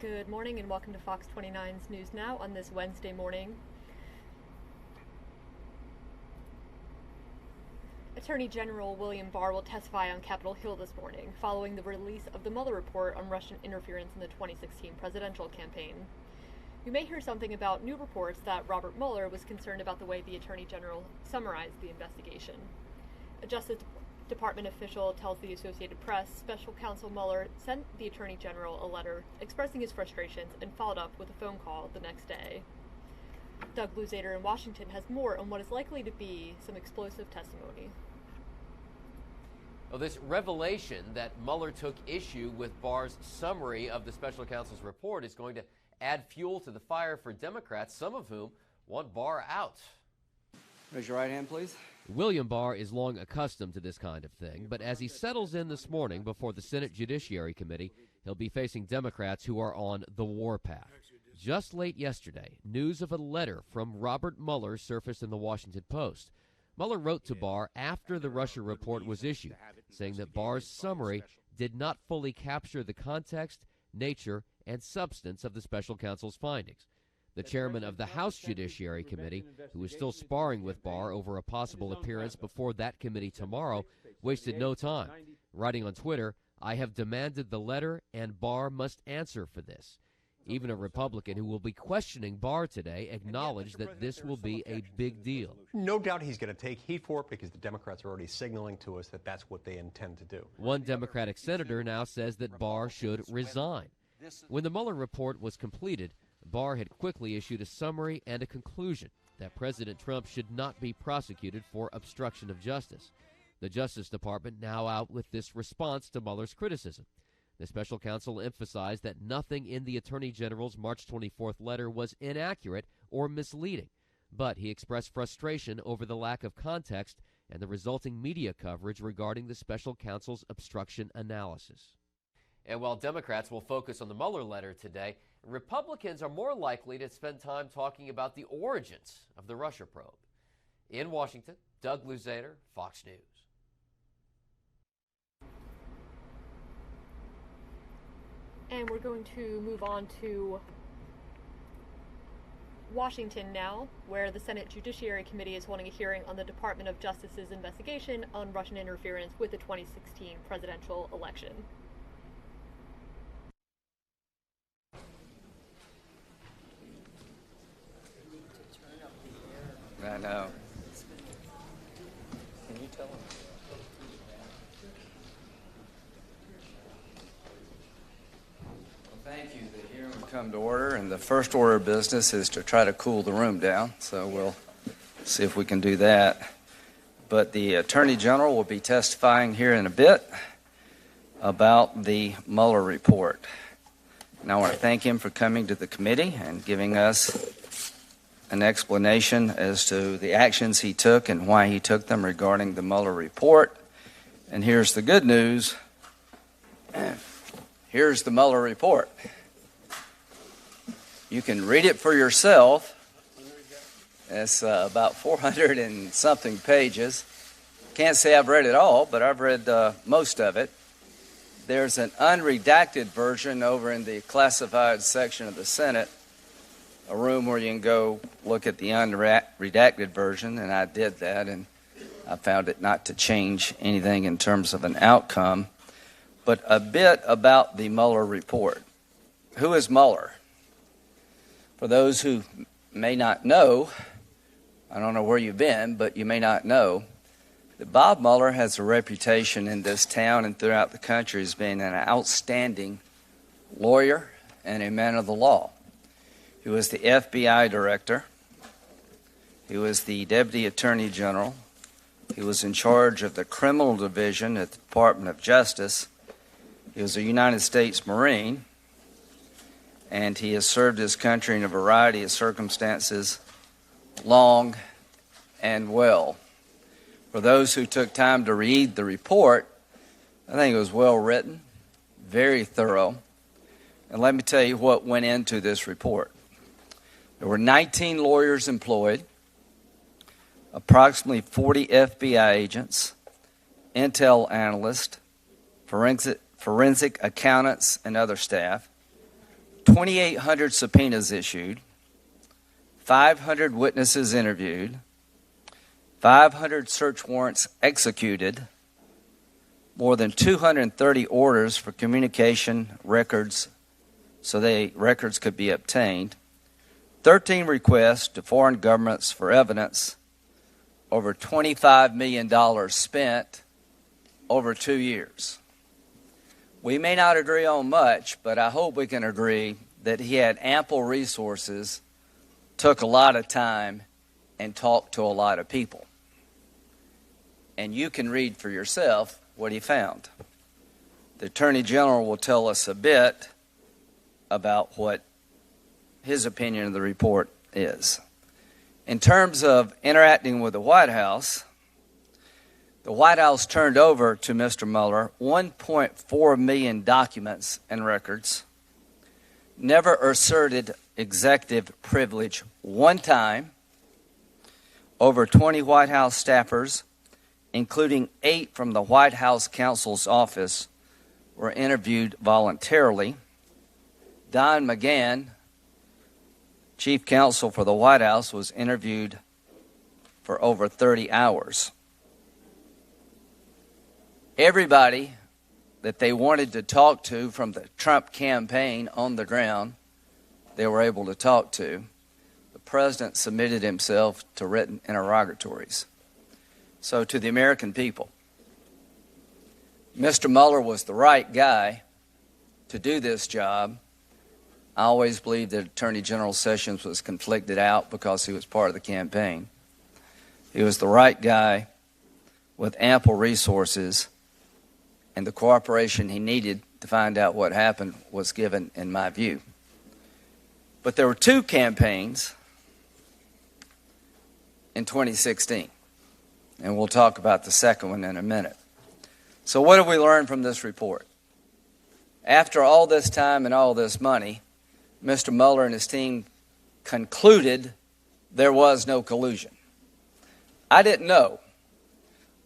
Good morning and welcome to Fox 29's News Now on this Wednesday morning. Attorney General William Barr will testify on Capitol Hill this morning, following the release of the Mueller report on Russian interference in the 2016 presidential campaign. You may hear something about new reports that Robert Mueller was concerned about the way the Attorney General summarized the investigation. A Justice Department official tells the Associated Press Special Counsel Mueller sent the Attorney General a letter expressing his frustrations and followed up with a phone call the next day. Doug Luzader in Washington has more on what is likely to be some explosive testimony. Well, this revelation that Mueller took issue with Barr's summary of the special counsel's report is going to add fuel to the fire for Democrats, some of whom want Barr out. Raise your right hand, please. William Barr is long accustomed to this kind of thing, but as he settles in this morning before the Senate Judiciary Committee, he'll be facing Democrats who are on the warpath. Just late yesterday, news of a letter from Robert Mueller surfaced in the Washington Post. Mueller wrote to Barr after the Russia report was issued, saying that Barr's summary did not fully capture the context, nature, and substance of the special counsel's findings. The chairman of the House Judiciary Committee, who is still sparring with Barr over a possible appearance before that committee tomorrow, wasted no time, writing on Twitter, "I have demanded the letter and Barr must answer for this." Even a Republican who will be questioning Barr today acknowledged that this will be a big deal. No doubt he's going to take heat for it because the Democrats are already signaling to us that that's what they intend to do. One Democratic senator now says that Barr should resign. When the Mueller report was completed, Barr had quickly issued a summary and a conclusion that President Trump should not be prosecuted for obstruction of justice. The Justice Department now out with this response to Mueller's criticism. The special counsel emphasized that nothing in the Attorney General's March 24th letter was inaccurate or misleading, but he expressed frustration over the lack of context and the resulting media coverage regarding the special counsel's obstruction analysis. And while Democrats will focus on the Mueller letter today, Republicans are more likely to spend time talking about the origins of the Russia probe. In Washington, Doug Luzader, Fox News. And we're going to move on to Washington now, where the Senate Judiciary Committee is holding a hearing on the Department of Justice's investigation on Russian interference with the 2016 presidential election. I know. Can you tell them? Well, thank you. The hearing will come to order, and the first order of business is to try to cool the room down, so we'll see if we can do that. But the Attorney General will be testifying here in a bit about the Mueller report. And I want to thank him for coming to the committee and giving us an explanation as to the actions he took and why he took them regarding the Mueller report. And here's the good news. Here's the Mueller report. You can read it for yourself. It's about 400 and something pages. Can't say I've read it all, but I've read most of it. There's an unredacted version over in the classified section of the Senate, a room where you can go look at the unredacted version, and I did that, and I found it not to change anything in terms of an outcome. But a bit about the Mueller report. Who is Mueller? For those who may not know, I don't know where you've been, but you may not know, that Bob Mueller has a reputation in this town and throughout the country as being an outstanding lawyer and a man of the law. He was the FBI director. He was the deputy attorney general. He was in charge of the criminal division at the Department of Justice. He was a United States Marine, and he has served his country in a variety of circumstances long and well. For those who took time to read the report, I think it was well written, very thorough. And let me tell you what went into this report. There were 19 lawyers employed, approximately 40 FBI agents, intel analysts, forensic accountants, and other staff, 2,800 subpoenas issued, 500 witnesses interviewed, 500 search warrants executed, more than 230 orders for communication records so records could be obtained, 13 requests to foreign governments for evidence, over $25 million spent over 2 years. We may not agree on much, but I hope we can agree that he had ample resources, took a lot of time, and talked to a lot of people. And you can read for yourself what he found. The Attorney General will tell us a bit about what his opinion of the report is. In terms of interacting with the White House turned over to Mr. Mueller 1.4 million documents and records, never asserted executive privilege one time. Over 20 White House staffers, including 8 from the White House counsel's office, were interviewed voluntarily. Don McGahn, chief counsel for the White House, was interviewed for over 30 hours. Everybody that they wanted to talk to from the Trump campaign on the ground, they were able to talk to. The president submitted himself to written interrogatories. So to the American people, Mr. Mueller was the right guy to do this job. I always believed that Attorney General Sessions was conflicted out because he was part of the campaign. He was the right guy with ample resources, and the cooperation he needed to find out what happened was given, in my view. But there were 2 campaigns in 2016, and we'll talk about the second one in a minute. So what have we learned from this report? After all this time and all this money, Mr. Mueller and his team concluded there was no collusion. I didn't know.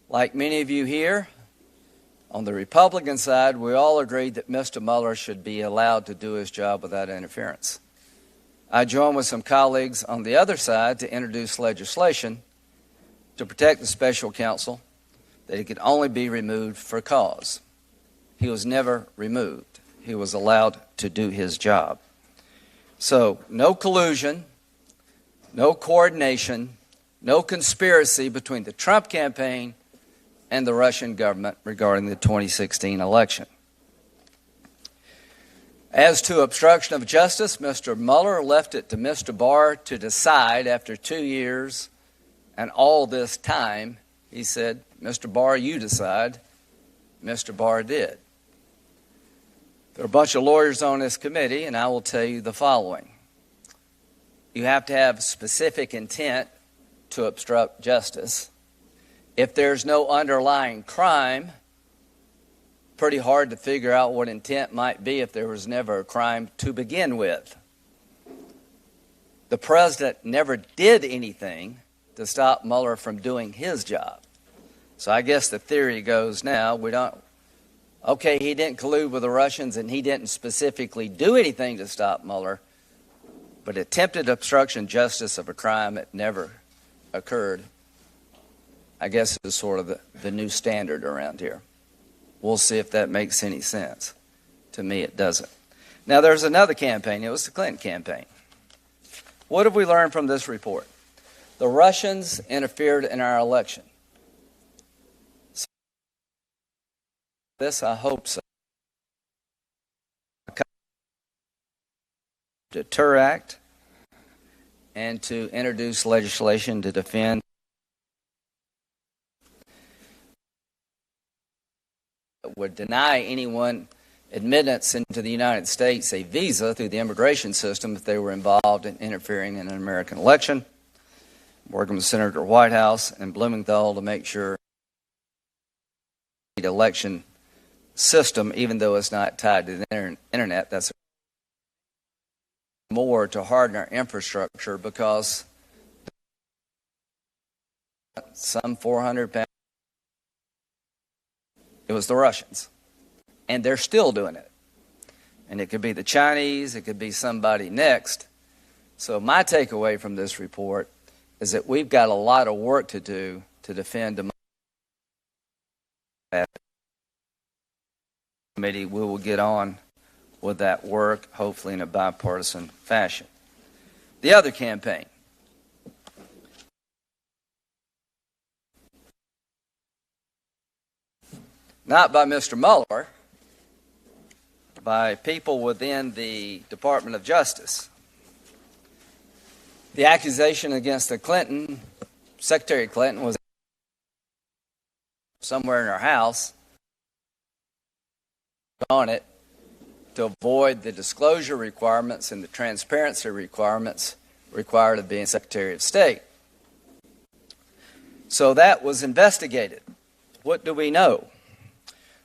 Like many of you here, on the Republican side, we all agreed that Mr. Mueller should be allowed to do his job without interference. I joined with some colleagues on the other side to introduce legislation to protect the special counsel, that he could only be removed for cause. He was never removed. He was allowed to do his job. So, no collusion, no coordination, no conspiracy between the Trump campaign and the Russian government regarding the 2016 election. As to obstruction of justice, Mr. Mueller left it to Mr. Barr to decide after 2 years and all this time. He said, Mr. Barr, you decide. Mr. Barr did. There are a bunch of lawyers on this committee, and I will tell you the following. You have to have specific intent to obstruct justice. If there's no underlying crime, pretty hard to figure out what intent might be if there was never a crime to begin with. The president never did anything to stop Mueller from doing his job. So I guess the theory goes now, okay, he didn't collude with the Russians and he didn't specifically do anything to stop Mueller, but attempted obstruction of justice of a crime that never occurred, I guess is sort of the new standard around here. We'll see if that makes any sense. To me, it doesn't. Now, there's another campaign. It was the Clinton campaign. What have we learned from this report? The Russians interfered in our election. This, I hope so. Deter Act and to introduce legislation to defend would deny anyone admittance into the United States a visa through the immigration system if they were involved in interfering in an American election. Working with Senator Whitehouse and Blumenthal to make sure the election system, even though it's not tied to the internet, that's more to harden our infrastructure because some 400 pounds. It was the Russians, and they're still doing it. And it could be the Chinese, it could be somebody next. So my takeaway from this report is that we've got a lot of work to do to defend democracy. Committee, we will get on with that work, hopefully in a bipartisan fashion. The other campaign. Not by Mr. Mueller, by people within the Department of Justice. The accusation against Secretary Clinton was somewhere in her house on it to avoid the disclosure requirements and the transparency requirements required of being Secretary of State. So that was investigated. What do we know?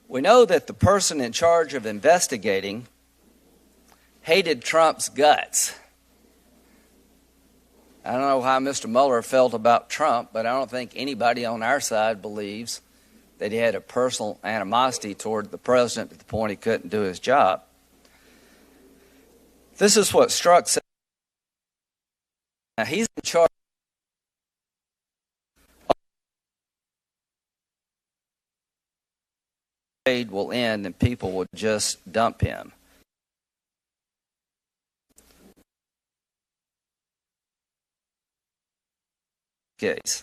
We know that the person in charge of investigating hated Trump's guts. I don't know how Mr. Mueller felt about Trump, but I don't think anybody on our side believes that he had a personal animosity toward the president to the point he couldn't do his job. This is what Strzok said. Now, he's in charge. Trade will end and people will just dump him. Case.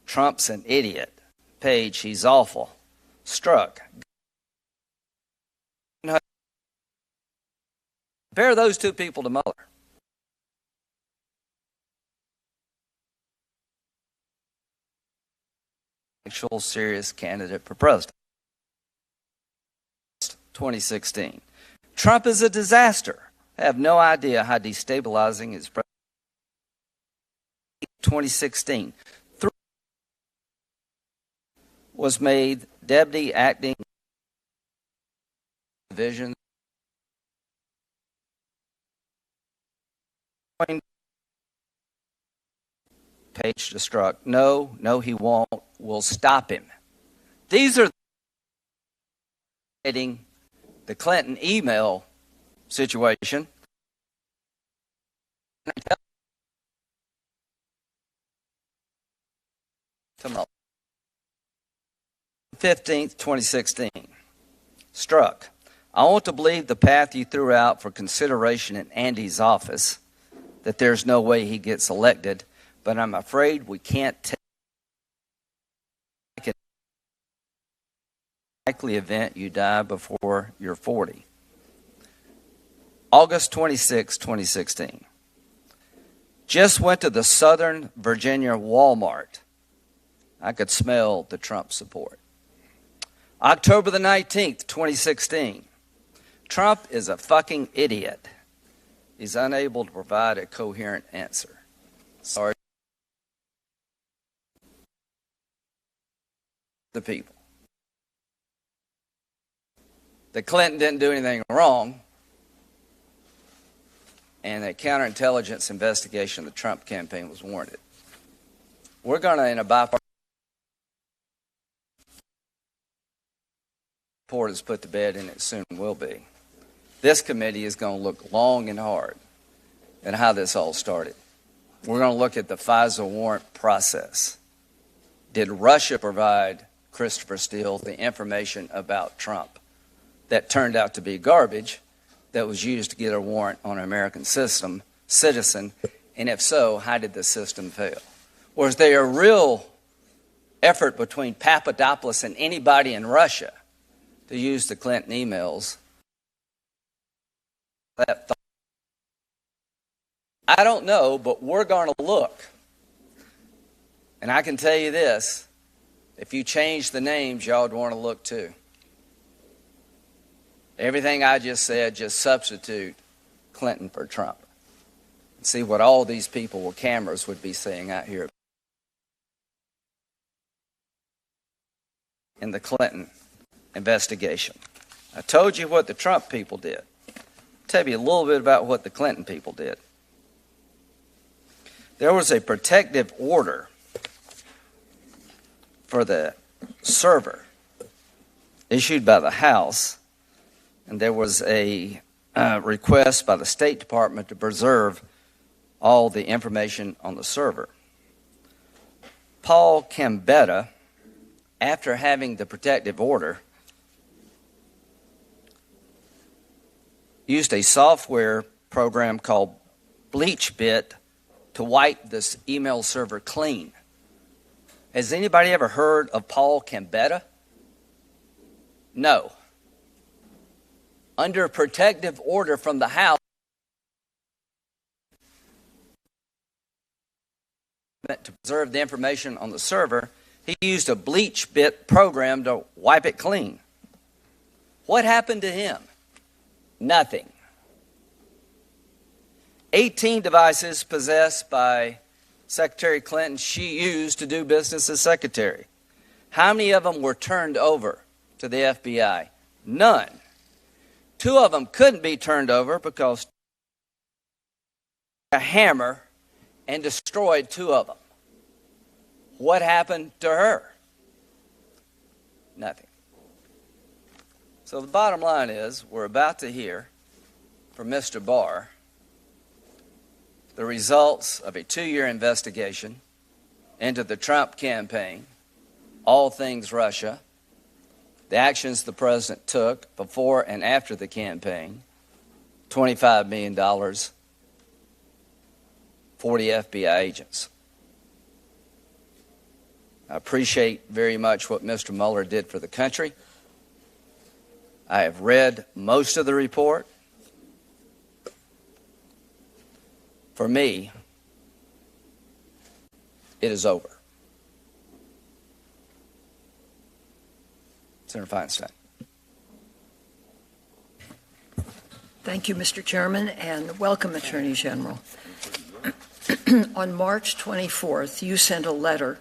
Trump's an idiot. Page, he's awful. Strzok. Compare those two people to Mueller. Actual serious candidate for president. 2016. Trump is a disaster. I have no idea how destabilizing his president. 2016. Was made deputy acting division. Page to Strzok. No, he won't. We'll stop him. These are the Clinton email situation. 15th, 2016. Strzok. I want to believe the path you threw out for consideration in Andy's office, that there's no way he gets elected, but I'm afraid we can't take a likely event you die before you're 40. August 26, 2016. Just went to the Southern Virginia Walmart. I could smell the Trump support. October the 19th, 2016. Trump is a fucking idiot. He's unable to provide a coherent answer. Sorry. The people. That Clinton didn't do anything wrong, and a counterintelligence investigation of the Trump campaign was warranted. We're going to, in a bipartisan report is put to bed, and it soon will be. This committee is going to look long and hard at how this all started. We're going to look at the FISA warrant process. Did Russia provide Christopher Steele the information about Trump that turned out to be garbage that was used to get a warrant on an American citizen? And if so, how did the system fail? Was there a real effort between Papadopoulos and anybody in Russia to use the Clinton emails? I don't know, but we're going to look. And I can tell you this, if you change the names, y'all would want to look too. Everything I just said, just substitute Clinton for Trump. See what all these people with cameras would be saying out here in the Clinton investigation. I told you what the Trump people did. I'll tell you a little bit about what the Clinton people did. There was a protective order for the server issued by the House, and there was a request by the State Department to preserve all the information on the server. Paul Gambetta, after having the protective order, used a software program called BleachBit to wipe this email server clean. Has anybody ever heard of Paul Gambetta? No. Under protective order from the House to preserve the information on the server, he used a BleachBit program to wipe it clean. What happened to him? Nothing. 18 devices possessed by Secretary Clinton she used to do business as secretary. How many of them were turned over to the FBI? None. 2 of them couldn't be turned over because a hammer and destroyed 2 of them. What happened to her? Nothing. So the bottom line is, we're about to hear from Mr. Barr the results of a 2-year investigation into the Trump campaign, all things Russia, the actions the president took before and after the campaign, $25 million, 40 FBI agents. I appreciate very much what Mr. Mueller did for the country. I have read most of the report. For me, it is over. Senator Feinstein. Thank you, Mr. Chairman, and welcome, Attorney General. On March 24th, you sent a letter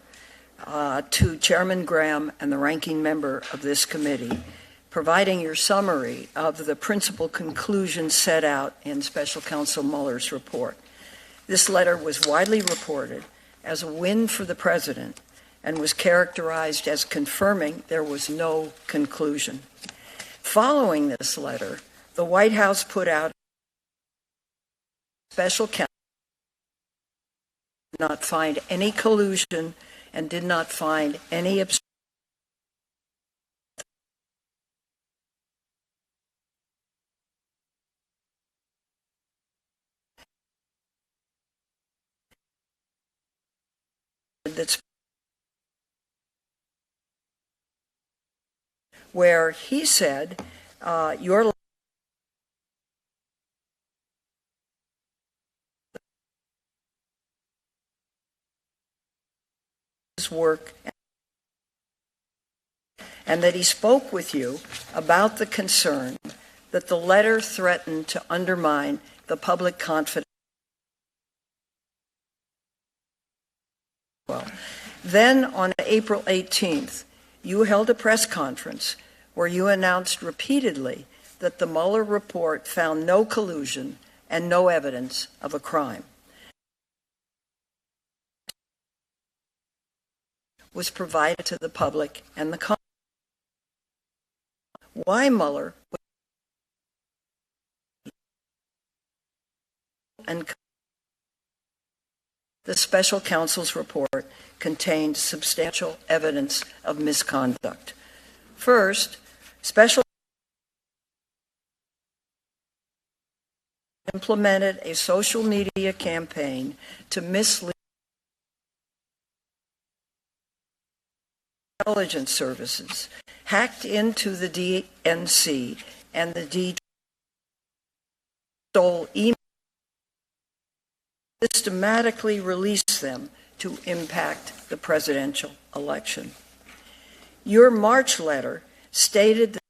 to Chairman Graham and the ranking member of this committee, providing your summary of the principal conclusions set out in Special Counsel Mueller's report. This letter was widely reported as a win for the president and was characterized as confirming there was no conclusion. Following this letter, the White House put out special counsel did not find any collusion and did not find any obstruction that's where he said your work and that he spoke with you about the concern that the letter threatened to undermine the public confidence. Then on April 18th, you held a press conference where you announced repeatedly that the Mueller report found no collusion and no evidence of a crime. Was provided to the public and the Congress. Why Mueller and the special counsel's report contained substantial evidence of misconduct. First, special implemented a social media campaign to mislead intelligence services, hacked into the DNC and the stole email, systematically released them to impact the presidential election. Your March letter stated that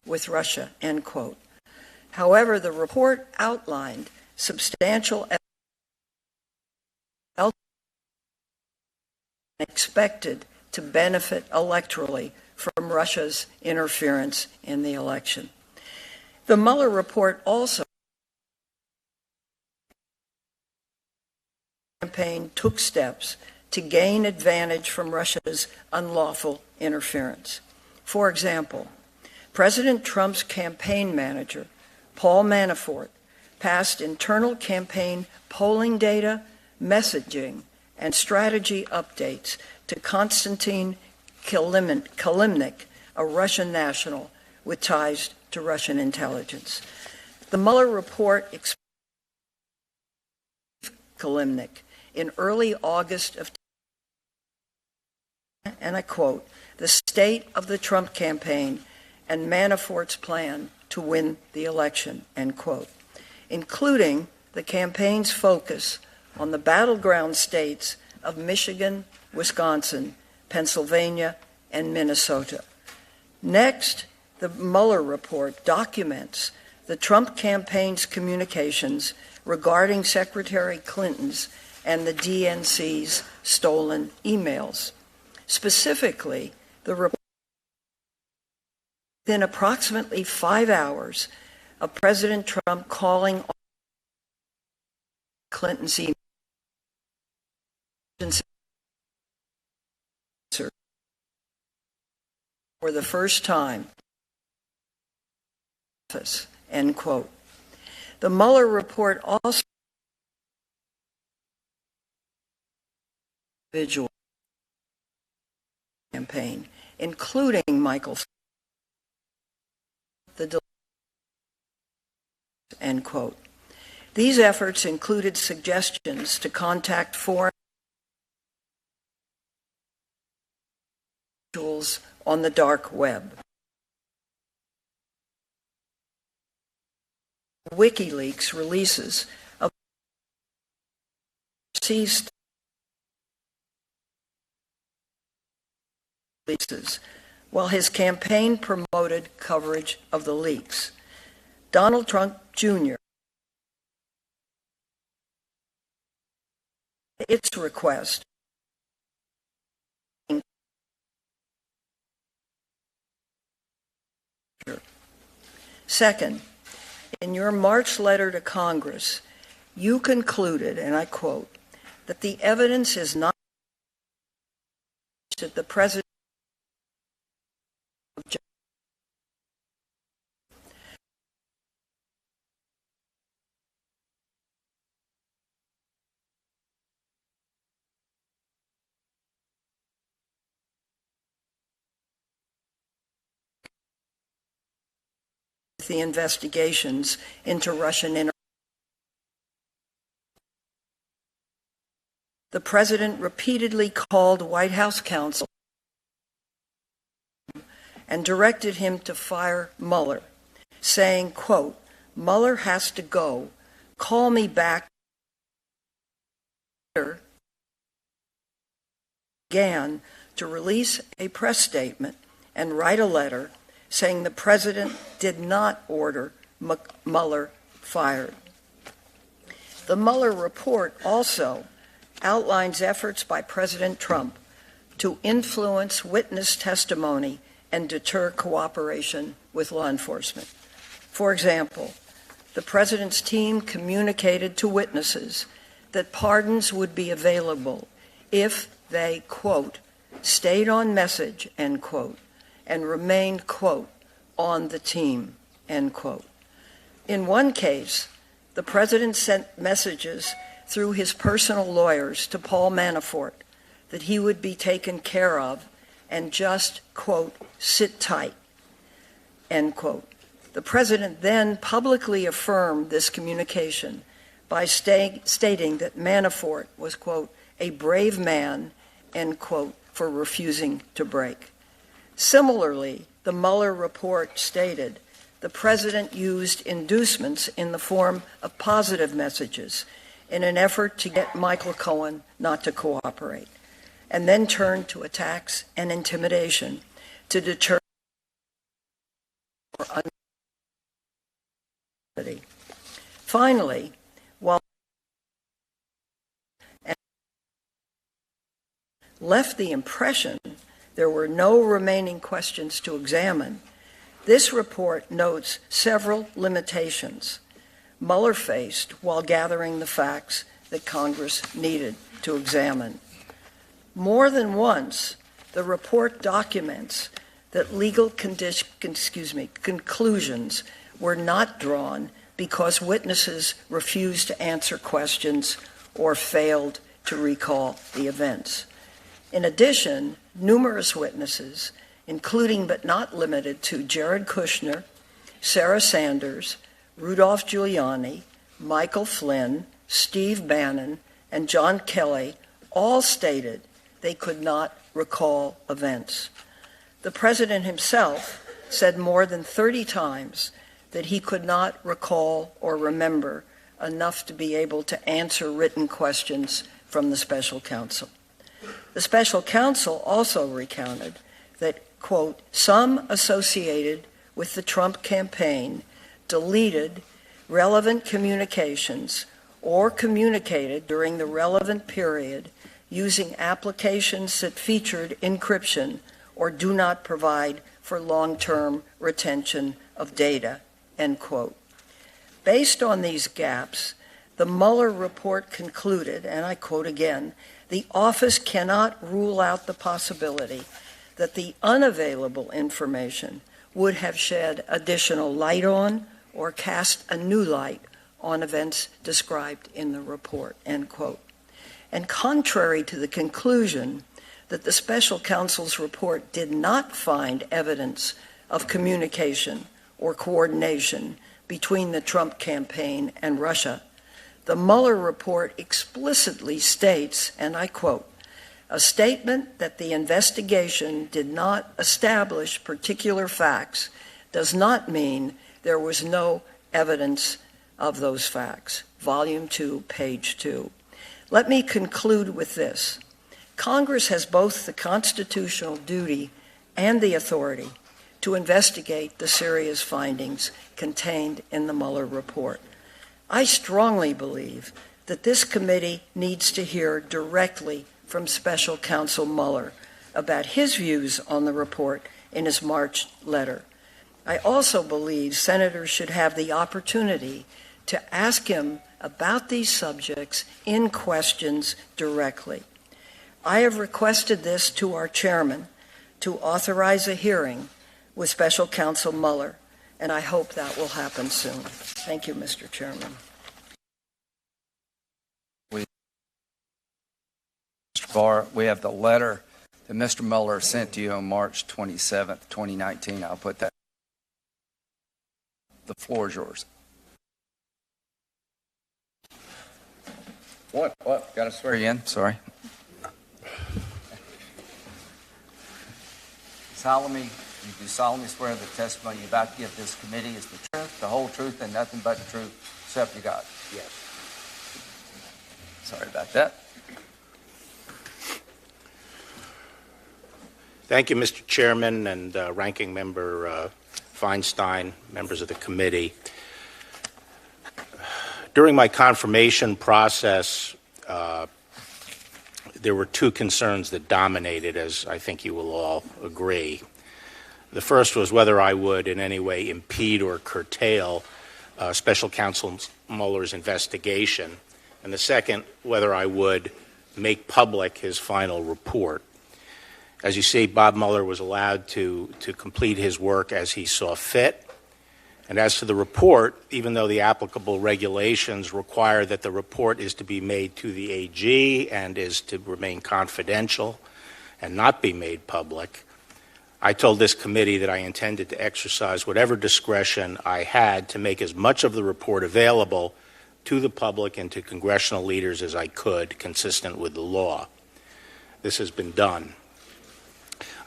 with Russia, end quote. However, the report outlined substantial evidence expected to benefit electorally from Russia's interference in the election. The Mueller report also campaign took steps to gain advantage from Russia's unlawful interference. For example, President Trump's campaign manager, Paul Manafort, passed internal campaign polling data, messaging, and strategy updates to Konstantin Kilimnik, a Russian national with ties to Russian intelligence. The Mueller report exposed Kilimnik in early August of, and I quote, the state of the Trump campaign and Manafort's plan to win the election, end quote, including the campaign's focus on the battleground states of Michigan, Wisconsin, Pennsylvania, and Minnesota. Next, the Mueller report documents the Trump campaign's communications regarding Secretary Clinton's and the DNC's stolen emails. Specifically, the report within approximately 5 hours of President Trump calling Clinton's email for the first time, end quote. The Mueller report also individual campaign, including Michael, the end quote. These efforts included suggestions to contact foreign individuals on the dark web. WikiLeaks releases of seized releases, while his campaign promoted coverage of the leaks. Donald Trump Jr. its request Second, in your March letter to Congress, you concluded, and I quote, that the evidence is not that the President the investigations into Russian The President repeatedly called White House counsel and directed him to fire Mueller, saying, quote, Mueller has to go. Call me back. Began to release a press statement and write a letter saying the President did not order Mueller fired. The Mueller report also outlines efforts by President Trump to influence witness testimony and deter cooperation with law enforcement. For example, the President's team communicated to witnesses that pardons would be available if they, quote, stayed on message, end quote, and remained, quote, on the team, end quote. In one case, the President sent messages through his personal lawyers to Paul Manafort that he would be taken care of and just, quote, sit tight, end quote. The President then publicly affirmed this communication by stating that Manafort was, quote, a brave man, end quote, for refusing to break. Similarly, the Mueller report stated the President used inducements in the form of positive messages in an effort to get Michael Cohen not to cooperate, and then turned to attacks and intimidation to deter or uncertainty. Finally, while left the impression there were no remaining questions to examine, this report notes several limitations Mueller faced while gathering the facts that Congress needed to examine. More than once, the report documents that legal conclusions were not drawn because witnesses refused to answer questions or failed to recall the events. In addition, numerous witnesses, including but not limited to Jared Kushner, Sarah Sanders, Rudolph Giuliani, Michael Flynn, Steve Bannon, and John Kelly, all stated they could not recall events. The president himself said more than 30 times that he could not recall or remember enough to be able to answer written questions from the special counsel. The special counsel also recounted that, quote, some associated with the Trump campaign deleted relevant communications or communicated during the relevant period using applications that featured encryption or do not provide for long-term retention of data, end quote. Based on these gaps, the Mueller report concluded, and I quote again, the office cannot rule out the possibility that the unavailable information would have shed additional light on or cast a new light on events described in the report, end quote. And contrary to the conclusion that the special counsel's report did not find evidence of communication or coordination between the Trump campaign and Russia, the Mueller report explicitly states, and I quote, a statement that the investigation did not establish particular facts does not mean there was no evidence of those facts. Volume 2, page 2. Let me conclude with this. Congress has both the constitutional duty and the authority to investigate the serious findings contained in the Mueller report. I strongly believe that this committee needs to hear directly from Special Counsel Mueller about his views on the report in his March letter. I also believe senators should have the opportunity to ask him about these subjects in questions directly. I have requested this to our chairman to authorize a hearing with Special Counsel Mueller, and I hope that will happen soon. Thank you, Mr. Chairman. Mr. Barr, we have the letter that Mr. Mueller sent to you on March 27th, 2019. I'll put that. The floor is yours. What? Got to swear you in? Sorry. You do solemnly swear the testimony you're about to give this committee is the truth, the whole truth, and nothing but the truth, so help you God. Yes. Sorry about that. Thank you, Mr. Chairman and Ranking Member Feinstein, members of the committee. During my confirmation process, there were two concerns that dominated, as I think you will all agree. The first was whether I would in any way impede or curtail Special Counsel Mueller's investigation, and the second, whether I would make public his final report. As you see, Bob Mueller was allowed to complete his work as he saw fit. And as to the report, even though the applicable regulations require that the report is to be made to the AG and is to remain confidential and not be made public, I told this committee that I intended to exercise whatever discretion I had to make as much of the report available to the public and to congressional leaders as I could, consistent with the law. This has been done.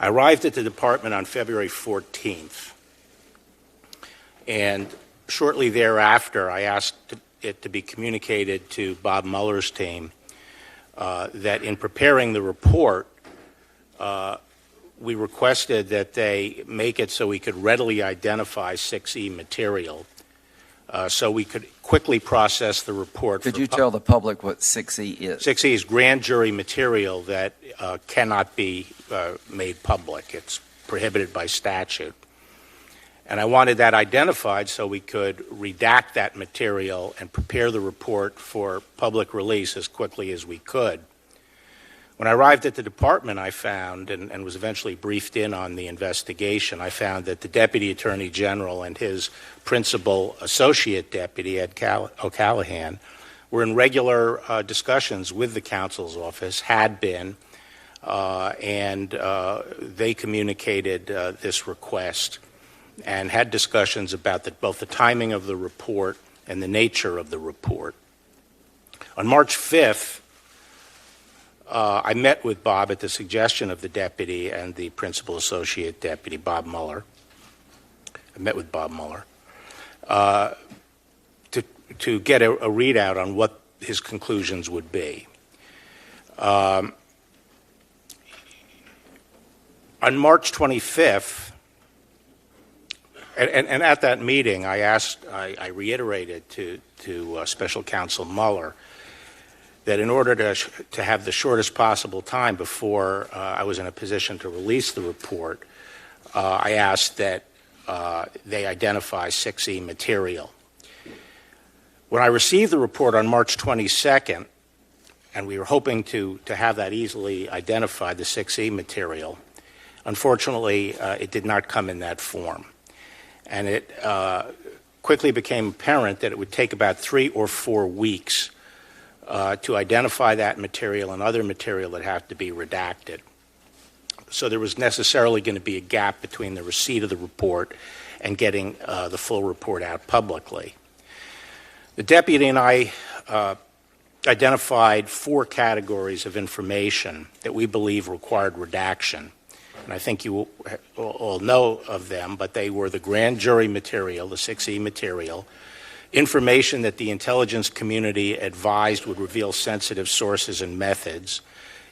I arrived at the department on February 14th. And shortly thereafter, I asked it to be communicated to Bob Mueller's team that in preparing the report, we requested that they make it so we could readily identify 6E material so we could quickly process the report. Could you tell the public what 6E is? 6E is grand jury material that cannot be made public. It's prohibited by statute. And I wanted that identified so we could redact that material and prepare the report for public release as quickly as we could. When I arrived at the department, I found, and was eventually briefed in on the investigation, I found that the Deputy Attorney General and his principal associate deputy, Ed O'Callahan, were in regular discussions with the counsel's office, had been, and they communicated this request and had discussions about both the timing of the report and the nature of the report. On March 5th, I met with Bob at the suggestion of the deputy and the principal associate deputy, Bob Mueller. I met with Bob Mueller to get a readout on what his conclusions would be. On March 25th, and at that meeting, I reiterated to Special Counsel Mueller that in order to have the shortest possible time before I was in a position to release the report, I asked that they identify 6E material. When I received the report on March 22nd, and we were hoping to have that easily identified, the 6E material, unfortunately, it did not come in that form. And it quickly became apparent that it would take about 3 or 4 weeks to identify that material and other material that have to be redacted. So there was necessarily going to be a gap between the receipt of the report and getting the full report out publicly. The deputy and I identified 4 categories of information that we believe required redaction. And I think you all know of them, but they were the grand jury material, the 6E material, information that the intelligence community advised would reveal sensitive sources and methods,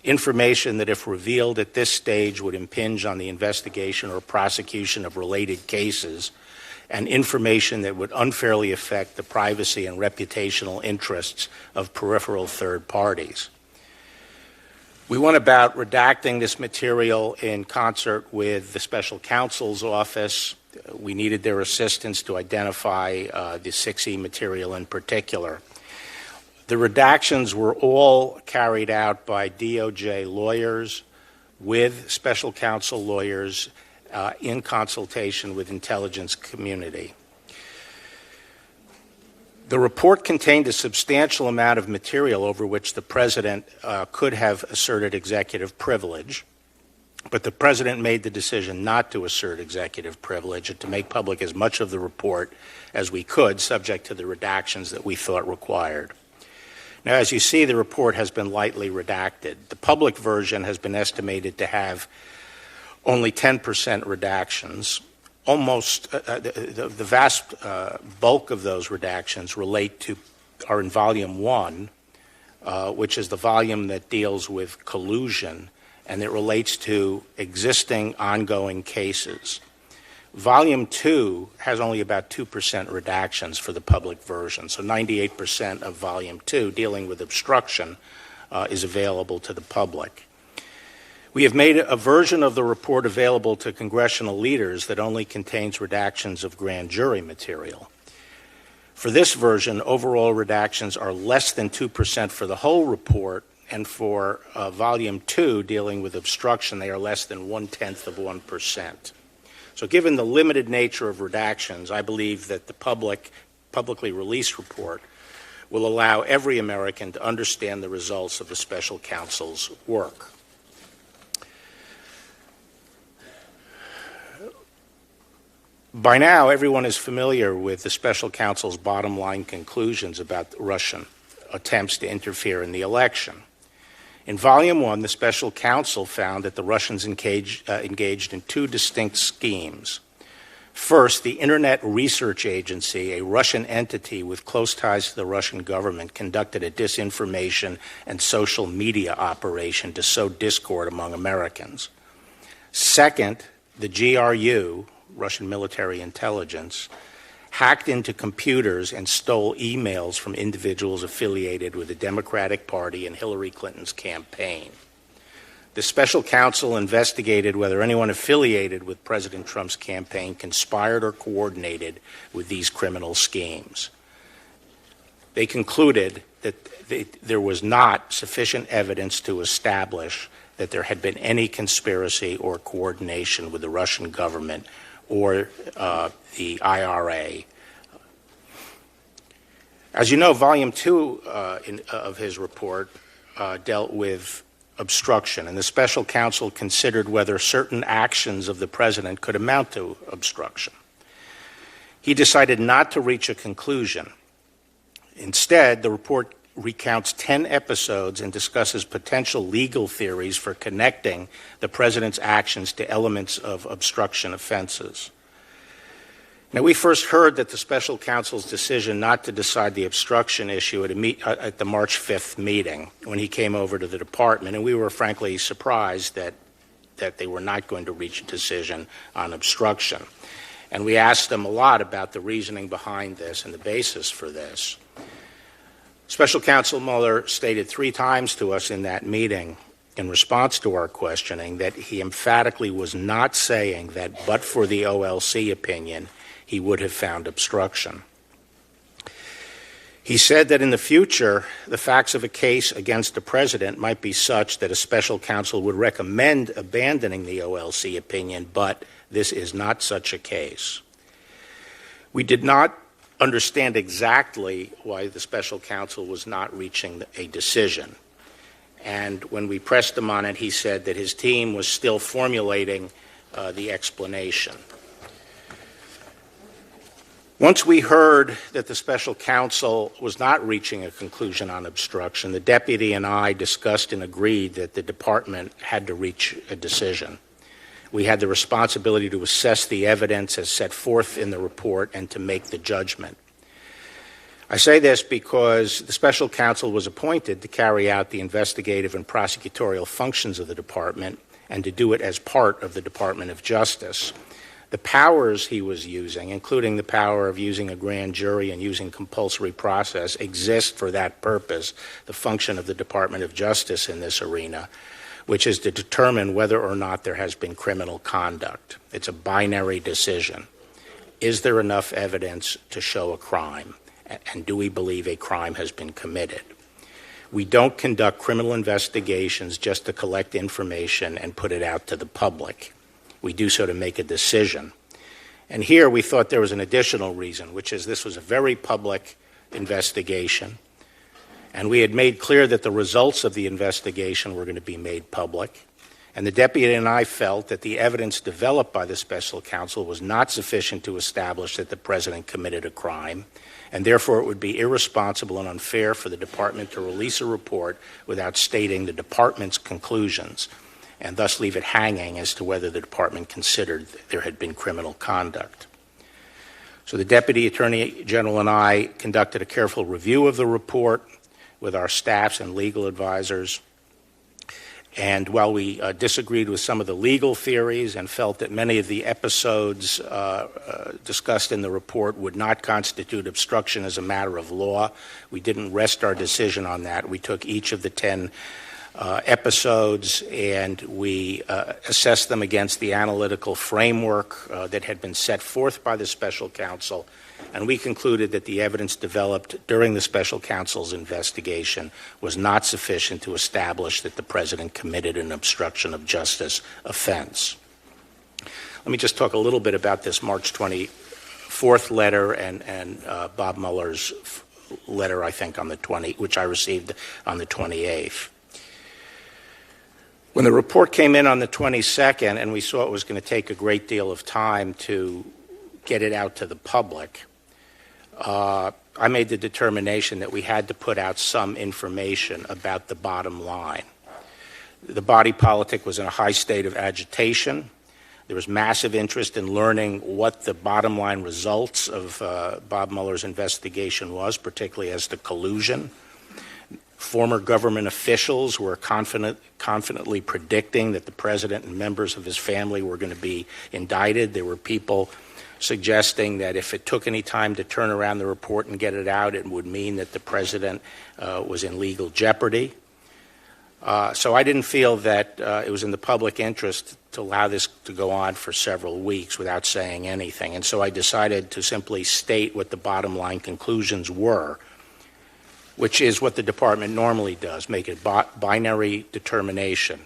information that if revealed at this stage would impinge on the investigation or prosecution of related cases, and information that would unfairly affect the privacy and reputational interests of peripheral third parties. We went about redacting this material in concert with the special counsel's office. We needed their assistance to identify the 6E material in particular. The redactions were all carried out by DOJ lawyers with special counsel lawyers in consultation with intelligence community. The report contained a substantial amount of material over which the president could have asserted executive privilege, but the president made the decision not to assert executive privilege and to make public as much of the report as we could, subject to the redactions that we thought required. Now, as you see, the report has been lightly redacted. The public version has been estimated to have only 10% redactions. Almost the vast bulk of those redactions are in Volume 1, which is the volume that deals with collusion, and it relates to existing ongoing cases. Volume 2 has only about 2% redactions for the public version, so 98% of Volume 2, dealing with obstruction, is available to the public. We have made a version of the report available to congressional leaders that only contains redactions of grand jury material. For this version, overall redactions are less than 2% for the whole report, and for Volume 2, dealing with obstruction, they are less than 0.1%. So given the limited nature of redactions, I believe that the publicly released report will allow every American to understand the results of the special counsel's work. By now, everyone is familiar with the special counsel's bottom line conclusions about Russian attempts to interfere in the election. In Volume 1, the special counsel found that the Russians engaged in 2 distinct schemes. First, the Internet Research Agency, a Russian entity with close ties to the Russian government, conducted a disinformation and social media operation to sow discord among Americans. Second, the GRU, Russian military intelligence, hacked into computers and stole emails from individuals affiliated with the Democratic Party and Hillary Clinton's campaign. The special counsel investigated whether anyone affiliated with President Trump's campaign conspired or coordinated with these criminal schemes. They concluded that there was not sufficient evidence to establish that there had been any conspiracy or coordination with the Russian government or the IRA. As you know, Volume 2 of his report dealt with obstruction, and the special counsel considered whether certain actions of the president could amount to obstruction. He decided not to reach a conclusion. Instead, the report recounts 10 episodes and discusses potential legal theories for connecting the president's actions to elements of obstruction offenses. Now, we first heard that the special counsel's decision not to decide the obstruction issue at the March 5th meeting when he came over to the department, and we were frankly surprised that they were not going to reach a decision on obstruction. And we asked them a lot about the reasoning behind this and the basis for this. Special Counsel Mueller stated 3 times to us in that meeting in response to our questioning that he emphatically was not saying that but for the OLC opinion, he would have found obstruction. He said that in the future, the facts of a case against the president might be such that a special counsel would recommend abandoning the OLC opinion, but this is not such a case. We did not understand exactly why the special counsel was not reaching a decision. And when we pressed him on it, he said that his team was still formulating the explanation. Once we heard that the special counsel was not reaching a conclusion on obstruction, the deputy and I discussed and agreed that the department had to reach a decision. We had the responsibility to assess the evidence as set forth in the report and to make the judgment. I say this because the special counsel was appointed to carry out the investigative and prosecutorial functions of the department and to do it as part of the Department of Justice. The powers he was using, including the power of using a grand jury and using compulsory process, exist for that purpose, the function of the Department of Justice in this arena, which is to determine whether or not there has been criminal conduct. It's a binary decision. Is there enough evidence to show a crime? And do we believe a crime has been committed? We don't conduct criminal investigations just to collect information and put it out to the public. We do so to make a decision. And here we thought there was an additional reason, which is this was a very public investigation. And we had made clear that the results of the investigation were going to be made public. And the deputy and I felt that the evidence developed by the special counsel was not sufficient to establish that the president committed a crime, and therefore it would be irresponsible and unfair for the department to release a report without stating the department's conclusions, and thus leave it hanging as to whether the department considered there had been criminal conduct. So the Deputy Attorney General and I conducted a careful review of the report with our staffs and legal advisors. And while we disagreed with some of the legal theories and felt that many of the episodes discussed in the report would not constitute obstruction as a matter of law, we didn't rest our decision on that. We took each of the 10 episodes and we assessed them against the analytical framework that had been set forth by the special counsel, and we concluded that the evidence developed during the special counsel's investigation was not sufficient to establish that the president committed an obstruction of justice offense. Let me just talk a little bit about this March 24th letter and Bob Mueller's letter, I think, on the which I received on the 28th. When the report came in on the 22nd and we saw it was going to take a great deal of time to get it out to the public, I made the determination that we had to put out some information about the bottom line. The body politic was in a high state of agitation. There was massive interest in learning what the bottom line results of Bob Mueller's investigation was, particularly as to collusion. Former government officials were confidently predicting that the president and members of his family were going to be indicted. There were people suggesting that if it took any time to turn around the report and get it out, it would mean that the president was in legal jeopardy. So I didn't feel that it was in the public interest to allow this to go on for several weeks without saying anything. And so I decided to simply state what the bottom line conclusions were, which is what the department normally does, make a binary determination.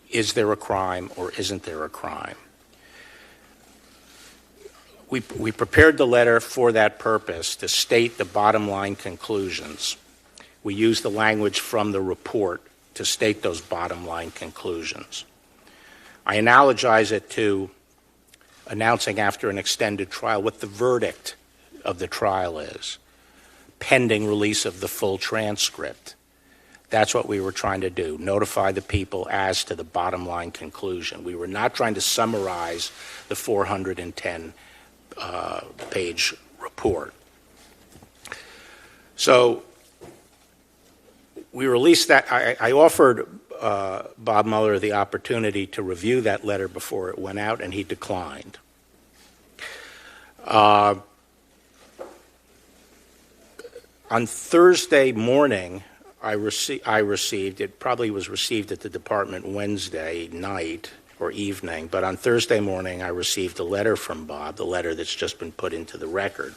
Is there a crime or isn't there a crime? We prepared the letter for that purpose, to state the bottom line conclusions. We used the language from the report to state those bottom line conclusions. I analogize it to announcing after an extended trial what the verdict of the trial is, pending release of the full transcript. That's what we were trying to do, notify the people as to the bottom line conclusion. We were not trying to summarize the 410 page report. So we released that. I offered Bob Mueller the opportunity to review that letter before it went out, and he declined. On Thursday morning, I received, it probably was received at the department Wednesday night or evening, but on Thursday morning I received a letter from Bob, the letter that's just been put into the record.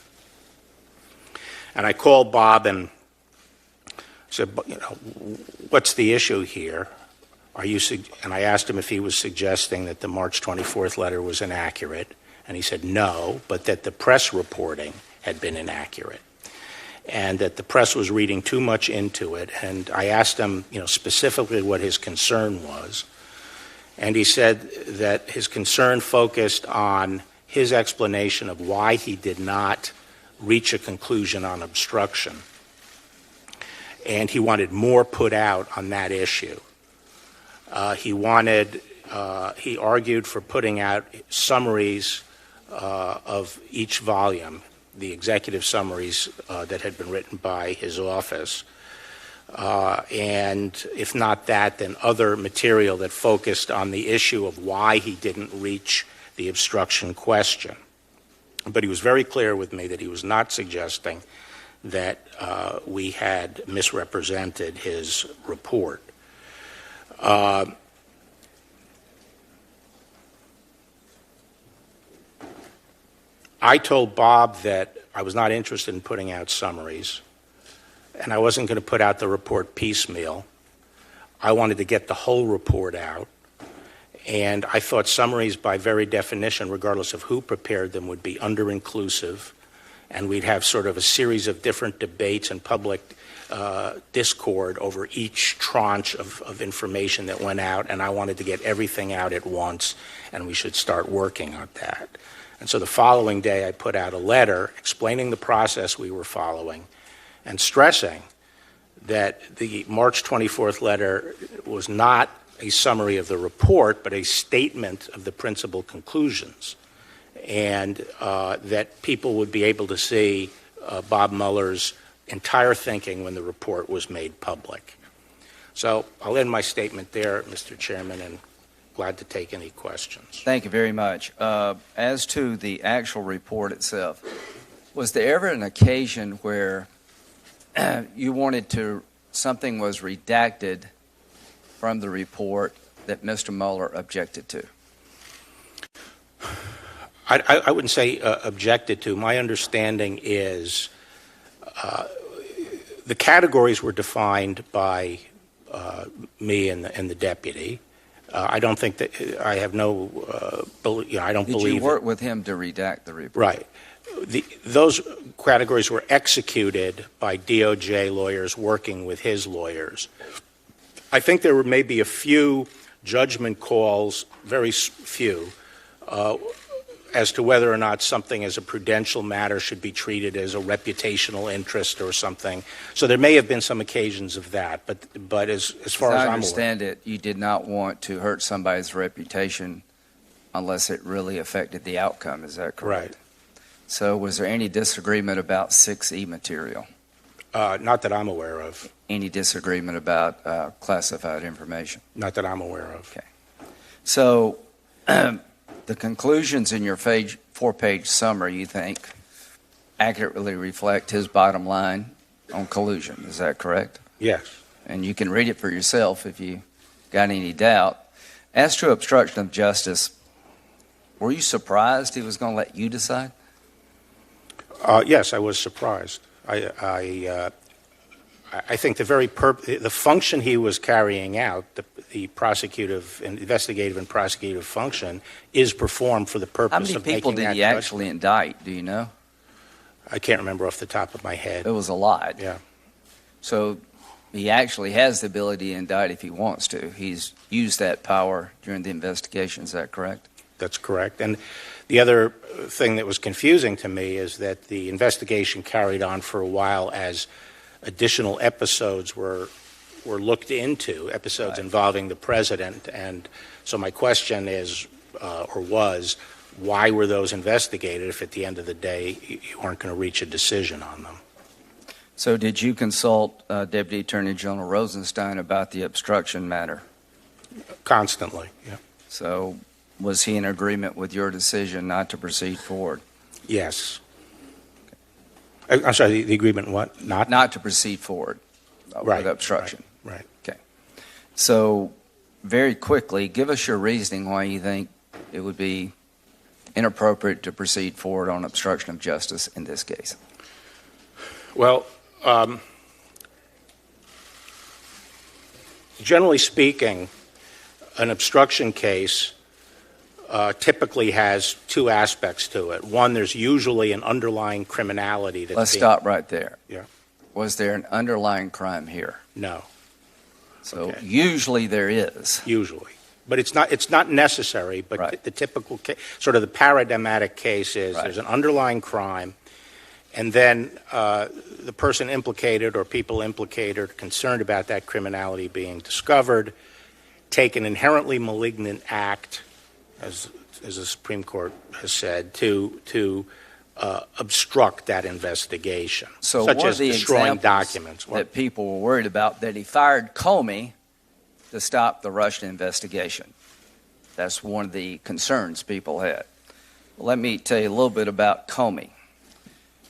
And I called Bob and said, what's the issue here? And I asked him if he was suggesting that the March 24th letter was inaccurate, and he said no, but that the press reporting had been inaccurate, and that the press was reading too much into it. And I asked him, specifically what his concern was, and he said that his concern focused on his explanation of why he did not reach a conclusion on obstruction, and he wanted more put out on that issue. He argued for putting out summaries of each volume, the executive summaries that had been written by his office, and if not that, then other material that focused on the issue of why he didn't reach the obstruction question. But he was very clear with me that he was not suggesting that we had misrepresented his report. I told Bob that I was not interested in putting out summaries, and I wasn't going to put out the report piecemeal. I wanted to get the whole report out, and I thought summaries by very definition, regardless of who prepared them, would be under-inclusive, and we'd have sort of a series of different debates and public discord over each tranche of information that went out, and I wanted to get everything out at once, and we should start working on that. And so the following day I put out a letter explaining the process we were following and stressing that the March 24th letter was not a summary of the report, but a statement of the principal conclusions, and that people would be able to see Bob Mueller's entire thinking when the report was made public. So I'll end my statement there, Mr. Chairman, and glad to take any questions. Thank you very much. As to the actual report itself, was there ever an occasion where you wanted something was redacted from the report that Mr. Mueller objected to? I wouldn't say objected to. My understanding is the categories were defined by me and the deputy. I don't think that I have no. I don't believe. Did you work with him to redact the report? Right. Those categories were executed by DOJ lawyers working with his lawyers. I think there were maybe a few judgment calls, very few, as to whether or not something as a prudential matter should be treated as a reputational interest or something. So there may have been some occasions of that, but as far as I'm aware. I understand it, you did not want to hurt somebody's reputation unless it really affected the outcome. Is that correct? Right. So was there any disagreement about 6E material? Not that I'm aware of. Any disagreement about classified information? Not that I'm aware of. Okay. So the conclusions in your 4-page summary, you think, accurately reflect his bottom line on collusion. Is that correct? Yes. and you can read it for yourself if you got any doubt. As to obstruction of justice, were you surprised he was going to let you decide? Yes, I was surprised. I think the function he was carrying out, the investigative and prosecutive function, is performed for the purpose of making that How many people did he actually indict? Do you know? I can't remember off the top of my head. It was a lot. Yeah. So he actually has the ability to indict if he wants to. He's used that power during the investigation. Is that correct? That's correct. And the other thing that was confusing to me is that the investigation carried on for a while as additional episodes were looked into, episodes involving the president. And so my question is, or was, why were those investigated if at the end of the day you weren't going to reach a decision on them? So did you consult Deputy Attorney General Rosenstein about the obstruction matter? Constantly, yeah. So was he in agreement with your decision not to proceed forward? Yes. I'm sorry, the agreement what? Not to proceed forward with obstruction. Right. Okay. So very quickly, give us your reasoning why you think it would be inappropriate to proceed forward on obstruction of justice in this case. Well, generally speaking, an obstruction case typically has two aspects to it. One, there's usually an underlying criminality that's Let's stop right there. Yeah. Was there an underlying crime here? No. So Okay. usually there is. Usually. But it's not necessary, but Right. the typical case, sort of the paradigmatic case is Right. there's an underlying crime, and then the person implicated or people implicated are concerned about that criminality being discovered, take an inherently malignant act, as the Supreme Court has said, to obstruct that investigation, So such one as of the destroying examples documents. that people were worried about, that he fired Comey to stop the Russian investigation. That's one of the concerns people had. Let me tell you a little bit about Comey.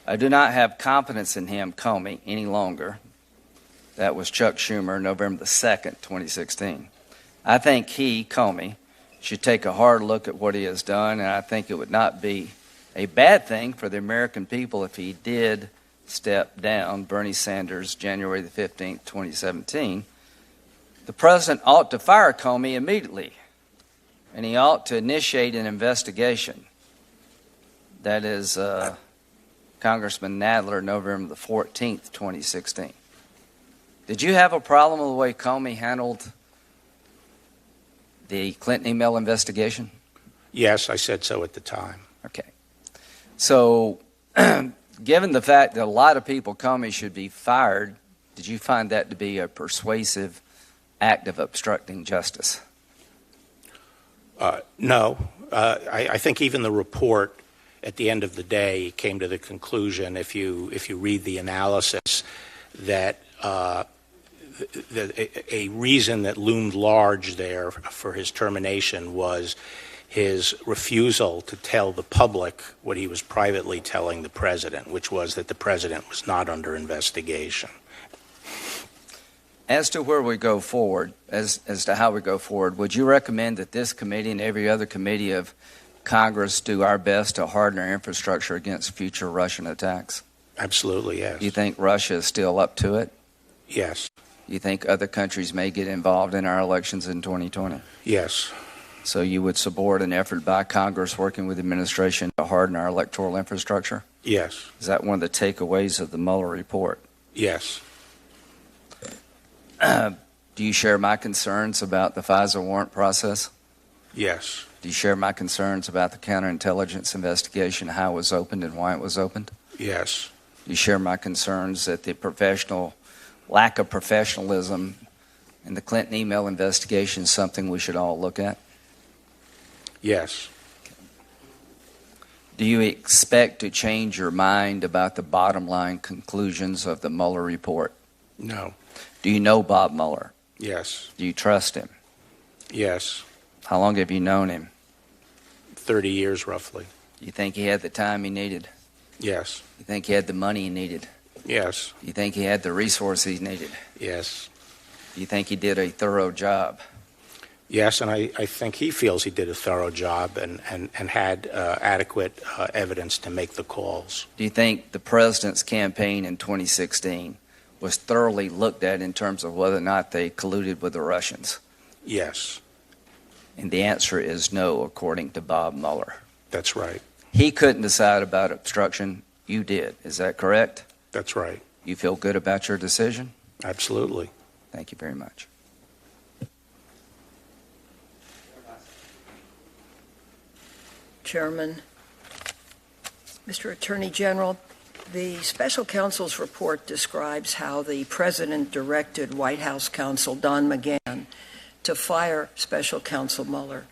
I do not have confidence in him, Comey, any longer. That was Chuck Schumer, November the 2nd, 2016. I think he, Comey, should take a hard look at what he has done, and I think it would not be a bad thing for the American people if he did step down. Bernie Sanders, January the 15th, 2017. The president ought to fire Comey immediately, and he ought to initiate an investigation. That is Congressman Nadler, November the 14th, 2016. Did you have a problem with the way Comey handled the Clinton email investigation? Yes, I said so at the time. Okay. So, given the fact that a lot of people Comey should be fired, did you find that to be a persuasive act of obstructing justice? No. I think even the report at the end of the day came to the conclusion, if you read the analysis, that a reason that loomed large there for his termination was his refusal to tell the public what he was privately telling the president, which was that the president was not under investigation. As to where we go forward, as to how we go forward, would you recommend that this committee and every other committee of Congress do our best to harden our infrastructure against future Russian attacks? Absolutely, yes. You think Russia is still up to it? Yes. You think other countries may get involved in our elections in 2020? Yes. So you would support an effort by Congress working with the administration to harden our electoral infrastructure? Yes. Is that one of the takeaways of the Mueller report? Yes. Do you share my concerns about the FISA warrant process? Yes. Do you share my concerns about the counterintelligence investigation, how it was opened and why it was opened? Yes. Do you share my concerns that the lack of professionalism in the Clinton email investigation is something we should all look at? Yes. Do you expect to change your mind about the bottom line conclusions of the Mueller report? No. Do you know Bob Mueller? Yes. Do you trust him? Yes. How long have you known him? 30 years, roughly. You think he had the time he needed? Yes. You think he had the money he needed? Yes. You think he had the resources he needed? Yes. Do you think he did a thorough job? Yes, and I think he feels he did a thorough job and had adequate evidence to make the calls. Do you think the president's campaign in 2016 was thoroughly looked at in terms of whether or not they colluded with the Russians? Yes. And the answer is no, according to Bob Mueller. That's right. He couldn't decide about obstruction. You did. Is that correct? That's right. You feel good about your decision? Absolutely. Thank you very much. Chairman, Mr. Attorney General, the special counsel's report describes how the president directed White House counsel Don McGahn to fire special counsel Mueller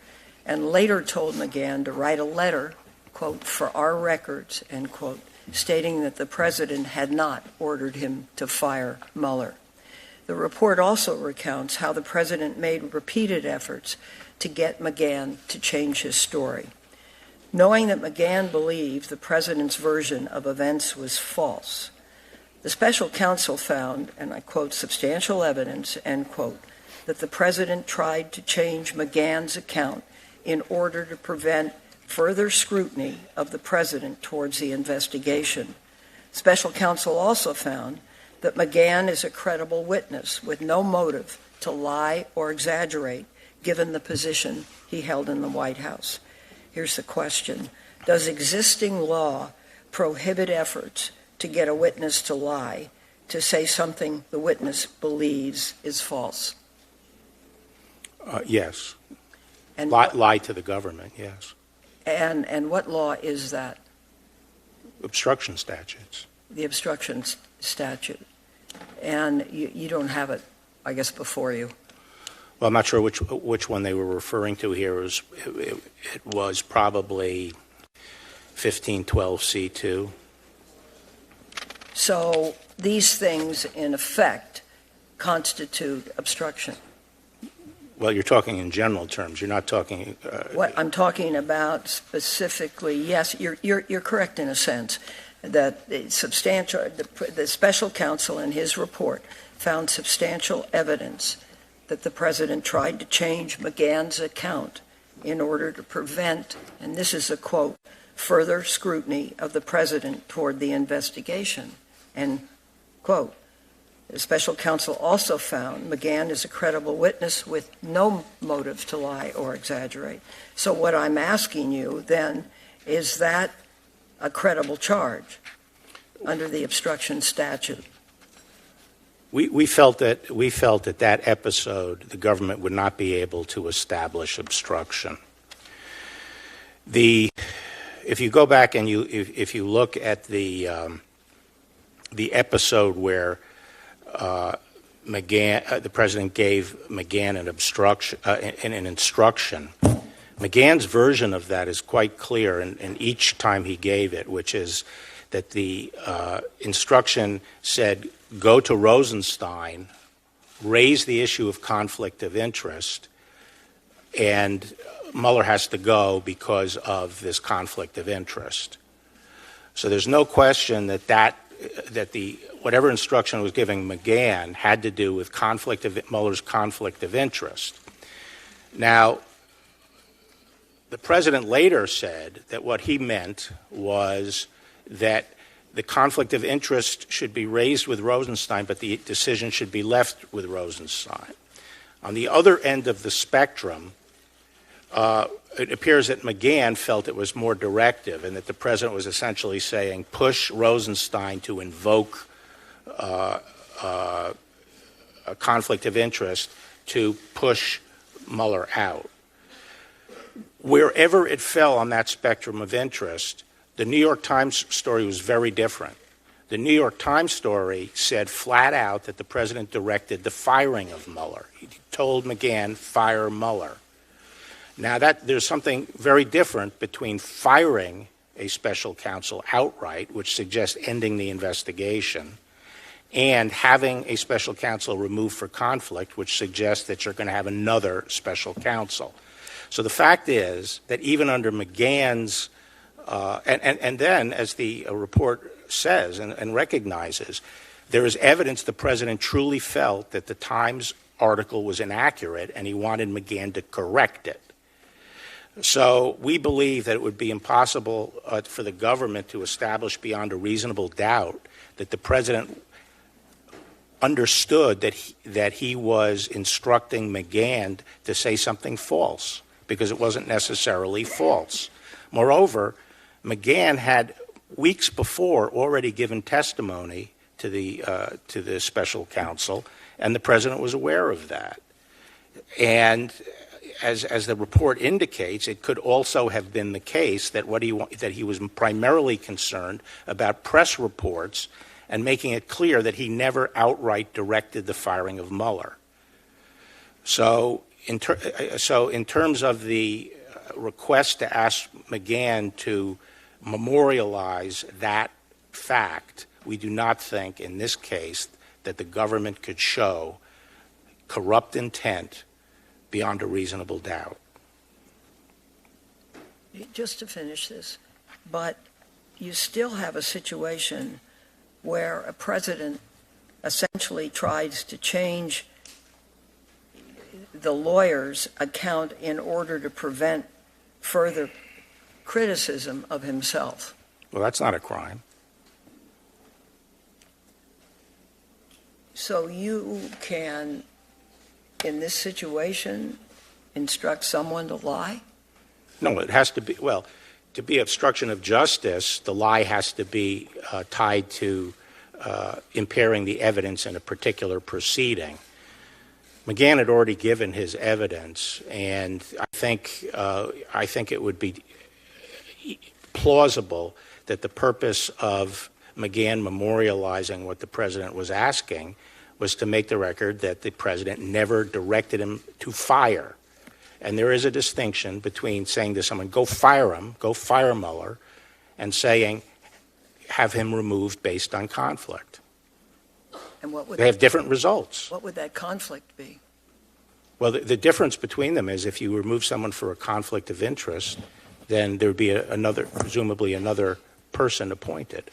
and later told McGahn to write a letter, quote, for our records, end quote, stating that the president had not ordered him to fire Mueller. The report also recounts how the president made repeated efforts to get McGahn to change his story. Knowing that McGahn believed the president's version of events was false, the special counsel found, and I quote, substantial evidence, end quote, that the president tried to change McGahn's account in order to prevent further scrutiny of the president towards the investigation. Special counsel also found that McGahn is a credible witness with no motive to lie or exaggerate given the position he held in the White House. Here's the question. Does existing law prohibit efforts to get a witness to lie, to say something the witness believes is false? Yes. And Lie to the government, yes. And what law is that? Obstruction statutes. The obstruction statute. And you don't have it, I guess, before you. Well, I'm not sure which one they were referring to here. It was probably 1512C2. So these things, in effect, constitute obstruction. Well, you're talking in general terms. You're not talking. What I'm talking about specifically, yes, you're correct in a sense that the special counsel in his report found substantial evidence that the president tried to change McGahn's account in order to prevent, and this is a quote, further scrutiny of the president toward the investigation, end quote. The special counsel also found McGahn is a credible witness with no motive to lie or exaggerate. So what I'm asking you then, is that a credible charge under the obstruction statute? We felt that that episode, the government would not be able to establish obstruction. If you go back and if you look at the episode where the president gave McGahn an instruction. McGahn's version of that is quite clear, and each time he gave it, which is that the instruction said, go to Rosenstein, raise the issue of conflict of interest, and Mueller has to go because of this conflict of interest. So there's no question that whatever instruction was giving McGahn had to do with Mueller's conflict of interest. Now, the president later said that what he meant was that the conflict of interest should be raised with Rosenstein, but the decision should be left with Rosenstein. On the other end of the spectrum, it appears that McGahn felt it was more directive and that the president was essentially saying, push Rosenstein to invoke a conflict of interest to push Mueller out. Wherever it fell on that spectrum of interest, the New York Times story was very different. The New York Times story said flat out that the president directed the firing of Mueller. He told McGahn, fire Mueller. Now, there's something very different between firing a special counsel outright, which suggests ending the investigation, and having a special counsel removed for conflict, which suggests that you're going to have another special counsel. So the fact is that even under McGahn's, and then, as the report says and recognizes, there is evidence the president truly felt that the Times article was inaccurate, and he wanted McGahn to correct it. So we believe that it would be impossible for the government to establish beyond a reasonable doubt that the president understood that he was instructing McGahn to say something false, because it wasn't necessarily false. Moreover, McGahn had weeks before already given testimony to the special counsel, and the president was aware of that. And as the report indicates, it could also have been the case that that he was primarily concerned about press reports and making it clear that he never outright directed the firing of Mueller. So in terms of the request to ask McGahn to memorialize that fact, we do not think in this case that the government could show corrupt intent beyond a reasonable doubt. Just to finish this, but you still have a situation where a president essentially tries to change the lawyer's account in order to prevent further criticism of himself. Well, that's not a crime. So you can, in this situation, instruct someone to lie? No, it has to be, well, to be obstruction of justice, the lie has to be tied to impairing the evidence in a particular proceeding. McGahn had already given his evidence, and I think it would be plausible that the purpose of McGahn memorializing what the president was asking was to make the record that the president never directed him to fire. And there is a distinction between saying to someone, go fire him, go fire Mueller, and saying, have him removed based on conflict. And what would They have different results. What would that conflict be? Well, the difference between them is if you remove someone for a conflict of interest, then there would be presumably another person appointed.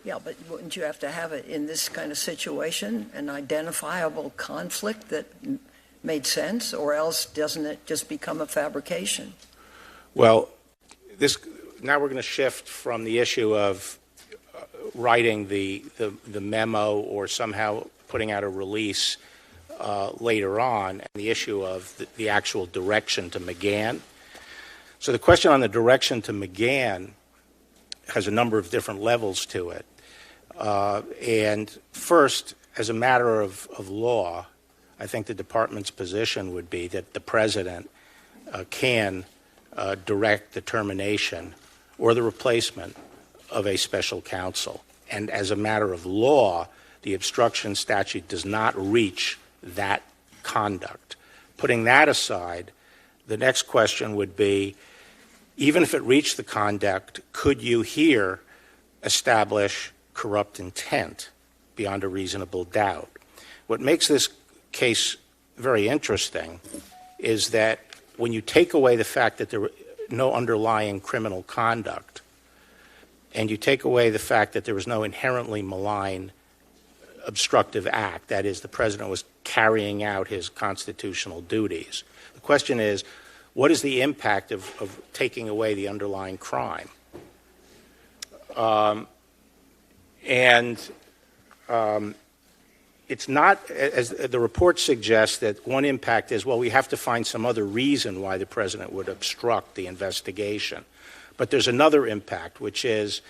Yeah, but wouldn't you have to have it in this kind of situation, an identifiable conflict that made sense, or else doesn't it just become a fabrication? Well, now we're going to shift from the issue of writing the memo or somehow putting out a release later on, and the issue of the actual direction to McGahn. So the question on the direction to McGahn has a number of different levels to it. And first, as a matter of law, I think the department's position would be that the president can direct the termination or the replacement of a special counsel. And as a matter of law, the obstruction statute does not reach that conduct. Putting that aside, the next question would be, even if it reached the conduct, could you here establish corrupt intent beyond a reasonable doubt? What makes this case very interesting is that when you take away the fact that there was no underlying criminal conduct, and you take away the fact that there was no inherently malign obstructive act, that is, the president was carrying out his constitutional duties, the question is, what is the impact of taking away the underlying crime? It's not, as the report suggests, that one impact is, well, we have to find some other reason why the president would obstruct the investigation. But there's another impact, which is,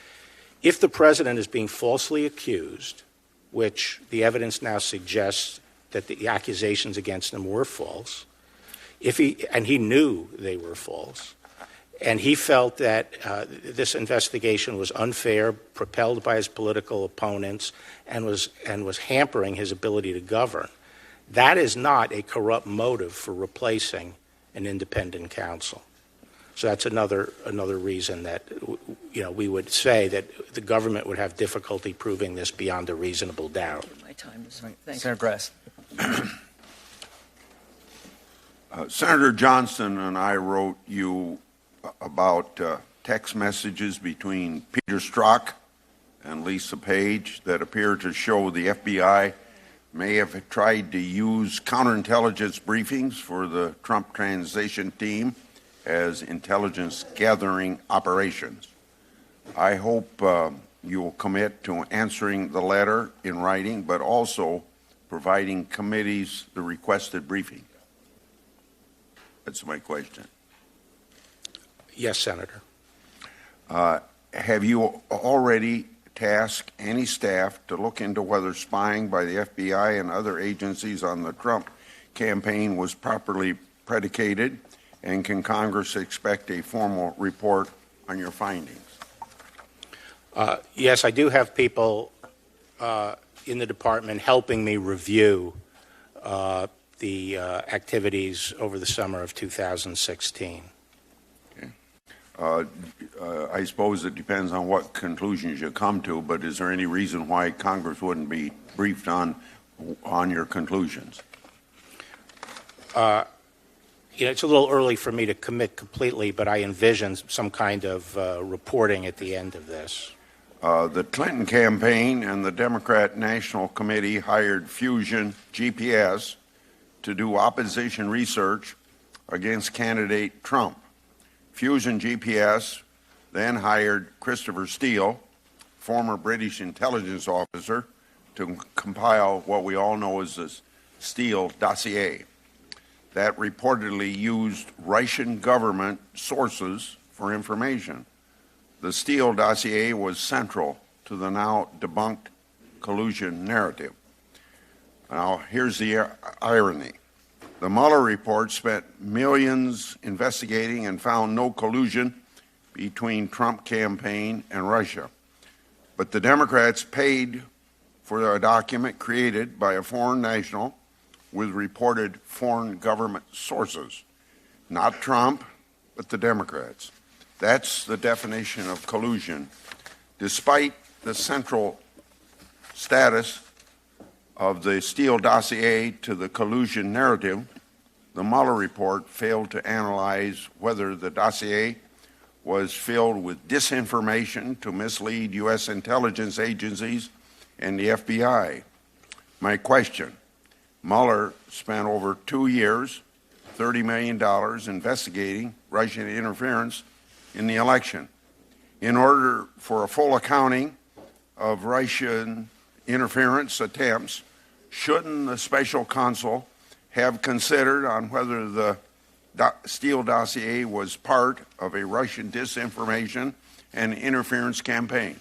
if the president is being falsely accused, which the evidence now suggests that the accusations against him were false, and he knew they were false, and he felt that this investigation was unfair, propelled by his political opponents, and was hampering his ability to govern, that is not a corrupt motive for replacing an independent counsel. So that's another reason that we would say that the government would have difficulty proving this beyond a reasonable doubt. My time is right. Thank Senator Grass. Senator Johnson and I wrote you about text messages between Peter Strzok and Lisa Page that appear to show the FBI may have tried to use counterintelligence briefings for the Trump transition team as intelligence gathering operations. I hope you will commit to answering the letter in writing, but also providing committees the requested briefing. That's my question. Yes, Senator. Have you already tasked any staff to look into whether spying by the FBI and other agencies on the Trump campaign was properly predicated? And can Congress expect a formal report on your findings? Yes, I do have people in the department helping me review the activities over the summer of 2016. I suppose it depends on what conclusions you come to, but is there any reason why Congress wouldn't be briefed on your conclusions? It's a little early for me to commit completely, but I envision some kind of reporting at the end of this. The Clinton campaign and the Democrat National Committee hired Fusion GPS to do opposition research against candidate Trump. Fusion GPS then hired Christopher Steele, former British intelligence officer, to compile what we all know as the Steele dossier that reportedly used Russian government sources for information. The Steele dossier was central to the now debunked collusion narrative. Now, here's the irony. The Mueller report spent millions investigating and found no collusion between Trump campaign and Russia. But the Democrats paid for a document created by a foreign national with reported foreign government sources. Not Trump, but the Democrats. That's the definition of collusion. Despite the central status of the Steele dossier to the collusion narrative, the Mueller report failed to analyze whether the dossier was filled with disinformation to mislead U.S. intelligence agencies and the FBI. My question, Mueller spent over 2 years, $30 million investigating Russian interference in the election. In order for a full accounting of Russian interference attempts, shouldn't the special counsel have considered on whether the Steele dossier was part of a Russian disinformation and interference campaign?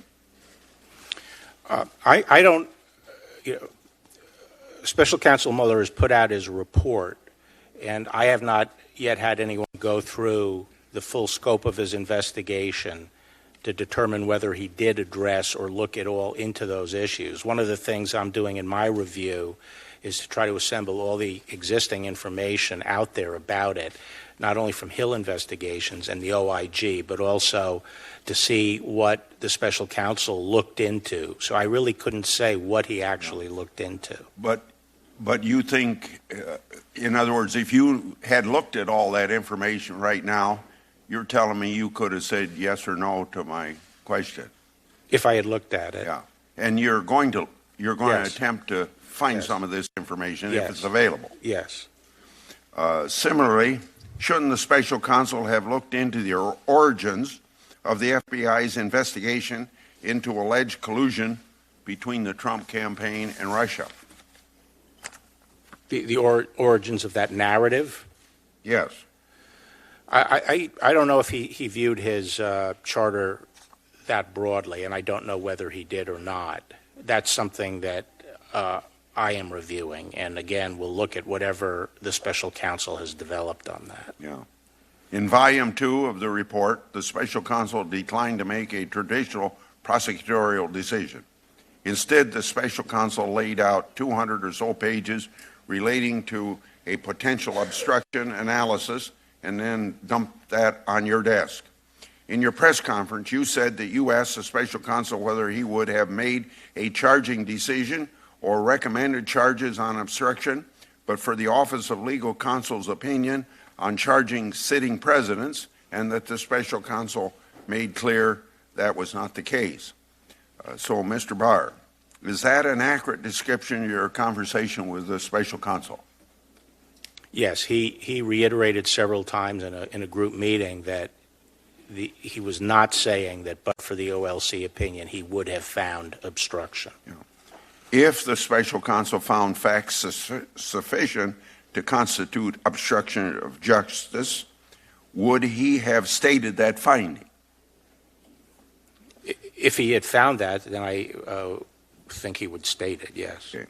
I don't, Special Counsel Mueller has put out his report, and I have not yet had anyone go through the full scope of his investigation to determine whether he did address or look at all into those issues. One of the things I'm doing in my review is to try to assemble all the existing information out there about it, not only from Hill investigations and the OIG, but also to see what the special counsel looked into. So I really couldn't say what he actually looked into. But you think, in other words, if you had looked at all that information right now, you're telling me you could have said yes or no to my question? If I had looked at it. Yeah. And you're going to Yes. attempt to find Yes. some of this information Yes. if it's available. Yes. Similarly, shouldn't the special counsel have looked into the origins of the FBI's investigation into alleged collusion between the Trump campaign and Russia? The origins of that narrative? Yes. I don't know if he viewed his charter that broadly, and I don't know whether he did or not. That's something that I am reviewing, and again, we'll look at whatever the special counsel has developed on that. Yeah. In Volume 2 of the report, the special counsel declined to make a traditional prosecutorial decision. Instead, the special counsel laid out 200 or so pages relating to a potential obstruction analysis and then dumped that on your desk. In your press conference, you said that you asked the special counsel whether he would have made a charging decision or recommended charges on obstruction, but for the Office of Legal Counsel's opinion on charging sitting presidents, and that the special counsel made clear that was not the case. So, Mr. Barr, Is that an accurate description of your conversation with the special counsel? Yes, he reiterated several times in a group meeting that he was not saying that but for the OLC opinion he would have found obstruction. Yeah. If the special counsel found facts sufficient to constitute obstruction of justice, would he have stated that finding? If he had found that, then I think he would state it, yes. Okay.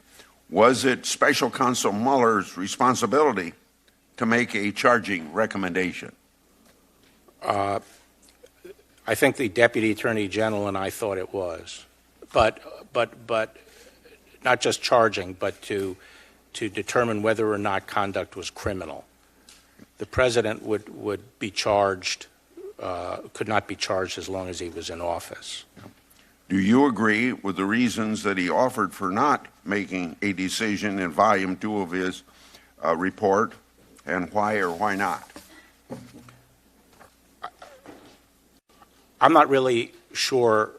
Was it special counsel Mueller's responsibility to make a charging recommendation? I think the Deputy Attorney General and I thought it was, but not just charging, but to determine whether or not conduct was criminal. The President would be charged, could not be charged as long as he was in office. Do you agree with the reasons that he offered for not making a decision in Volume 2 of his report, and why or why not? I'm not really sure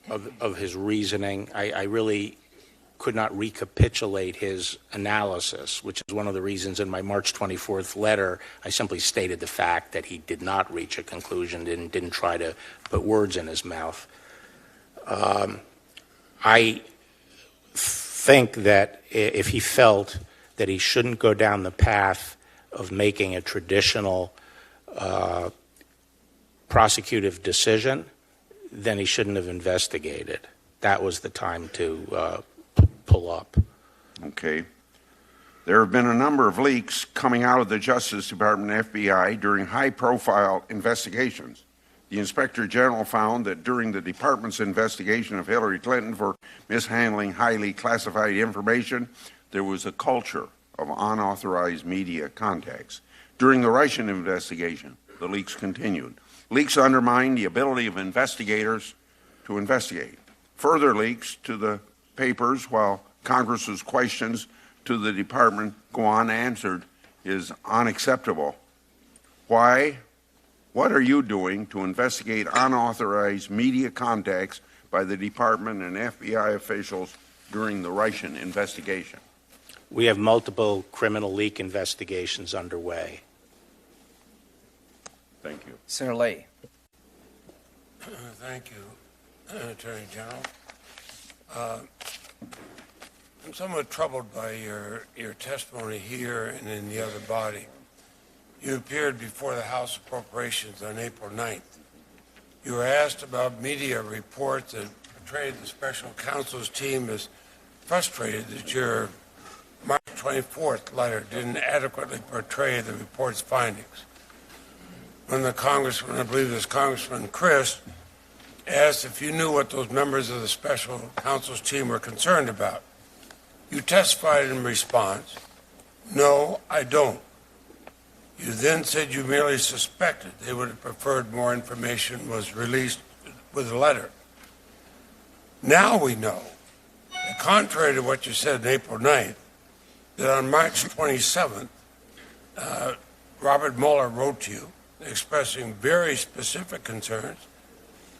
of his reasoning. I really could not recapitulate his analysis, which is one of the reasons in my March 24th letter I simply stated the fact that he did not reach a conclusion and didn't try to put words in his mouth. I think that if he felt that he shouldn't go down the path of making a traditional prosecutive decision, then he shouldn't have investigated. That was the time to pull up. Okay. There have been a number of leaks coming out of the Justice Department and FBI during high-profile investigations. The Inspector General found that during the department's investigation of Hillary Clinton for mishandling highly classified information, there was a culture of unauthorized media contacts. During the Russian investigation, the leaks continued. Leaks undermined the ability of investigators to investigate. Further leaks to the papers while Congress's questions to the department go unanswered is unacceptable. Why? What are you doing to investigate unauthorized media contacts by the department and FBI officials during the Russian investigation? We have multiple criminal leak investigations underway. Thank you. Senator Lee. Thank you, Attorney General. I'm somewhat troubled by your testimony here and in the other body. You appeared before the House Appropriations on April 9th. You were asked about media reports that portrayed the special counsel's team as frustrated that your March 24th letter didn't adequately portray the report's findings. When the congressman, I believe it was Congressman Christ, asked if you knew what those members of the special counsel's team were concerned about, you testified in response, "No, I don't." You then said you merely suspected they would have preferred more information was released with the letter. Now we know, that contrary to what you said on April 9th, that on March 27th, Robert Mueller wrote to you expressing very specific concerns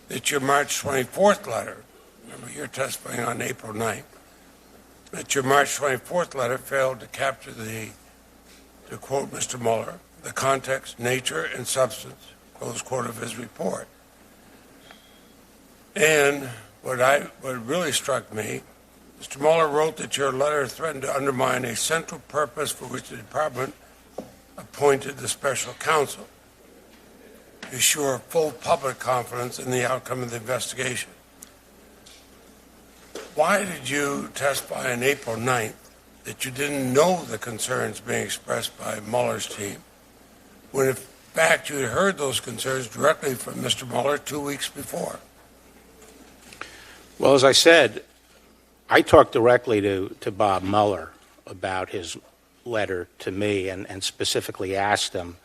that your March 24th letter, remember you're testifying on April 9th, that your March 24th letter failed to capture to quote Mr. Mueller, the context, nature, and substance, close quote, of his report. And what really struck me, Mr. Mueller wrote that your letter threatened to undermine a central purpose for which the department appointed the special counsel, to assure full public confidence in the outcome of the investigation. Why did you testify on April 9th that you didn't know the concerns being expressed by Mueller's team, when in fact you had heard those concerns directly from Mr. Mueller 2 weeks before? Well, as I said, I talked directly to Bob Mueller about his letter to me and specifically asked him,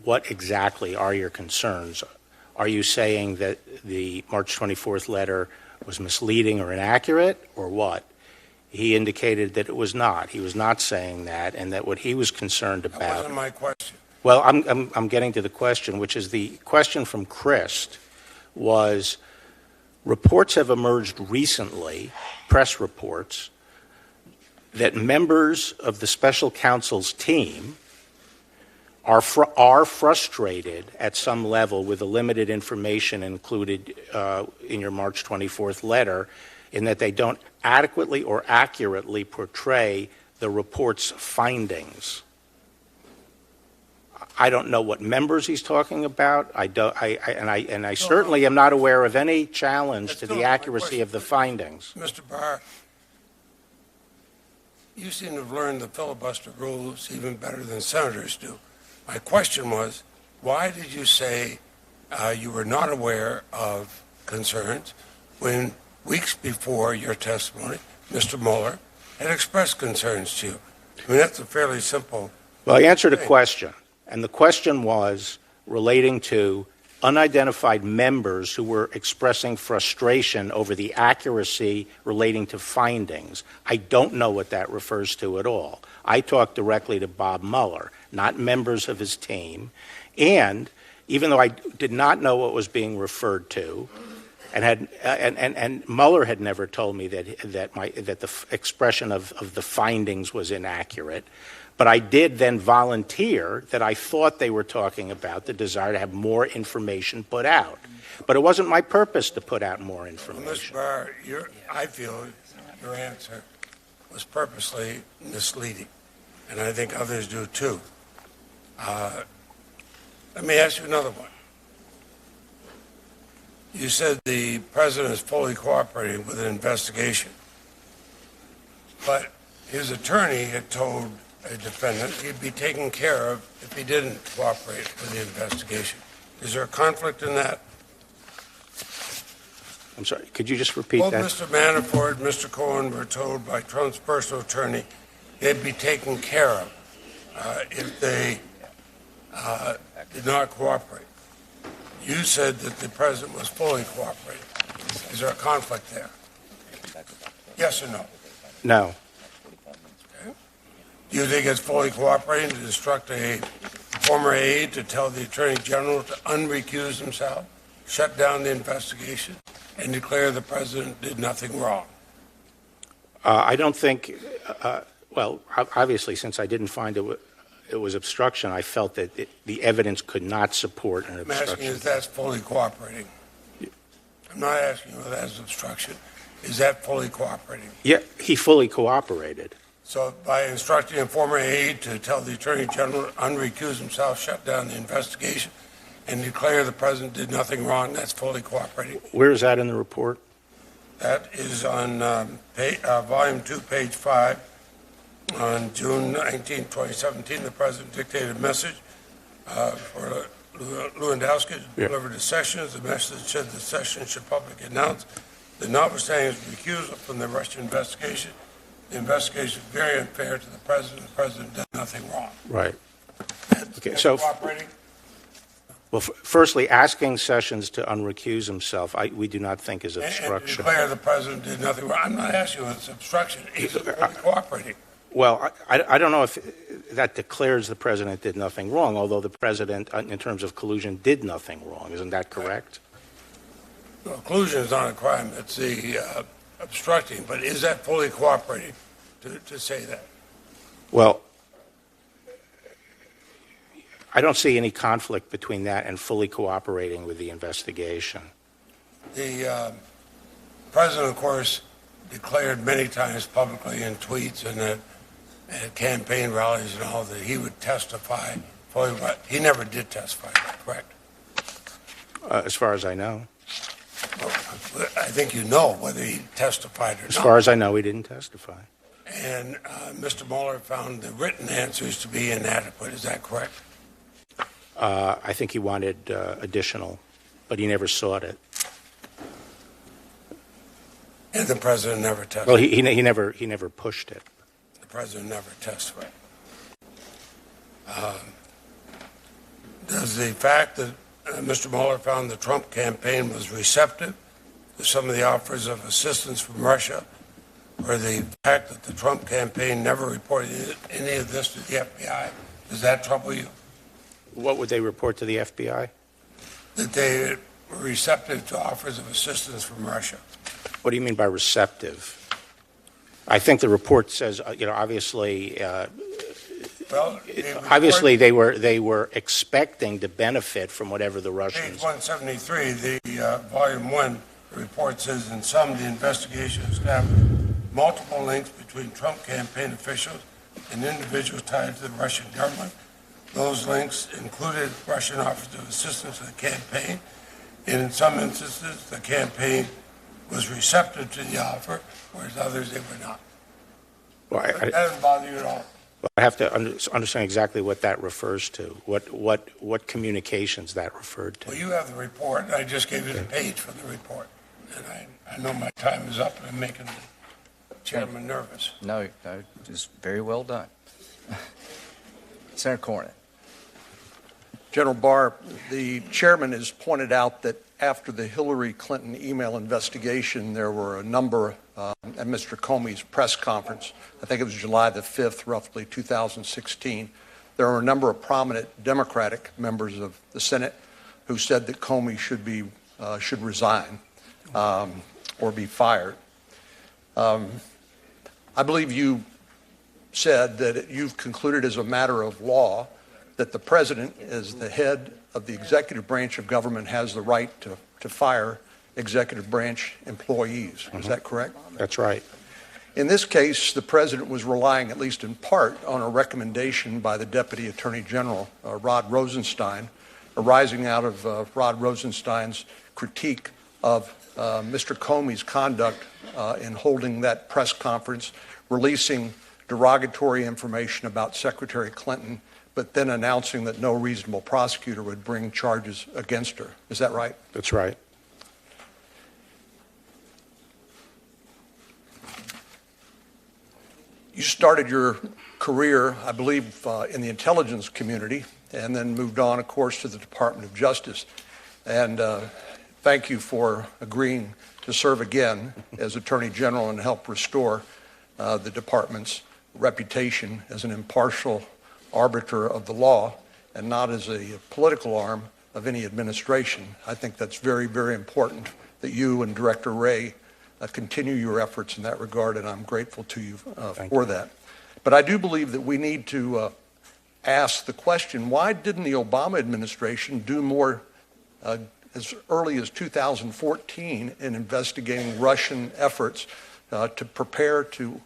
what exactly are your concerns? Are you saying that the March 24th letter was misleading or inaccurate, or what? He indicated that it was not. He was not saying that, and that what he was concerned about... That wasn't my question. Well, I'm getting to the question, which is the question from Christ was, Reports have emerged recently, press reports, that members of the special counsel's team are frustrated at some level with the limited information included in your March 24th letter, in that they don't adequately or accurately portray the report's findings. I don't know what members he's talking about. I certainly am not aware of any challenge to the accuracy of the findings. Mr. Barr, you seem to have learned the filibuster rules even better than senators do. My question was, why did you say you were not aware of concerns when weeks before your testimony, Mr. Mueller had expressed concerns to you? I mean, that's a fairly simple. Well, I answered a question, and the question was relating to unidentified members who were expressing frustration over the accuracy relating to findings. I don't know what that refers to at all. I talked directly to Bob Mueller, not members of his team. And even though I did not know what was being referred to, and Mueller had never told me that the expression of the findings was inaccurate, but I did then volunteer that I thought they were talking about the desire to have more information put out. But it wasn't my purpose to put out more information. Well, Mr. Barr, I feel your answer was purposely misleading, and I think others do too. Let me ask you another one. You said the president is fully cooperating with an investigation, but his attorney had told a defendant he'd be taken care of if he didn't cooperate with the investigation. Is there a conflict in that? I'm sorry, could you just repeat Both that? Mr. Manafort and Mr. Cohen were told by Trump's personal attorney they'd be taken care of if they did not cooperate. You said that the president was fully cooperating. Is there a conflict there? Yes or no? No. Do you think it's fully cooperating to instruct a former aide to tell the Attorney General to unrecuse himself, shut down the investigation, and declare the president did nothing wrong? I don't think, well, obviously, since I didn't find it was obstruction, I felt that the evidence could not support an obstruction. I'm asking if that's fully cooperating. I'm not asking whether that's obstruction. Is that fully cooperating? Yeah, he fully cooperated. So by instructing a former aide to tell the Attorney General to unrecuse himself, shut down the investigation, and declare the president did nothing wrong, that's fully cooperating. Where is that in the report? That is on Volume 2, page 5. On June 19, 2017, the president dictated a message for Lewandowski to deliver to Sessions. The message said that Sessions should publicly announce that notwithstanding his recusal from the Russian investigation, the investigation is very unfair to the president. The president did nothing wrong. Right. Okay, That's so, cooperating? well, firstly, asking Sessions to unrecuse himself, we do not think is And obstruction. declare the president did nothing wrong. I'm not asking you if it's obstruction. Is it fully cooperating? Well, I don't know if that declares the president did nothing wrong, although the president, in terms of collusion, did nothing wrong. Isn't that correct? Well, collusion is not a crime. It's the obstructing. But is that fully cooperating to say that? Well, I don't see any conflict between that and fully cooperating with the investigation. The president, of course, declared many times publicly in tweets and at campaign rallies and all that he would testify fully. He never did testify, correct? As far as I know. Well, I think you know whether he testified or not. As far as I know, he didn't testify. And Mr. Mueller found the written answers to be inadequate. Is that correct? I think he wanted additional, but he never sought it. And the president never testified. Well, he never pushed it. The president never testified. Does the fact that Mr. Mueller found the Trump campaign was receptive to some of the offers of assistance from Russia, or the fact that the Trump campaign never reported any of this to the FBI, does that trouble you? What would they report to the FBI? That they were receptive to offers of assistance from Russia. What do you mean by receptive? I think the report says, obviously, Well, obviously they were expecting to benefit from whatever the Russians. Page 173, the volume 1 report says, in sum, the investigation established multiple links between Trump campaign officials and individuals tied to the Russian government. Those links included Russian offers of assistance to the campaign, and in some instances, the campaign was receptive to the offer, whereas others they were not. Well, That doesn't bother you at all. I have to understand exactly what that refers to. What communications that referred to. Well, you have the report, and I just gave you the page for the report. And I know my time is up, and I'm making the chairman nervous. No, just very well done. Senator Cornyn. General Barr, the chairman has pointed out that after the Hillary Clinton email investigation, there were a number at Mr. Comey's press conference. I think it was July the 5th, roughly 2016. There were a number of prominent Democratic members of the Senate who said that Comey should resign or be fired. I believe you said that you've concluded as a matter of law that the president, as the head of the executive branch of government, has the right to fire executive branch employees. Is that correct? That's right. In this case, the president was relying, at least in part, on a recommendation by the Deputy Attorney General, Rod Rosenstein, arising out of Rod Rosenstein's critique of Mr. Comey's conduct in holding that press conference, releasing derogatory information about Secretary Clinton, but then announcing that no reasonable prosecutor would bring charges against her. Is that right? That's right. You started your career, I believe, in the intelligence community, and then moved on, of course, to the Department of Justice. And thank you for agreeing to serve again as Attorney General and help restore the department's reputation as an impartial arbiter of the law and not as a political arm of any administration. I think that's very, very important that you and Director Wray continue your efforts in that regard, and I'm grateful to you for that. But I do believe that we need to ask the question, why didn't the Obama administration do more as early as 2014 in investigating Russian efforts to prepare to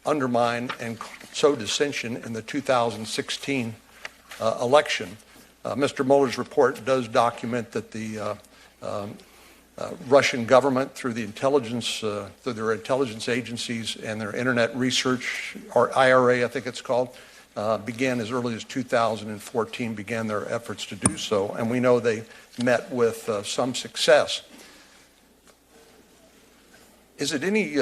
undermine and sow dissension in the 2016 election? Mr. Mueller's report does document that the Russian government, through the intelligence, through their intelligence agencies and their internet research, or IRA, I think it's called, began as early as 2014, began their efforts to do so, and we know they met with some success. Is it any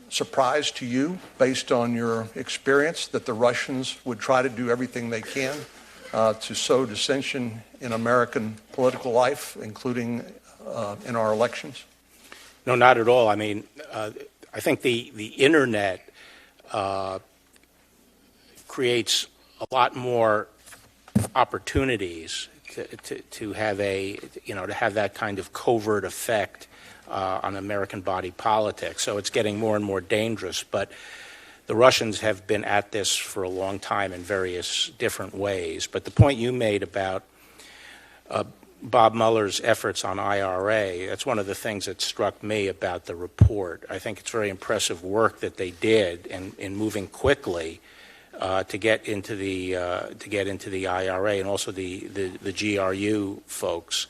surprise to you, based on your experience, that the Russians would try to do everything they can to sow dissension in American political life, including in our elections? No, not at all. I mean, I think the internet creates a lot more opportunities to have to have that kind of covert effect on American body politics. So it's getting more and more dangerous. But the Russians have been at this for a long time in various different ways. But the point you made about Bob Mueller's efforts on IRA, that's one of the things that struck me about the report. I think it's very impressive work that they did in moving quickly to get into the IRA and also the GRU folks.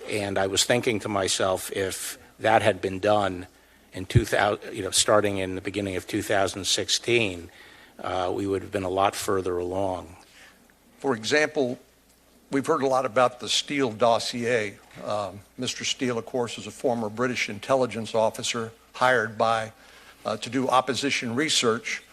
And I was thinking to myself, if that had been done in 2000, starting in the beginning of 2016, we would have been a lot further along. For example, we've heard a lot about the Steele dossier. Mr. Steele, of course, is a former British intelligence officer hired to do opposition research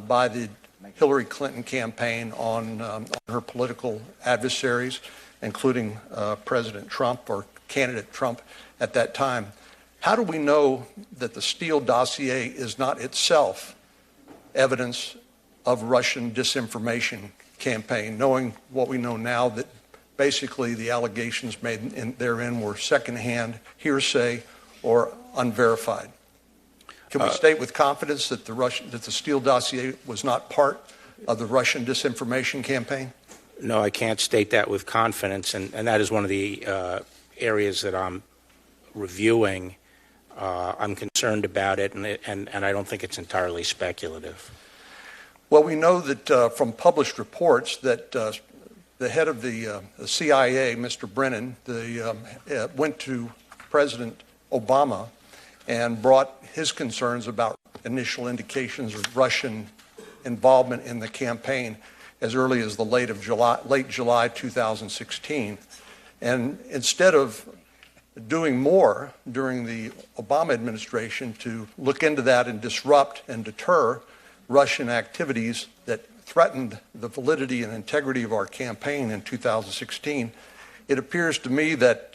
by the Hillary Clinton campaign on her political adversaries, including President Trump or candidate Trump at that time. How do we know that the Steele dossier is not itself evidence of Russian disinformation campaign, knowing what we know now, that basically the allegations made therein were secondhand, hearsay, or unverified. Can we state with confidence that the Steele dossier was not part of the Russian disinformation campaign? No, I can't state that with confidence, and that is one of the areas that I'm reviewing. I'm concerned about it, and I don't think it's entirely speculative. Well, we know that from published reports that the head of the CIA, Mr. Brennan, went to President Obama and brought his concerns about initial indications of Russian involvement in the campaign as early as the late July 2016. And instead of doing more during the Obama administration to look into that and disrupt and deter Russian activities that threatened the validity and integrity of our campaign in 2016, it appears to me that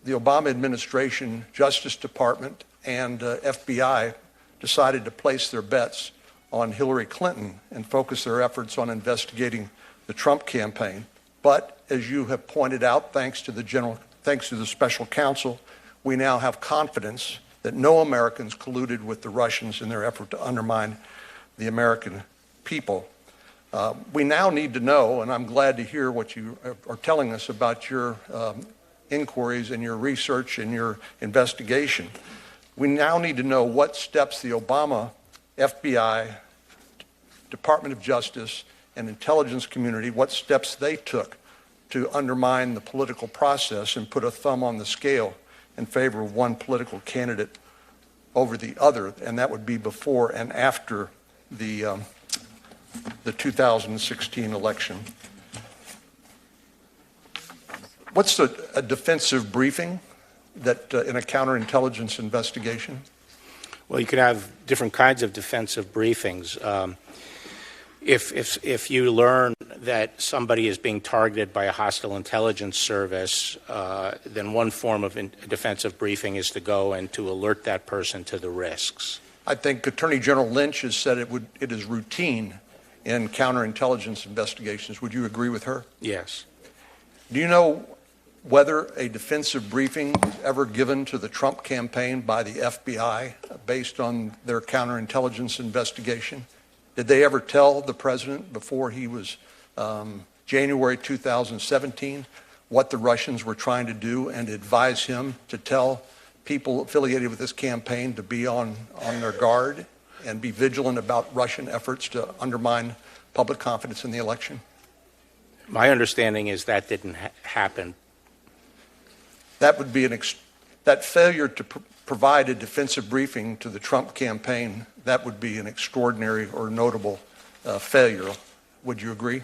the Obama administration, Justice Department, and FBI decided to place their bets on Hillary Clinton and focus their efforts on investigating the Trump campaign. But as you have pointed out, thanks to the special counsel, we now have confidence that no Americans colluded with the Russians in their effort to undermine the American people. We now need to know, and I'm glad to hear what you are telling us about your inquiries and your research and your investigation. We now need to know what steps the Obama FBI, Department of Justice, and intelligence community, what steps they took to undermine the political process and put a thumb on the scale in favor of one political candidate over the other, and that would be before and after the 2016 election. What's a defensive briefing that in a counterintelligence investigation? Well, you could have different kinds of defensive briefings. If you learn that somebody is being targeted by a hostile intelligence service, then one form of defensive briefing is to go and to alert that person to the risks. I think Attorney General Lynch has said it is routine in counterintelligence investigations. Would you agree with her? Yes. Do you know whether a defensive briefing was ever given to the Trump campaign by the FBI based on their counterintelligence investigation? Did they ever tell the president before he was January 2017 what the Russians were trying to do and advise him to tell people affiliated with this campaign to be on their guard and be vigilant about Russian efforts to undermine public confidence in the election? My understanding is that didn't happen. That would be that failure to provide a defensive briefing to the Trump campaign, that would be an extraordinary or notable failure. Would you agree?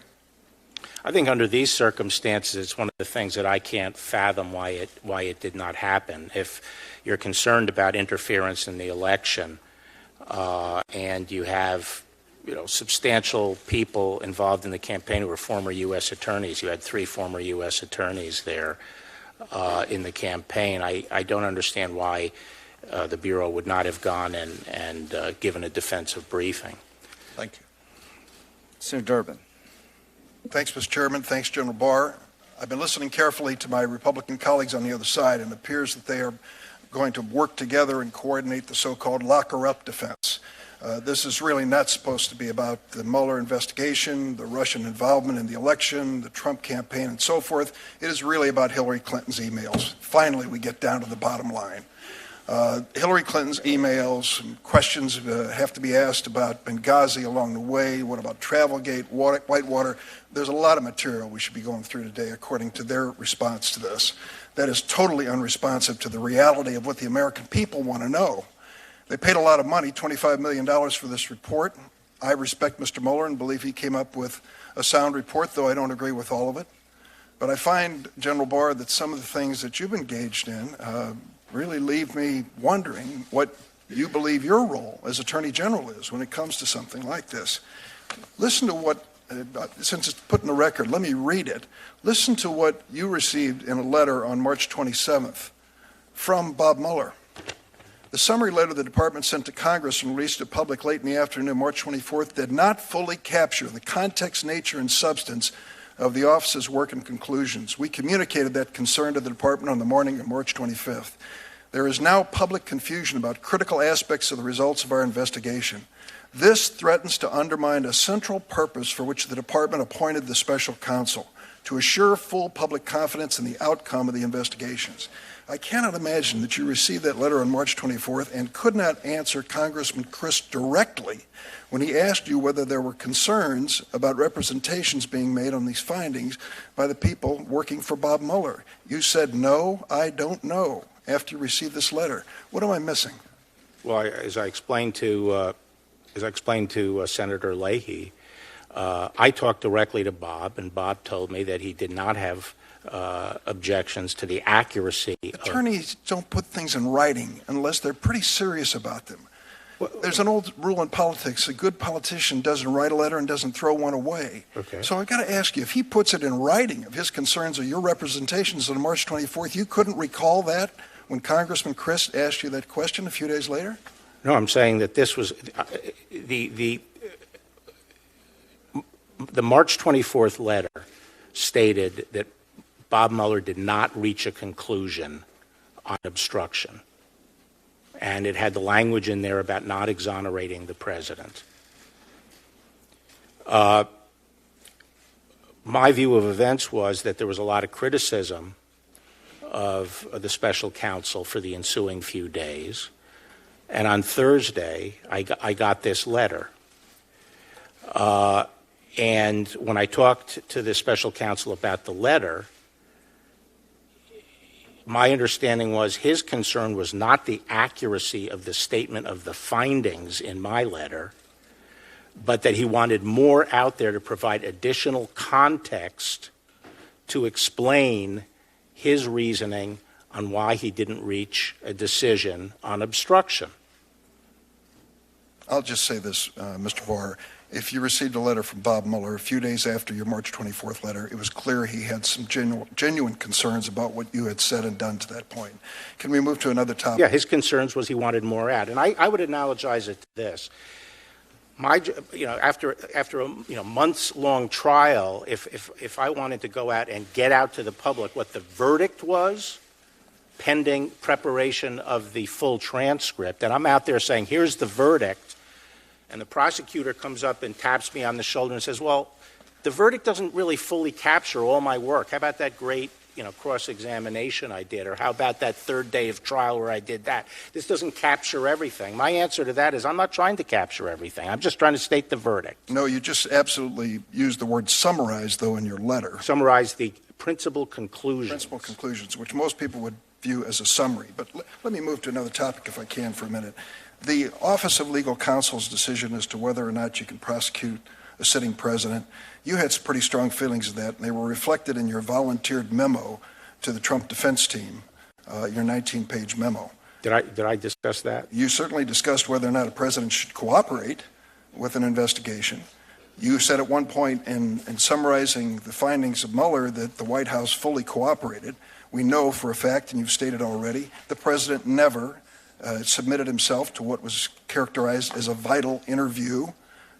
I think under these circumstances, it's one of the things that I can't fathom why it did not happen. If you're concerned about interference in the election, and you have substantial people involved in the campaign who were former U.S. attorneys, you had 3 former U.S. attorneys there in the campaign, I don't understand why the Bureau would not have gone and given a defensive briefing. Thank you. Senator Durbin. Thanks, Mr. Chairman. Thanks, General Barr. I've been listening carefully to my Republican colleagues on the other side, and it appears that they are going to work together and coordinate the so-called locker-up defense. This is really not supposed to be about the Mueller investigation, the Russian involvement in the election, the Trump campaign, and so forth. It is really about Hillary Clinton's emails. Finally, we get down to the bottom line. Hillary Clinton's emails, questions have to be asked about Benghazi along the way. What about Travelgate, Whitewater? There's a lot of material we should be going through today according to their response to this. That is totally unresponsive to the reality of what the American people want to know. They paid a lot of money, $25 million for this report. I respect Mr. Mueller and believe he came up with a sound report, though I don't agree with all of it. But I find, General Barr, that some of the things that you've engaged in really leave me wondering what you believe your role as Attorney General is when it comes to something like this. Listen to what, since it's put in the record, let me read it. Listen to what you received in a letter on March 27th from Bob Mueller. The summary letter the department sent to Congress and released to public late in the afternoon, March 24th, did not fully capture the context, nature, and substance of the office's work and conclusions. We communicated that concern to the department on the morning of March 25th. There is now public confusion about critical aspects of the results of our investigation. This threatens to undermine a central purpose for which the department appointed the special counsel, to assure full public confidence in the outcome of the investigations. I cannot imagine that you received that letter on March 24th and could not answer Congressman Crist directly when he asked you whether there were concerns about representations being made on these findings by the people working for Bob Mueller. You said, no, I don't know, after you received this letter. What am I missing? Well, as I explained to Senator Leahy, I talked directly to Bob, and Bob told me that he did not have objections to the accuracy. Attorneys don't put things in writing unless they're pretty serious about them. Well, there's an old rule in politics: a good politician doesn't write a letter and doesn't throw one away. Okay. So I've got to ask you, if he puts it in writing of his concerns or your representations on March 24th, you couldn't recall that when Congressman Crist asked you that question a few days later? No, I'm saying that this was the March 24th letter stated that Bob Mueller did not reach a conclusion on obstruction. And it had the language in there about not exonerating the president. My view of events was that there was a lot of criticism of the special counsel for the ensuing few days. And on Thursday, I got this letter. And when I talked to the special counsel about the letter, my understanding was his concern was not the accuracy of the statement of the findings in my letter, but that he wanted more out there to provide additional context to explain his reasoning on why he didn't reach a decision on obstruction. I'll just say this, Mr. Barr. If you received a letter from Bob Mueller a few days after your March 24th letter, it was clear he had some genuine concerns about what you had said and done to that point. Can we move to another topic? Yeah, his concerns was he wanted more out. And I would analogize it to this. After a months-long trial, if I wanted to go out and get out to the public what the verdict was, pending preparation of the full transcript, and I'm out there saying, here's the verdict, and the prosecutor comes up and taps me on the shoulder and says, well, the verdict doesn't really fully capture all my work. How about that great cross-examination I did? Or how about that third day of trial where I did that? This doesn't capture everything. My answer to that is I'm not trying to capture everything. I'm just trying to state the verdict. No, you just absolutely used the word summarize, though, in your letter. Summarize the principal conclusions. Principal conclusions, which most people would view as a summary. But let me move to another topic, if I can, for a minute. The Office of Legal Counsel's decision as to whether or not you can prosecute a sitting president, you had some pretty strong feelings of that, and they were reflected in your volunteered memo to the Trump defense team, your 19-page memo. Did I discuss that? You certainly discussed whether or not a president should cooperate with an investigation. You said at one point in summarizing the findings of Mueller that the White House fully cooperated. We know for a fact, and you've stated already, the president never submitted himself to what was characterized as a vital interview,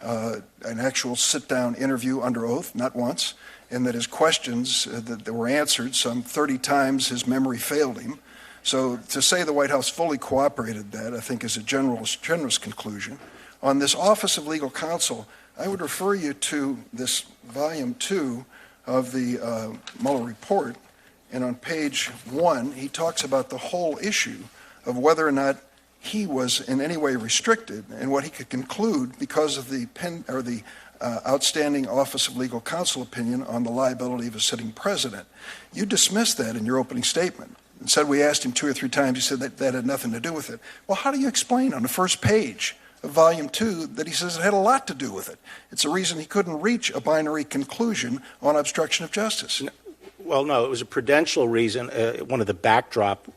an actual sit-down interview under oath, not once, and that his questions that were answered some 30 times, his memory failed him. So to say the White House fully cooperated that, I think, is a generous conclusion. On this Office of Legal Counsel, I would refer you to this Volume 2 of the Mueller report, and on page 1, he talks about the whole issue of whether or not he was in any way restricted and what he could conclude because of the outstanding Office of Legal Counsel opinion on the liability of a sitting president. You dismissed that in your opening statement and said we asked him 2 or 3 times. He said that had nothing to do with it. Well, how do you explain on the first page of Volume 2 that he says it had a lot to do with it? It's a reason he couldn't reach a binary conclusion on obstruction of justice. Well, no, it was a prudential reason. One of the backdrop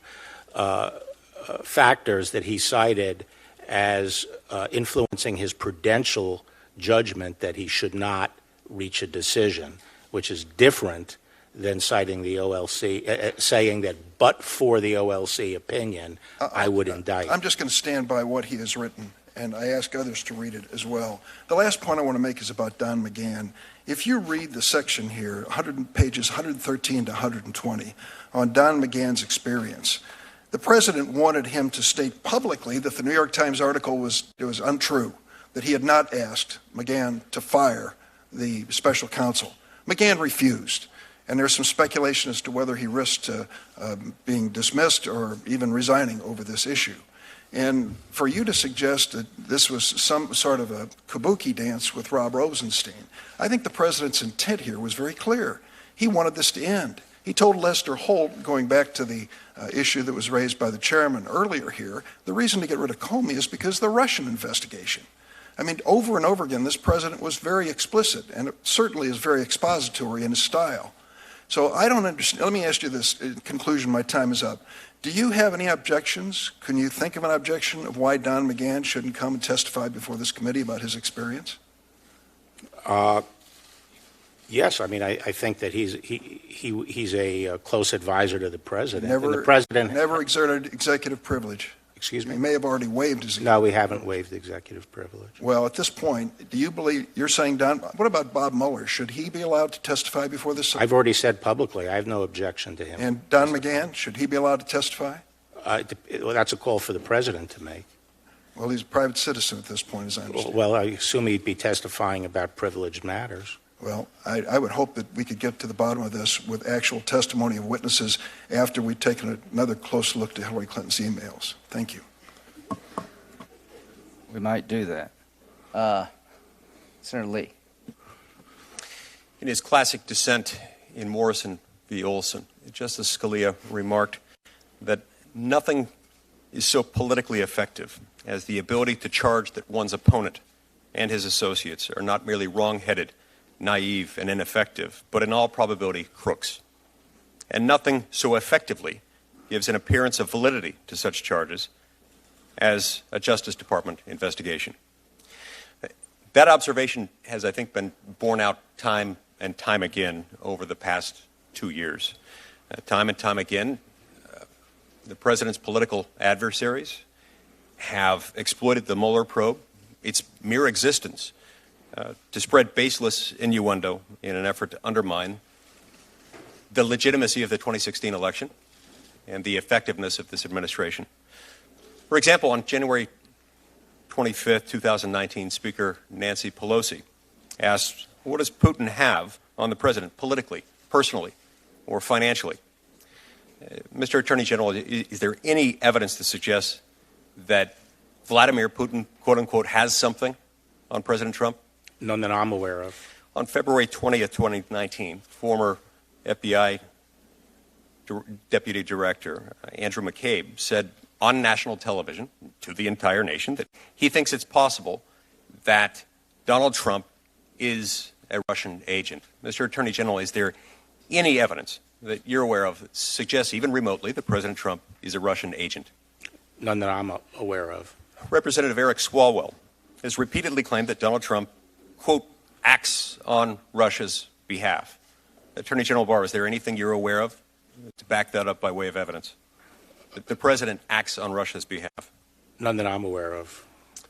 factors that he cited as influencing his prudential judgment that he should not reach a decision, which is different than citing the OLC, saying that but for the OLC opinion, I would indict. I'm just going to stand by what he has written and I ask others to read it as well. The last point I want to make is about Don McGahn. If you read the section here, pages 113 to 120, on Don McGahn's experience, the president wanted him to state publicly that the New York Times article was untrue, that he had not asked McGahn to fire the special counsel. McGahn refused, and there's some speculation as to whether he risked being dismissed or even resigning over this issue. And for you to suggest that this was some sort of a kabuki dance with Rob Rosenstein, I think the president's intent here was very clear. He wanted this to end. He told Lester Holt, going back to the issue that was raised by the chairman earlier here, the reason to get rid of Comey is because of the Russian investigation. I mean, over and over again, this president was very explicit, and it certainly is very expository in his style. So I don't understand. Let me ask you this. In conclusion, my time is up. Do you have any objections? Can you think of an objection of why Don McGahn shouldn't come and testify before this committee about his experience? Yes, I mean, I think that he's a close advisor to the president. Never, and the president never exerted executive privilege. Excuse me? He may have already waived his. No, we haven't waived the executive privilege. Well, at this point, do you believe you're saying Don? What about Bob Mueller? Should he be allowed to testify before this? I've already said publicly I have no objection to him. And Don McGahn, should he be allowed to testify? Well, that's a call for the president to make. Well, he's a private citizen at this point, as I understand. Well, I assume he'd be testifying about privileged matters. Well, I would hope that we could get to the bottom of this with actual testimony of witnesses after we've taken another close look to Hillary Clinton's emails. Thank you. We might do that. Senator Lee. In his classic dissent in Morrison v. Olson, Justice Scalia remarked that nothing is so politically effective as the ability to charge that one's opponent and his associates are not merely wrong-headed, naive, and ineffective, but in all probability crooks. And nothing so effectively gives an appearance of validity to such charges as a Justice Department investigation. That observation has, I think, been borne out time and time again over the past 2 years. Time and time again, the president's political adversaries have exploited the Mueller probe, its mere existence, to spread baseless innuendo in an effort to undermine the legitimacy of the 2016 election and the effectiveness of this administration. For example, on January 25th, 2019, Speaker Nancy Pelosi asked, what does Putin have on the president politically, personally, or financially? Mr. Attorney General, is there any evidence to suggest that Vladimir Putin, quote unquote, has something on President Trump? None that I'm aware of. On February 20th, 2019, former FBI Deputy Director Andrew McCabe said on national television to the entire nation that he thinks it's possible that Donald Trump is a Russian agent. Mr. Attorney General, is there any evidence that you're aware of that suggests even remotely that President Trump is a Russian agent? None that I'm aware of. Representative Eric Swalwell has repeatedly claimed that Donald Trump, quote, acts on Russia's behalf. Attorney General Barr, is there anything you're aware of to back that up by way of evidence? That the president acts on Russia's behalf? None that I'm aware of.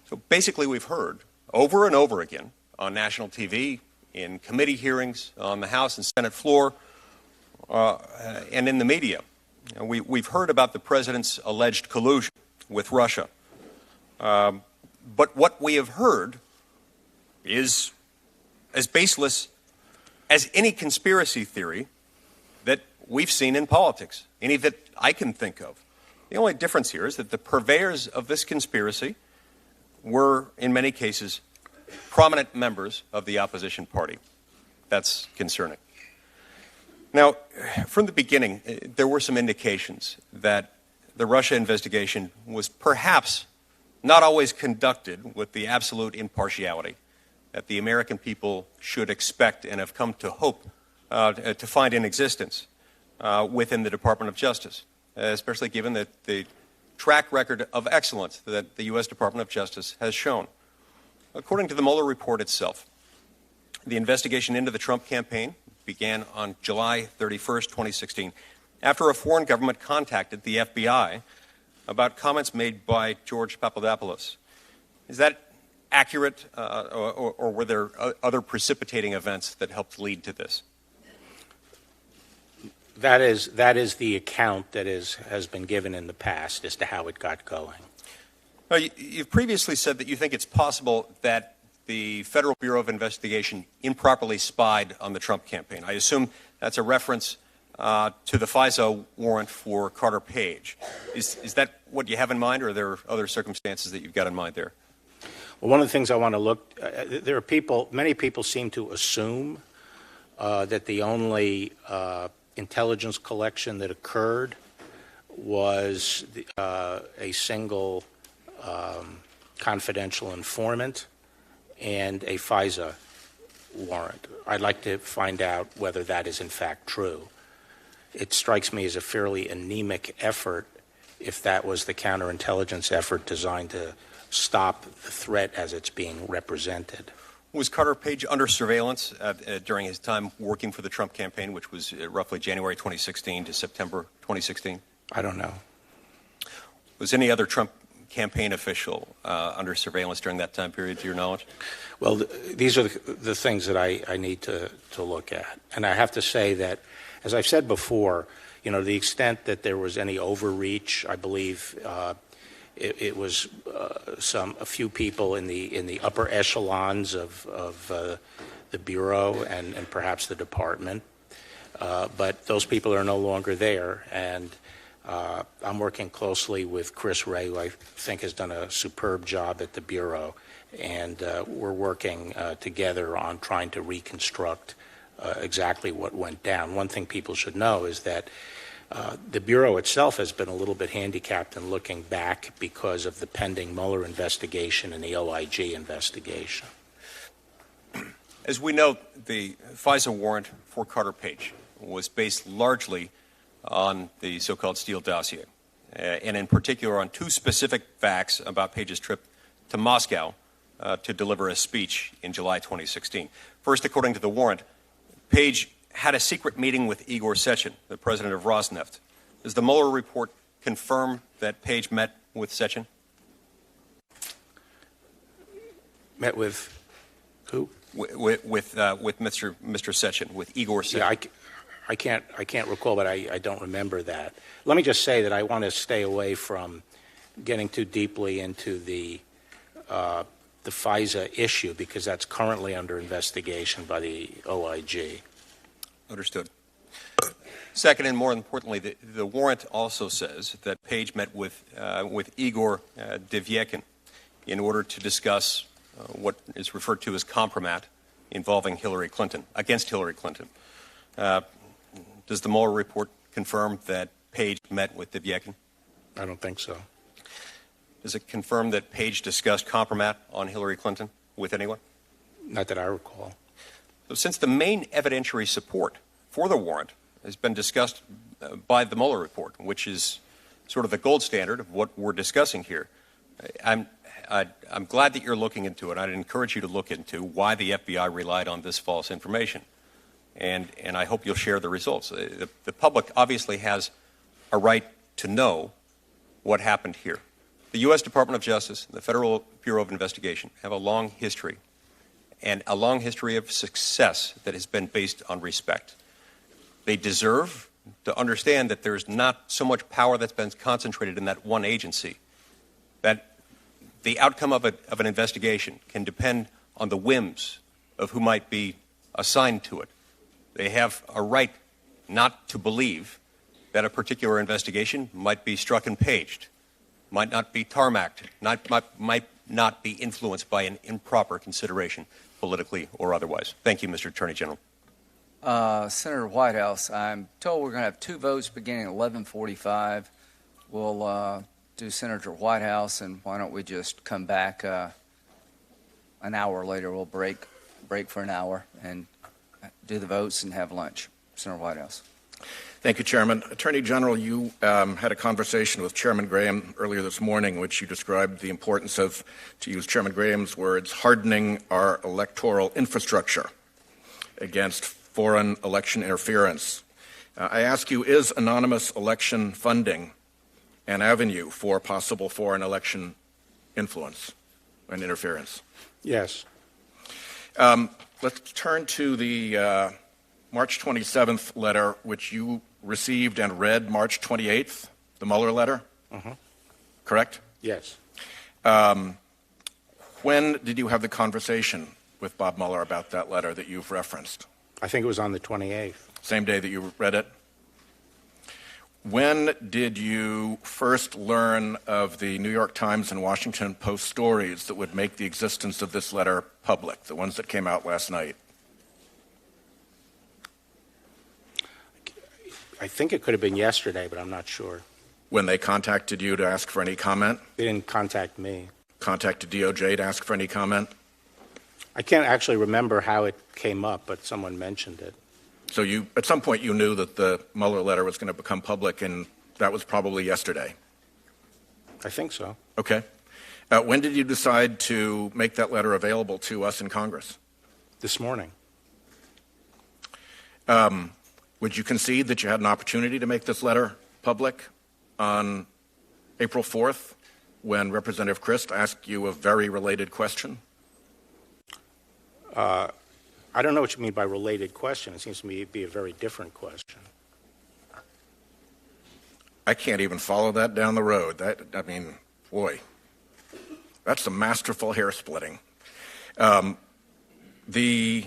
So basically we've heard over and over again on national TV, in committee hearings, on the House and Senate floor, and in the media. We've heard about the president's alleged collusion with Russia. But what we have heard is as baseless as any conspiracy theory that we've seen in politics, any that I can think of. The only difference here is that the purveyors of this conspiracy were, in many cases, prominent members of the opposition party. That's concerning. Now, from the beginning, there were some indications that the Russia investigation was perhaps not always conducted with the absolute impartiality that the American people should expect and have come to hope to find in existence within the Department of Justice, especially given that the track record of excellence that the U.S. Department of Justice has shown. According to the Mueller report itself, the investigation into the Trump campaign began on July 31st, 2016, after a foreign government contacted the FBI about comments made by George Papadopoulos. Is that accurate, or were there other precipitating events that helped lead to this? That is the account that has been given in the past as to how it got going. Well, you've previously said that you think it's possible that the Federal Bureau of Investigation improperly spied on the Trump campaign. I assume that's a reference to the FISA warrant for Carter Page. Is that what you have in mind, or are there other circumstances that you've got in mind there? Well, one of the things I want to look there are many people seem to assume that the only intelligence collection that occurred was a single confidential informant and a FISA warrant. I'd like to find out whether that is in fact true. It strikes me as a fairly anemic effort if that was the counterintelligence effort designed to stop the threat as it's being represented. Was Carter Page under surveillance during his time working for the Trump campaign, which was roughly January 2016 to September 2016? I don't know. Was any other Trump campaign official under surveillance during that time period, to your knowledge? Well, these are the things that I need to look at. And I have to say that, as I've said before, the extent that there was any overreach, I believe it was a few people in the upper echelons of the Bureau and perhaps the department. But those people are no longer there, and I'm working closely with Chris Wray, who I think has done a superb job at the Bureau, and we're working together on trying to reconstruct exactly what went down. One thing people should know is that the Bureau itself has been a little bit handicapped in looking back because of the pending Mueller investigation and the OIG investigation. As we know, the FISA warrant for Carter Page was based largely on the so-called Steele dossier, and in particular on two specific facts about Page's trip to Moscow to deliver a speech in July 2016. First, according to the warrant, Page had a secret meeting with Igor Sechin, the president of Rosneft. Does the Mueller report confirm that Page met with Sechin? Met with who? With Mr. Sechin, with Igor Sechin. Yeah, I can't recall, but I don't remember that. Let me just say that I want to stay away from getting too deeply into the FISA issue because that's currently under investigation by the OIG. Understood. Second, and more importantly, the warrant also says that Page met with Igor Devyekin in order to discuss what is referred to as compromat involving Hillary Clinton, against Hillary Clinton. Does the Mueller report confirm that Page met with Devyekin? I don't think so. Does it confirm that Page discussed compromat on Hillary Clinton with anyone? Not that I recall. So since the main evidentiary support for the warrant has been discussed by the Mueller report, which is sort of the gold standard of what we're discussing here, I'm glad that you're looking into it. I'd encourage you to look into why the FBI relied on this false information. And I hope you'll share the results. The public obviously has a right to know what happened here. The U.S. Department of Justice and the Federal Bureau of Investigation have a long history, and a long history of success that has been based on respect. They deserve to understand that there's not so much power that's been concentrated in that one agency, that the outcome of an investigation can depend on the whims of who might be assigned to it. They have a right not to believe that a particular investigation might be struck and paged, might not be tarmacked, might not be influenced by an improper consideration, politically or otherwise. Thank you, Mr. Attorney General. Senator Whitehouse, I'm told we're going to have two votes beginning at 11:45. We'll do Senator Whitehouse, and why don't we just come back an hour later? We'll break for an hour and do the votes and have lunch. Senator Whitehouse. Thank you, Chairman. Attorney General, you had a conversation with Chairman Graham earlier this morning in which you described the importance of, to use Chairman Graham's words, hardening our electoral infrastructure against foreign election interference. I ask you, is anonymous election funding an avenue for possible foreign election influence? and interference? Yes. Let's turn to the March 27th letter, which you received and read March 28th, the Mueller letter. Correct? Yes. When did you have the conversation with Bob Mueller about that letter that you've referenced? I think it was on the 28th. Same day that you read it? When did you first learn of the New York Times and Washington Post stories that would make the existence of this letter public, the ones that came out last night? I think it could have been yesterday, but I'm not sure. When they contacted you to ask for any comment? They didn't contact me. Contacted DOJ to ask for any comment? I can't actually remember how it came up, but someone mentioned it. So you, at some point, you knew that the Mueller letter was going to become public, and that was probably yesterday. I think so. Okay. When did you decide to make that letter available to us in Congress? This morning. Would you concede that you had an opportunity to make this letter public on April 4th when Representative Christ asked you a very related question? I don't know what you mean by related question. It seems to me to be a very different question. I can't even follow that down the road. Boy, that's some masterful hair splitting. The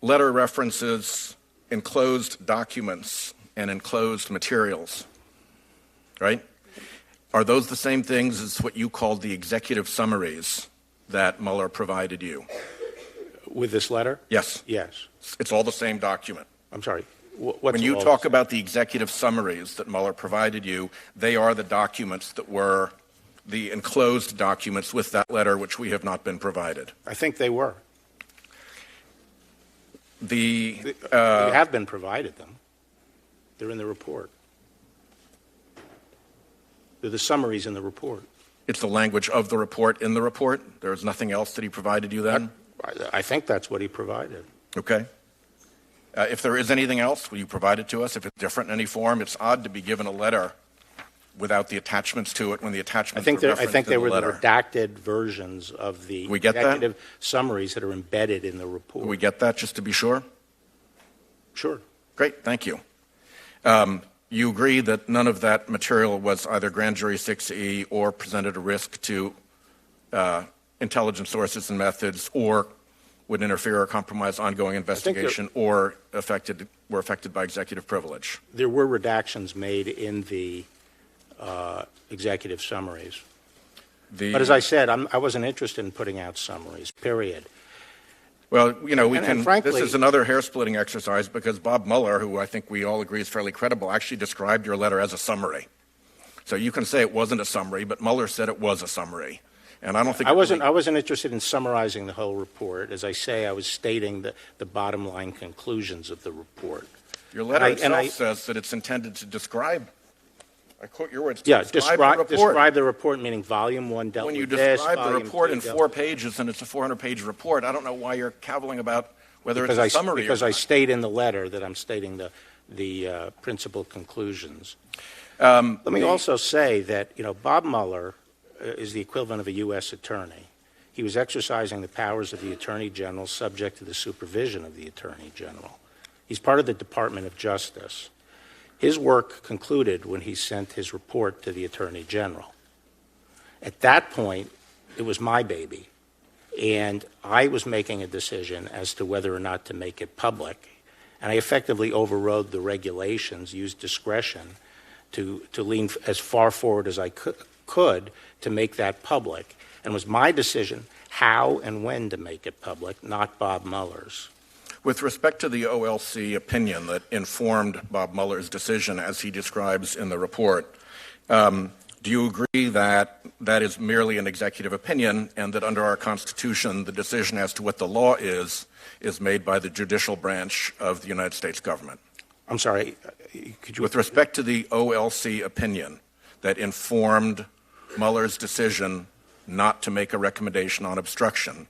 letter references enclosed documents and enclosed materials, right? Are those the same things as what you called the executive summaries that Mueller provided you? With this letter? Yes. Yes. It's all the same document. I'm sorry. When you talk about the executive summaries that Mueller provided you, they are the documents that were the enclosed documents with that letter, which we have not been provided. I think they were. We have been provided them. They're in the report. They're the summaries in the report. It's the language of the report in the report? There is nothing else that he provided you then? I think that's what he provided. Okay. If there is anything else, will you provide it to us? If it's different in any form, it's odd to be given a letter without the attachments to it when the attachments are referenced I think they were in the letter. the redacted versions of the We get executive that? summaries that are embedded in the report. Will we get that just to be sure? Sure. Great, thank you. You agree that none of that material was either grand jury 6E or presented a risk to intelligence sources and methods or would interfere or compromise ongoing investigation or were affected by executive privilege? There were redactions made in the executive summaries. But as I said, I wasn't interested in putting out summaries, period. Well, frankly, this is another hair-splitting exercise because Bob Mueller, who I think we all agree is fairly credible, actually described your letter as a summary. So you can say it wasn't a summary, but Mueller said it was a summary. And I don't think I wasn't interested in summarizing the whole report. As I say, I was stating the bottom line conclusions of the report. Your letter itself says that it's intended to describe. I quote your words. Describe the report, meaning volume 1 dealt when you with this. describe the report in 4 pages and it's a 400-page report, I don't know why you're caviling about whether it's a summary because or I not. state in the letter that I'm stating the principal conclusions. Let me also say that Bob Mueller is the equivalent of a U.S. attorney. He was exercising the powers of the Attorney General subject to the supervision of the Attorney General. He's part of the Department of Justice. His work concluded when he sent his report to the Attorney General. At that point, it was my baby, and I was making a decision as to whether or not to make it public, and I effectively overrode the regulations, used discretion to lean as far forward as I could to make that public, and it was my decision how and when to make it public, not Bob Mueller's. With respect to the OLC opinion that informed Bob Mueller's decision, as he describes in the report, do you agree that that is merely an executive opinion and that under our Constitution, the decision as to what the law is made by the judicial branch of the United States government? I'm sorry, could you... With respect to the OLC opinion that informed Mueller's decision not to make a recommendation on obstruction,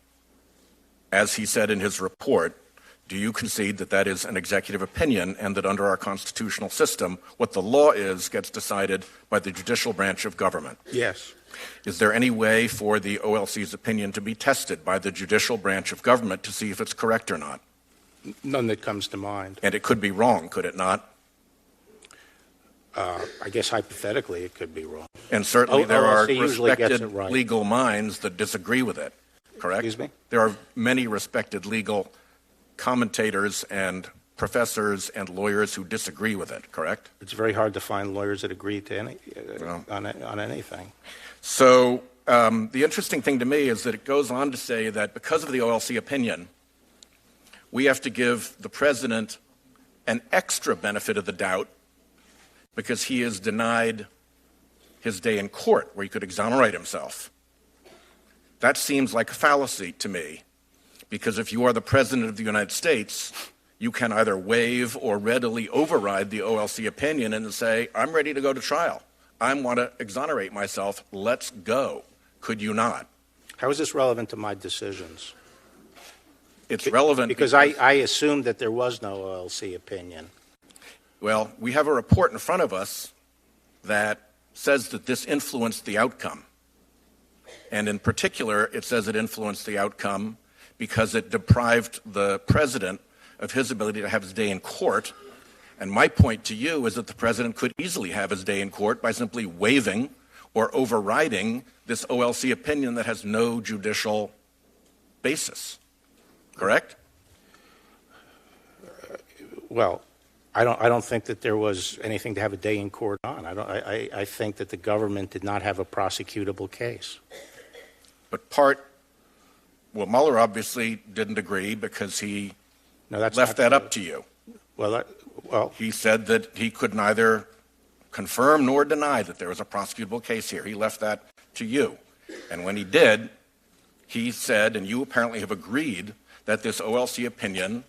as he said in his report, Do you concede that that is an executive opinion and that under our constitutional system, what the law is gets decided by the judicial branch of government? Yes. Is there any way for the OLC's opinion to be tested by the judicial branch of government to see if it's correct or not? None that comes to mind. And it could be wrong, could it not? I guess hypothetically it could be wrong. And certainly there are OLC usually gets respected it right. legal minds that disagree with it, correct? Excuse me? There are many respected legal commentators and professors and lawyers who disagree with it, correct? It's very hard to find lawyers that agree to on anything. So the interesting thing to me is that it goes on to say that because of the OLC opinion, we have to give the president an extra benefit of the doubt because he is denied his day in court where he could exonerate himself. That seems like a fallacy to me, because if you are the president of the United States, you can either waive or readily override the OLC opinion and say, I'm ready to go to trial. I want to exonerate myself. Let's go. Could you not? How is this relevant to my decisions? It's relevant because I assumed that there was no OLC opinion. Well, we have a report in front of us that says that this influenced the outcome. And in particular, it says it influenced the outcome because it deprived the president of his ability to have his day in court. And my point to you is that the president could easily have his day in court by simply waiving or overriding this OLC opinion that has no judicial basis. Correct? Well, I don't think that there was anything to have a day in court on. I think that the government did not have a prosecutable case. But Mueller obviously didn't agree because he left that up to you. Well, he said that he could neither confirm nor deny that there was a prosecutable case here. He left that to you. And when he did, he said, and you apparently have agreed, that this OLC opinion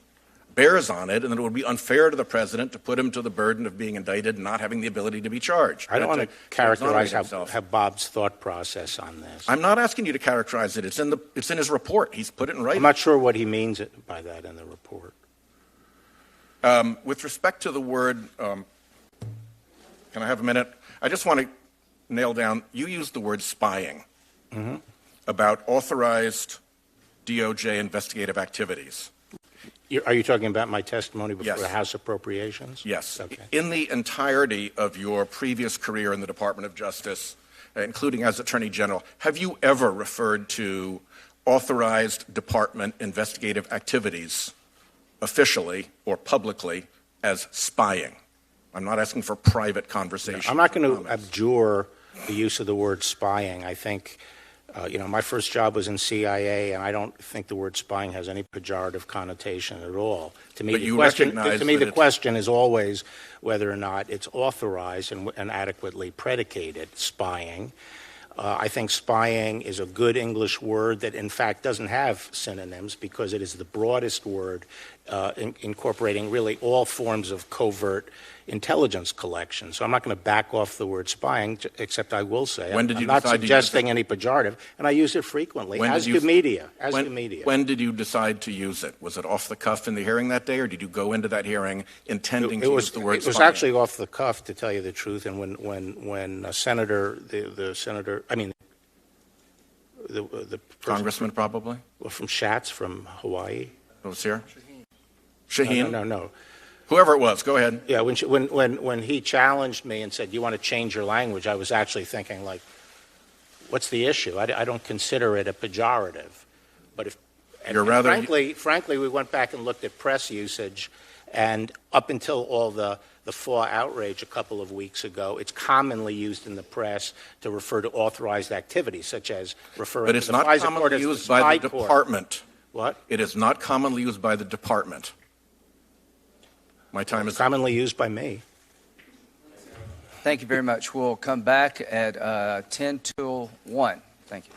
bears on it and that it would be unfair to the president to put him to the burden of being indicted and not having the ability to be charged. I don't want to characterize how Bob's thought process on this. I'm not asking you to characterize it. It's in his report. He's put it in writing. I'm not sure what he means by that in the report. With respect to the word, can I have a minute? I just want to nail down, you used the word spying about authorized DOJ investigative activities. Are you talking about my testimony before the House Appropriations? Yes. Okay. In the entirety of your previous career in the Department of Justice, including as Attorney General, have you ever referred to authorized department investigative activities officially or publicly as spying? I'm not asking for private conversation. No, I'm not going to abjure the use of the word spying. I think, my first job was in CIA, and I don't think the word spying has any pejorative connotation at all. To me, the question is always whether or not it's authorized and adequately predicated spying. I think spying is a good English word that, in fact, doesn't have synonyms because it is the broadest word incorporating really all forms of covert intelligence collection. So I'm not going to back off the word spying, except I will say I'm not suggesting any pejorative, and I use it frequently, as do media. When did you decide to use it? Was it off the cuff in the hearing that day, or did you go into that hearing intending to use the word spying? It was actually off the cuff, to tell you the truth, and when the senator, the Congressman probably? Well, from Schatz from Hawaii. Who was here? Shaheen? No. Whoever it was, go ahead. Yeah, when he challenged me and said, "You want to change your language?" I was actually thinking, like, what's the issue? I don't consider it a pejorative. But frankly, we went back and looked at press usage, and up until all the FAW outrage a couple of weeks ago, it's commonly used in the press to refer to authorized activities, such as referring to the FISA court as the spy court. But it's not commonly used by the department. What? It is not commonly used by the department. My time is commonly used by me. Thank you very much. We'll come back at 10 till 1. Thank you.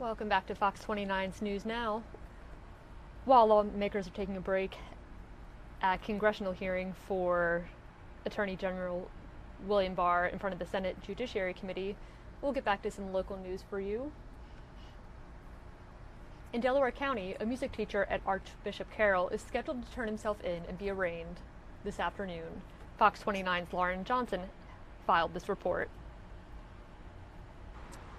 Welcome back to Fox 29's News Now. While lawmakers are taking a break at congressional hearing for Attorney General William Barr in front of the Senate Judiciary Committee, we'll get back to some local news for you. In Delaware County, a music teacher at Archbishop Carroll is scheduled to turn himself in and be arraigned this afternoon. Fox 29's Lauren Johnson filed this report.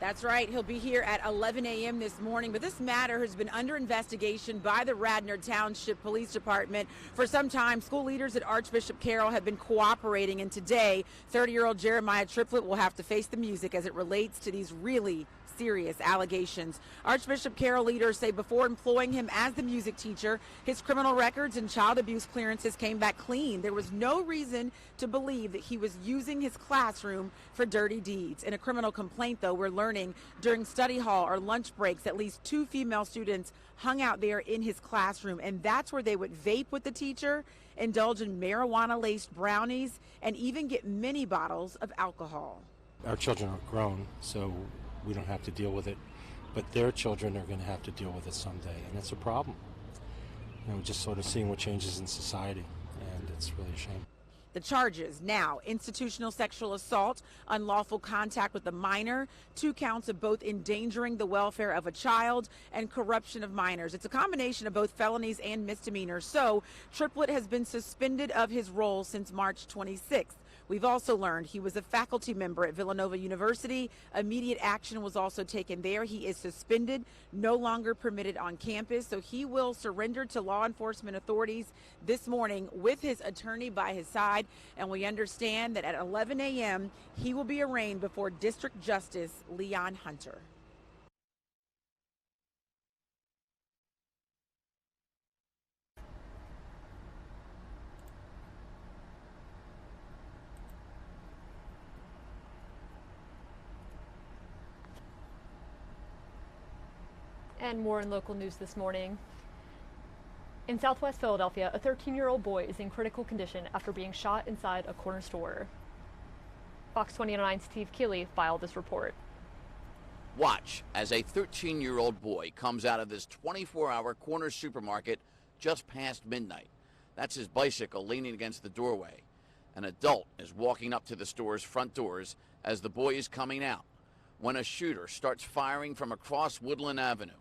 That's right. He'll be here at 11 a.m. this morning. But this matter has been under investigation by the Radnor Township Police Department for some time. School leaders at Archbishop Carroll have been cooperating. And today, 30-year-old Jeremiah Triplett will have to face the music as it relates to these really serious allegations. Archbishop Carroll leaders say before employing him as the music teacher, his criminal records and child abuse clearances came back clean. There was no reason to believe that he was using his classroom for dirty deeds. In a criminal complaint, though, we're learning during study hall or lunch breaks, at least 2 female students hung out there in his classroom, and that's where they would vape with the teacher, indulge in marijuana-laced brownies, and even get mini bottles of alcohol. Our children are grown, so we don't have to deal with it, but their children are going to have to deal with it someday, and it's a problem. You know, just sort of seeing what changes in society, and it's really a shame. The charges now: institutional sexual assault, unlawful contact with a minor, 2 counts of both endangering the welfare of a child and corruption of minors. It's a combination of both felonies and misdemeanors. So Triplett has been suspended of his role since March 26th. We've also learned he was a faculty member at Villanova University. Immediate action was also taken there. He is suspended, no longer permitted on campus, so he will surrender to law enforcement authorities this morning with his attorney by his side. And we understand that at 11 a.m. he will be arraigned before District Justice Leon Hunter. And more in local news this morning. In Southwest Philadelphia, a 13-year-old boy is in critical condition after being shot inside a corner store. Fox 29's Steve Keeley filed this report. Watch as a 13-year-old boy comes out of this 24-hour corner supermarket just past midnight. That's his bicycle leaning against the doorway. An adult is walking up to the store's front doors as the boy is coming out when a shooter starts firing from across Woodland Avenue,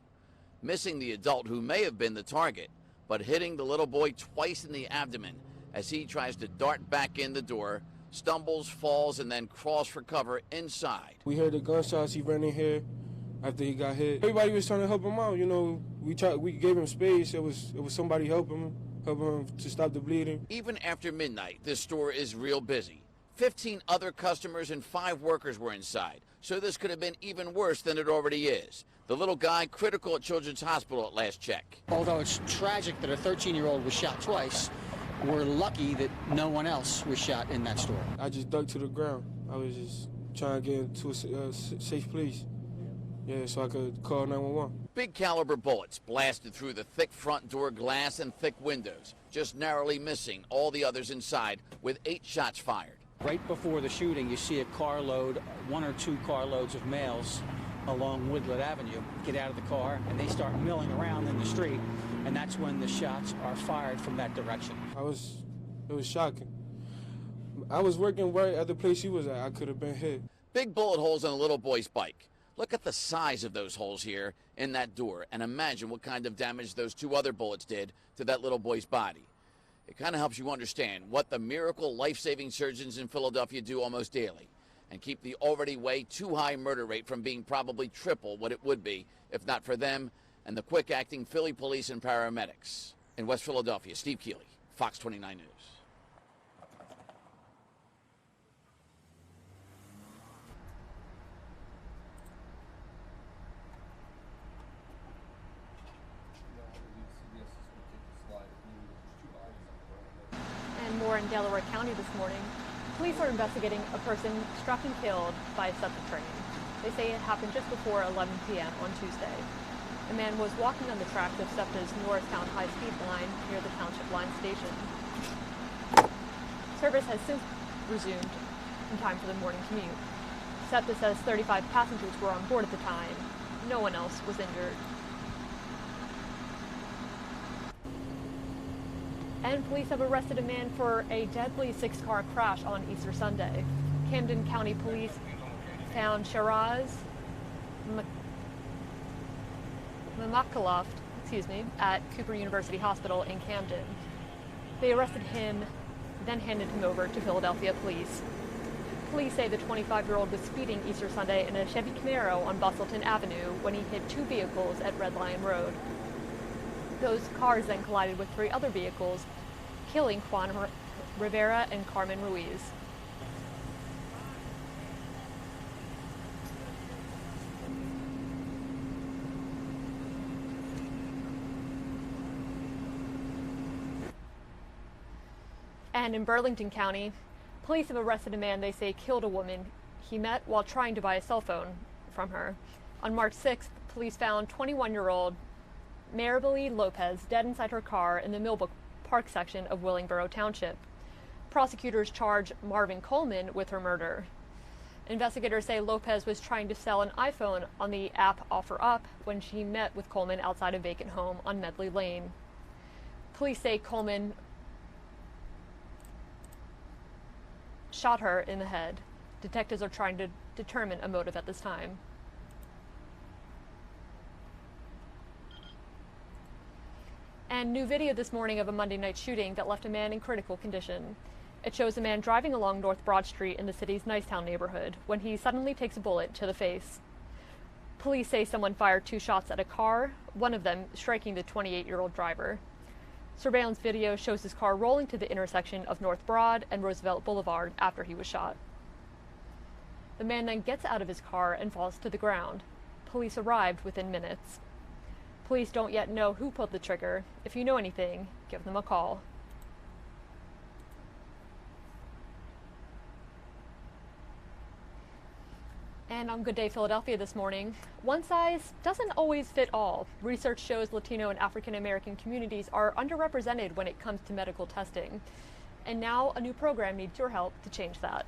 missing the adult who may have been the target, but hitting the little boy twice in the abdomen as he tries to dart back in the door, stumbles, falls, and then crawls for cover inside. We heard the gunshots. He ran in here after he got hit. Everybody was trying to help him out. You know, we gave him space. It was somebody helping him to stop the bleeding. Even after midnight, this store is real busy. 15 other customers and 5 workers were inside, so this could have been even worse than it already is. The little guy critical at Children's Hospital at last check. Although it's tragic that a 13-year-old was shot twice, we're lucky that no one else was shot in that store. I just dug to the ground. I was just trying to get into a safe place. Yeah, so I could call 911. Big caliber bullets blasted through the thick front door glass and thick windows, just narrowly missing all the others inside with 8 shots fired. Right before the shooting, you see a carload, 1 or 2 carloads of males along Woodland Avenue get out of the car, and they start milling around in the street, and that's when the shots are fired from that direction. It was shocking. I was working right at the place he was at. I could have been hit. Big bullet holes in a little boy's bike. Look at the size of those holes here in that door, and imagine what kind of damage those 2 other bullets did to that little boy's body. It kind of helps you understand what the miracle life-saving surgeons in Philadelphia do almost daily and keep the already way too high murder rate from being probably triple what it would be if not for them and the quick-acting Philly police and paramedics. In West Philadelphia, Steve Keeley, Fox 29 News. And more in Delaware County this morning. Police are investigating a person struck and killed by a SEPTA train. They say it happened just before 11 p.m. on Tuesday. A man was walking on the tracks of SEPTA's Norristown high-speed line near the Township Line station. Service has since resumed in time for the morning commute. SEPTA says 35 passengers were on board at the time. No one else was injured. And police have arrested a man for a deadly 6-car crash on Easter Sunday. Camden County Police found Shiraz Mamakaloft, at Cooper University Hospital in Camden. They arrested him, then handed him over to Philadelphia police. Police say the 25-year-old was speeding Easter Sunday in a Chevy Camaro on Bustleton Avenue when he hit 2 vehicles at Red Lion Road. Those cars then collided with 3 other vehicles, killing Juan Rivera and Carmen Ruiz. And in Burlington County, police have arrested a man they say killed a woman he met while trying to buy a cell phone from her. On March 6th, police found 21-year-old Maribel Lopez dead inside her car in the Millbrook Park section of Willingboro Township. Prosecutors charge Marvin Coleman with her murder. Investigators say Lopez was trying to sell an iPhone on the app OfferUp when she met with Coleman outside a vacant home on Medley Lane. Police say Coleman shot her in the head. Detectives are trying to determine a motive at this time. And new video this morning of a Monday night shooting that left a man in critical condition. It shows a man driving along North Broad Street in the city's Nicetown neighborhood when he suddenly takes a bullet to the face. Police say someone fired 2 shots at a car, one of them striking the 28-year-old driver. Surveillance video shows his car rolling to the intersection of North Broad and Roosevelt Boulevard after he was shot. The man then gets out of his car and falls to the ground. Police arrived within minutes. Police don't yet know who pulled the trigger. If you know anything, give them a call. And on Good Day Philadelphia this morning, one size doesn't always fit all. Research shows Latino and African American communities are underrepresented when it comes to medical testing. And now a new program needs your help to change that.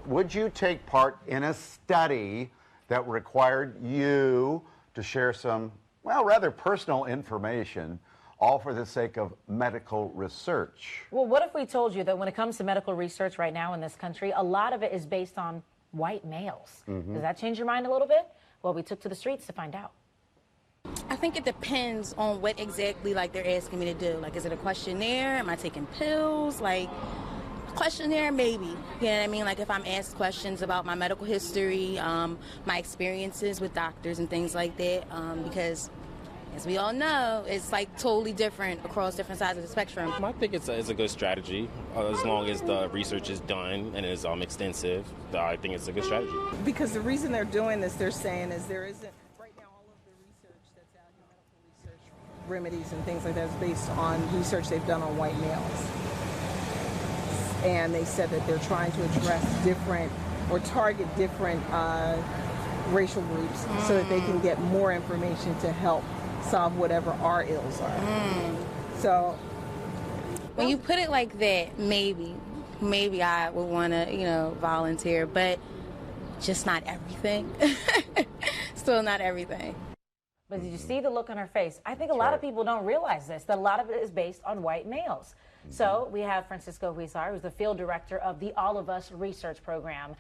Would you take part in a study that required you to share some, well, rather personal information, all for the sake of medical research? Well, what if we told you that when it comes to medical research right now in this country, a lot of it is based on white males? Does that change your mind a little bit? Well, we took to the streets to find out. I think it depends on what exactly they're asking me to do. Is it a questionnaire? Am I taking pills? Questionnaire, maybe. You know what I mean? If I'm asked questions about my medical history, my experiences with doctors and things like that, because as we all know, it's totally different across different sides of the spectrum. I think it's a good strategy as long as the research is done and is extensive. I think it's a good strategy. Because the reason they're doing this, they're saying, is there isn't right now all of the research that's out here, medical research, remedies and things like that, is based on research they've done on white males. And they said that they're trying to address different or target different racial groups so that they can get more information to help solve whatever our ills are. So when you put it like that, maybe I would want to, volunteer, but just not everything. Still not everything. But did you see the look on her face? I think a lot of people don't realize this, that a lot of it is based on white males. So we have Francisco Huizar, who's the field director of the All of Us research program.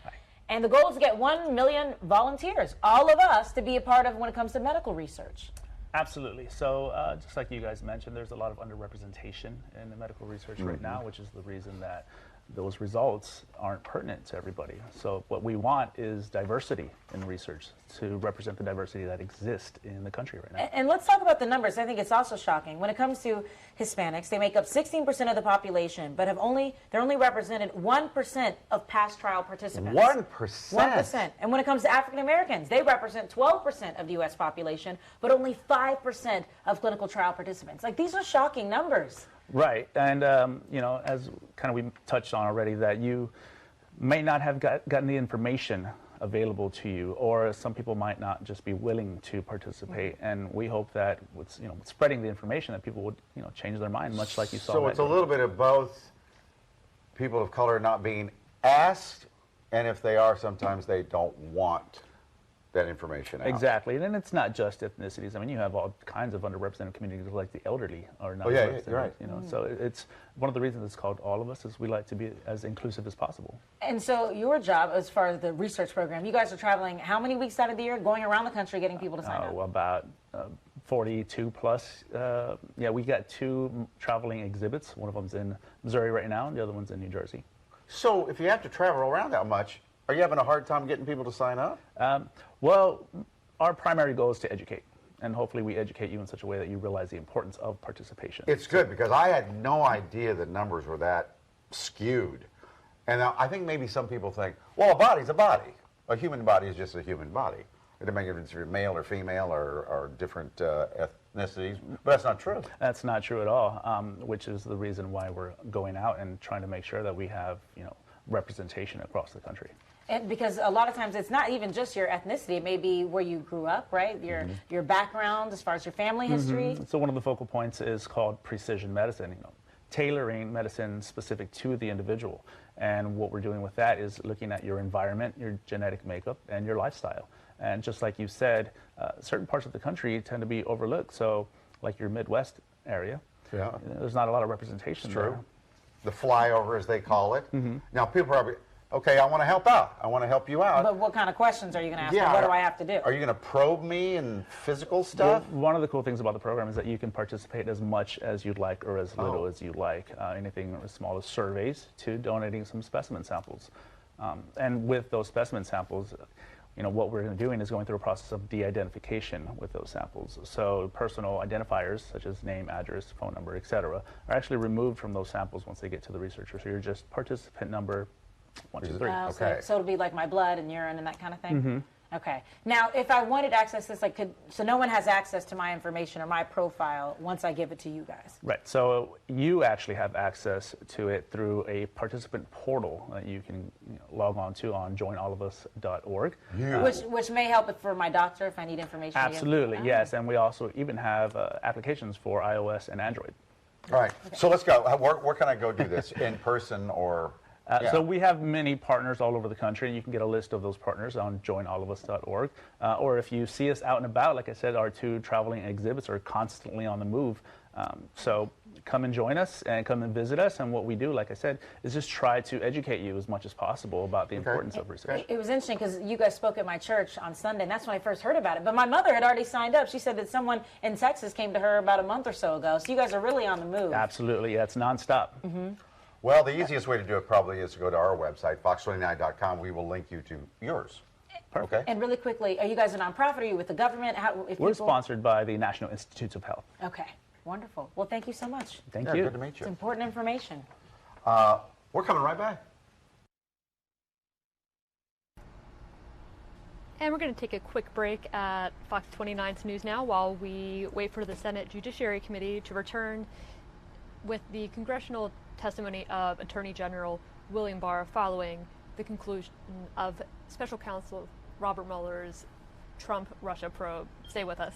And the goal is to get 1 million volunteers, all of us, to be a part of when it comes to medical research. Absolutely. So just like you guys mentioned, there's a lot of underrepresentation in the medical research right now, which is the reason that those results aren't pertinent to everybody. So what we want is diversity in research to represent the diversity that exists in the country right now. And let's talk about the numbers. I think it's also shocking. When it comes to Hispanics, they make up 16% of the population, but they're only represented 1% of past trial participants. 1%? 1%. And when it comes to African Americans, they represent 12% of the U.S. population, but only 5% of clinical trial participants. These are shocking numbers. Right, and as we touched on already, that you may not have gotten the information available to you, or some people might not just be willing to participate. And we hope that with spreading the information, that people would change their mind, much like you saw. So it's a little bit of both people of color not being asked And if they are, sometimes they don't want that information out. Exactly, and then it's not just ethnicities. I mean, you have all kinds of underrepresented communities, like the elderly are not represented. You're right. You know, so it's one of the reasons it's called All of Us is we like to be as inclusive as possible. And so your job, as far as the research program, you guys are traveling how many weeks out of the year, going around the country getting people to sign up? About 42 plus. Yeah, we got 2 traveling exhibits. One of them's in Missouri right now, and the other one's in New Jersey. So if you have to travel around that much, are you having a hard time getting people to sign up? Well, our primary goal is to educate, and hopefully we educate you in such a way that you realize the importance of participation. It's good, because I had no idea the numbers were that skewed. And I think maybe some people think, well, a body's a body. A human body is just a human body. It doesn't make a difference if you're male or female or different ethnicities, but that's not true. That's not true at all, which is the reason why we're going out and trying to make sure that we have, representation across the country. And because a lot of times it's not even just your ethnicity, it may be where you grew up, right? Your background as far as your family history. So one of the focal points is called precision medicine, tailoring medicine specific to the individual. And what we're doing with that is looking at your environment, your genetic makeup, and your lifestyle. And just like you said, certain parts of the country tend to be overlooked. So like your Midwest area, there's not a lot of representation there. True. The flyover, as they call it. Now, people probably, okay, I want to help out. I want to help you out. But what kind of questions are you going to ask me? What do I have to do? Are you going to probe me in physical stuff? Well, one of the cool things about the program is that you can participate as much as you'd like or as little as you'd like. Anything as small as surveys to donating some specimen samples. And with those specimen samples, what we're doing is going through a process of de-identification with those samples. So personal identifiers, such as name, address, phone number, etc., are actually removed from those samples once they get to the researcher. So you're just participant number 1, 2, 3. So it'll be like my blood and urine and that kind of thing? Okay. Now, if I wanted to access this, so no one has access to my information or my profile once I give it to you guys? Right. So you actually have access to it through a participant portal that you can log on to on joinallofus.org. Which may help it for my doctor if I need information. Absolutely, yes. And we also even have applications for iOS and Android. All right. Okay. So let's go. Where can I go do this? In person or... So we have many partners all over the country, and you can get a list of those partners on joinallofus.org. Or if you see us out and about, like I said, our 2 traveling exhibits are constantly on the move. So come and join us and come and visit us. And what we do, like I said, is just try to educate you as much as possible about the importance of research. It was interesting because you guys spoke at my church on Sunday, and that's when I first heard about it. But my mother had already signed up. She said that someone in Texas came to her about a month or so ago. So you guys are really on the move. Absolutely. Yeah, it's nonstop. Well, the easiest way to do it probably is to go to our website, fox29.com. We will link you to yours. Perfect. Okay. And really quickly, are you guys a nonprofit? Are you with the government? We're sponsored by the National Institutes of Health. Okay. Wonderful. Well, thank you so much. Thank you. Good to meet you. It's important information. We're coming right back. And we're going to take a quick break at Fox 29's News Now while we wait for the Senate Judiciary Committee to return with the congressional testimony of Attorney General William Barr following the conclusion of Special Counsel Robert Mueller's Trump-Russia probe. Stay with us.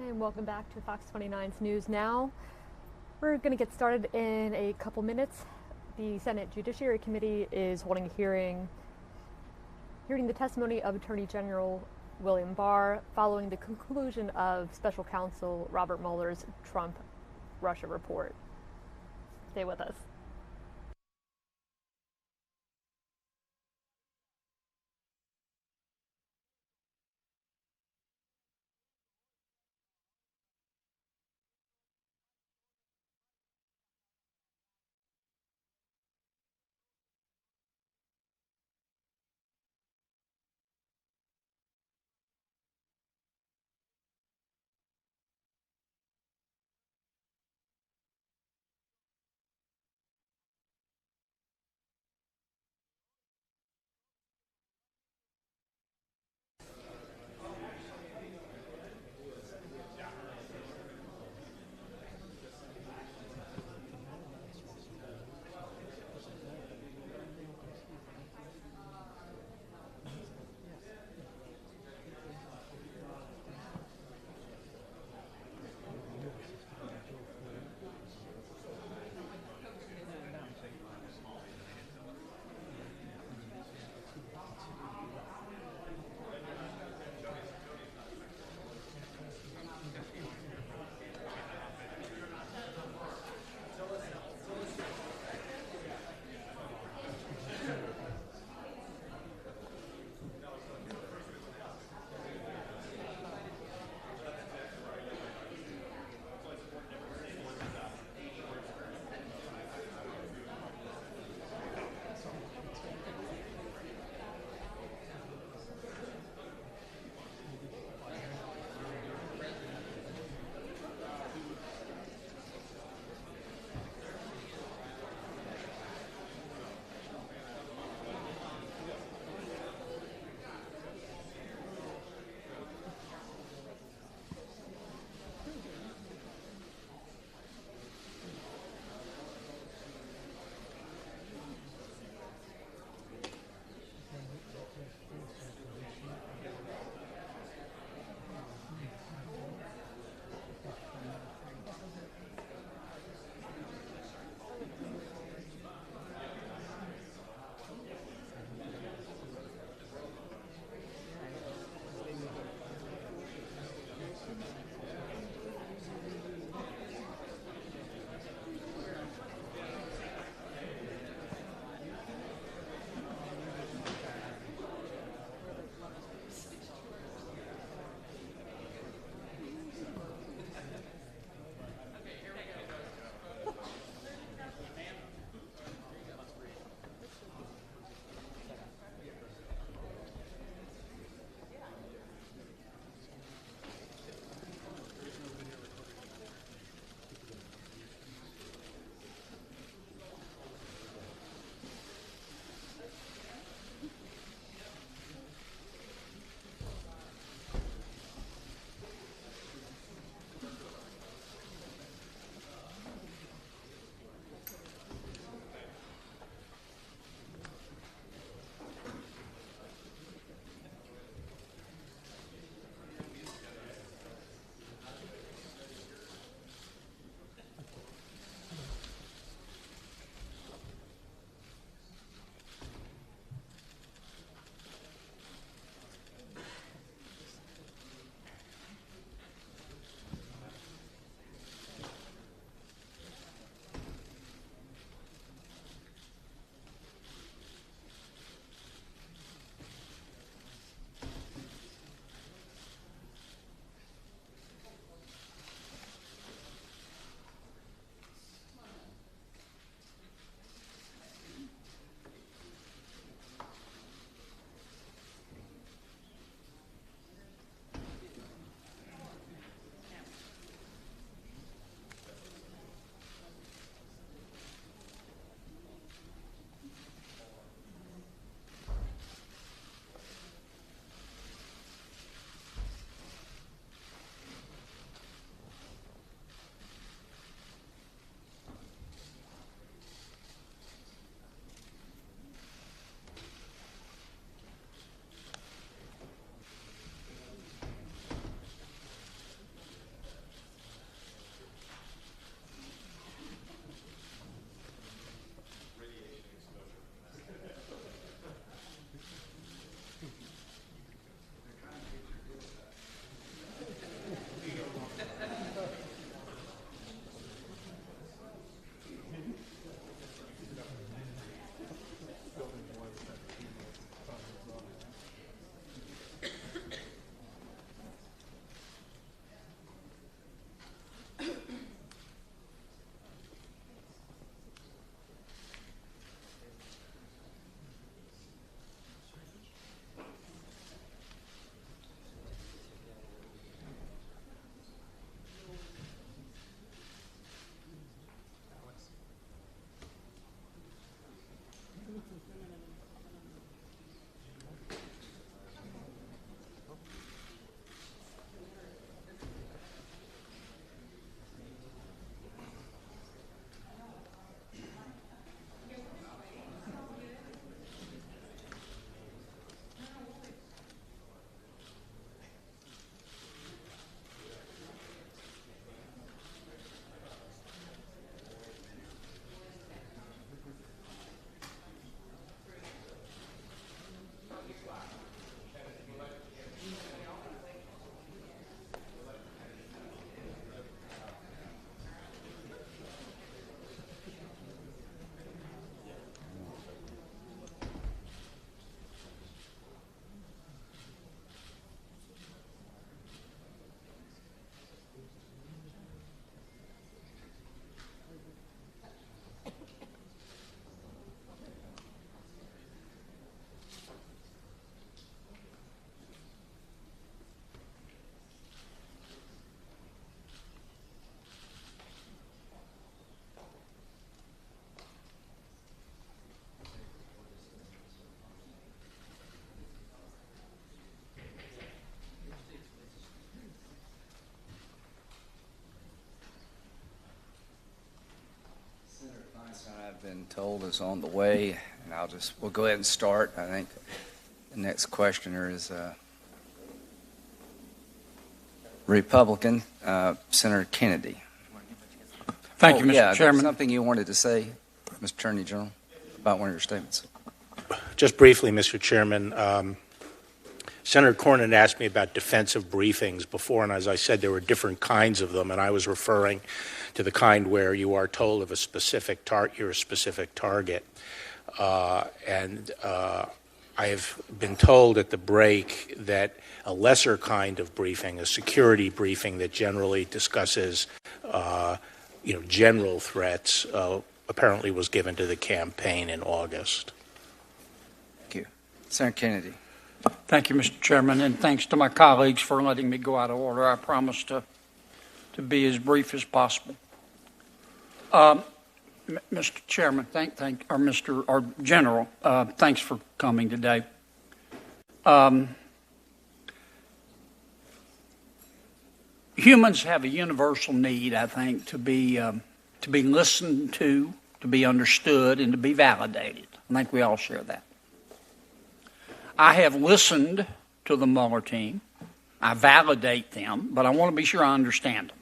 And welcome back to Fox 29's News Now. We're going to get started in a couple minutes. The Senate Judiciary Committee is holding a hearing the testimony of Attorney General William Barr following the conclusion of Special Counsel Robert Mueller's Trump-Russia report. Stay with us. I've been told is on the way, and we'll go ahead and start. I think the next questioner is Republican, Senator Kennedy. Thank you, Mr. Chairman. Something you wanted to say, Mr. Attorney General, about one of your statements. Just briefly, Mr. Chairman, Senator Cornyn asked me about defensive briefings before, and as I said, there were different kinds of them, and I was referring to the kind where you are told of a specific you're a specific target. I have been told at the break that a lesser kind of briefing, a security briefing that generally discusses, general threats, apparently was given to the campaign in August. Thank you. Senator Kennedy. Thank you, Mr. Chairman, and thanks to my colleagues for letting me go out of order. I promise to be as brief as possible. Mr. Chairman, or General, thanks for coming today. Humans have a universal need, I think, to be listened to be understood, and to be validated. I think we all share that. I have listened to the Mueller team. I validate them, but I want to be sure I understand them.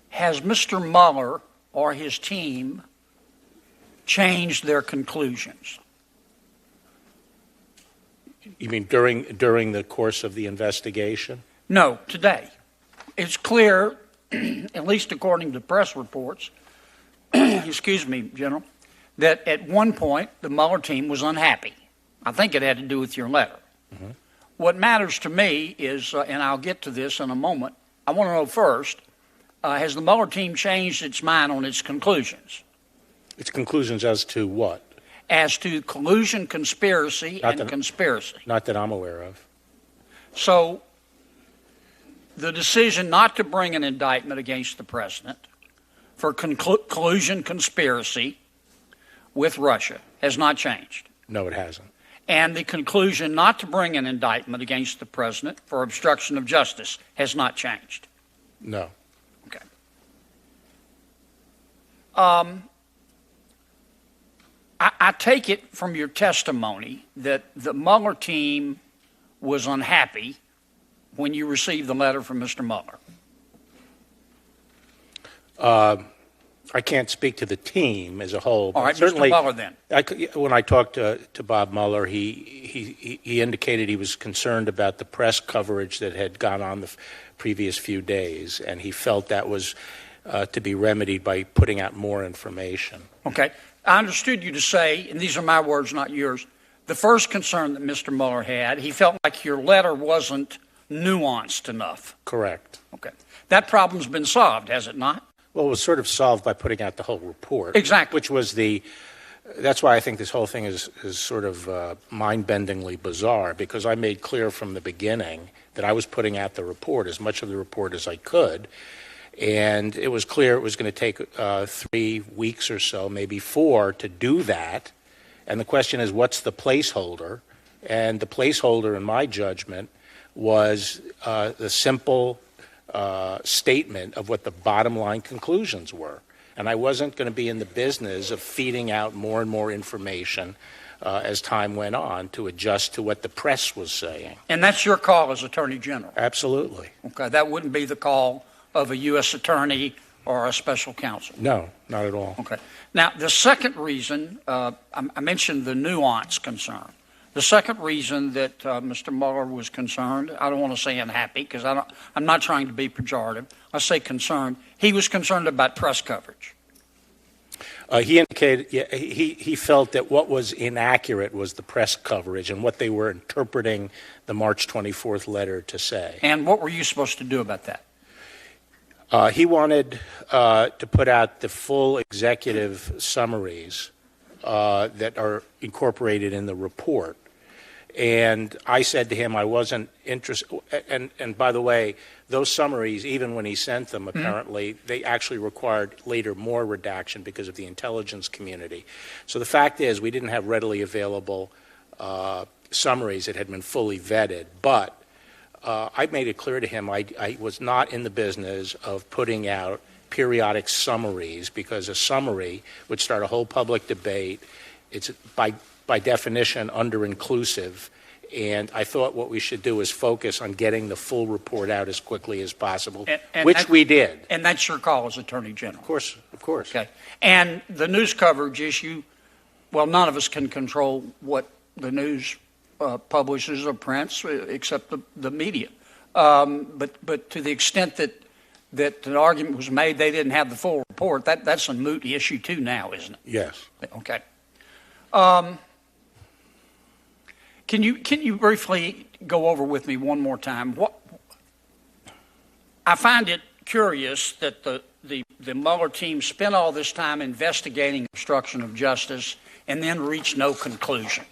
Has Mr. Mueller or his team changed their conclusions? You mean during the course of the investigation? No, today. It's clear, at least according to press reports, excuse me, General, that at one point the Mueller team was unhappy. I think it had to do with your letter. Mm-hmm. What matters to me is, and I'll get to this in a moment, I want to know first, has the Mueller team changed its mind on its conclusions? Its conclusions as to what? As to collusion, conspiracy, and conspiracy. Not that I'm aware of. So the decision not to bring an indictment against the president for collusion, conspiracy with Russia has not changed. No, it hasn't. And the conclusion not to bring an indictment against the president for obstruction of justice has not changed. No. Okay. I take it from your testimony that the Mueller team was unhappy when you received the letter from Mr. Mueller. I can't speak to the team as a whole. All right, certainly, Mr. Mueller then. When I talked to Bob Mueller, he indicated he was concerned about the press coverage that had gone on the previous few days, and he felt that was to be remedied by putting out more information. Okay. I understood you to say, and these are my words, not yours, the first concern that Mr. Mueller had, he felt like your letter wasn't nuanced enough. Correct. Okay. That problem's been solved, has it not? Well, it was sort of solved by putting out the whole report. Exactly. Which was that's why I think this whole thing is sort of mind-bendingly bizarre, because I made clear from the beginning that I was putting out the report, as much of the report as I could, and it was clear it was going to take 3 weeks or so, maybe 4, to do that. And the question is, what's the placeholder? And the placeholder, in my judgment, was the simple statement of what the bottom line conclusions were. And I wasn't going to be in the business of feeding out more and more information as time went on to adjust to what the press was saying. And that's your call as Attorney General? Absolutely. Okay, that wouldn't be the call of a U.S. attorney or a special counsel? No, not at all. Okay. Now, the second reason, I mentioned the nuance concern. The second reason that Mr. Mueller was concerned, I don't want to say unhappy because I'm not trying to be pejorative. I say concerned. He was concerned about press coverage. He indicated he felt that what was inaccurate was the press coverage and what they were interpreting the March 24th letter to say. And what were you supposed to do about that? He wanted to put out the full executive summaries that are incorporated in the report. And I said to him I wasn't interested. And by the way, those summaries, even when he sent them, apparently, they actually required later more redaction because of the intelligence community. So the fact is we didn't have readily available summaries that had been fully vetted. But I made it clear to him I was not in the business of putting out periodic summaries, because a summary would start a whole public debate. It's by definition under-inclusive, and I thought what we should do is focus on getting the full report out as quickly as possible, which we did. And that's your call as Attorney General. Of course. Okay. And the news coverage issue, well, none of us can control what the news publishes or prints, except the media. But to the extent that an argument was made they didn't have the full report, that's a moot issue too now, isn't it? Yes. Okay. Can you briefly go over with me one more time? I find it curious that the Mueller team spent all this time investigating obstruction of justice and then reached no conclusion.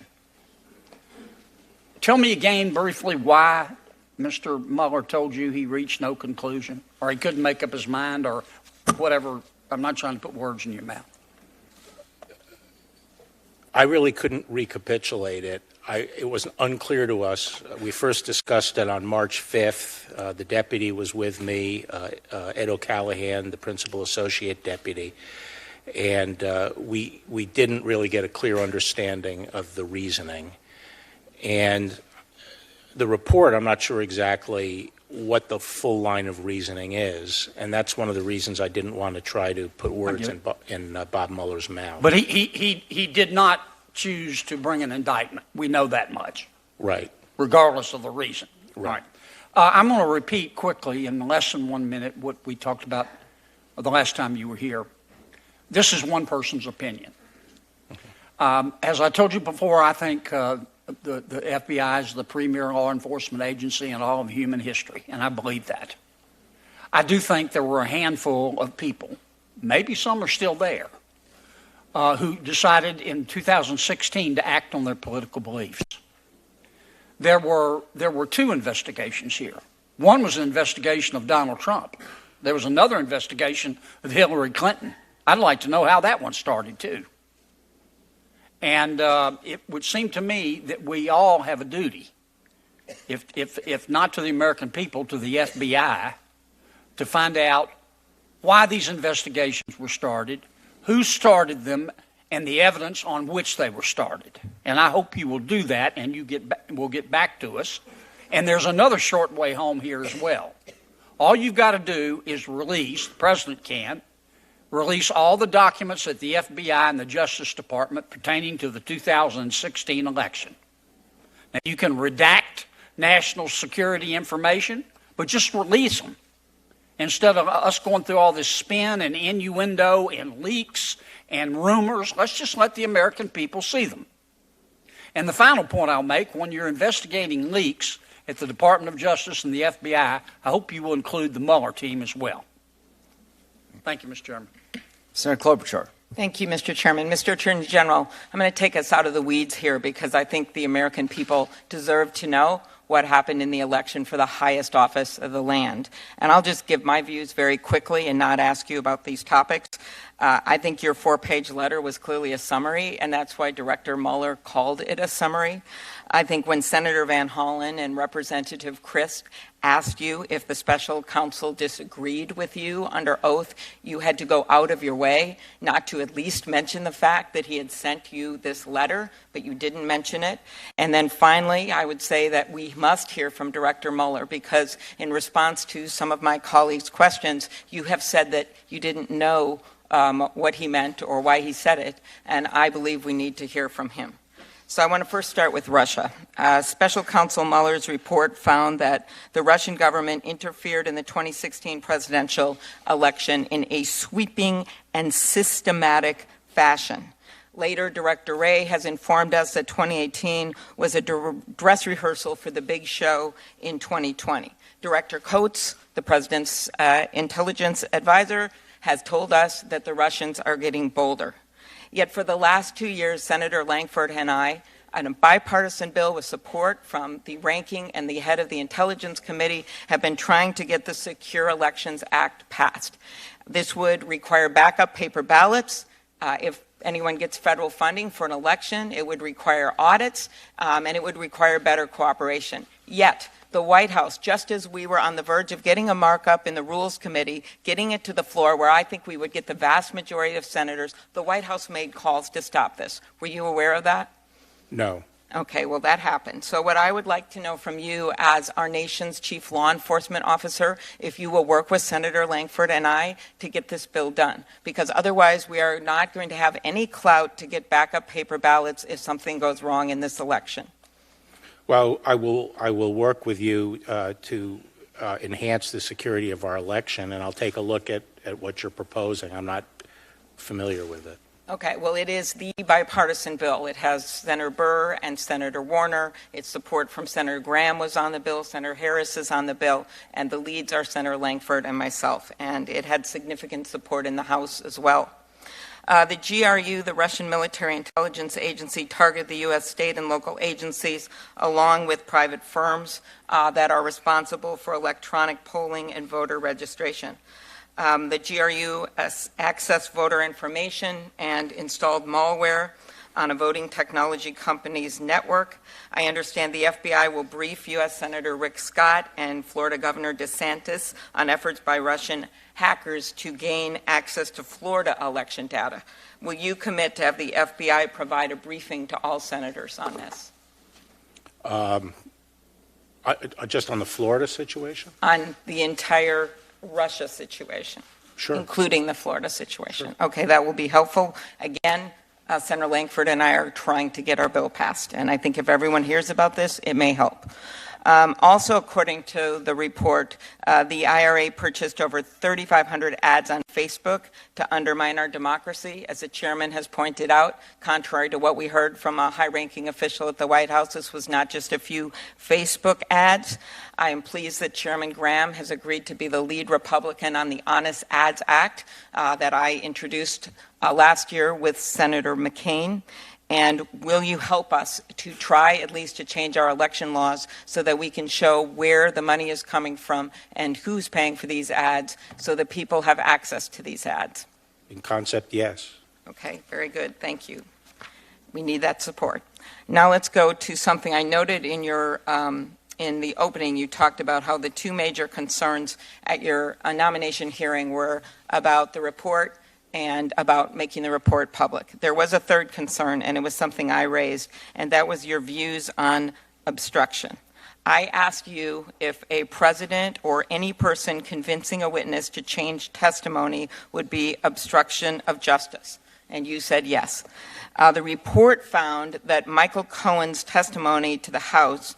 Tell me again briefly why Mr. Mueller told you he reached no conclusion, or he couldn't make up his mind, or whatever. I'm not trying to put words in your mouth. I really couldn't recapitulate it. It was unclear to us. We first discussed it on March 5th. The deputy was with me, Ed O'Callahan, the principal associate deputy, and we didn't really get a clear understanding of the reasoning. And the report, I'm not sure exactly what the full line of reasoning is, and that's one of the reasons I didn't want to try to put words in Bob Mueller's mouth. But he did not choose to bring an indictment. We know that much. Right. Regardless of the reason. Right. I'm going to repeat quickly in less than 1 minute what we talked about the last time you were here. This is one person's opinion. As I told you before, I think the FBI is the premier law enforcement agency in all of human history, and I believe that. I do think there were a handful of people, maybe some are still there, who decided in 2016 to act on their political beliefs. There were two investigations here. One was an investigation of Donald Trump. There was another investigation of Hillary Clinton. I'd like to know how that one started, too. And it would seem to me that we all have a duty, if not to the American people, to the FBI, to find out why these investigations were started, who started them, and the evidence on which they were started. And I hope you will do that, and will get back to us. And there's another short way home here as well. All you've got to do is release, the president can, release all the documents at the FBI and the Justice Department pertaining to the 2016 election. Now, you can redact national security information, but just release them. Instead of us going through all this spin and innuendo and leaks and rumors, let's just let the American people see them. And the final point I'll make, when you're investigating leaks at the Department of Justice and the FBI, I hope you will include the Mueller team as well. Thank you, Mr. Chairman. Senator Klobuchar. Thank you, Mr. Chairman. Mr. Attorney General, I'm going to take us out of the weeds here because I think the American people deserve to know what happened in the election for the highest office of the land. And I'll just give my views very quickly and not ask you about these topics. I think your 4-page letter was clearly a summary, and that's why Director Mueller called it a summary. I think when Senator Van Hollen and Representative Crist asked you if the special counsel disagreed with you under oath, you had to go out of your way not to at least mention the fact that he had sent you this letter, but you didn't mention it. And then finally, I would say that we must hear from Director Mueller, because in response to some of my colleagues' questions, you have said that you didn't know what he meant or why he said it, and I believe we need to hear from him. So I want to first start with Russia. Special Counsel Mueller's report found that the Russian government interfered in the 2016 presidential election in a sweeping and systematic fashion. Later, Director Wray has informed us that 2018 was a dress rehearsal for the big show in 2020. Director Coates, the president's intelligence advisor, has told us that the Russians are getting bolder. Yet for the last 2 years, Senator Langford and I, on a bipartisan bill with support from the ranking and the head of the Intelligence Committee, have been trying to get the Secure Elections Act passed. This would require backup paper ballots. If anyone gets federal funding for an election, it would require audits, and it would require better cooperation. Yet, the White House, just as we were on the verge of getting a markup in the Rules Committee, getting it to the floor where I think we would get the vast majority of senators, the White House made calls to stop this. Were you aware of that? No. Okay, well, that happened. So what I would like to know from you as our nation's chief law enforcement officer, if you will work with Senator Langford and I to get this bill done, because otherwise we are not going to have any clout to get backup paper ballots if something goes wrong in this election. Well, I will work with you to enhance the security of our election, and I'll take a look at what you're proposing. I'm not familiar with it. Okay, well, it is the bipartisan bill. It has Senator Burr and Senator Warner. Its support from Senator Graham was on the bill. Senator Harris is on the bill. And the leads are Senator Langford and myself. And it had significant support in the House as well. The GRU, the Russian Military Intelligence Agency, targeted the U.S. state and local agencies along with private firms that are responsible for electronic polling and voter registration. The GRU accessed voter information and installed malware on a voting technology company's network. I understand the FBI will brief U.S. Senator Rick Scott and Florida Governor DeSantis on efforts by Russian hackers to gain access to Florida election data. Will you commit to have the FBI provide a briefing to all senators on this? Just on the Florida situation? On the entire Russia situation, sure, including the Florida situation. Sure. Okay, that will be helpful. Again, Senator Langford and I are trying to get our bill passed, and I think if everyone hears about this, it may help. Also, according to the report, the IRA purchased over 3,500 ads on Facebook to undermine our democracy. As the chairman has pointed out, contrary to what we heard from a high-ranking official at the White House, this was not just a few Facebook ads. I am pleased that Chairman Graham has agreed to be the lead Republican on the Honest Ads Act that I introduced last year with Senator McCain. And will you help us to try at least to change our election laws so that we can show where the money is coming from and who's paying for these ads so that people have access to these ads? In concept, yes. Okay, very good. Thank you. We need that support. Now let's go to something I noted in your in the opening. You talked about how the two major concerns at your nomination hearing were about the report and about making the report public. There was a third concern, and it was something I raised, and that was your views on obstruction. I asked you if a president or any person convincing a witness to change testimony would be obstruction of justice, and you said yes. The report found that Michael Cohen's testimony to the House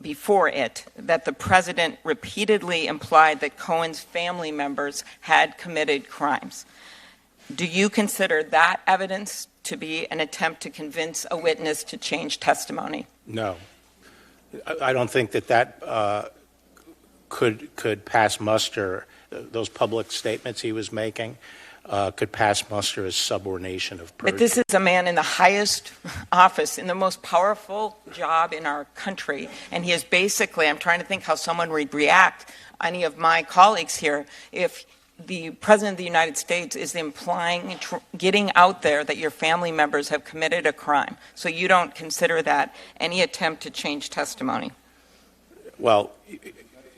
before it, that the president repeatedly implied that Cohen's family members had committed crimes. Do you consider that evidence to be an attempt to convince a witness to change testimony? No. I don't think that could pass muster. Those public statements he was making could pass muster as subordination of perjury. But this is a man in the highest office, in the most powerful job in our country, and he is basically, I'm trying to think how someone would react, any of my colleagues here, if the President of the United States is implying, getting out there that your family members have committed a crime. So you don't consider that any attempt to change testimony? Well,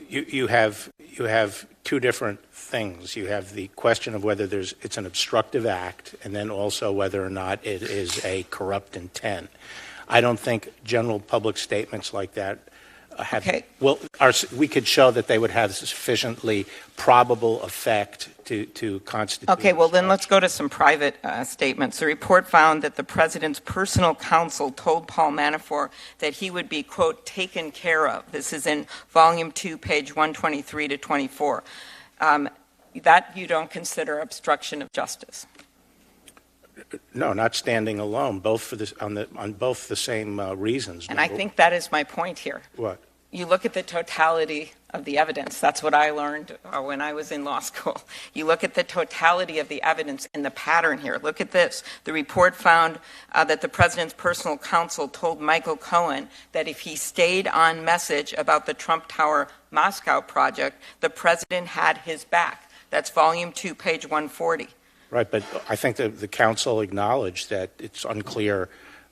you have two different things. You have the question of whether it's an obstructive act, and then also whether or not it is a corrupt intent. I don't think general public statements like that we could show that they would have sufficiently probable effect to constitute. Okay, well then let's go to some private statements. The report found that the president's personal counsel told Paul Manafort that he would be, quote, taken care of. This is in volume 2, page 123 to 24. That you don't consider obstruction of justice? No, not standing alone, on both the same reasons. And I think that is my point here. What? You look at the totality of the evidence. That's what I learned when I was in law school. You look at the totality of the evidence and the pattern here. Look at this. The report found that the president's personal counsel told Michael Cohen that if he stayed on message about the Trump Tower Moscow project, the president had his back. That's volume 2, page 140. Right, but I think that the counsel acknowledged that it's unclear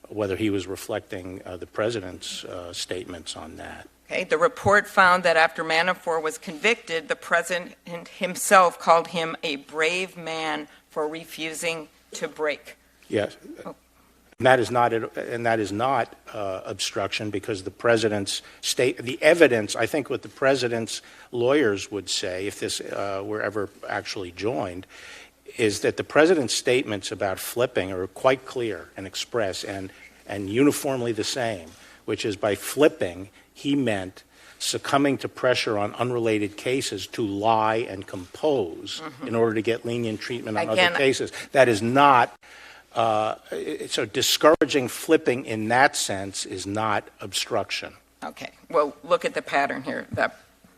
whether he was reflecting the president's statements on that. Okay, the report found that after Manafort was convicted, the president himself called him a brave man for refusing to break. Yes. And that is not obstruction, because the president's the evidence, I think what the president's lawyers would say, if this were ever actually joined, is that the president's statements about flipping are quite clear and express and uniformly the same, which is by flipping, he meant succumbing to pressure on unrelated cases to lie and compose in order to get lenient treatment on other cases. That is not, so discouraging flipping in that sense is not obstruction. Okay, well, look at the pattern here.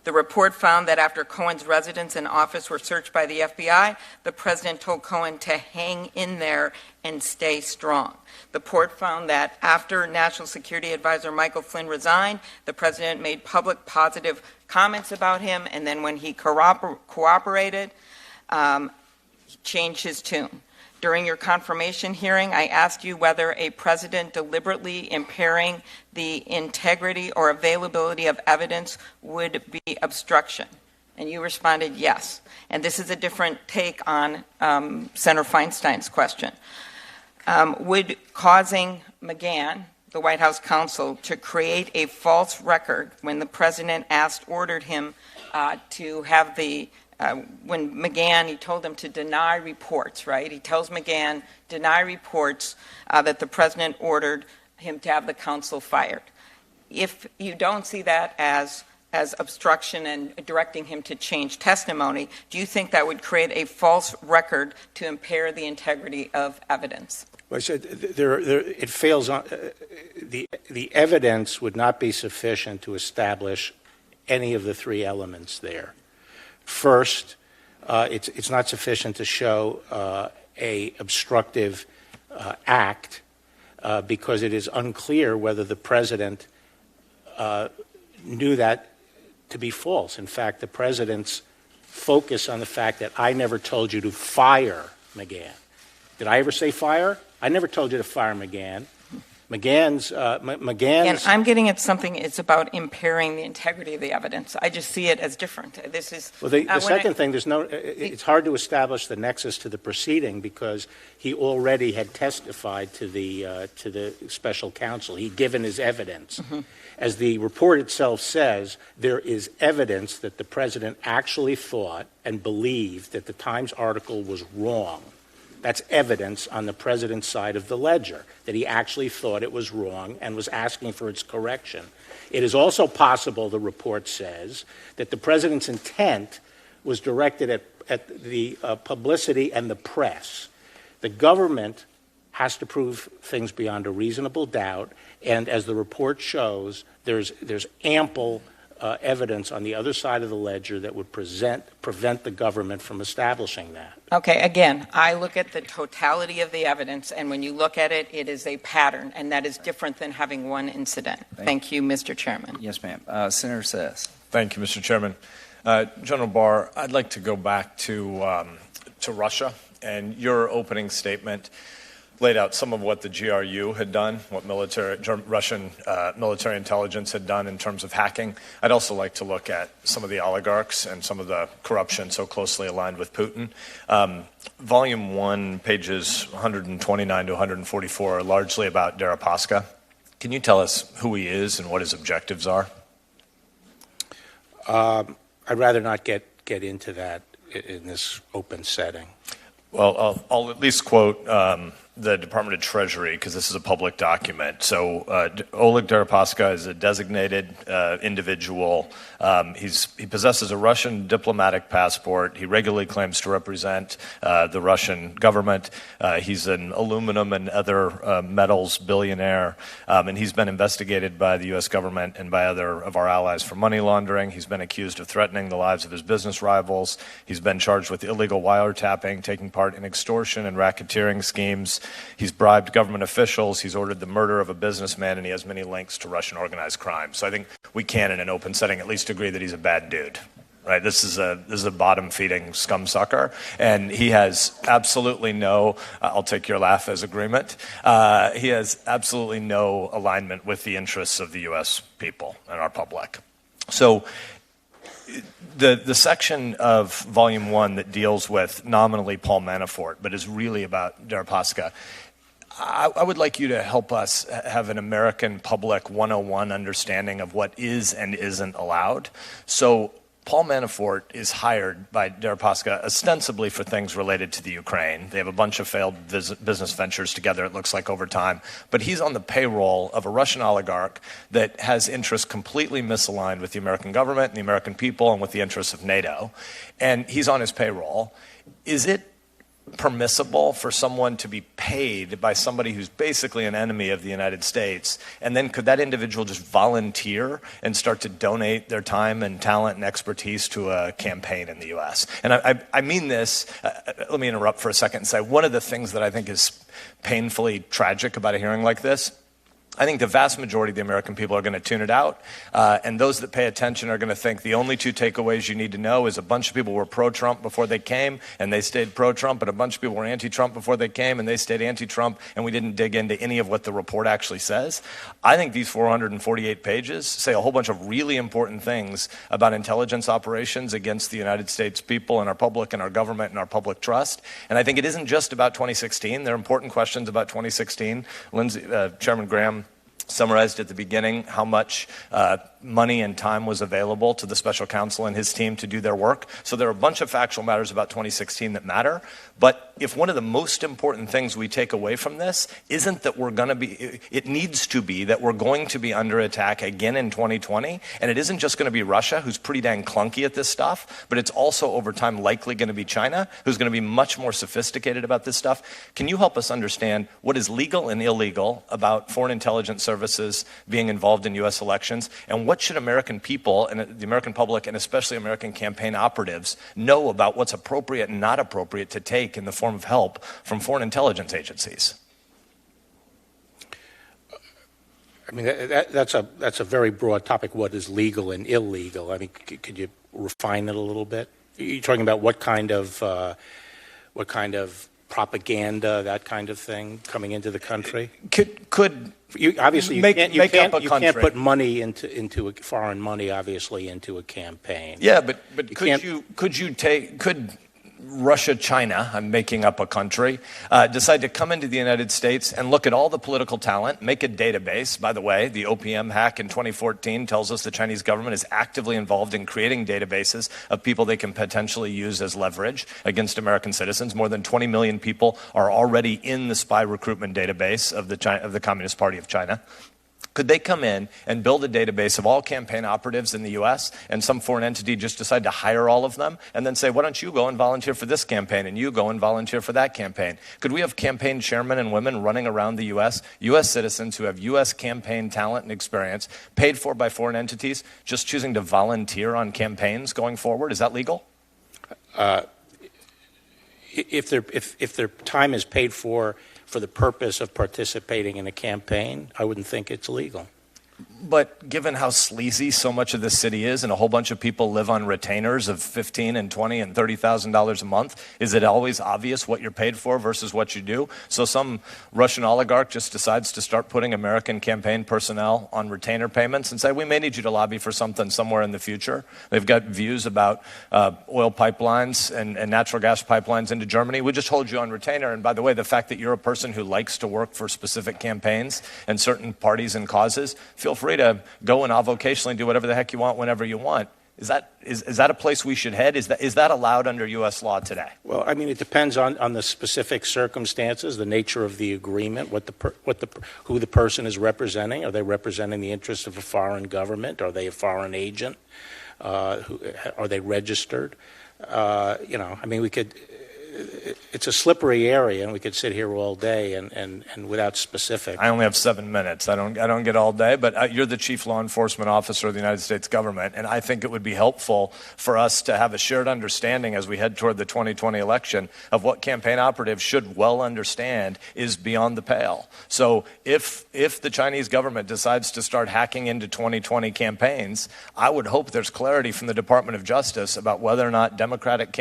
The report found that after Cohen's residence and office were searched by the FBI, the president told Cohen to hang in there and stay strong. The report found that after National Security Advisor Michael Flynn resigned, the president made public positive comments about him, and then when he cooperated, he changed his tune. During your confirmation hearing, I asked you whether a president deliberately impairing the integrity or availability of evidence would be obstruction. And you responded yes. And this is a different take on Senator Feinstein's question. Would causing McGahn, the White House counsel, to create a false record when the president ordered him to have when McGahn, he told him to deny reports, right? He tells McGahn, deny reports that the president ordered him to have the counsel fired. If you don't see that as obstruction and directing him to change testimony, do you think that would create a false record to impair the integrity of evidence? Well, I said it fails on the evidence would not be sufficient to establish any of the three elements there. First, it's not sufficient to show a obstructive act because it is unclear whether the president knew that to be false. In fact, the president's focus on the fact that I never told you to fire McGahn. Did I ever say fire? I never told you to fire McGahn. McGahn's. And I'm getting at something. It's about impairing the integrity of the evidence. I just see it as different. This is well. The second thing, it's hard to establish the nexus to the proceeding because he already had testified to the special counsel. He'd given his evidence. Mm-hmm. As the report itself says, there is evidence that the president actually thought and believed that the Times article was wrong. That's evidence on the president's side of the ledger, that he actually thought it was wrong and was asking for its correction. It is also possible, the report says, that the president's intent was directed at the publicity and the press. The government has to prove things beyond a reasonable doubt, and as the report shows, there's ample evidence on the other side of the ledger that would prevent the government from establishing that. Okay, again, I look at the totality of the evidence, and when you look at it, it is a pattern, and that is different than having one incident. Thank you, Mr. Chairman. Yes, ma'am. Senator Says. Thank you, Mr. Chairman. General Barr, I'd like to go back to Russia, and your opening statement laid out some of what the GRU had done, what Russian military intelligence had done in terms of hacking. I'd also like to look at some of the oligarchs and some of the corruption so closely aligned with Putin. Volume 1, pages 129 to 144 are largely about Deripaska. Can you tell us who he is and what his objectives are? I'd rather not get into that in this open setting. Well, I'll at least quote the Department of Treasury, because this is a public document. So Oleg Deripaska is a designated individual. He possesses a Russian diplomatic passport. He regularly claims to represent the Russian government. He's an aluminum and other metals billionaire, and he's been investigated by the U.S. government and by other of our allies for money laundering. He's been accused of threatening the lives of his business rivals. He's been charged with illegal wiretapping, taking part in extortion and racketeering schemes. He's bribed government officials. He's ordered the murder of a businessman, and he has many links to Russian organized crime. So I think we can, in an open setting, at least agree that he's a bad dude. right? This is a bottom-feeding scumsucker, and he has absolutely no, I'll take your laugh as agreement, he has absolutely no alignment with the interests of the U.S. people and our public. So the section of Volume 1 that deals with nominally Paul Manafort, but is really about Deripaska, I would like you to help us have an American public 101 understanding of what is and isn't allowed. So Paul Manafort is hired by Deripaska ostensibly for things related to the Ukraine. They have a bunch of failed business ventures together, it looks like, over time. But he's on the payroll of a Russian oligarch that has interests completely misaligned with the American government and the American people and with the interests of NATO. And he's on his payroll. Is it permissible for someone to be paid by somebody who's basically an enemy of the United States, and then could that individual just volunteer and start to donate their time and talent and expertise to a campaign in the U.S.? And I mean this, let me interrupt for a second and say one of the things that I think is painfully tragic about a hearing like this, I think the vast majority of the American people are going to tune it out, and those that pay attention are going to think the only two takeaways you need to know is a bunch of people were pro-Trump before they came, and they stayed pro-Trump, and a bunch of people were anti-Trump before they came, and they stayed anti-Trump, and we didn't dig into any of what the report actually says. I think these 448 pages say a whole bunch of really important things about intelligence operations against the United States people and our public and our government and our public trust, and I think it isn't just about 2016. There are important questions about 2016. Chairman Graham summarized at the beginning how much money and time was available to the special counsel and his team to do their work. So there are a bunch of factual matters about 2016 that matter. But if one of the most important things we take away from this isn't that we're going to be, it needs to be that we're going to be under attack again in 2020. And it isn't just going to be Russia, who's pretty dang clunky at this stuff, but it's also over time likely going to be China, who's going to be much more sophisticated about this stuff. Can you help us understand what is legal and illegal about foreign intelligence services being involved in U.S. elections? And what should American people and the American public, and especially American campaign operatives, know about what's appropriate and not appropriate to take in the form of help from foreign intelligence agencies? I mean, that's a very broad topic. What is legal and illegal? I mean, could you refine it a little bit? You're talking about what kind of propaganda, that kind of thing, coming into the country? Could you obviously make up a country. You can't put money into foreign money, obviously, into a campaign. Yeah, but could Russia, China, I'm making up a country, decide to come into the United States and look at all the political talent, make a database? By the way, the OPM hack in 2014 tells us the Chinese government is actively involved in creating databases of people they can potentially use as leverage against American citizens. More than 20 million people are already in the spy recruitment database of the Communist Party of China. Could they come in and build a database of all campaign operatives in the U.S. and some foreign entity just decide to hire all of them and then say, why don't you go and volunteer for this campaign and you go and volunteer for that campaign? Could we have campaign chairmen and women running around the U.S., U.S. citizens who have U.S. campaign talent and experience paid for by foreign entities just choosing to volunteer on campaigns going forward? Is that legal? If their time is paid for the purpose of participating in a campaign, I wouldn't think it's illegal. But given how sleazy so much of the city is, and a whole bunch of people live on retainers of $15,000 and $20,000 and $30,000 a month, is it always obvious what you're paid for versus what you do? So some Russian oligarch just decides to start putting American campaign personnel on retainer payments and say, we may need you to lobby for something somewhere in the future. They've got views about oil pipelines and natural gas pipelines into Germany. We just hold you on retainer. And by the way, the fact that you're a person who likes to work for specific campaigns and certain parties and causes, feel free to go and avocationally do whatever the heck you want whenever you want. Is that a place we should head? Is that allowed under U.S. law today? Well, I mean, it depends on the specific circumstances, the nature of the agreement, who the person is representing. Are they representing the interests of a foreign government? Are they a foreign agent? Are they registered? I mean, it's a slippery area, and we could sit here all day and without specifics. I only have 7 minutes. I don't get all day, but you're the chief law enforcement officer of the United States government, and I think it would be helpful for us to have a shared understanding as we head toward the 2020 election of what campaign operatives should well understand is beyond the pale. So if the Chinese government decides to start hacking into 2020 campaigns, I would hope there's clarity from the Department of Justice about whether or not Democratic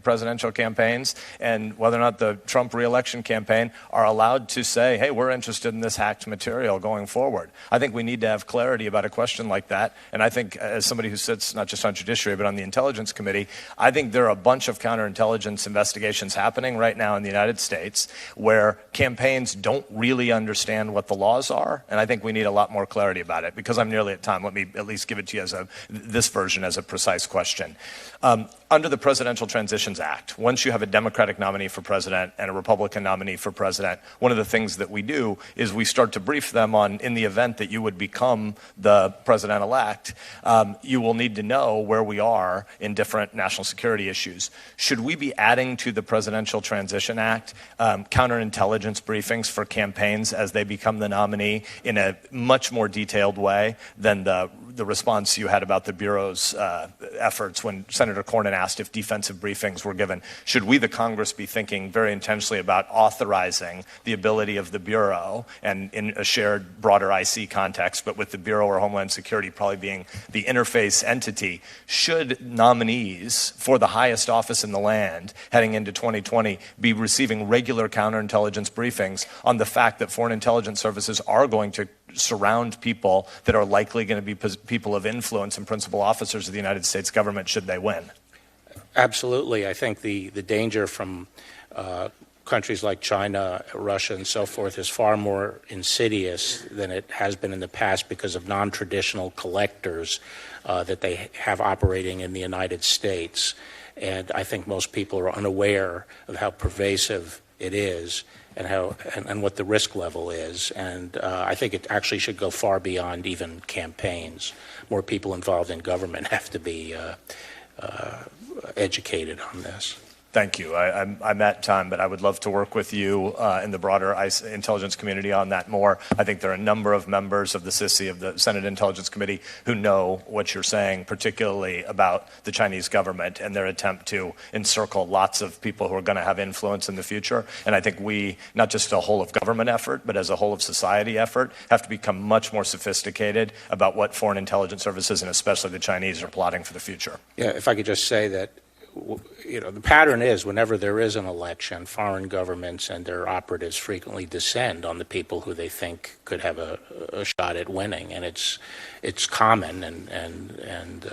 presidential campaigns and whether or not the Trump re-election campaign are allowed to say, hey, we're interested in this hacked material going forward. I think we need to have clarity about a question like that. And I think as somebody who sits not just on Judiciary but on the Intelligence Committee, I think there are a bunch of counterintelligence investigations happening right now in the United States where campaigns don't really understand what the laws are. And I think we need a lot more clarity about it. Because I'm nearly at time, let me at least give it to you as this version as a precise question. Under the Presidential Transitions Act, once you have a Democratic nominee for president and a Republican nominee for president, one of the things that we do is we start to brief them on, in the event that you would become the president-elect, you will need to know where we are in different national security issues. Should we be adding to the Presidential Transition Act counterintelligence briefings for campaigns as they become the nominee in a much more detailed way than the response you had about the Bureau's efforts when Senator Cornyn asked if defensive briefings were given? Should we, the Congress, be thinking very intentionally about authorizing the ability of the Bureau, and in a shared broader IC context, but with the Bureau or Homeland Security probably being the interface entity, should nominees for the highest office in the land heading into 2020 be receiving regular counterintelligence briefings on the fact that foreign intelligence services are going to surround people that are likely going to be people of influence and principal officers of the United States government should they win? Absolutely. I think the danger from countries like China, Russia, and so forth is far more insidious than it has been in the past because of non-traditional collectors that they have operating in the United States. And I think most people are unaware of how pervasive it is and what the risk level is. And I think it actually should go far beyond even campaigns. More people involved in government have to be educated on this. Thank you. I'm at time, but I would love to work with you in the broader intelligence community on that more. I think there are a number of members of the SISI, of the Senate Intelligence Committee, who know what you're saying, particularly about the Chinese government and their attempt to encircle lots of people who are going to have influence in the future. And I think we, not just a whole of government effort, but as a whole of society effort, have to become much more sophisticated about what foreign intelligence services, and especially the Chinese, are plotting for the future. Yeah, if I could just say that, the pattern is whenever there is an election, foreign governments and their operatives frequently descend on the people who they think could have a shot at winning, and it's common. And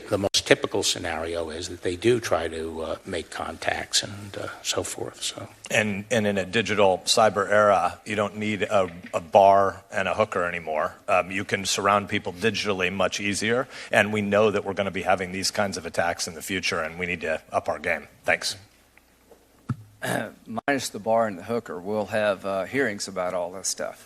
the most typical scenario is that they do try to make contacts and so forth. So. And in a digital cyber era, you don't need a bar and a hooker anymore. You can surround people digitally much easier, and we know that we're going to be having these kinds of attacks in the future, and we need to up our game. Thanks. Minus the bar and the hooker, we'll have hearings about all this stuff.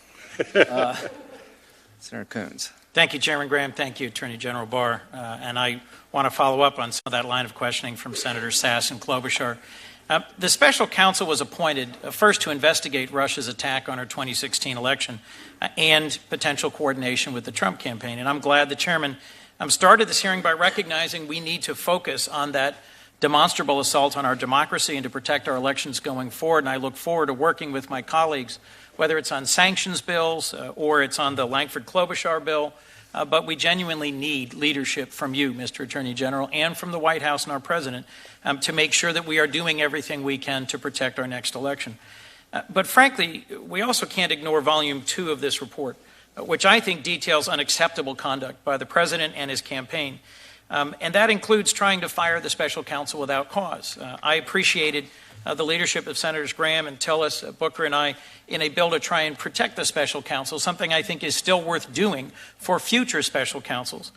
Senator Coons. Thank you, Chairman Graham. Thank you, Attorney General Barr. And I want to follow up on some of that line of questioning from Senator Sass and Klobuchar. The special counsel was appointed first to investigate Russia's attack on our 2016 election and potential coordination with the Trump campaign. And I'm glad the chairman started this hearing by recognizing we need to focus on that demonstrable assault on our democracy and to protect our elections going forward. And I look forward to working with my colleagues, whether it's on sanctions bills or it's on the Lankford-Klobuchar bill. But we genuinely need leadership from you, Mr. Attorney General, and from the White House and our president to make sure that we are doing everything we can to protect our next election. But frankly, we also can't ignore Volume 2 of this report, which I think details unacceptable conduct by the president and his campaign. And that includes trying to fire the special counsel without cause. I appreciated the leadership of Senators Graham and Tillis, Booker, and I in a bill to try and protect the special counsel, something I think is still worth doing for future special counsels.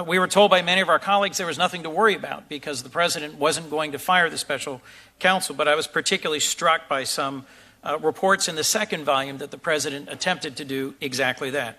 We were told by many of our colleagues there was nothing to worry about because the president wasn't going to fire the special counsel, but I was particularly struck by some reports in the second volume that the president attempted to do exactly that.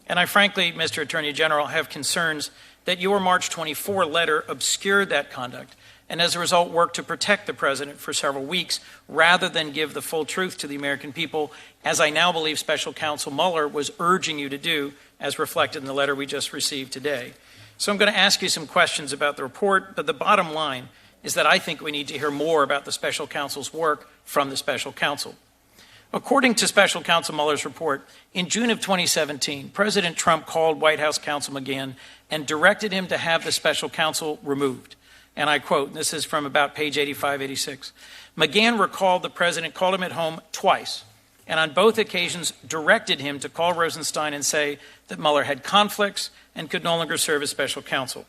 And I frankly, Mr. Attorney General, have concerns that your March 24 letter obscured that conduct and as a result worked to protect the president for several weeks rather than give the full truth to the American people, as I now believe Special Counsel Mueller was urging you to do, as reflected in the letter we just received today. So I'm going to ask you some questions about the report, but the bottom line is that I think we need to hear more about the Special Counsel's work from the Special Counsel. According to Special Counsel Mueller's report, in June of 2017, President Trump called White House Counsel McGahn and directed him to have the Special Counsel removed. And I quote, and this is from about page 85, 86. McGahn recalled the president called him at home twice, and on both occasions directed him to call Rosenstein and say that Mueller had conflicts and could no longer serve as special counsel.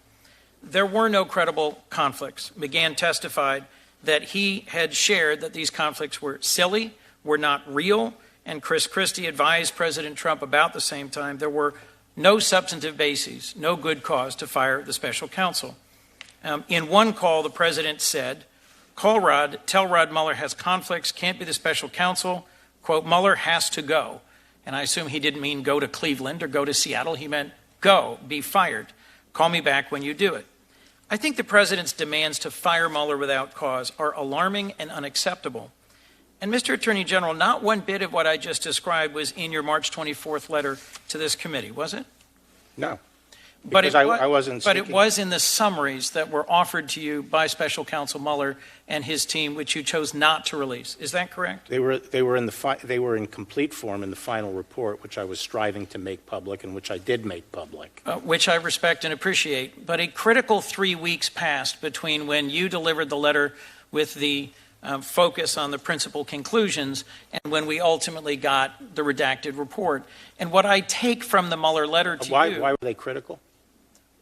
There were no credible conflicts. McGahn testified that he had shared that these conflicts were silly, were not real, and Chris Christie advised President Trump about the same time there were no substantive bases, no good cause to fire the special counsel. In one call, the president said, call Rod, tell Rod Mueller has conflicts, can't be the special counsel, quote, Mueller has to go. And I assume he didn't mean go to Cleveland or go to Seattle. He meant go, be fired. Call me back when you do it. I think the president's demands to fire Mueller without cause are alarming and unacceptable. And Mr. Attorney General, not one bit of what I just described was in your March 24th letter to this committee, was it? No. But I wasn't But speaking. it was in the summaries that were offered to you by Special Counsel Mueller and his team, which you chose not to release. Is that correct? They were in complete form in the final report, which I was striving to make public and which I did make public. Which I respect and appreciate. But a critical 3 weeks passed between when you delivered the letter with the focus on the principal conclusions and when we ultimately got the redacted report. And what I take from the Mueller letter to you... Why were they critical?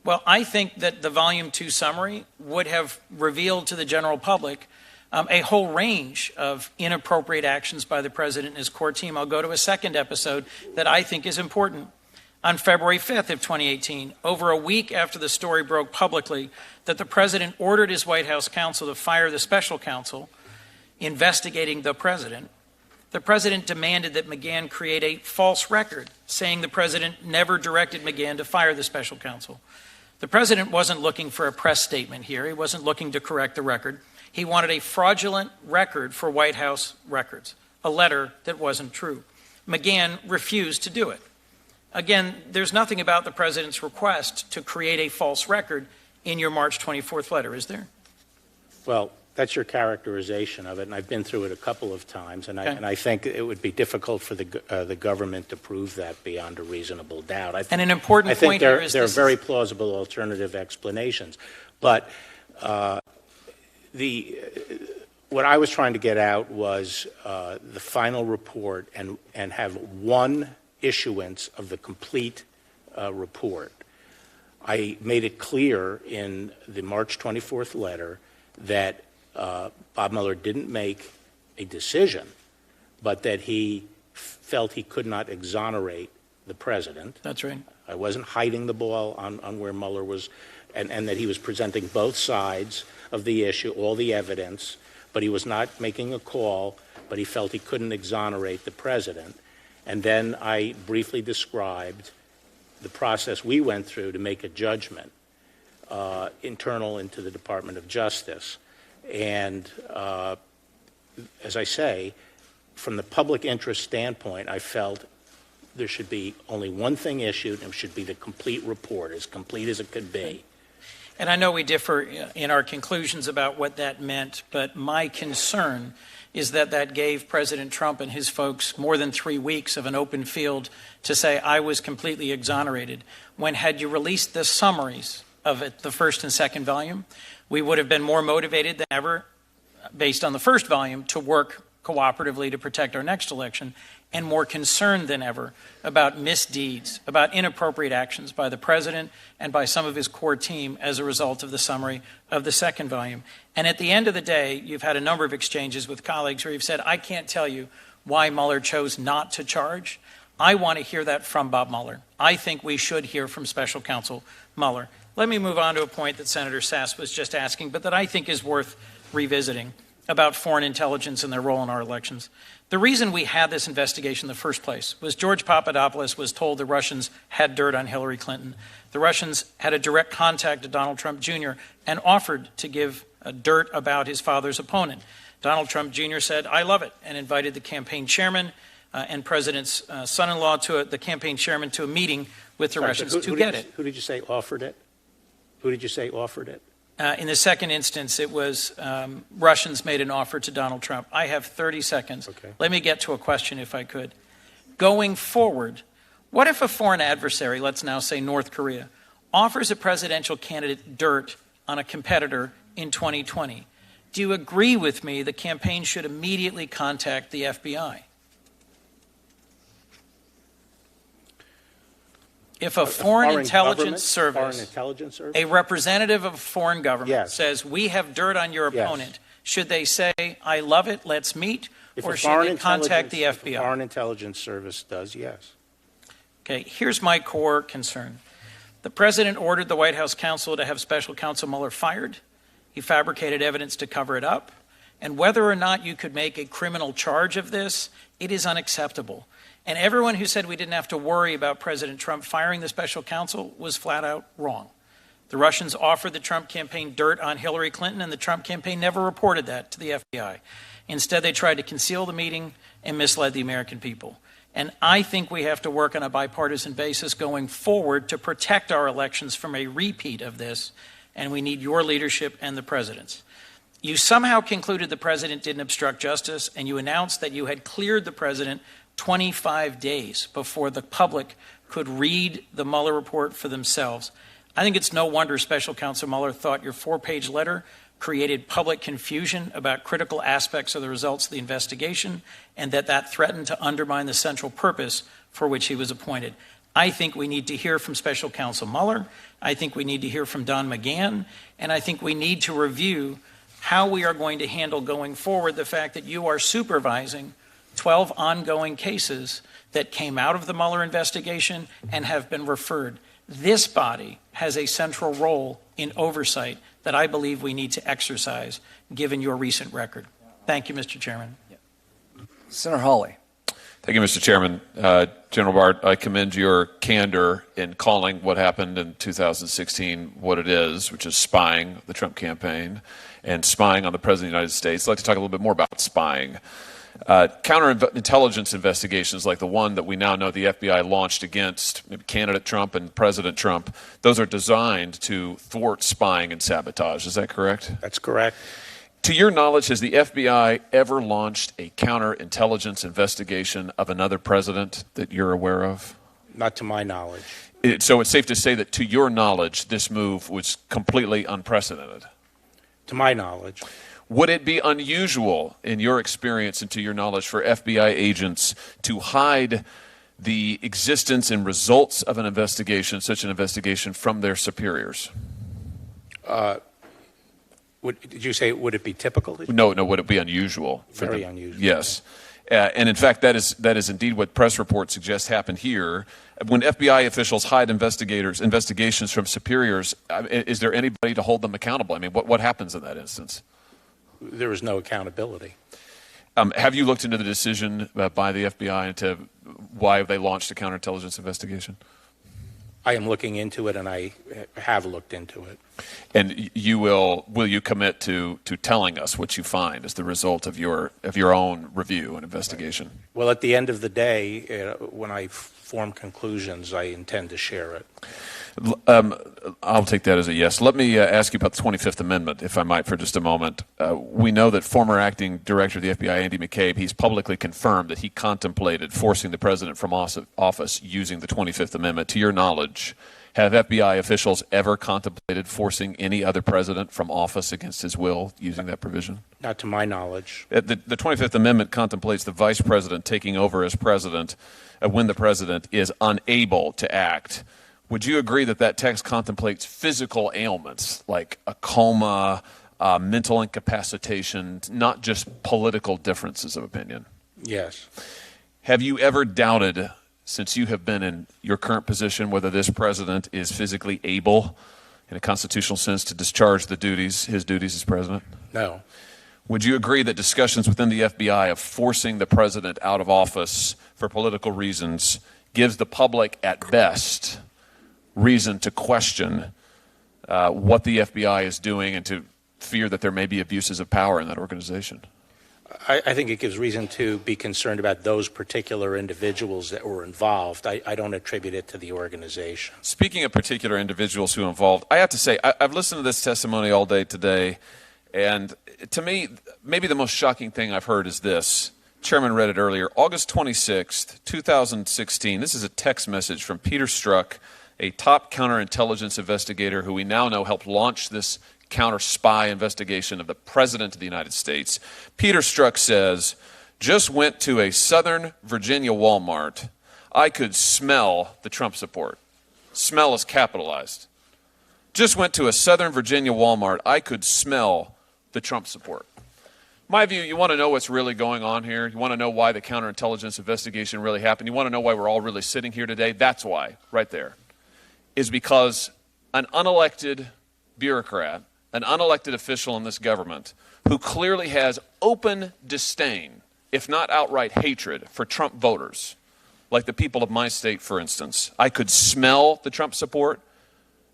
Well, I think that the Volume 2 summary would have revealed to the general public a whole range of inappropriate actions by the president and his core team. I'll go to a second episode that I think is important. On February 5th of 2018, over a week after the story broke publicly that the president ordered his White House counsel to fire the special counsel investigating the president demanded that McGahn create a false record, saying the president never directed McGahn to fire the special counsel. The president wasn't looking for a press statement here. He wasn't looking to correct the record. He wanted a fraudulent record for White House records, a letter that wasn't true. McGahn refused to do it. Again, there's nothing about the president's request to create a false record in your March 24th letter, is there? Well, that's your characterization of it, and I've been through it a couple of times, and I think it would be difficult for the government to prove that beyond a reasonable doubt. I think, and an important point here is there are very plausible alternative explanations, but what I was trying to get out was the final report and have one issuance of the complete report. I made it clear in the March 24th letter that Bob Mueller didn't make a decision, but that he felt he could not exonerate the president. That's right. I wasn't hiding the ball on where Mueller was, and that he was presenting both sides of the issue, all the evidence, but he was not making a call, but he felt he couldn't exonerate the president. And then I briefly described the process we went through to make a judgment internal into the Department of Justice. And as I say, from the public interest standpoint, I felt there should be only one thing issued, and it should be the complete report, as complete as it could be. And I know we differ in our conclusions about what that meant, but my concern is that that gave President Trump and his folks more than 3 weeks of an open field to say, I was completely exonerated, when had you released the summaries of it, the first and second volume, we would have been more motivated than ever, based on the first volume, to work cooperatively to protect our next election, and more concerned than ever about misdeeds, about inappropriate actions by the president and by some of his core team as a result of the summary of the second volume. And at the end of the day, you've had a number of exchanges with colleagues where you've said, I can't tell you why Mueller chose not to charge. I want to hear that from Bob Mueller. I think we should hear from Special Counsel Mueller. Let me move on to a point that Senator Sass was just asking, but that I think is worth revisiting. about foreign intelligence and their role in our elections. The reason we had this investigation in the first place was George Papadopoulos was told the Russians had dirt on Hillary Clinton. The Russians had a direct contact to Donald Trump Jr. and offered to give dirt about his father's opponent. Donald Trump Jr. said, "I love it," and invited the campaign chairman and president's son-in-law the campaign chairman to a meeting with the Russians to get it. Who did you say offered it? Who did you say offered it? In the second instance, it was Russians made an offer to Donald Trump. I have 30 seconds. Okay. Let me get to a question if I could. Going forward, what if a foreign adversary, let's now say North Korea, offers a presidential candidate dirt on a competitor in 2020? Do you agree with me the campaign should immediately contact the FBI? If a foreign intelligence service, a representative of a foreign government says, we have dirt on your opponent, should they say, I love it, let's meet, or should they contact the FBI? If a foreign intelligence service does, yes. Okay, here's my core concern. The president ordered the White House counsel to have special counsel Mueller fired. He fabricated evidence to cover it up. And whether or not you could make a criminal charge of this, it is unacceptable. And everyone who said we didn't have to worry about President Trump firing the special counsel was flat out wrong. The Russians offered the Trump campaign dirt on Hillary Clinton, and the Trump campaign never reported that to the FBI. Instead, they tried to conceal the meeting and misled the American people. And I think we have to work on a bipartisan basis going forward to protect our elections from a repeat of this, and we need your leadership and the president's. You somehow concluded the president didn't obstruct justice, and you announced that you had cleared the president 25 days before the public could read the Mueller report for themselves. I think it's no wonder Special Counsel Mueller thought your 4-page letter created public confusion about critical aspects of the results of the investigation, and that threatened to undermine the central purpose for which he was appointed. I think we need to hear from Special Counsel Mueller. I think we need to hear from Don McGahn, and I think we need to review how we are going to handle going forward the fact that you are supervising 12 ongoing cases that came out of the Mueller investigation and have been referred. This body has a central role in oversight that I believe we need to exercise, given your recent record. Thank you, Mr. Chairman. Senator Hawley. Thank you, Mr. Chairman. General Barr, I commend your candor in calling what happened in 2016 what it is, which is spying the Trump campaign and spying on the President of the United States. I'd like to talk a little bit more about spying. Counterintelligence investigations like the one that we now know the FBI launched against candidate Trump and President Trump, those are designed to thwart spying and sabotage. Is that correct? That's correct. To your knowledge, has the FBI ever launched a counterintelligence investigation of another president that you're aware of? Not to my knowledge. So it's safe to say that to your knowledge, this move was completely unprecedented? To my knowledge. Would it be unusual, in your experience and to your knowledge, for FBI agents to hide the existence and results of an investigation, such an investigation, from their superiors? Did you say, would it be typical? No, would it be unusual? Very unusual. Yes. And in fact, that is indeed what press reports suggest happened here. When FBI officials hide investigations from superiors, is there anybody to hold them accountable? I mean, what happens in that instance? There is no accountability. Have you looked into the decision by the FBI into why they launched a counterintelligence investigation? I am looking into it, and I have looked into it. And will you commit to telling us what you find as the result of your own review and investigation? Well, at the end of the day, when I form conclusions, I intend to share it. I'll take that as a yes. Let me ask you about the 25th Amendment, if I might, for just a moment. We know that former acting director of the FBI, Andy McCabe, he's publicly confirmed that he contemplated forcing the president from office using the 25th Amendment. To your knowledge, have FBI officials ever contemplated forcing any other president from office against his will using that provision? Not to my knowledge. The 25th Amendment contemplates the vice president taking over as president when the president is unable to act. Would you agree that that text contemplates physical ailments like a coma, mental incapacitation, not just political differences of opinion? Yes. Have you ever doubted, since you have been in your current position, whether this president is physically able, in a constitutional sense, to discharge his duties as president? No. would you agree that discussions within the FBI of forcing the president out of office for political reasons gives the public, at best, reason to question what the FBI is doing and to fear that there may be abuses of power in that organization? I think it gives reason to be concerned about those particular individuals that were involved. I don't attribute it to the organization. Speaking of particular individuals who are involved, I have to say, I've listened to this testimony all day today, and to me, maybe the most shocking thing I've heard is this. Chairman read it earlier. August 26th, 2016. This is a text message from Peter Strzok, a top counterintelligence investigator who we now know helped launch this counter-spy investigation of the President of the United States. Peter Strzok says, just went to a Southern Virginia Walmart. I could smell the Trump support. Smell is capitalized. Just went to a Southern Virginia Walmart. I could smell the Trump support. My view, you want to know what's really going on here? You want to know why the counterintelligence investigation really happened? You want to know why we're all really sitting here today? That's why, right there, is because an unelected bureaucrat, an unelected official in this government who clearly has open disdain, if not outright hatred, for Trump voters, like the people of my state, for instance. I could smell the Trump support,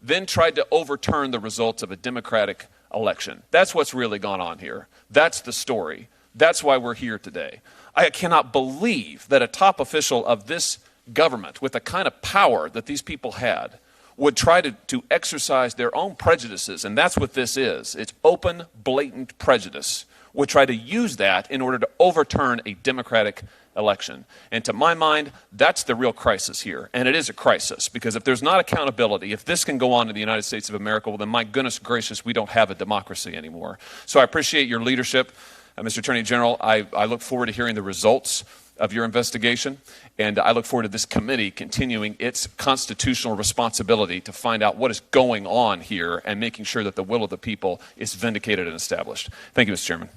then tried to overturn the results of a Democratic election. That's what's really gone on here. That's the story. That's why we're here today. I cannot believe that a top official of this government, with the kind of power that these people had, would try to exercise their own prejudices, and that's what this is. It's open, blatant prejudice. Would try to use that in order to overturn a Democratic election. And to my mind, that's the real crisis here. And it is a crisis, because if there's not accountability, if this can go on in the United States of America, well then my goodness gracious, we don't have a democracy anymore. So I appreciate your leadership, Mr. Attorney General. I look forward to hearing the results of your investigation, and I look forward to this committee continuing its constitutional responsibility to find out what is going on here and making sure that the will of the people is vindicated and established. Thank you, Mr. Chairman.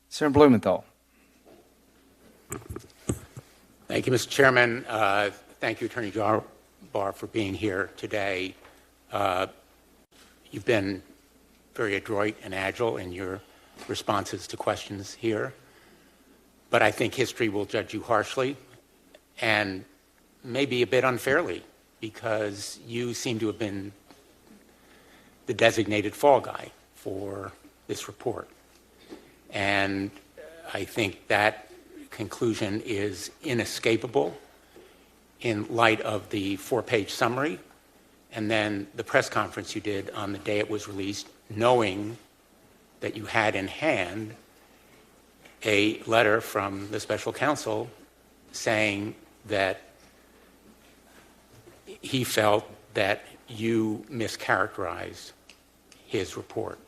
Senator Blumenthal. Thank you, Mr. Chairman. Thank you, Attorney General Barr, for being here today. You've been very adroit and agile in your responses to questions here. But I think history will judge you harshly and maybe a bit unfairly, because you seem to have been the designated fall guy for this report. And I think that conclusion is inescapable in light of the 4-page summary and then the press conference you did on the day it was released, knowing that you had in hand a letter from the special counsel saying that he felt that you mischaracterized his report.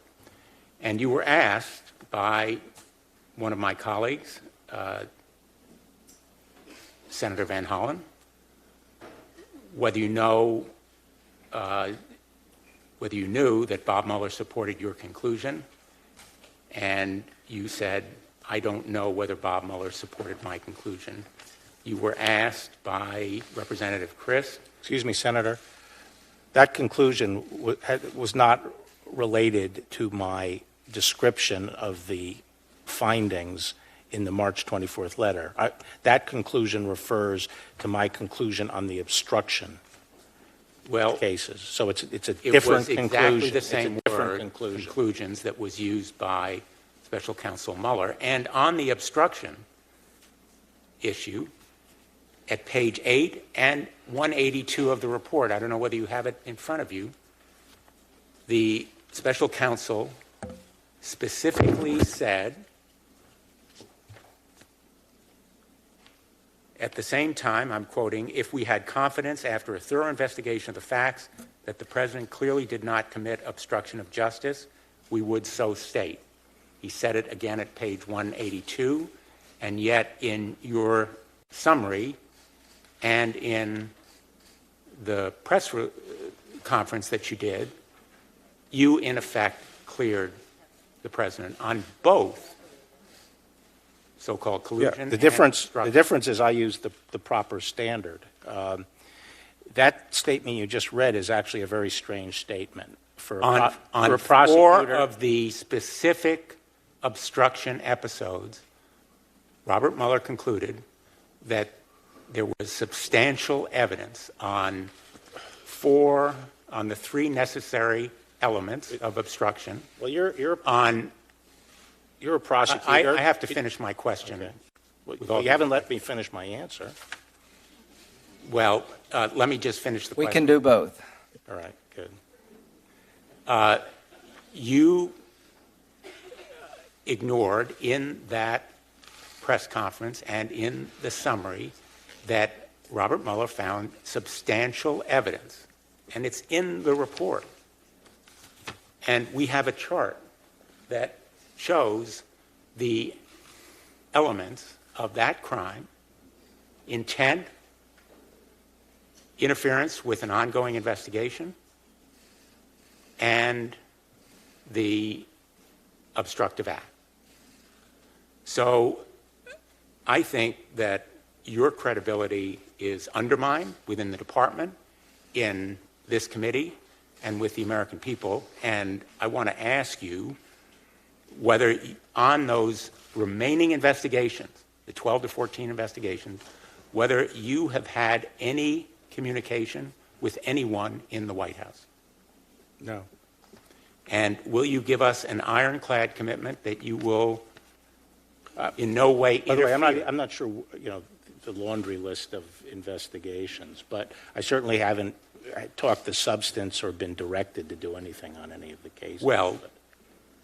And you were asked by one of my colleagues, Senator Van Hollen, whether you knew that Bob Mueller supported your conclusion, and you said, I don't know whether Bob Mueller supported my conclusion. You were asked by Representative Chris. Excuse me, Senator. That conclusion was not related to my description of the findings in the March 24th letter. That conclusion refers to my conclusion on the obstruction cases. So it's a different conclusion. It was exactly the same conclusions that was used by Special Counsel Mueller. And on the obstruction issue, at page 8 and 182 of the report, I don't know whether you have it in front of you, the Special Counsel specifically said, at the same time, I'm quoting, if we had confidence after a thorough investigation of the facts that the President clearly did not commit obstruction of justice, we would so state. He said it again at page 182, and yet in your summary and in the press conference that you did, you in effect cleared the President on both so-called collusion. The difference is I used the proper standard. That statement you just read is actually a very strange statement for a prosecutor. On 4 of the specific obstruction episodes, Robert Mueller concluded that there was substantial evidence on the three necessary elements of obstruction. Well, you're a prosecutor. I have to finish my question. Okay. Well, you haven't let me finish my answer. Well, let me just finish the question. We can do both. All right, good. You ignored in that press conference and in the summary that Robert Mueller found substantial evidence, and it's in the report. And we have a chart that shows the elements of that crime: intent, interference with an ongoing investigation, and the obstructive act. So I think that your credibility is undermined within the department, in this committee, and with the American people. And I want to ask you whether on those remaining investigations, the 12 to 14 investigations, whether you have had any communication with anyone in the White House. No. And will you give us an ironclad commitment that you will in no way interfere? By the way, I'm not sure, the laundry list of investigations, but I certainly haven't talked the substance or been directed to do anything on any of the cases. Well,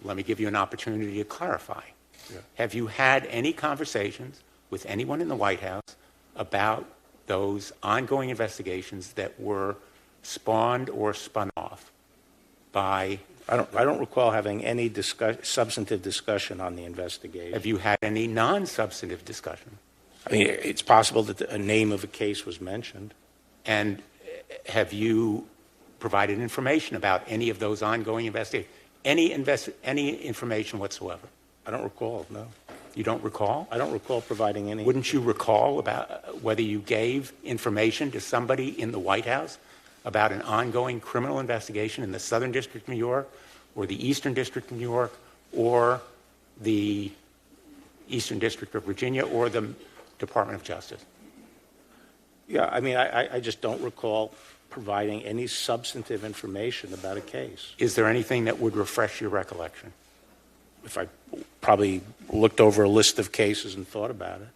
let me give you an opportunity to clarify. Yeah. Have you had any conversations with anyone in the White House about those ongoing investigations that were spawned or spun off by... I don't recall having any substantive discussion on the investigation. Have you had any non-substantive discussion? I mean, it's possible that a name of a case was mentioned. And have you provided information about any of those ongoing investigations? Any information whatsoever? I don't recall, no. You don't recall? I don't recall providing any. Wouldn't you recall about whether you gave information to somebody in the White House about an ongoing criminal investigation in the Southern District of New York, or the Eastern District of New York, or the Eastern District of Virginia, or the Department of Justice? Yeah, I mean, I just don't recall providing any substantive information about a case. Is there anything that would refresh your recollection? If I probably looked over a list of cases and thought about it.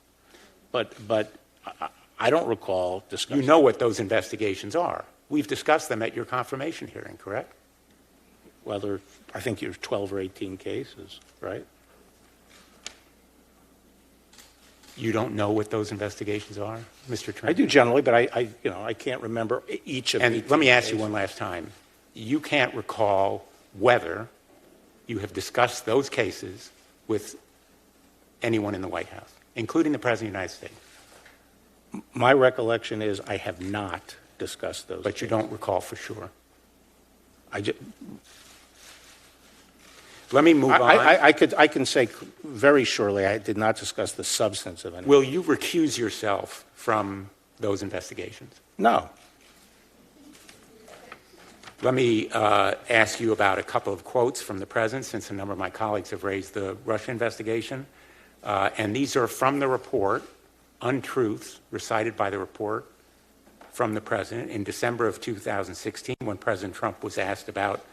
But I don't recall discussing. You know what those investigations are. We've discussed them at your confirmation hearing, correct? Well, I think there's 12 or 18 cases, right? You don't know what those investigations are, Mr. Trent? I do generally, but I can't remember each of them. And let me ask you one last time. You can't recall whether you have discussed those cases with anyone in the White House, including the President of the United States? My recollection is I have not discussed those. But you don't recall for sure? Let me move on. I can say very surely I did not discuss the substance of any. Will you recuse yourself from those investigations? No. Let me ask you about a couple of quotes from the President, since a number of my colleagues have raised the Russia investigation. And these are from the report, untruths recited by the report from the President in December of 2016, when President Trump was asked about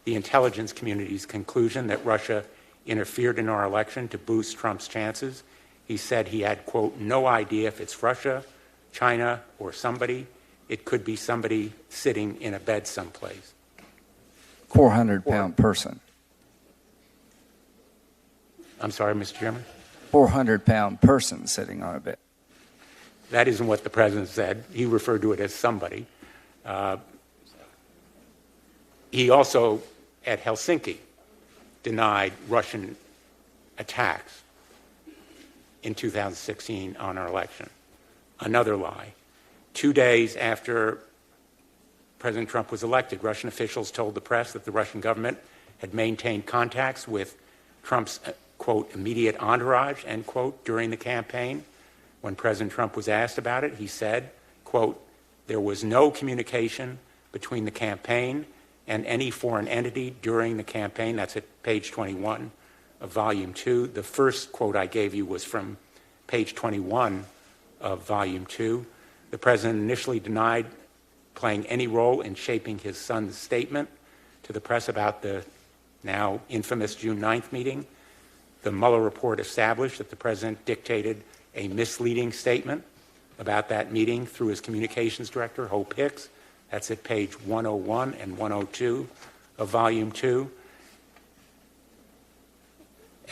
the intelligence community's conclusion that Russia interfered in our election to boost Trump's chances. He said he had, quote, no idea if it's Russia, China, or somebody. It could be somebody sitting in a bed someplace. 400-pound person. I'm sorry, Mr. Chairman? 400-pound person sitting on a bed. That isn't what the President said. He referred to it as somebody. He also, at Helsinki, denied Russian attacks in 2016 on our election. Another lie. 2 days after President Trump was elected, Russian officials told the press that the Russian government had maintained contacts with Trump's, quote, immediate entourage, end quote, during the campaign. When President Trump was asked about it, he said, quote, there was no communication between the campaign and any foreign entity during the campaign. That's at page 21 of Volume 2. The first quote I gave you was from page 21 of Volume 2. The president initially denied playing any role in shaping his son's statement to the press about the now infamous June 9th meeting. The Mueller report established that the president dictated a misleading statement about that meeting through his communications director, Hope Hicks. That's at page 101 and 102 of Volume 2.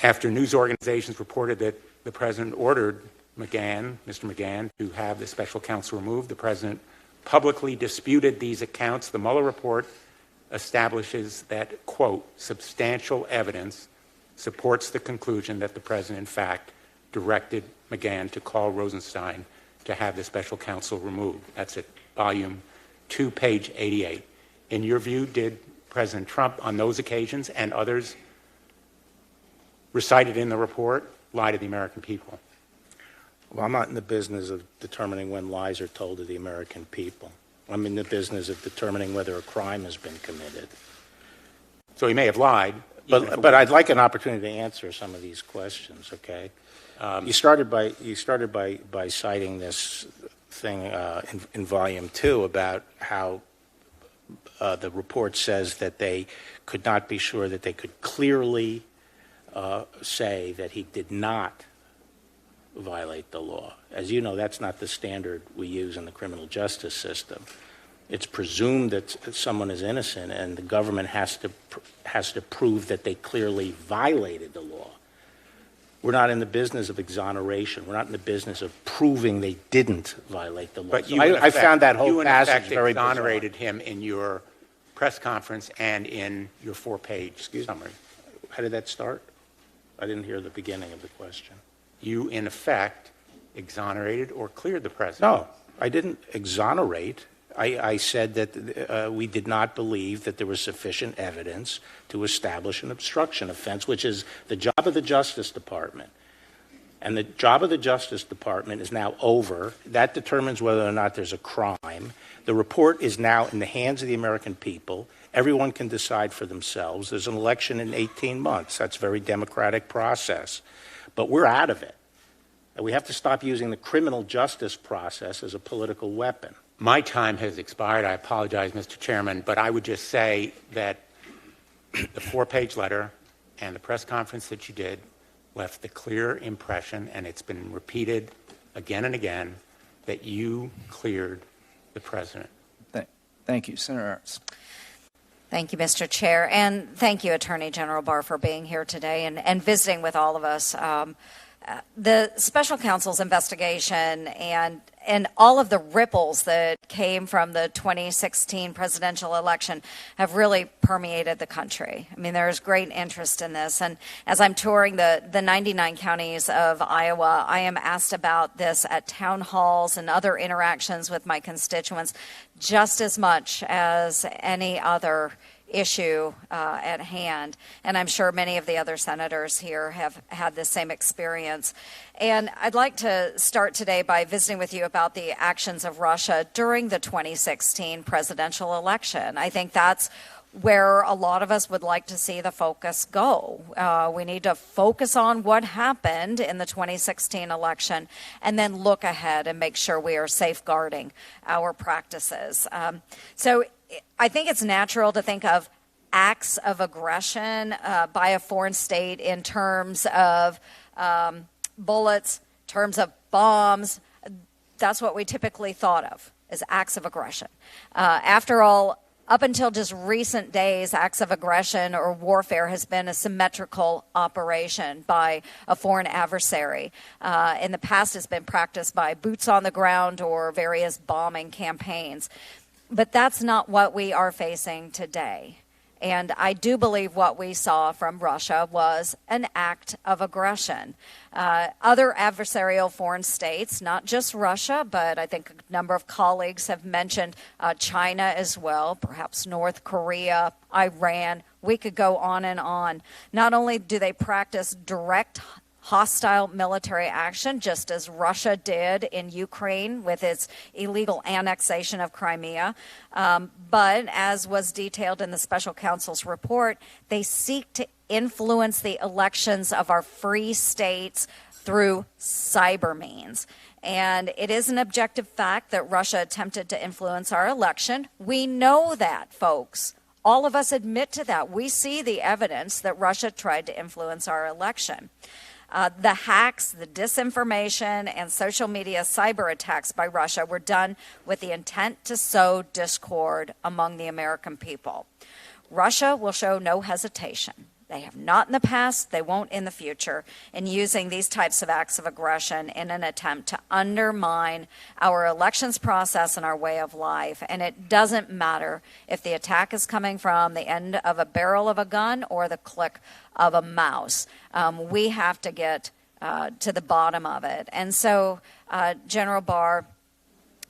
After news organizations reported that the president ordered Mr. McGahn, to have the special counsel removed, the president publicly disputed these accounts. The Mueller report establishes that, quote, substantial evidence supports the conclusion that the president, in fact, directed McGahn to call Rosenstein to have the special counsel removed. That's at Volume 2, page 88. In your view, did President Trump, on those occasions and others recited in the report, lie to the American people? Well, I'm not in the business of determining when lies are told to the American people. I'm in the business of determining whether a crime has been committed. So he may have lied. But I'd like an opportunity to answer some of these questions, okay? You started by citing this thing in Volume 2 about how the report says that they could not be sure that they could clearly say that he did not violate the law. As you know, that's not the standard we use in the criminal justice system. It's presumed that someone is innocent, and the government has to prove that they clearly violated the law. We're not in the business of exoneration. We're not in the business of proving they didn't violate the law. But So I found that whole passage very bizarre. You, in effect, exonerated him in your press conference and in your four-page summary. How did that start? I didn't hear the beginning of the question. You, in effect, exonerated or cleared the president. No, I didn't exonerate. I said that we did not believe that there was sufficient evidence to establish an obstruction offense, which is the job of the Justice Department. And the job of the Justice Department is now over. That determines whether or not there's a crime. The report is now in the hands of the American people. Everyone can decide for themselves. There's an election in 18 months. That's a very democratic process. But we're out of it. And we have to stop using the criminal justice process as a political weapon. My time has expired. I apologize, Mr. Chairman, but I would just say that the four-page letter and the press conference that you did left the clear impression, and it's been repeated again and again, that you cleared the president. Thank you. Senator Ernst. Thank you, Mr. Chair, and thank you, Attorney General Barr, for being here today and visiting with all of us. The special counsel's investigation and all of the ripples that came from the 2016 presidential election have really permeated the country. I mean, there is great interest in this. And as I'm touring the 99 counties of Iowa, I am asked about this at town halls and other interactions with my constituents just as much as any other issue at hand. And I'm sure many of the other senators here have had the same experience. And I'd like to start today by visiting with you about the actions of Russia during the 2016 presidential election. I think that's where a lot of us would like to see the focus go. We need to focus on what happened in the 2016 election and then look ahead and make sure we are safeguarding our practices. So I think it's natural to think of acts of aggression by a foreign state in terms of bullets, terms of bombs. That's what we typically thought of as acts of aggression. After all, up until just recent days, acts of aggression or warfare has been a symmetrical operation by a foreign adversary. In the past, it's been practiced by boots on the ground or various bombing campaigns. But that's not what we are facing today. And I do believe what we saw from Russia was an act of aggression. Other adversarial foreign states, not just Russia, but I think a number of colleagues have mentioned China as well, perhaps North Korea, Iran. We could go on and on. Not only do they practice direct hostile military action, just as Russia did in Ukraine with its illegal annexation of Crimea. But as was detailed in the special counsel's report, they seek to influence the elections of our free states through cyber means. And it is an objective fact that Russia attempted to influence our election. We know that, folks. All of us admit to that. We see the evidence that Russia tried to influence our election. The hacks, the disinformation, and social media cyber attacks by Russia were done with the intent to sow discord among the American people. Russia will show no hesitation. They have not in the past, they won't in the future, in using these types of acts of aggression in an attempt to undermine our elections process and our way of life. And it doesn't matter if the attack is coming from the end of a barrel of a gun or the click of a mouse. We have to get to the bottom of it. And so, General Barr,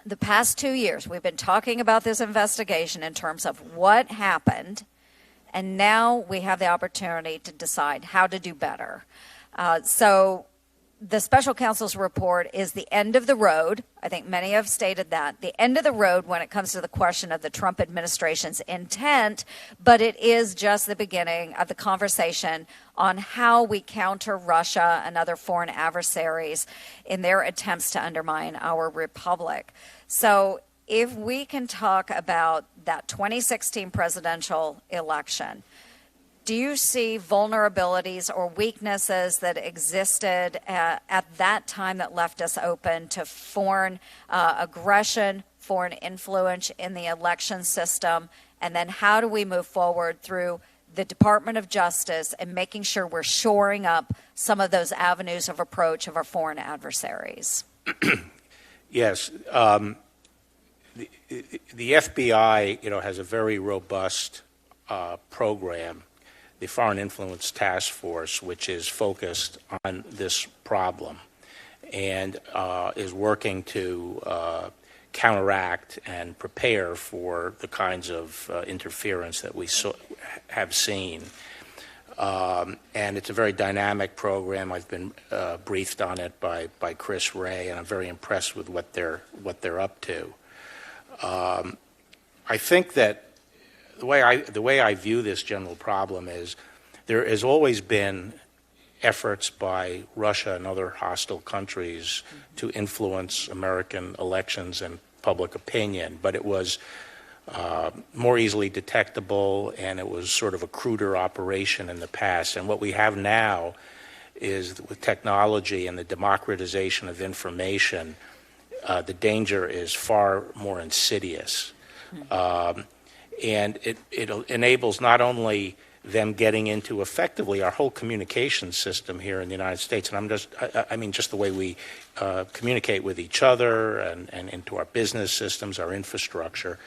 the past 2 years, we've been talking about this investigation in terms of what happened, and now we have the opportunity to decide how to do better. So the special counsel's report is the end of the road. I think many have stated that. The end of the road when it comes to the question of the Trump administration's intent, but it is just the beginning of the conversation on how we counter Russia and other foreign adversaries in their attempts to undermine our republic. So if we can talk about that 2016 presidential election, do you see vulnerabilities or weaknesses that existed at that time that left us open to foreign aggression, foreign influence in the election system? And then how do we move forward through the Department of Justice and making sure we're shoring up some of those avenues of approach of our foreign adversaries? Yes. The FBI, has a very robust program, the Foreign Influence Task Force, which is focused on this problem and is working to counteract and prepare for the kinds of interference that we have seen. And it's a very dynamic program. I've been briefed on it by Chris Wray, and I'm very impressed with what they're up to. I think that the way I view this general problem is there has always been efforts by Russia and other hostile countries to influence American elections and public opinion, but it was more easily detectable, and it was sort of a cruder operation in the past. And what we have now is, with technology and the democratization of information, the danger is far more insidious. And it enables not only them getting into effectively our whole communication system here in the United States, and I mean just the way we communicate with each other and into our business systems, our infrastructure,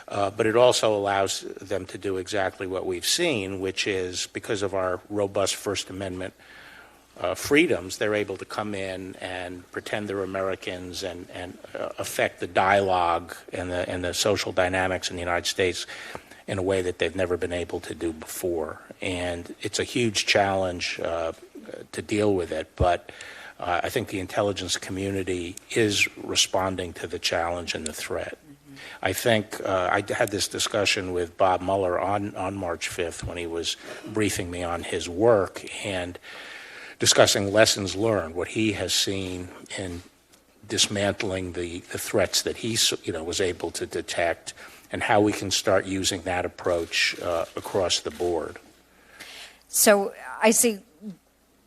but it also allows them to do exactly what we've seen, which is, because of our robust First Amendment freedoms, they're able to come in and pretend they're Americans and affect the dialogue and the social dynamics in the United States in a way that they've never been able to do before. And it's a huge challenge to deal with it, but I think the intelligence community is responding to the challenge and the threat. I think I had this discussion with Bob Mueller on March 5th when he was briefing me on his work and discussing lessons learned, what he has seen in dismantling the threats that he was able to detect, and how we can start using that approach across the board. So I see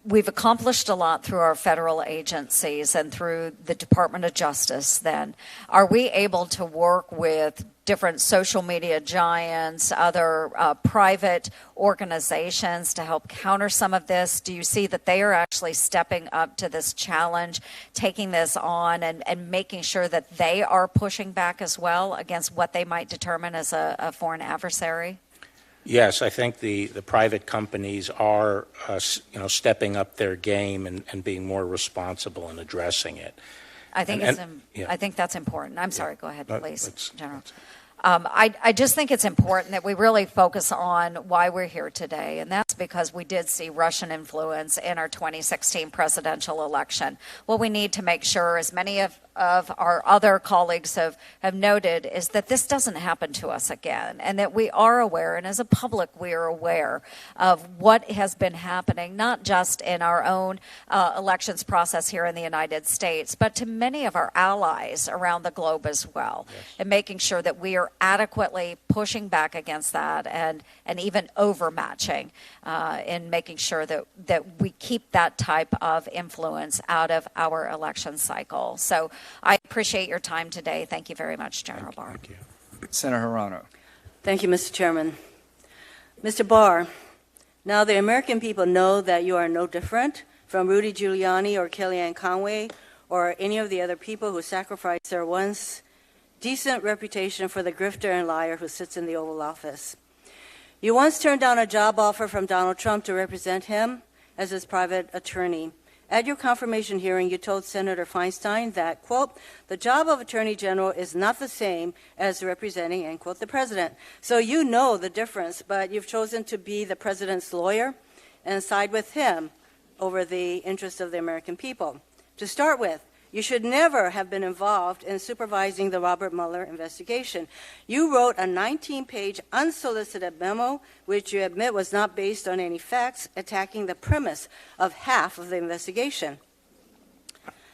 we've accomplished a lot through our federal agencies and through the Department of Justice then. Are we able to work with different social media giants, other private organizations to help counter some of this? Do you see that they are actually stepping up to this challenge, taking this on, and making sure that they are pushing back as well against what they might determine as a foreign adversary? Yes, I think the private companies are stepping up their game and being more responsible in addressing it. I think I think that's important. I'm sorry. Go ahead, please, General. I just think it's important that we really focus on why we're here today, and that's because we did see Russian influence in our 2016 presidential election. What we need to make sure, as many of of our other colleagues have noted is that this doesn't happen to us again, and that we are aware, and as a public we are aware of what has been happening, not just in our own elections process here in the United States, but to many of our allies around the globe as well, and making sure that we are adequately pushing back against that and even overmatching in making sure that we keep that type of influence out of our election cycle. So I appreciate your time today. Thank you very much, General Barr. Thank you. Senator Hirano. Thank you, Mr. Chairman. Mr. Barr, now the American people know that you are no different from Rudy Giuliani or Kellyanne Conway or any of the other people who sacrificed their once decent reputation for the grifter and liar who sits in the Oval Office. You once turned down a job offer from Donald Trump to represent him as his private attorney. At your confirmation hearing, you told Senator Feinstein that, quote, the job of Attorney General is not the same as representing, end quote, the president. So you know the difference, but you've chosen to be the president's lawyer and side with him over the interests of the American people. To start with, you should never have been involved in supervising the Robert Mueller investigation. You wrote a 19-page unsolicited memo, which you admit was not based on any facts, attacking the premise of half of the investigation.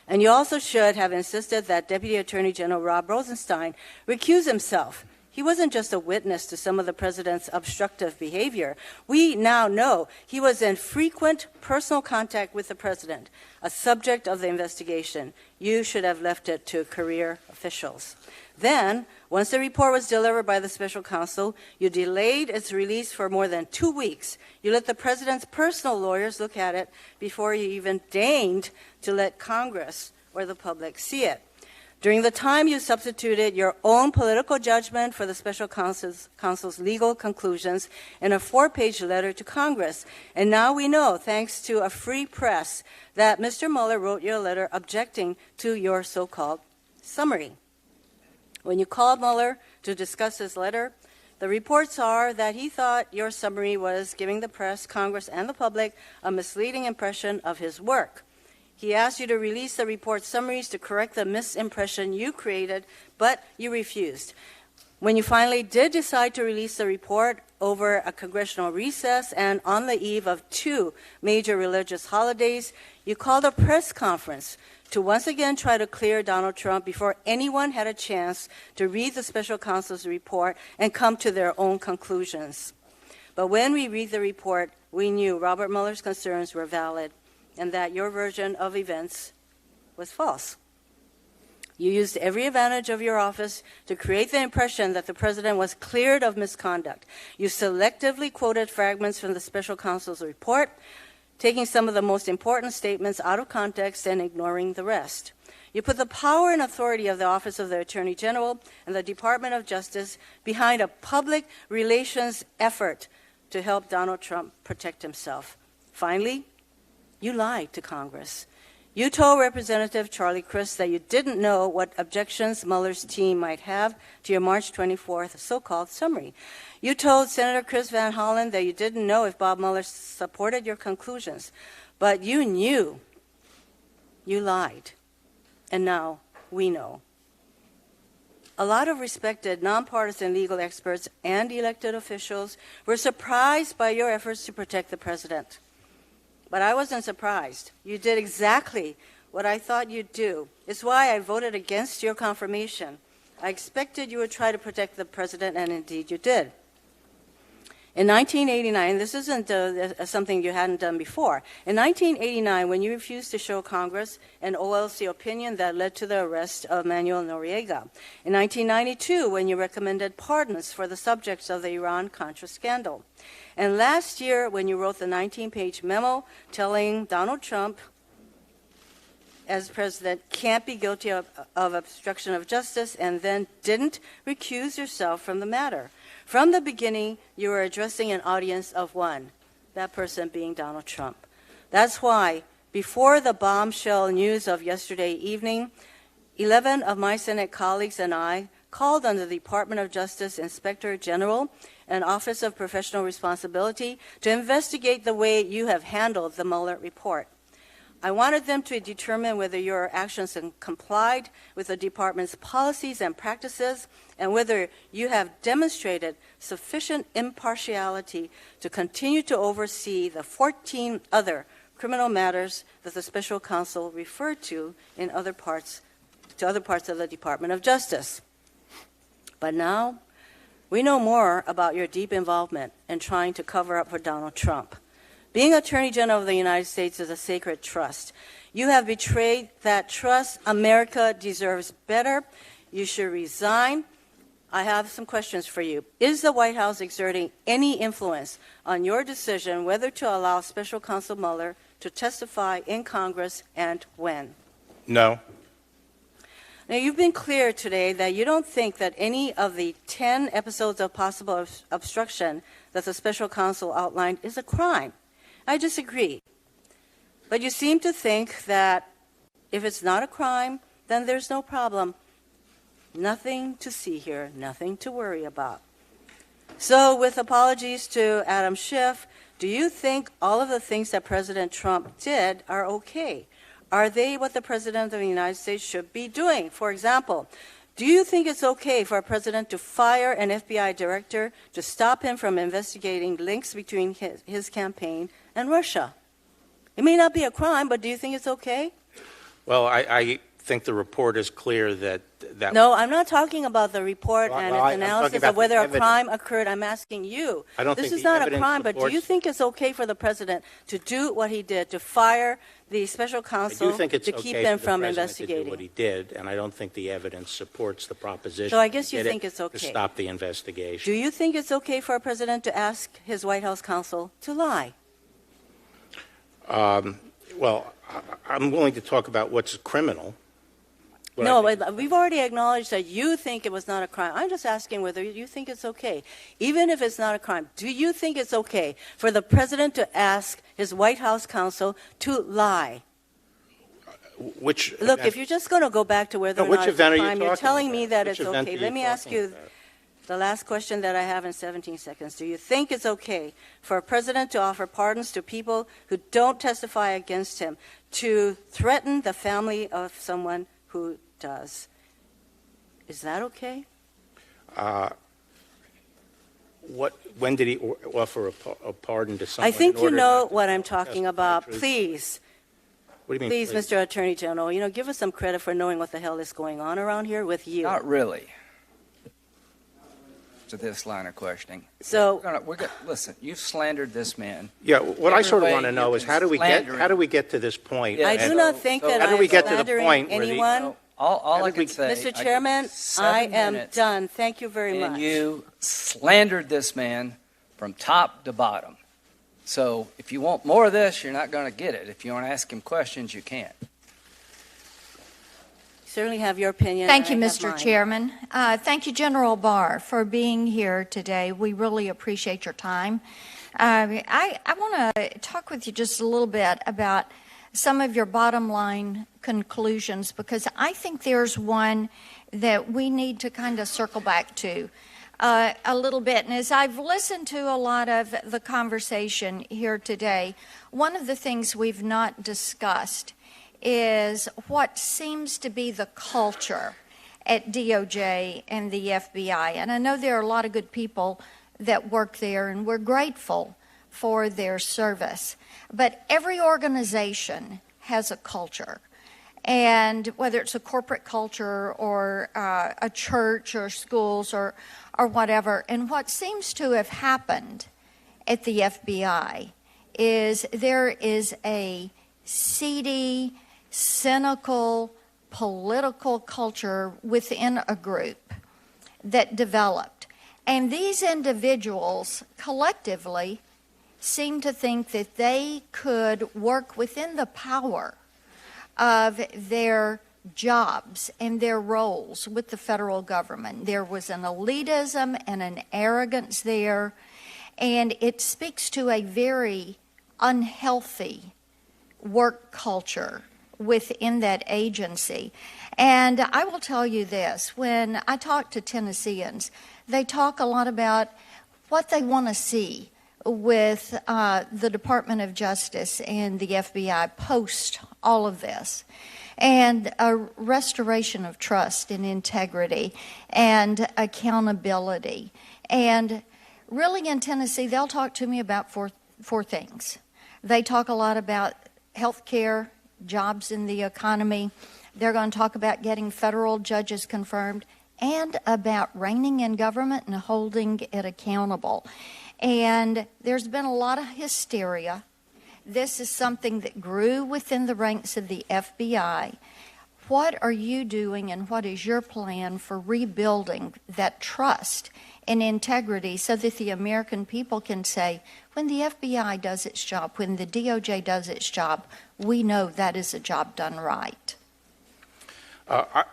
And you also should have insisted that Deputy Attorney General Rob Rosenstein recuse himself. He wasn't just a witness to some of the president's obstructive behavior. We now know he was in frequent personal contact with the president, a subject of the investigation. You should have left it to career officials. Then, once the report was delivered by the special counsel, you delayed its release for more than 2 weeks. You let the president's personal lawyers look at it before you even deigned to let Congress or the public see it. During the time, you substituted your own political judgment for the special counsel's legal conclusions in a 4-page letter to Congress. And now we know, thanks to a free press, that Mr. Mueller wrote you a letter objecting to your so-called summary. When you called Mueller to discuss his letter, the reports are that he thought your summary was giving the press, Congress, and the public a misleading impression of his work. He asked you to release the report summaries to correct the misimpression you created, but you refused. When you finally did decide to release the report over a congressional recess and on the eve of 2 major religious holidays, you called a press conference to once again try to clear Donald Trump before anyone had a chance to read the special counsel's report and come to their own conclusions. But when we read the report, we knew Robert Mueller's concerns were valid and that your version of events was false. You used every advantage of your office to create the impression that the president was cleared of misconduct. You selectively quoted fragments from the special counsel's report, taking some of the most important statements out of context and ignoring the rest. You put the power and authority of the Office of the Attorney General and the Department of Justice behind a public relations effort to help Donald Trump protect himself. Finally, you lied to Congress. You told Representative Charlie Crist that you didn't know what objections Mueller's team might have to your March 24th so-called summary. You told Senator Chris Van Hollen that you didn't know if Bob Mueller supported your conclusions. But you knew. You lied. And now we know. A lot of respected nonpartisan legal experts and elected officials were surprised by your efforts to protect the president. But I wasn't surprised. You did exactly what I thought you'd do. It's why I voted against your confirmation. I expected you would try to protect the president, and indeed you did. In 1989, this isn't something you hadn't done before. In 1989, when you refused to show Congress an OLC opinion that led to the arrest of Manuel Noriega. In 1992, when you recommended pardons for the subjects of the Iran-Contra scandal. And last year, when you wrote the 19-page memo telling Donald Trump, as president, can't be guilty of obstruction of justice, and then didn't recuse yourself from the matter. From the beginning, you were addressing an audience of one, that person being Donald Trump. That's why, before the bombshell news of yesterday evening, 11 of my Senate colleagues and I called on the Department of Justice Inspector General and Office of Professional Responsibility to investigate the way you have handled the Mueller report. I wanted them to determine whether your actions complied with the department's policies and practices and whether you have demonstrated sufficient impartiality to continue to oversee the 14 other criminal matters that the special counsel referred to in other parts of the Department of Justice. But now we know more about your deep involvement in trying to cover up for Donald Trump. Being Attorney General of the United States is a sacred trust. You have betrayed that trust. America deserves better. You should resign. I have some questions for you. Is the White House exerting any influence on your decision whether to allow Special Counsel Mueller to testify in Congress and when? No. Now, you've been clear today that you don't think that any of the 10 episodes of possible obstruction that the special counsel outlined is a crime. I disagree. But you seem to think that if it's not a crime, then there's no problem. Nothing to see here, nothing to worry about. So, with apologies to Adam Schiff, do you think all of the things that President Trump did are okay? Are they what the President of the United States should be doing? For example, do you think it's okay for a president to fire an FBI director to stop him from investigating links between his campaign and Russia? It may not be a crime, but do you think it's okay? Well, I think the report is clear that... No, I'm not talking about the report and its analysis of whether a crime occurred. I'm asking you. I don't this think is not a evidence crime, but do you supports- think it's okay for the president to do what he did, to fire the special I counsel do think it's to okay keep for them the from president investigating? to do what he did, and I don't think the evidence supports the proposition. So I guess he you did think it's okay. to stop the investigation. Do you think it's okay for a president to ask his White House counsel to lie? Well, I'm willing to talk about what's criminal. But No, I think- but we've already acknowledged that you think it was not a crime. I'm just asking whether you think it's okay. Even if it's not a crime, do you think it's okay for the president to ask his White House counsel to lie? Which Look, event- if you're just going to go back to whether No, or which not it's event a are you crime, you're talking telling me about? that Which it's event okay. are Let you me ask talking you about? the last question that I have in 17 seconds. Do you think it's okay for a president to offer pardons to people who don't testify against him, to threaten the family of someone who does? Is that okay? When did he offer a pardon to someone? I think in you order know not to what I'm talking about. truth? Please, What do you mean, please, Mr. Attorney General, give us some credit for knowing what the hell is going on around here with you. Not really. To this line of questioning. So, listen, you've slandered this man. Yeah, what I sort of Every want to way know you is can how do we get to this point? I do not think that how do I'm we get to the slandering point where anyone. All I can say, Mr. Chairman, I am done. Thank you very much. and you slandered this man from top to bottom. So if you want more of this, you're not going to get it. If you want to ask him questions, you can't. Certainly have your opinion. Thank you, and I have Mr. mine. Chairman. Thank you, General Barr, for being here today. We really appreciate your time. I want to talk with you just a little bit about some of your bottom line conclusions, because I think there's one that we need to kind of circle back to a little bit. And as I've listened to a lot of the conversation here today, one of the things we've not discussed is what seems to be the culture at DOJ and the FBI. And I know there are a lot of good people that work there, and we're grateful for their service. But every organization has a culture. And whether it's a corporate culture or a church or schools or whatever. And what seems to have happened at the FBI is there is a seedy, cynical, political culture within a group that developed. And these individuals collectively seem to think that they could work within the power of their jobs and their roles with the federal government. There was an elitism and an arrogance there, and it speaks to a very unhealthy work culture within that agency. And I will tell you this, when I talk to Tennesseans, they talk a lot about what they want to see with the Department of Justice and the FBI post all of this, and a restoration of trust and integrity and accountability. And really in Tennessee, they'll talk to me about four things. They talk a lot about health care, jobs in the economy. They're going to talk about getting federal judges confirmed and about reigning in government and holding it accountable. And there's been a lot of hysteria. This is something that grew within the ranks of the FBI. What are you doing and what is your plan for rebuilding that trust and integrity so that the American people can say, when the FBI does its job, when the DOJ does its job, we know that is a job done right?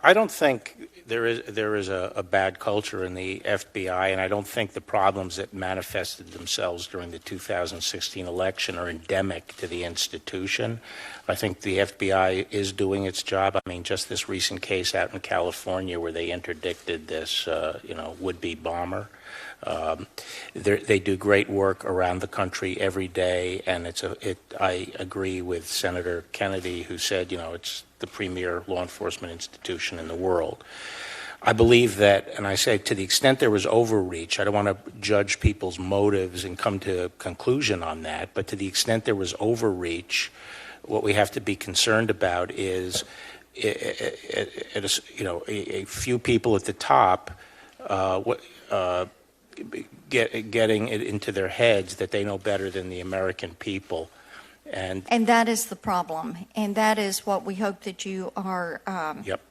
I don't think there is a bad culture in the FBI, and I don't think the problems that manifested themselves during the 2016 election are endemic to the institution. I think the FBI is doing its job. I mean, just this recent case out in California where they interdicted this, would-be bomber. They do great work around the country every day, and I agree with Senator Kennedy, who said, it's the premier law enforcement institution in the world. I believe that, and I say to the extent there was overreach, I don't want to judge people's motives and come to a conclusion on that, but to the extent there was overreach, what we have to be concerned about is a few people at the top getting it into their heads that they know better than the American people. And that is the problem, and that is what we hope that you are Yep.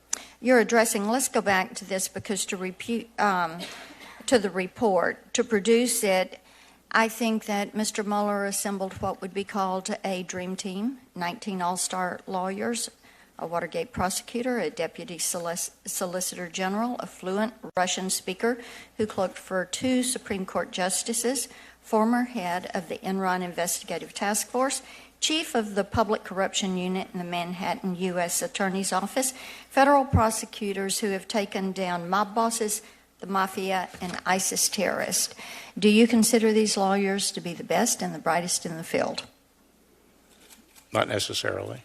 you're addressing. Let's go back to this, because to the report, to produce it, I think that Mr. Mueller assembled what would be called a dream team, 19 all-star lawyers, a Watergate prosecutor, a deputy solicitor general, a fluent Russian speaker who clerked for 2 Supreme Court justices, former head of the Enron Investigative Task Force, chief of the Public Corruption Unit in the Manhattan U.S. Attorney's Office, federal prosecutors who have taken down mob bosses, the mafia, and ISIS terrorists. Do you consider these lawyers to be the best and the brightest in the field? Not necessarily.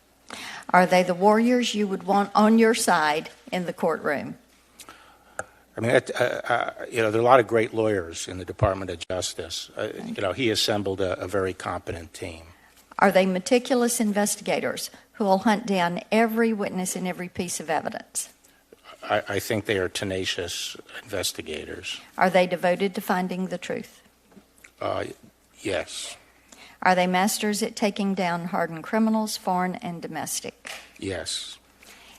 Are they the warriors you would want on your side in the courtroom? I mean, there are a lot of great lawyers in the Department of Justice. He assembled a very competent team. Are they meticulous investigators who will hunt down every witness and every piece of evidence? I think they are tenacious investigators. Are they devoted to finding the truth? Yes. Are they masters at taking down hardened criminals, foreign and domestic? Yes.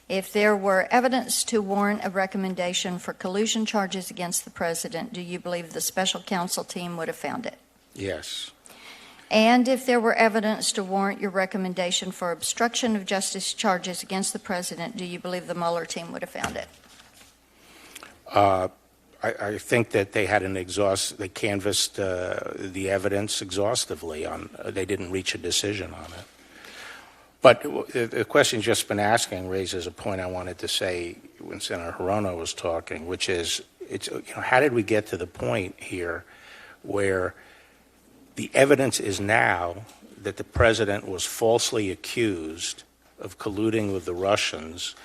If there were evidence to warrant a recommendation for collusion charges against the president, do you believe the special counsel team would have found it? Yes. And if there were evidence to warrant your recommendation for obstruction of justice charges against the president, do you believe the Mueller team would have found it? I think that they had they canvassed the evidence exhaustively. They didn't reach a decision on it. But the question you've just been asking raises a point I wanted to say when Senator Hirono was talking, which is, how did we get to the point here where the evidence is now that the president was falsely accused of colluding with the Russians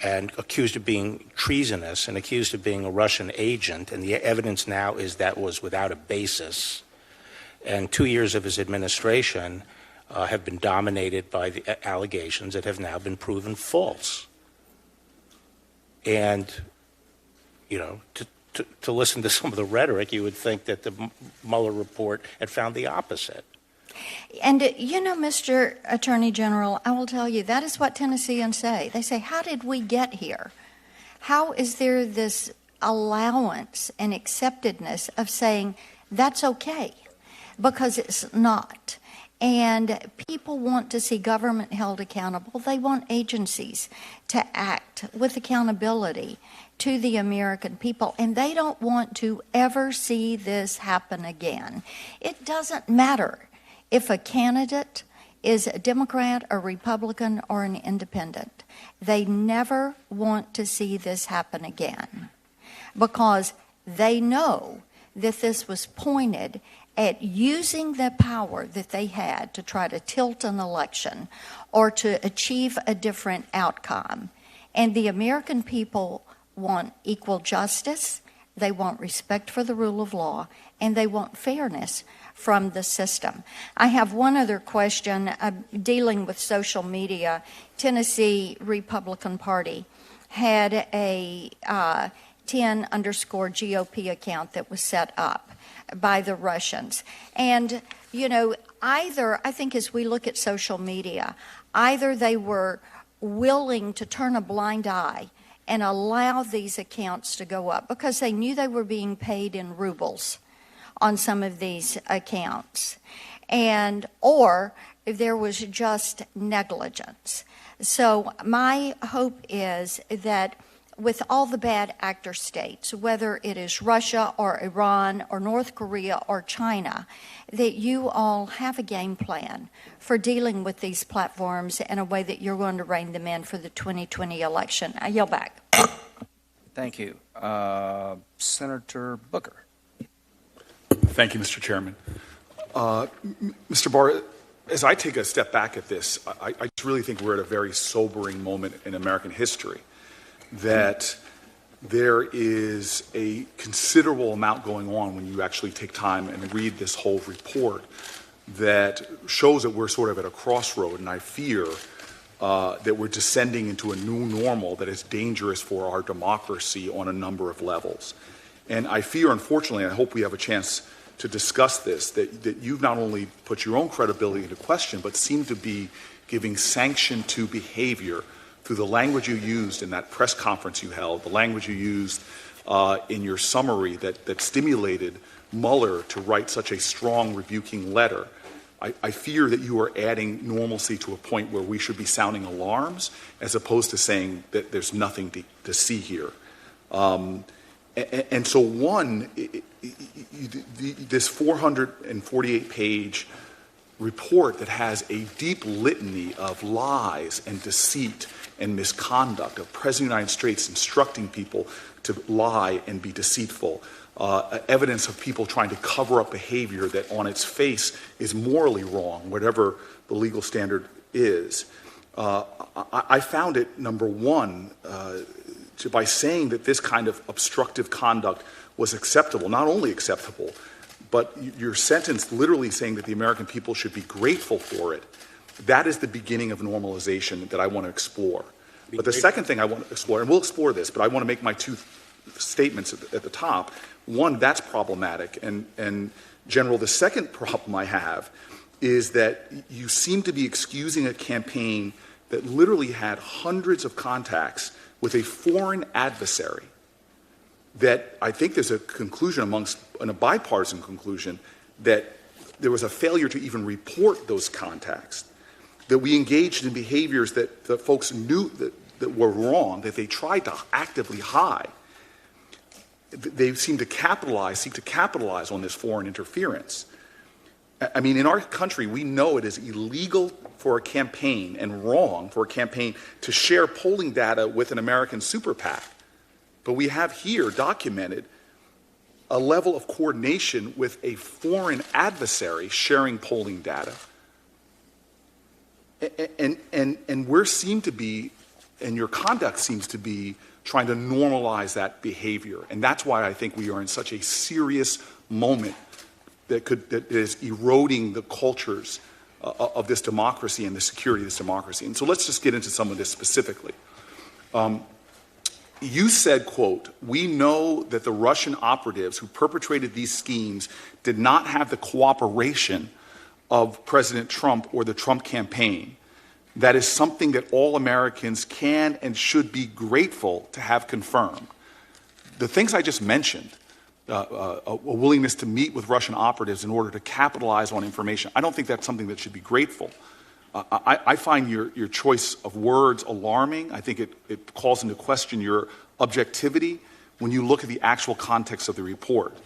and accused of being treasonous and accused of being a Russian agent, and the evidence now is that was without a basis. And 2 years of his administration have been dominated by the allegations that have now been proven false. And, to listen to some of the rhetoric, you would think that the Mueller report had found the opposite. And, Mr. Attorney General, I will tell you, that is what Tennesseans say. They say, how did we get here? How is there this allowance and acceptedness of saying that's okay? Because it's not. And people want to see government held accountable. They want agencies to act with accountability to the American people, and they don't want to ever see this happen again. It doesn't matter if a candidate is a Democrat, a Republican, or an independent. They never want to see this happen again because they know that this was pointed at using the power that they had to try to tilt an election or to achieve a different outcome. And the American people want equal justice, they want respect for the rule of law, and they want fairness from the system. I have one other question dealing with social media. Tennessee Republican Party had a 10_GOP account that was set up by the Russians. And, either, I think as we look at social media, either they were willing to turn a blind eye and allow these accounts to go up because they knew they were being paid in rubles on some of these accounts, or there was just negligence. So my hope is that with all the bad actor states, whether it is Russia or Iran or North Korea or China, that you all have a game plan for dealing with these platforms in a way that you're going to rein them in for the 2020 election. I yield back. Thank you. Senator Booker. Thank you, Mr. Chairman. Mr. Barr, as I take a step back at this, I just really think we're at a very sobering moment in American history, that there is a considerable amount going on when you actually take time and read this whole report that shows that we're sort of at a crossroad, and I fear that we're descending into a new normal that is dangerous for our democracy on a number of levels. And I fear, unfortunately, I hope we have a chance to discuss this, that you've not only put your own credibility into question, but seem to be giving sanction to behavior through the language you used in that press conference you held, the language you used in your summary that stimulated Mueller to write such a strong rebuking letter. I fear that you are adding normalcy to a point where we should be sounding alarms as opposed to saying that there's nothing to see here. And so this 448-page report that has a deep litany of lies and deceit and misconduct of President of the United States instructing people to lie and be deceitful, evidence of people trying to cover up behavior that on its face is morally wrong, whatever the legal standard is. I found it, number one, by saying that this kind of obstructive conduct was acceptable, not only acceptable, but your sentence literally saying that the American people should be grateful for it, that is the beginning of normalization that I want to explore. But the second thing I want to explore, and we'll explore this, but I want to make my two statements at the top. One, that's problematic. And General, the second problem I have is that you seem to be excusing a campaign that literally had hundreds of contacts with a foreign adversary, that I think there's a conclusion a bipartisan conclusion, that there was a failure to even report those contacts, that we engaged in behaviors that the folks knew that were wrong, that they tried to actively hide. They seem to capitalize on this foreign interference. I mean, in our country, we know it is illegal for a campaign and wrong for a campaign to share polling data with an American super PAC. But we have here documented a level of coordination with a foreign adversary sharing polling data. And we seem to be, and your conduct seems to be, trying to normalize that behavior. And that's why I think we are in such a serious moment that is eroding the cultures of this democracy and the security of this democracy. And so let's just get into some of this specifically. You said, quote, "We know that the Russian operatives who perpetrated these schemes did not have the cooperation of President Trump or the Trump campaign. That is something that all Americans can and should be grateful to have confirmed." The things I just mentioned, a willingness to meet with Russian operatives in order to capitalize on information, I don't think that's something that should be grateful. I find your choice of words alarming. I think it calls into question your objectivity when you look at the actual context of the report.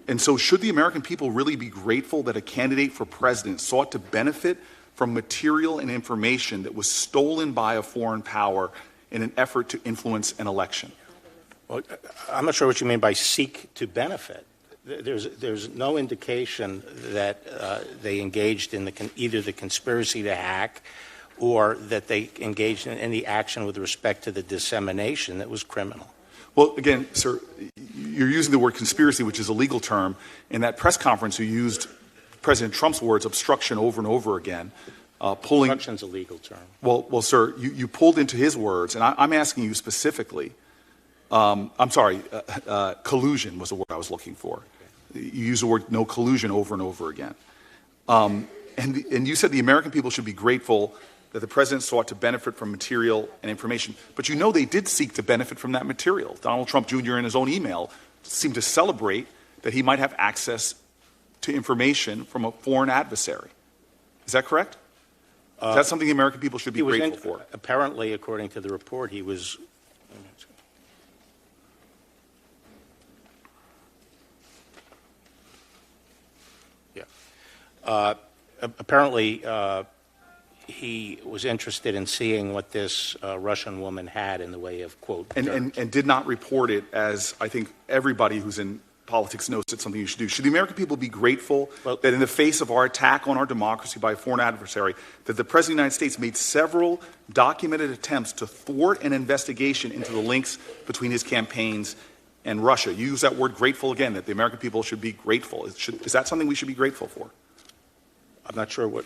And so should the American people really be grateful that a candidate for president sought to benefit from material and information that was stolen by a foreign power in an effort to influence an election? Well, I'm not sure what you mean by seek to benefit. There's no indication that they engaged in either the conspiracy to hack or that they engaged in any action with respect to the dissemination that was criminal. Well, again, sir, you're using the word conspiracy, which is a legal term. In that press conference, you used President Trump's words, obstruction, over and over again. Obstruction's a legal term. Well, sir, you pulled into his words, and I'm asking you specifically. I'm sorry, collusion was the word I was looking for. You used the word no collusion over and over again. And you said the American people should be grateful that the president sought to benefit from material and information. But you know they did seek to benefit from that material. Donald Trump Jr. in his own email seemed to celebrate that he might have access to information from a foreign adversary. Is that correct? Is that something the American people should be grateful for? Apparently, according to the report, he was... Apparently, he was interested in seeing what this Russian woman had in the way of, quote, and did not report it, as I think everybody who's in politics knows it's something you should do. Should the American people be grateful that in the face of our attack on our democracy by a foreign adversary, that the President of the United States made several documented attempts to thwart an investigation into the links between his campaigns and Russia? You use that word grateful again, that the American people should be grateful. Is that something we should be grateful for? I'm not sure what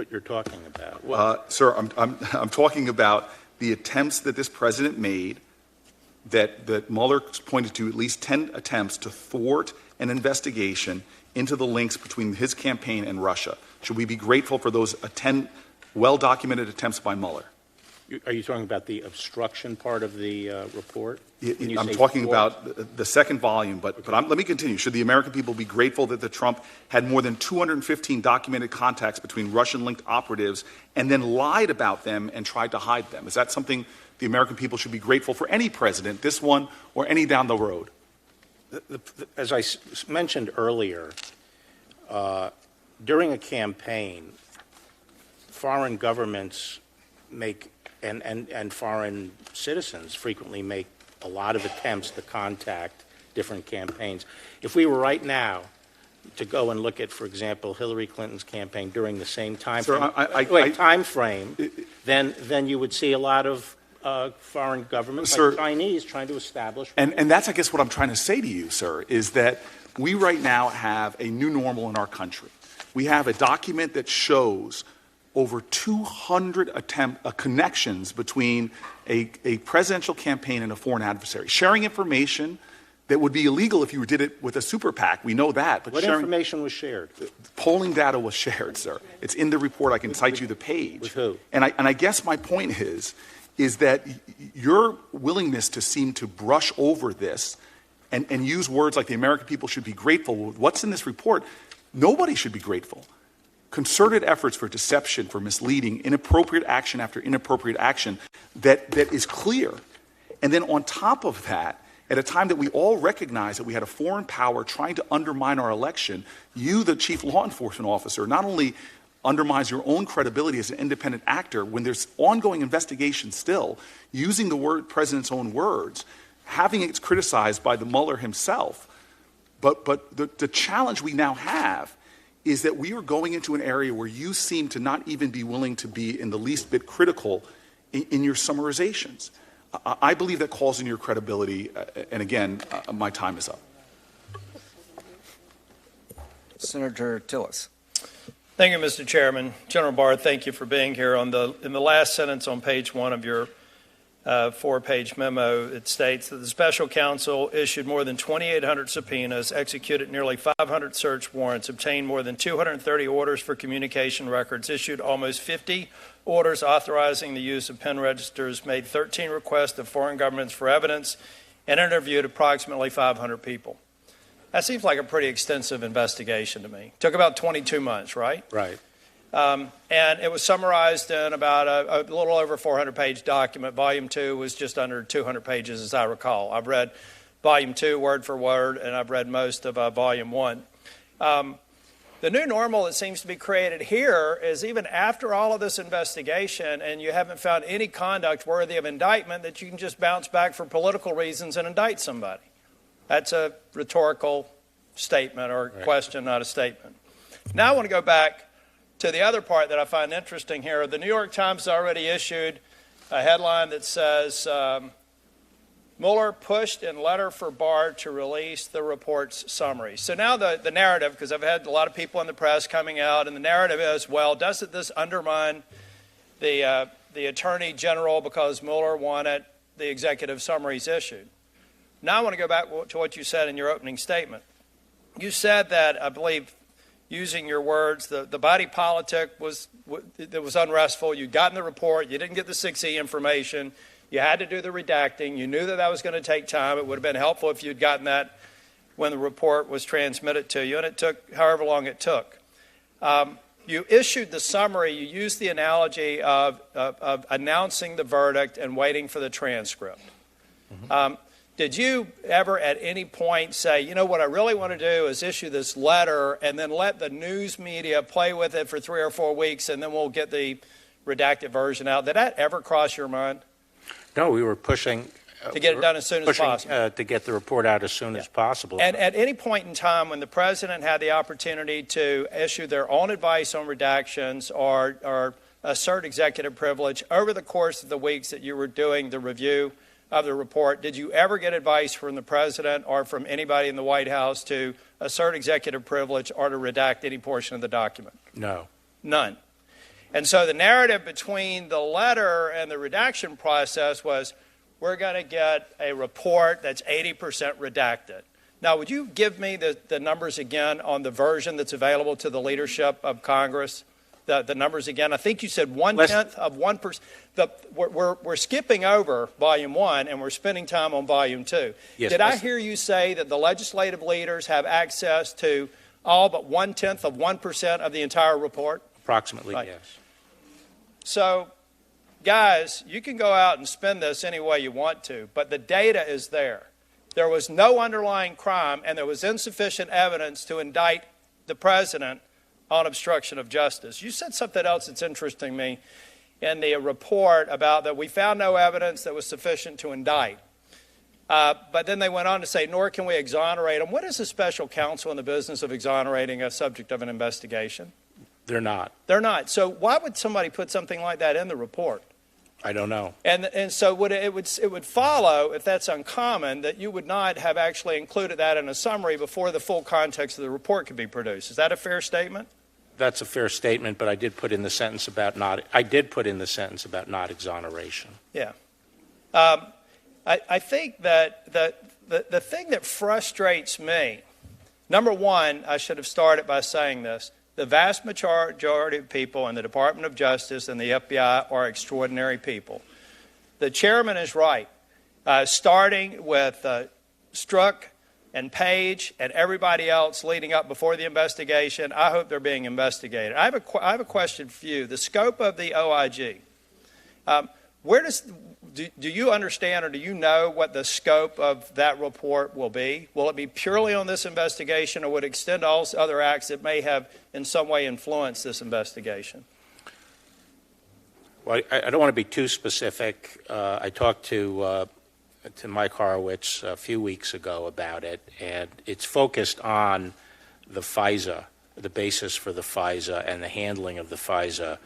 you're talking about. Sir, I'm talking about the attempts that this president made, that Mueller pointed to at least 10 attempts to thwart an investigation into the links between his campaign and Russia. Should we be grateful for those 10 well-documented attempts by Mueller? Are you talking about the obstruction part of the report? I'm talking about the second volume, but let me continue. Should the American people be grateful that Trump had more than 215 documented contacts between Russian-linked operatives and then lied about them and tried to hide them? Is that something the American people should be grateful for any president, this one or any down the road? As I mentioned earlier, during a campaign, foreign governments make and foreign citizens frequently make a lot of attempts to contact different campaigns. If we were right now to go and look at, for example, Hillary Clinton's campaign during the same time frame, then you would see a lot of foreign governments, like Chinese, trying to establish. And that's, I guess, what I'm trying to say to you, sir, is that we right now have a new normal in our country. We have a document that shows over 200 connections between a presidential campaign and a foreign adversary, sharing information that would be illegal if you did it with a super PAC. We know that. But what information was shared? Polling data was shared, sir. It's in the report. I can cite you the page. With who? And I guess my point is that your willingness to seem to brush over this and use words like the American people should be grateful. What's in this report? Nobody should be grateful. Concerted efforts for deception, for misleading, inappropriate action after inappropriate action that is clear. And then on top of that, at a time that we all recognize that we had a foreign power trying to undermine our election, you, the chief law enforcement officer, not only undermines your own credibility as an independent actor when there's ongoing investigation still, using the president's own words, having it criticized by the Mueller himself. But the challenge we now have is that we are going into an area where you seem to not even be willing to be in the least bit critical in your summarizations. I believe that calls in your credibility, and again, my time is up. Senator Tillis. Thank you, Mr. Chairman. General Barr, thank you for being here. In the last sentence on page 1 of your 4-page memo, it states that the special counsel issued more than 2,800 subpoenas, executed nearly 500 search warrants, obtained more than 230 orders for communication records, issued almost 50 orders authorizing the use of pen registers, made 13 requests of foreign governments for evidence, and interviewed approximately 500 people. That seems like a pretty extensive investigation to me. Took about 22 months, right? Right. And it was summarized in about a little over 400-page document. Volume 2 was just under 200 pages, as I recall. I've read Volume 2 word for word, and I've read most of Volume 1. The new normal that seems to be created here is even after all of this investigation and you haven't found any conduct worthy of indictment, that you can just bounce back for political reasons and indict somebody. That's a rhetorical statement or question, not a statement. Now I want to go back to the other part that I find interesting here. The New York Times has already issued a headline that says, Mueller pushed in letter for Barr to release the report's summary. So now the narrative, because I've had a lot of people in the press coming out, and the narrative is, well, doesn't this undermine the Attorney General because Mueller wanted the executive summaries issued? Now I want to go back to what you said in your opening statement. You said that, I believe, using your words, the body politic was unrestful. You'd gotten the report. You didn't get the 6E information. You had to do the redacting. You knew that was going to take time. It would have been helpful if you'd gotten that when the report was transmitted to you, and it took however long it took. You issued the summary. You used the analogy of announcing the verdict and waiting for the transcript. Mm-hmm. Did you ever at any point say, you know, what I really want to do is issue this letter and then let the news media play with it for 3 or 4 weeks and then we'll get the redacted version out? Did that ever cross your mind? No, we were pushing to get it done as soon as possible. To get the report out as soon as possible. And at any point in time when the president had the opportunity to issue their own advice on redactions or assert executive privilege over the course of the weeks that you were doing the review of the report, did you ever get advice from the president or from anybody in the White House to assert executive privilege or to redact any portion of the document? No. None. And so the narrative between the letter and the redaction process was, we're going to get a report that's 80% redacted. Now, would you give me the numbers again on the version that's available to the leadership of Congress? The numbers again. I think you said 1/10 of 1%. We're skipping over Volume 1 and we're spending time on Volume 2. Yes, Did I hear you say that the legislative leaders have access to all but 1/10 of 1% of the entire report? Approximately, right. Yes. So, guys, you can go out and spend this any way you want to, but the data is there. There was no underlying crime, and there was insufficient evidence to indict the president on obstruction of justice. You said something else that's interesting me in the report about that we found no evidence that was sufficient to indict. But then they went on to say, nor can we exonerate him. What is a special counsel in the business of exonerating a subject of an investigation? They're not. They're not. So why would somebody put something like that in the report? I don't know. And so it would follow, if that's uncommon, that you would not have actually included that in a summary before the full context of the report could be produced. Is that a fair statement? That's a fair statement, but I did put in the sentence about not. I did put in the sentence about not exoneration. Yeah. I think that the thing that frustrates me, number one, I should have started by saying this. The vast majority of people in the Department of Justice and the FBI are extraordinary people. The chairman is right. Starting with Strzok and Page and everybody else leading up before the investigation, I hope they're being investigated. I have a question for you. The scope of the OIG, do you understand or do you know what the scope of that report will be? Will it be purely on this investigation or would it extend to all other acts that may have in some way influenced this investigation? Well, I don't want to be too specific. I talked to Mike Horowitz a few weeks ago about it, and it's focused on the FISA, the basis for the FISA and the handling of the FISA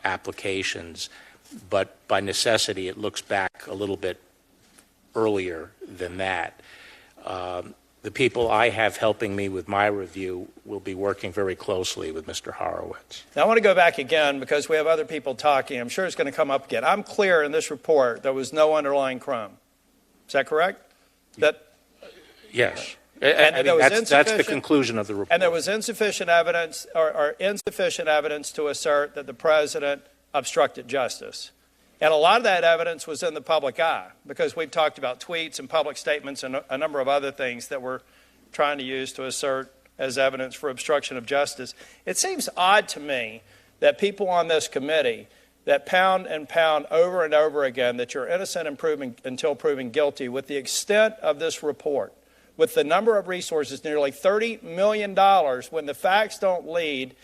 applications. But by necessity, it looks back a little bit earlier than that. The people I have helping me with my review will be working very closely with Mr. Horowitz. Now, I want to go back again because we have other people talking. I'm sure it's going to come up again. I'm clear in this report there was no underlying crime. Is that correct? Yes. That's the conclusion of the report. And there was insufficient evidence or insufficient evidence to assert that the president obstructed justice. And a lot of that evidence was in the public eye because we've talked about tweets and public statements and a number of other things that we're trying to use to assert as evidence for obstruction of justice. It seems odd to me that people on this committee that pound and pound over and over again that you're innocent until proven guilty with the extent of this report, with the number of resources, nearly $30 million, when the facts don't lead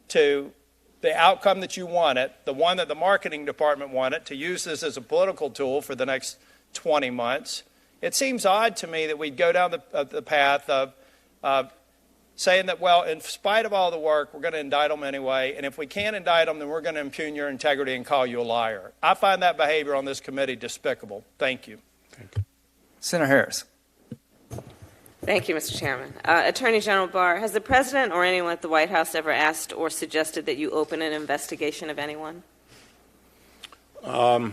to the outcome that you wanted, the one that the marketing department wanted, to use this as a political tool for the next 20 months. It seems odd to me that we'd go down the path of saying that, well, in spite of all the work, we're going to indict them anyway, and if we can't indict them, then we're going to impugn your integrity and call you a liar. I find that behavior on this committee despicable. Thank you. Senator Harris. Thank you, Mr. Chairman. Attorney General Barr, has the President or anyone at the White House ever asked or suggested that you open an investigation of anyone? I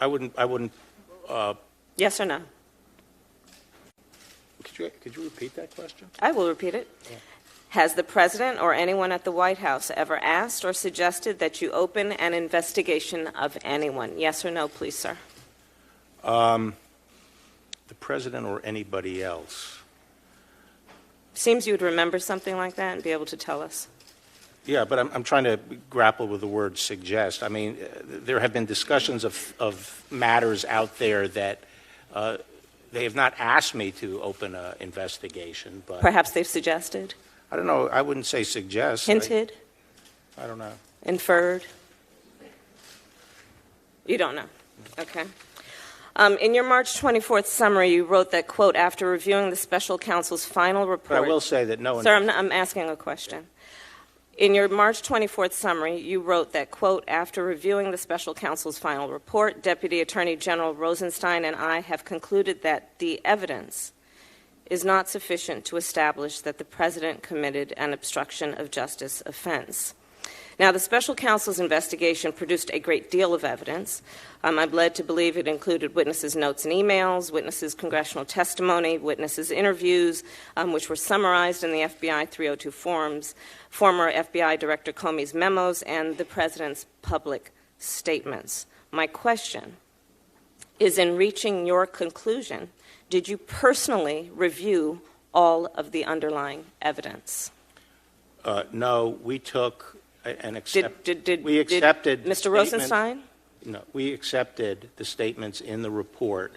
wouldn't. Yes or no? Could you repeat that question? I will repeat it. Yeah. Has the President or anyone at the White House ever asked or suggested that you open an investigation of anyone? Yes or no, please, sir? The President or anybody else? Seems you would remember something like that and be able to tell us. Yeah, but I'm trying to grapple with the word suggest. I mean, there have been discussions of matters out there that they have not asked me to open an investigation, but Perhaps they've suggested? I don't know. I wouldn't say suggest. Hinted? I don't know. Inferred? You don't know. Okay. In your March 24th summary, you wrote that, quote, after reviewing the special counsel's final report. But I will say that no one. Sir, I'm asking a question. In your March 24th summary, you wrote that, quote, after reviewing the special counsel's final report, Deputy Attorney General Rosenstein and I have concluded that the evidence is not sufficient to establish that the President committed an obstruction of justice offense. Now, the special counsel's investigation produced a great deal of evidence. I'm led to believe it included witnesses' notes and emails, witnesses' congressional testimony, witnesses' interviews, which were summarized in the FBI 302 forms, former FBI Director Comey's memos, and the President's public statements. My question is, in reaching your conclusion, did you personally review all of the underlying evidence? No, we took and accepted. Did Mr. Rosenstein? No, we accepted the statements in the report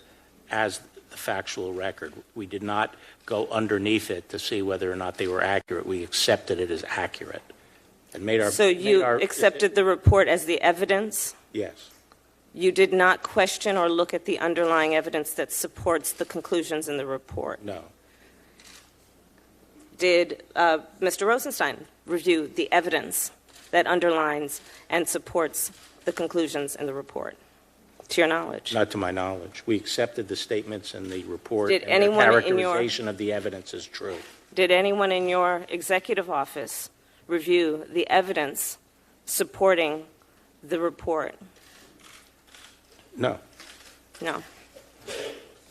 as the factual record. We did not go underneath it to see whether or not they were accurate. We accepted it as accurate and made our. So you accepted the report as the evidence? Yes. You did not question or look at the underlying evidence that supports the conclusions in the report? No. Did Mr. Rosenstein review the evidence that underlines and supports the conclusions in the report, to your knowledge? Not to my knowledge. We accepted the statements in the report, Did and anyone the characterization of the evidence is true. Did anyone in your executive office review the evidence supporting the report? No. No.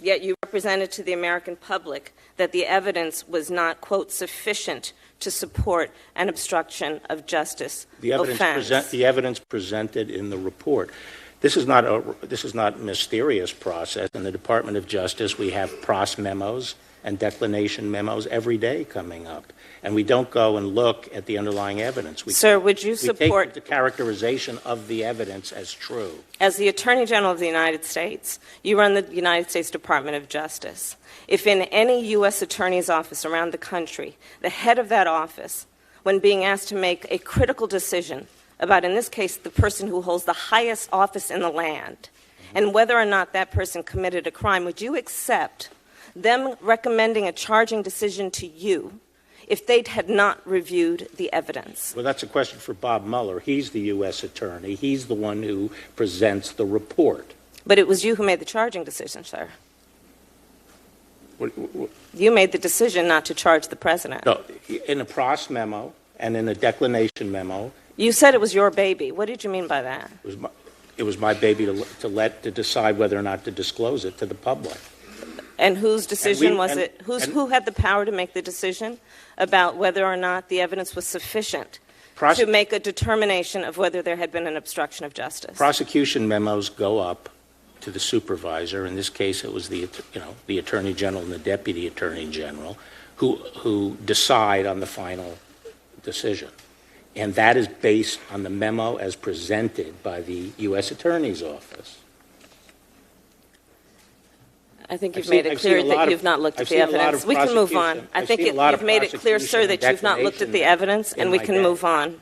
Yet you represented to the American public that the evidence was not, quote, sufficient to support an obstruction of justice offense. The evidence presented in the report. This is not a mysterious process. In the Department of Justice, we have pros memos and declination memos every day coming up, and we don't go and look at the underlying evidence. Sir, would you support the characterization of the evidence as true? As the Attorney General of the United States, you run the United States Department of Justice. If in any U.S. attorney's office around the country, the head of that office, when being asked to make a critical decision about, in this case, the person who holds the highest office in the land, and whether or not that person committed a crime, would you accept them recommending a charging decision to you if they had not reviewed the evidence? Well, that's a question for Bob Mueller. He's the U.S. attorney. He's the one who presents the report. But it was you who made the charging decision, sir. What? You made the decision not to charge the president. No, in a pros memo and in a declination memo. You said it was your baby. What did you mean by that? It was my baby to decide whether or not to disclose it to the public. And whose decision was it? Who had the power to make the decision about whether or not the evidence was sufficient to make a determination of whether there had been an obstruction of justice? Prosecution memos go up to the supervisor. In this case, it was the Attorney General and the Deputy Attorney General who decide on the final decision. And that is based on the memo as presented by the U.S. Attorney's Office. I think you've made it clear that you've not looked at the evidence. We can move on. I think you've made it clear, sir, that you've not looked at the evidence, and we can move on.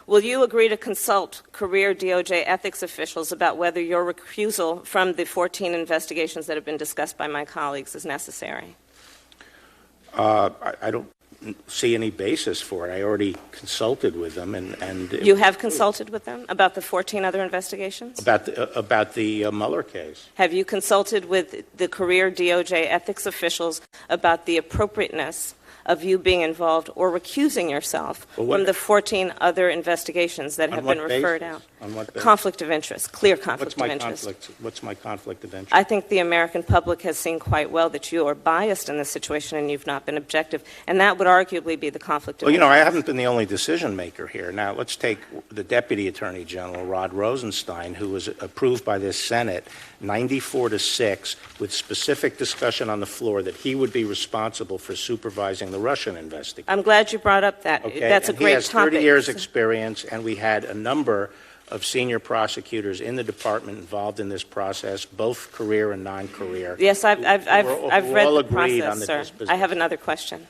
Will you agree to consult career DOJ ethics officials about whether your recusal from the 14 investigations that have been discussed by my colleagues is necessary? I don't see any basis for it. I already consulted with them, and You have consulted with them about the 14 other investigations? about the Mueller case. Have you consulted with the career DOJ ethics officials about the appropriateness of you being involved or recusing yourself from the 14 other investigations that have been referred out? On what basis? Conflict of interest, clear conflict of interest. What's my conflict of interest? I think the American public has seen quite well that you are biased in this situation and you've not been objective, and that would arguably be the conflict of Well, interest. I haven't been the only decision maker here. Now, let's take the Deputy Attorney General, Rod Rosenstein, who was approved by this Senate 94-6 with specific discussion on the floor that he would be responsible for supervising the Russian investigation. I'm glad you brought up that. Okay? That's a And great he has 30 topic. years experience, and we had a number of senior prosecutors in the department involved in this process, both career and non-career. Yes, I've who read all the agreed process, on the sir. disposition. I have another question.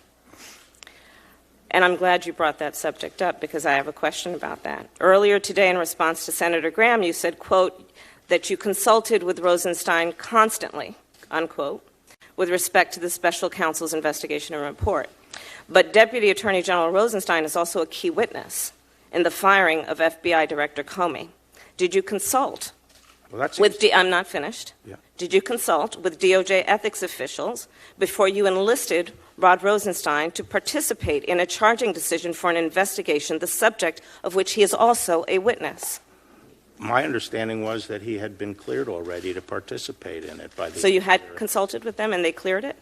And I'm glad you brought that subject up because I have a question about that. Earlier today, in response to Senator Graham, you said, quote, that you consulted with Rosenstein constantly, unquote, with respect to the special counsel's investigation and report. But Deputy Attorney General Rosenstein is also a key witness in the firing of FBI Director Comey. Did you consult with I'm not finished. Yeah. Did you consult with DOJ ethics officials before you enlisted Rod Rosenstein to participate in a charging decision for an investigation, the subject of which he is also a witness? My understanding was that he had been cleared already to participate in it by the. So you had consulted with them and they cleared it?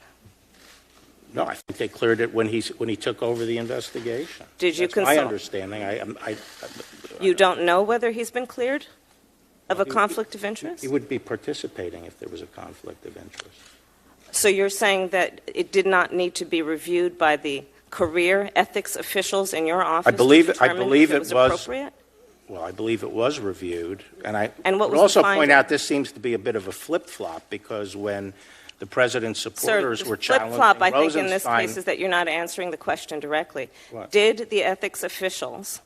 No, I think they cleared it when he took over the investigation. Did you That's consult? my understanding. You don't know whether he's been cleared of a conflict of interest? He would be participating if there was a conflict of interest. So you're saying that it did not need to be reviewed by the career ethics officials in your office to determine if it was appropriate? Well, I believe it was reviewed, and I And what would was the also point finding? out this seems to be a bit of a flip-flop because when the president's supporters Sir, were the challenging flip-flop, I think, in this Rosenstein- case is that you're not answering the question directly. What? Did the ethics officials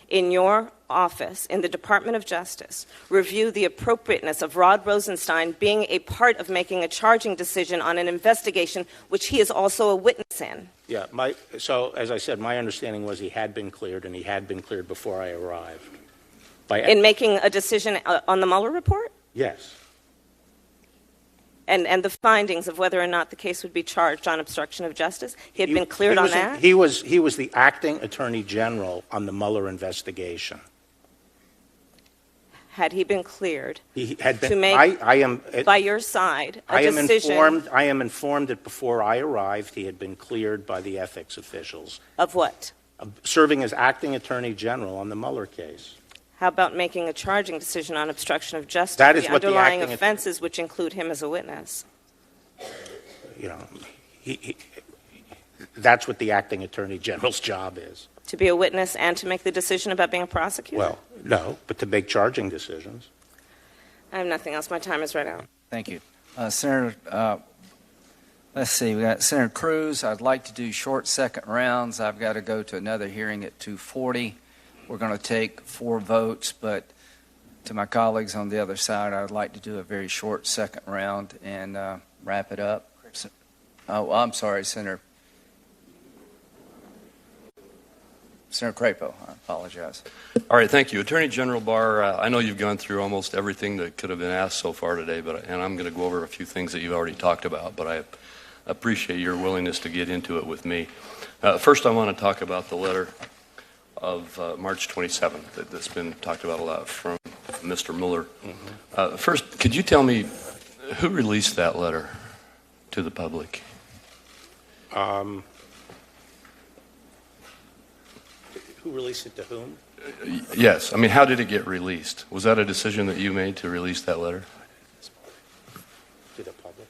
in your office, in the Department of Justice, review the appropriateness of Rod Rosenstein being a part of making a charging decision on an investigation which he is also a witness in? Yeah, so as I said, my understanding was he had been cleared, and he had been cleared before I arrived. In making a decision on the Mueller report? Yes. And the findings of whether or not the case would be charged on obstruction of justice? He had been cleared on that? He was the acting attorney general on the Mueller investigation. Had he been cleared He had been. to make, I am by your side, a I am decision I am informed that before I arrived, he had been cleared by the ethics officials. of what? Serving as acting attorney general on the Mueller case. How about making a charging decision on obstruction of justice? That is the what the underlying acting offenses, which include him as a witness. You know, that's what the acting attorney general's job is. To be a witness and to make the decision about being a prosecutor? Well, no, but to make charging decisions. I have nothing else. My time is right out. Thank you. Senator, let's see, we got Senator Cruz. I'd like to do short second rounds. I've got to go to another hearing at 2:40. We're going to take 4 votes, but to my colleagues on the other side, I'd like to do a very short second round and wrap it up. Oh, I'm sorry, Senator Crapo. I apologize. All right, thank you. Attorney General Barr, I know you've gone through almost everything that could have been asked so far today, and I'm going to go over a few things that you've already talked about, but I appreciate your willingness to get into it with me. First, I want to talk about the letter of March 27th that's been talked about a lot from Mr. Mueller. First, could you tell me who released that letter to the public? Who released it to whom? Yes. I mean, how did it get released? Was that a decision that you made to release that letter? To the public?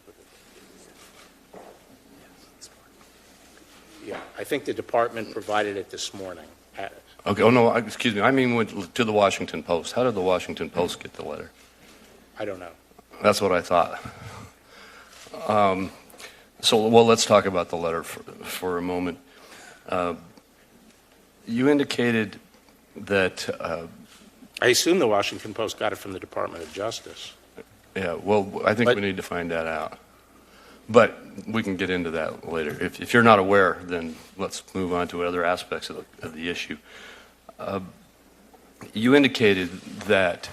Yeah, I think the department provided it this morning. Okay. Oh, no, excuse me. I mean to the Washington Post. How did the Washington Post get the letter? I don't know. That's what I thought. Well, let's talk about the letter for a moment. You indicated that... I assume the Washington Post got it from the Department of Justice. Yeah, well, I think we need to find that out. But we can get into that later. If you're not aware, then let's move on to other aspects of the issue. You indicated that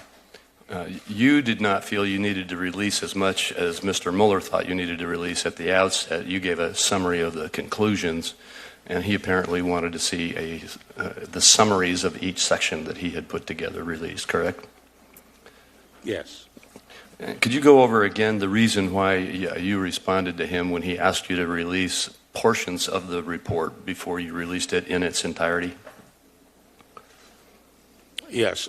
you did not feel you needed to release as much as Mr. Mueller thought you needed to release at the outset. You gave a summary of the conclusions, and he apparently wanted to see the summaries of each section that he had put together released, correct? Yes. Could you go over again the reason why you responded to him when he asked you to release portions of the report before you released it in its entirety? Yes.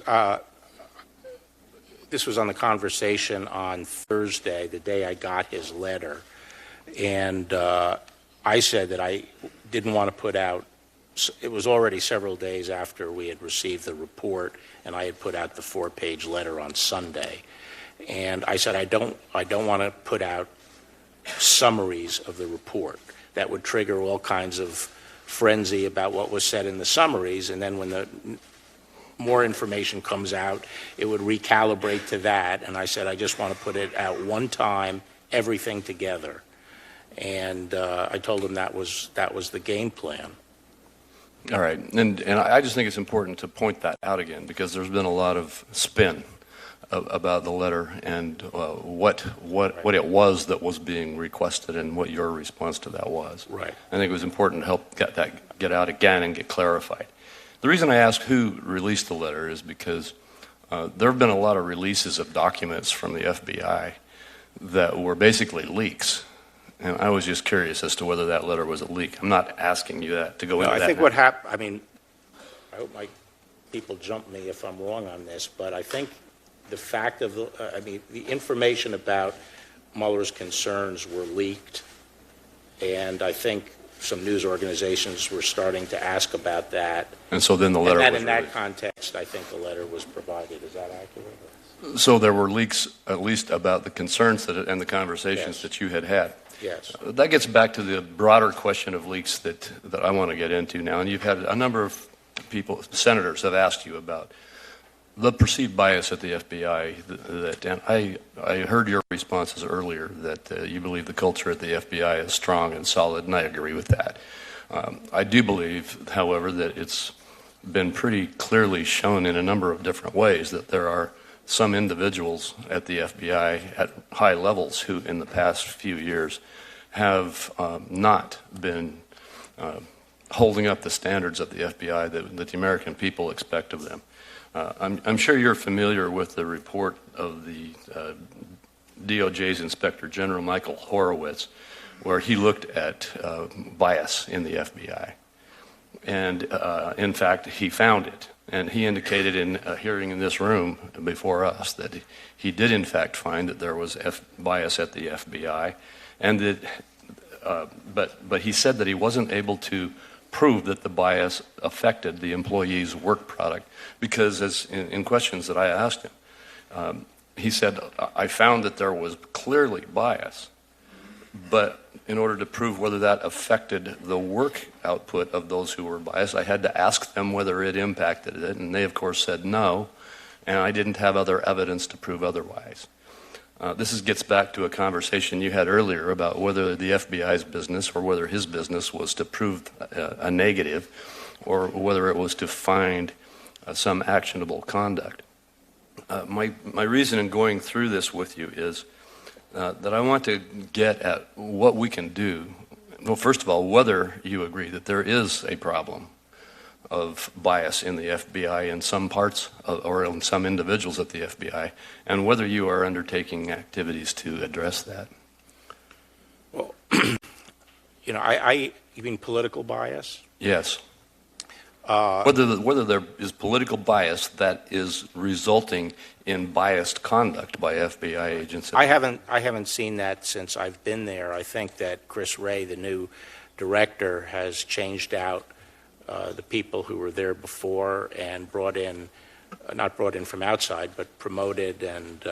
This was on the conversation on Thursday, the day I got his letter. And I said that I didn't want to put out, it was already several days after we had received the report, and I had put out the 4-page letter on Sunday. And I said, I don't want to put out summaries of the report. That would trigger all kinds of frenzy about what was said in the summaries, and then when the more information comes out, it would recalibrate to that. And I said, I just want to put it out one time, everything together. And I told him that was the game plan. All right, and I just think it's important to point that out again, because there's been a lot of spin about the letter and what it was that was being requested and what your response to that was. Right. I think it was important to help get out again and get clarified. The reason I asked who released the letter is because there have been a lot of releases of documents from the FBI that were basically leaks. And I was just curious as to whether that letter was a leak. I'm not asking you that to go into that. I think what happened, I mean, I hope my people jump me if I'm wrong on this, but I think the fact of the information about Mueller's concerns were leaked, and I think some news organizations were starting to ask about that. And so then the letter was in that context, I think the letter was provided. Is that accurate? So there were leaks, at least about the concerns and the conversations that you had had. Yes. That gets back to the broader question of leaks that I want to get into now. And you've had a number of people, senators, have asked you about the perceived bias at the FBI. And I heard your responses earlier that you believe the culture at the FBI is strong and solid, and I agree with that. I do believe, however, that it's been pretty clearly shown in a number of different ways that there are some individuals at the FBI at high levels who in the past few years have not been holding up the standards of the FBI that the American people expect of them. I'm sure you're familiar with the report of the DOJ's Inspector General Michael Horowitz, where he looked at bias in the FBI. And in fact, he found it. And he indicated in a hearing in this room before us that he did in fact find that there was bias at the FBI, and that, but he said that he wasn't able to prove that the bias affected the employee's work product, because as in questions that I asked him, he said, I found that there was clearly bias, but in order to prove whether that affected the work output of those who were biased, I had to ask them whether it impacted it, and they of course said no, and I didn't have other evidence to prove otherwise. This gets back to a conversation you had earlier about whether the FBI's business or whether his business was to prove a negative or whether it was to find some actionable conduct. My reason in going through this with you is that I want to get at what we can do. Well, first of all, whether you agree that there is a problem of bias in the FBI in some parts or in some individuals at the FBI, and whether you are undertaking activities to address that. Well, you mean political bias? Yes. Whether there is political bias that is resulting in biased conduct by FBI agents. I haven't seen that since I've been there. I think that Chris Wray, the new director, has changed out the people who were there before and not brought in from outside, but promoted and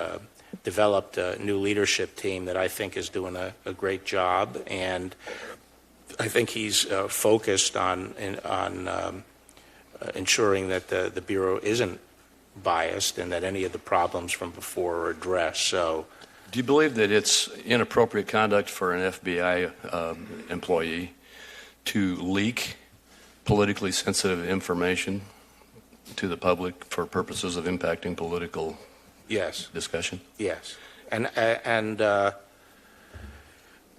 developed a new leadership team that I think is doing a great job. And I think he's focused on ensuring that the Bureau isn't biased and that any of the problems from before are addressed. So Do you believe that it's inappropriate conduct for an FBI employee to leak politically sensitive information to the public for purposes of impacting political discussion? Yes. And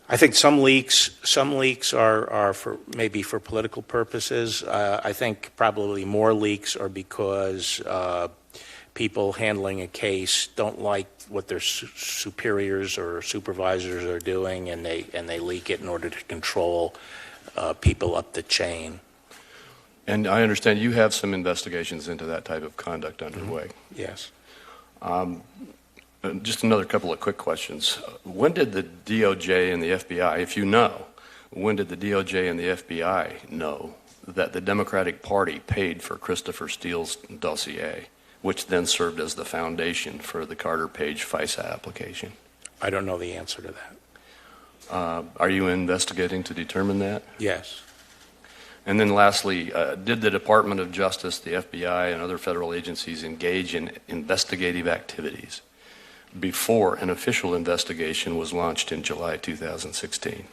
I think some leaks are for maybe for political purposes. I think probably more leaks are because people handling a case don't like what their superiors or supervisors are doing, and they leak it in order to control people up the chain. And I understand you have some investigations into that type of conduct underway. Yes. Just another couple of quick questions. When did the DOJ and the FBI, if you know, when did the DOJ and the FBI know that the Democratic Party paid for Christopher Steele's dossier, which then served as the foundation for the Carter Page FISA application? I don't know the answer to that. Are you investigating to determine that? Yes. And then lastly, did the Department of Justice, the FBI, and other federal agencies engage in investigative activities before an official investigation was launched in July 2016?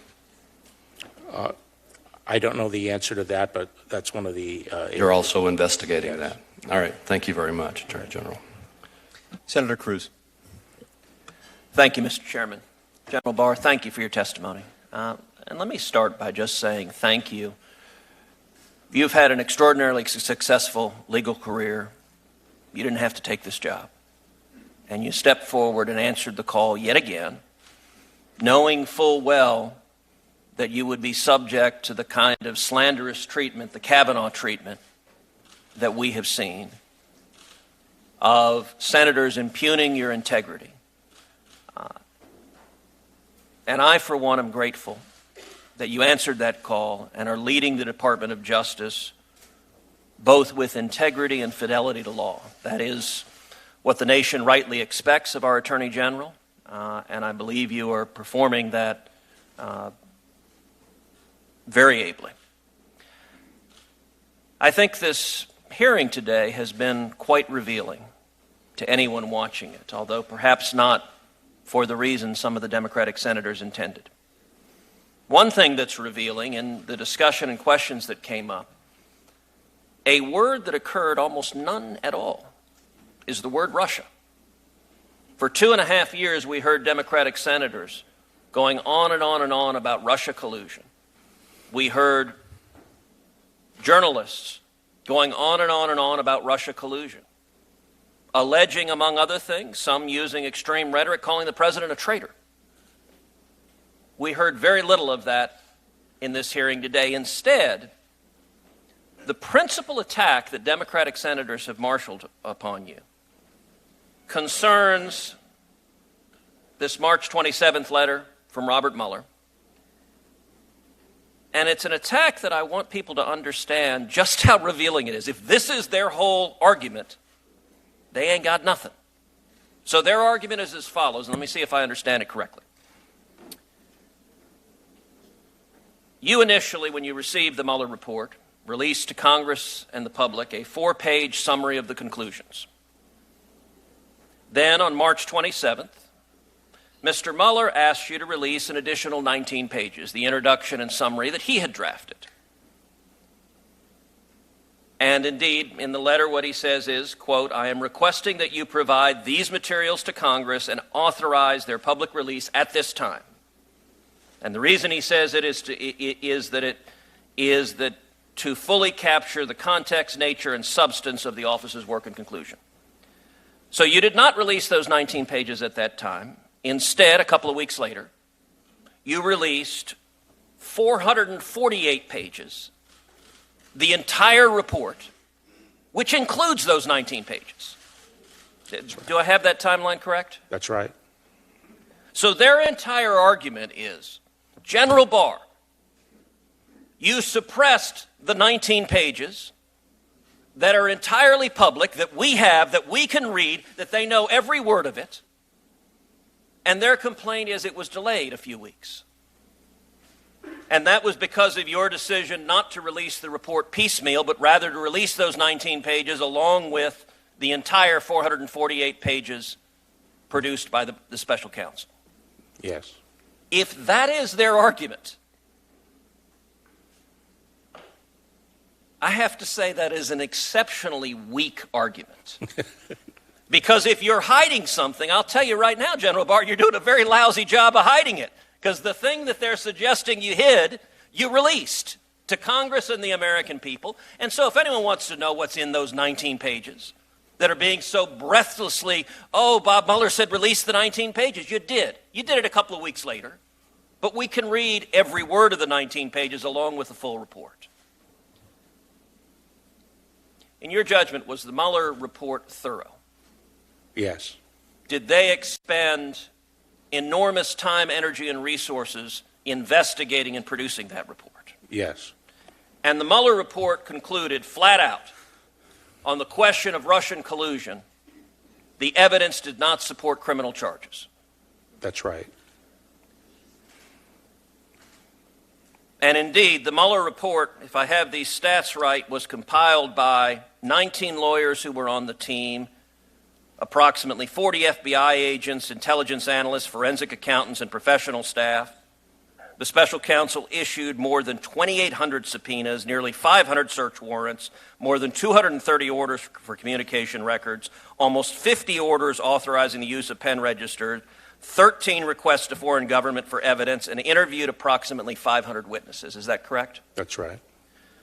I don't know the answer to that, but that's one of the... You're also investigating that. All right. Thank you very much, Attorney General. Senator Cruz. Thank you, Mr. Chairman. General Barr, thank you for your testimony. And let me start by just saying thank you. You've had an extraordinarily successful legal career. You didn't have to take this job. And you stepped forward and answered the call yet again, knowing full well that you would be subject to the kind of slanderous treatment, the Kavanaugh treatment, that we have seen of senators impugning your integrity. And I, for one, am grateful that you answered that call and are leading the Department of Justice both with integrity and fidelity to law. That is what the nation rightly expects of our Attorney General, and I believe you are performing that very ably. I think this hearing today has been quite revealing to anyone watching it, although perhaps not for the reason some of the Democratic senators intended. One thing that's revealing in the discussion and questions that came up, a word that occurred almost none at all, is the word Russia. For 2.5 years, we heard Democratic senators going on and on and on about Russia collusion. We heard journalists going on and on and on about Russia collusion, alleging, among other things, some using extreme rhetoric, calling the president a traitor. We heard very little of that in this hearing today. Instead, the principal attack that Democratic senators have marshaled upon you concerns this March 27th letter from Robert Mueller. And it's an attack that I want people to understand just how revealing it is. If this is their whole argument, they ain't got nothing. So their argument is as follows, and let me see if I understand it correctly. You initially, when you received the Mueller report, released to Congress and the public a 4-page summary of the conclusions. Then, on March 27th, Mr. Mueller asked you to release an additional 19 pages, the introduction and summary that he had drafted. And indeed, in the letter, what he says is, quote, I am requesting that you provide these materials to Congress and authorize their public release at this time. And the reason he says it is that to fully capture the context, nature, and substance of the office's work and conclusion. So you did not release those 19 pages at that time. Instead, a couple of weeks later, you released 448 pages, the entire report, which includes those 19 pages. Do I have that timeline correct? That's right. So their entire argument is, General Barr, you suppressed the 19 pages that are entirely public, that we have, that we can read, that they know every word of it. And their complaint is it was delayed a few weeks. And that was because of your decision not to release the report piecemeal, but rather to release those 19 pages along with the entire 448 pages produced by the special counsel. Yes. If that is their argument, I have to say that is an exceptionally weak argument. Because if you're hiding something, I'll tell you right now, General Barr, you're doing a very lousy job of hiding it. Because the thing that they're suggesting you hid, you released to Congress and the American people. And so if anyone wants to know what's in those 19 pages that are being so breathlessly, oh, Bob Mueller said release the 19 pages. You did. You did it a couple of weeks later. But we can read every word of the 19 pages along with the full report. In your judgment, was the Mueller report thorough? Yes. Did they expend enormous time, energy, and resources investigating and producing that report? Yes. And the Mueller report concluded flat out on the question of Russian collusion, the evidence did not support criminal charges. That's right. And indeed, the Mueller report, if I have these stats right, was compiled by 19 lawyers who were on the team, approximately 40 FBI agents, intelligence analysts, forensic accountants, and professional staff. The special counsel issued more than 2,800 subpoenas, nearly 500 search warrants, more than 230 orders for communication records, almost 50 orders authorizing the use of pen registers, 13 requests to foreign government for evidence, and interviewed approximately 500 witnesses. Is that correct? That's right.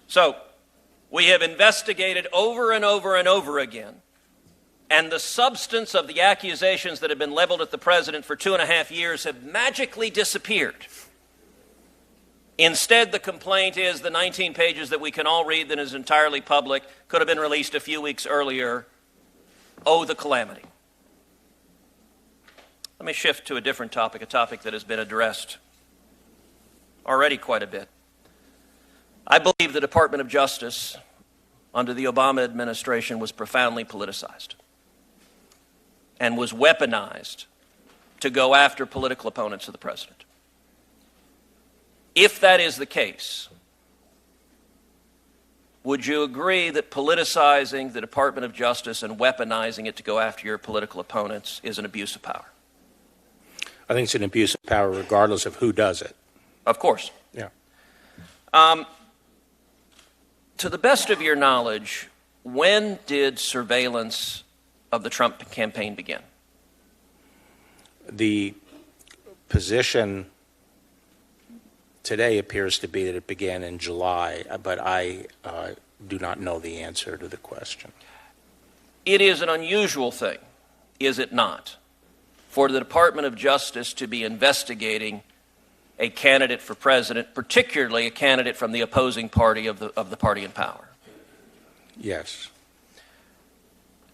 So, we have investigated over and over and over again, and the substance of the accusations that have been leveled at the president for 2.5 years have magically disappeared. Instead, the complaint is the 19 pages that we can all read that is entirely public, could have been released a few weeks earlier. Oh, the calamity. Let me shift to a different topic, a topic that has been addressed already quite a bit. I believe the Department of Justice under the Obama administration was profoundly politicized and was weaponized to go after political opponents of the president. If that is the case, would you agree that politicizing the Department of Justice and weaponizing it to go after your political opponents is an abuse of power? I think it's an abuse of power regardless of who does it. Of course. Yeah. To the best of your knowledge, when did surveillance of the Trump campaign begin? The position today appears to be that it began in July, but I do not know the answer to the question. It is an unusual thing, is it not, for the Department of Justice to be investigating a candidate for president, particularly a candidate from the opposing party of the party in power? Yes.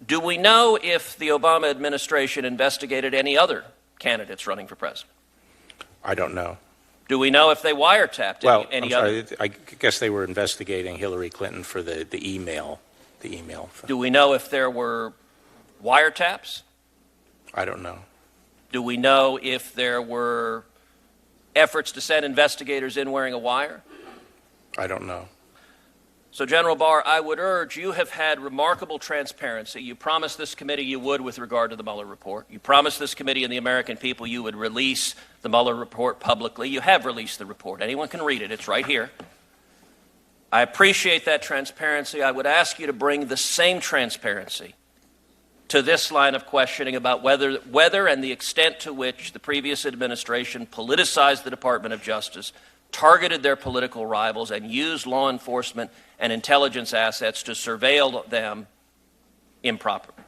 Do we know if the Obama administration investigated any other candidates running for president? I don't know. Do we know if they wiretapped any other? I guess they were investigating Hillary Clinton for the email. Do we know if there were wiretaps? I don't know. Do we know if there were efforts to send investigators in wearing a wire? I don't know. So, General Barr, I would urge, you have had remarkable transparency. You promised this committee you would with regard to the Mueller report. You promised this committee and the American people you would release the Mueller report publicly. You have released the report. Anyone can read it. It's right here. I appreciate that transparency. I would ask you to bring the same transparency to this line of questioning about whether and the extent to which the previous administration politicized the Department of Justice, targeted their political rivals, and used law enforcement and intelligence assets to surveil them improperly.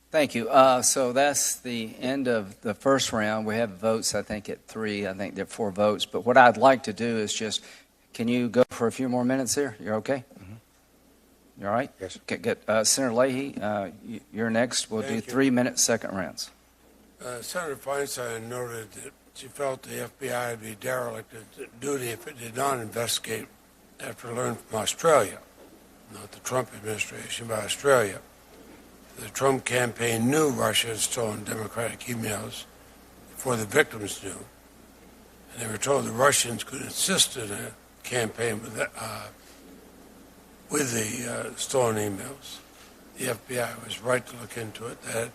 Thank you. So that's the end of the first round. We have votes, I think, at 3. I think there are 4 votes. But what I'd like to do is just, can you go for a few more minutes here? You're okay? Mm-hmm. You all right? Yes. Okay, good. Senator Leahy, you're next. We'll do 3-minute second rounds. Senator Feinstein noted that she felt the FBI would be derelict of duty if it did not investigate after learning from Australia, not the Trump administration, but Australia. The Trump campaign knew Russia had stolen Democratic emails before the victims knew. And they were told the Russians could insist on a campaign with the stolen emails. the FBI was right to look into it. That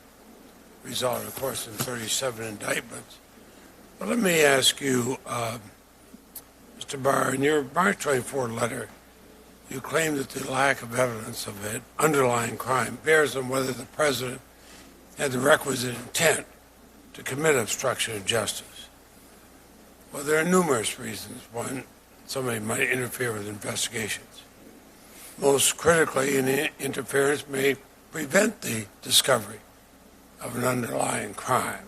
resulted, of course, in 37 indictments. But let me ask you, Mr. Barr, in your March 24 letter, you claim that the lack of evidence of an underlying crime bears on whether the president had the requisite intent to commit obstruction of justice. Well, there are numerous reasons why somebody might interfere with investigations. Most critically, an interference may prevent the discovery of an underlying crime.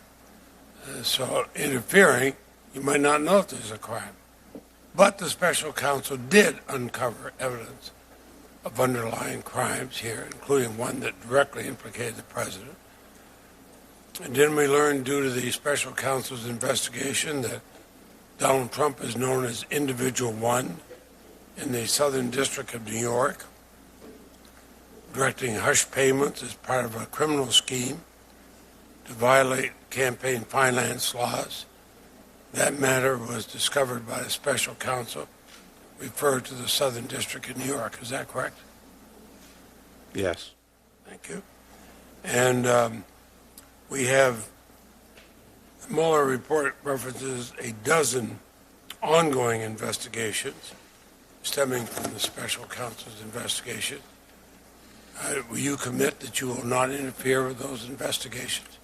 So interfering, you might not know if there's a crime. But the special counsel did uncover evidence of underlying crimes here, including one that directly implicated the president. And didn't we learn due to the special counsel's investigation that Donald Trump is known as Individual One in the Southern District of New York, directing hush payments as part of a criminal scheme to violate campaign finance laws? That matter was discovered by a special counsel referred to the Southern District of New York. Is that correct? Yes. Thank you. And we have the Mueller report references a dozen ongoing investigations stemming from the special counsel's investigation. Will you commit that you will not interfere with those investigations?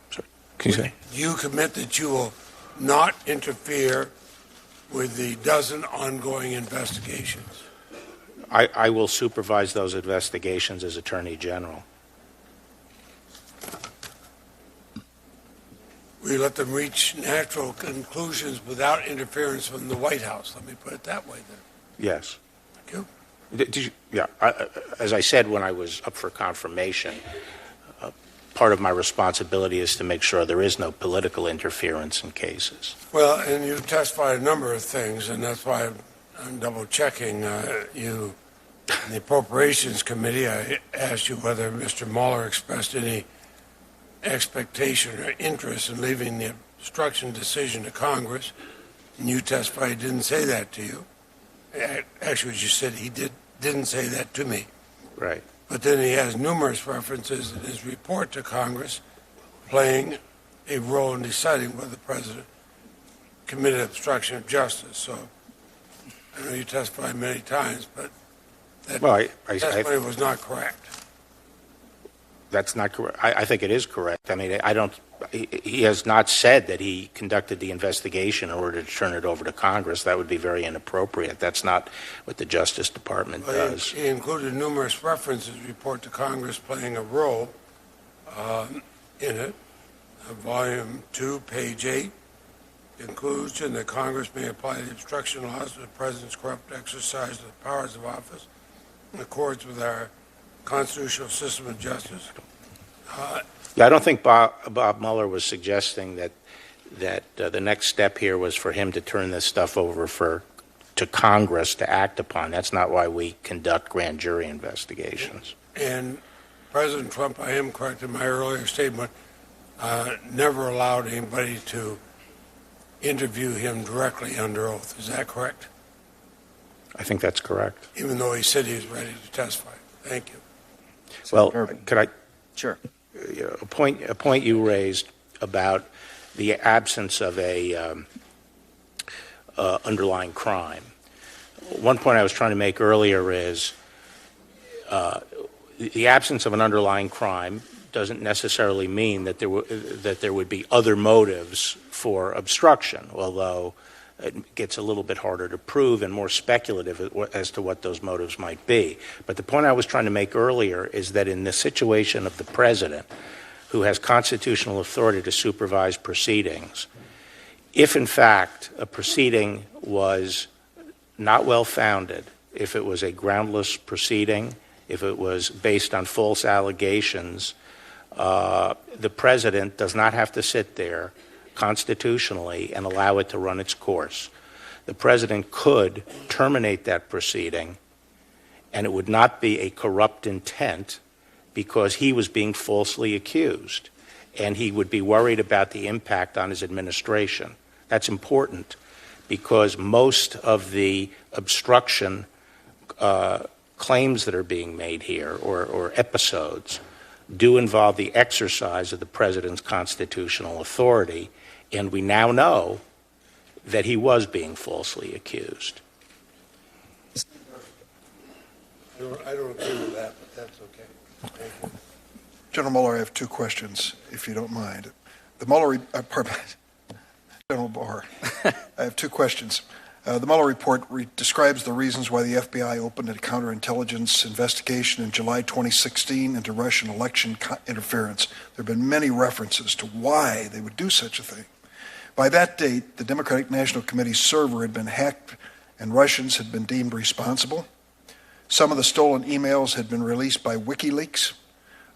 Can you say? Do you commit that you will not interfere with the dozen ongoing investigations? I will supervise those investigations as Attorney General. We let them reach natural conclusions without interference from the White House. Let me put it that way, then. Yes. Thank you. Did you, yeah. As I said when I was up for confirmation, part of my responsibility is to make sure there is no political interference in cases. Well, and you've testified a number of things, and that's why I'm double-checking you. In the Appropriations Committee, I asked you whether Mr. Mueller expressed any expectation or interest in leaving the obstruction decision to Congress, and you testified he didn't say that to you. Actually, as you said, he didn't say that to me. Right. But then he has numerous references in his report to Congress playing a role in deciding whether the president committed obstruction of justice. So I know you testified many times, but that testimony was not correct. That's not correct. I think it is correct. I mean, he has not said that he conducted the investigation in order to turn it over to Congress. That would be very inappropriate. That's not what the Justice Department does. He included numerous references in his report to Congress playing a role in it. Volume 2, page 8, conclusion that Congress may apply the obstruction laws to the president's corrupt exercise of the powers of office in accordance with our constitutional system of justice. Yeah, I don't think Bob Mueller was suggesting that the next step here was for him to turn this stuff over to Congress to act upon. That's not why we conduct grand jury investigations. And President Trump, I am correct in my earlier statement, never allowed anybody to interview him directly under oath. Is that correct? I think that's correct. Even though he said he was ready to testify. Thank you. Well, could I? Sure. A point you raised about the absence of a underlying crime. One point I was trying to make earlier is the absence of an underlying crime doesn't necessarily mean that there would be other motives for obstruction, although it gets a little bit harder to prove and more speculative as to what those motives might be. But the point I was trying to make earlier is that in the situation of the president, who has constitutional authority to supervise proceedings, if in fact a proceeding was not well-founded, if it was a groundless proceeding, if it was based on false allegations, the president does not have to sit there constitutionally and allow it to run its course. The president could terminate that proceeding, and it would not be a corrupt intent because he was being falsely accused, and he would be worried about the impact on his administration. That's important because most of the obstruction claims that are being made here, or episodes, do involve the exercise of the president's constitutional authority, and we now know that he was being falsely accused. I don't agree with that, but that's okay. Thank you. General Mueller, I have two questions, if you don't mind. The Mueller, General Barr, I have two questions. The Mueller report describes the reasons why the FBI opened a counterintelligence investigation in July 2016 into Russian election interference. There have been many references to why they would do such a thing. By that date, the Democratic National Committee's server had been hacked and Russians had been deemed responsible. Some of the stolen emails had been released by WikiLeaks.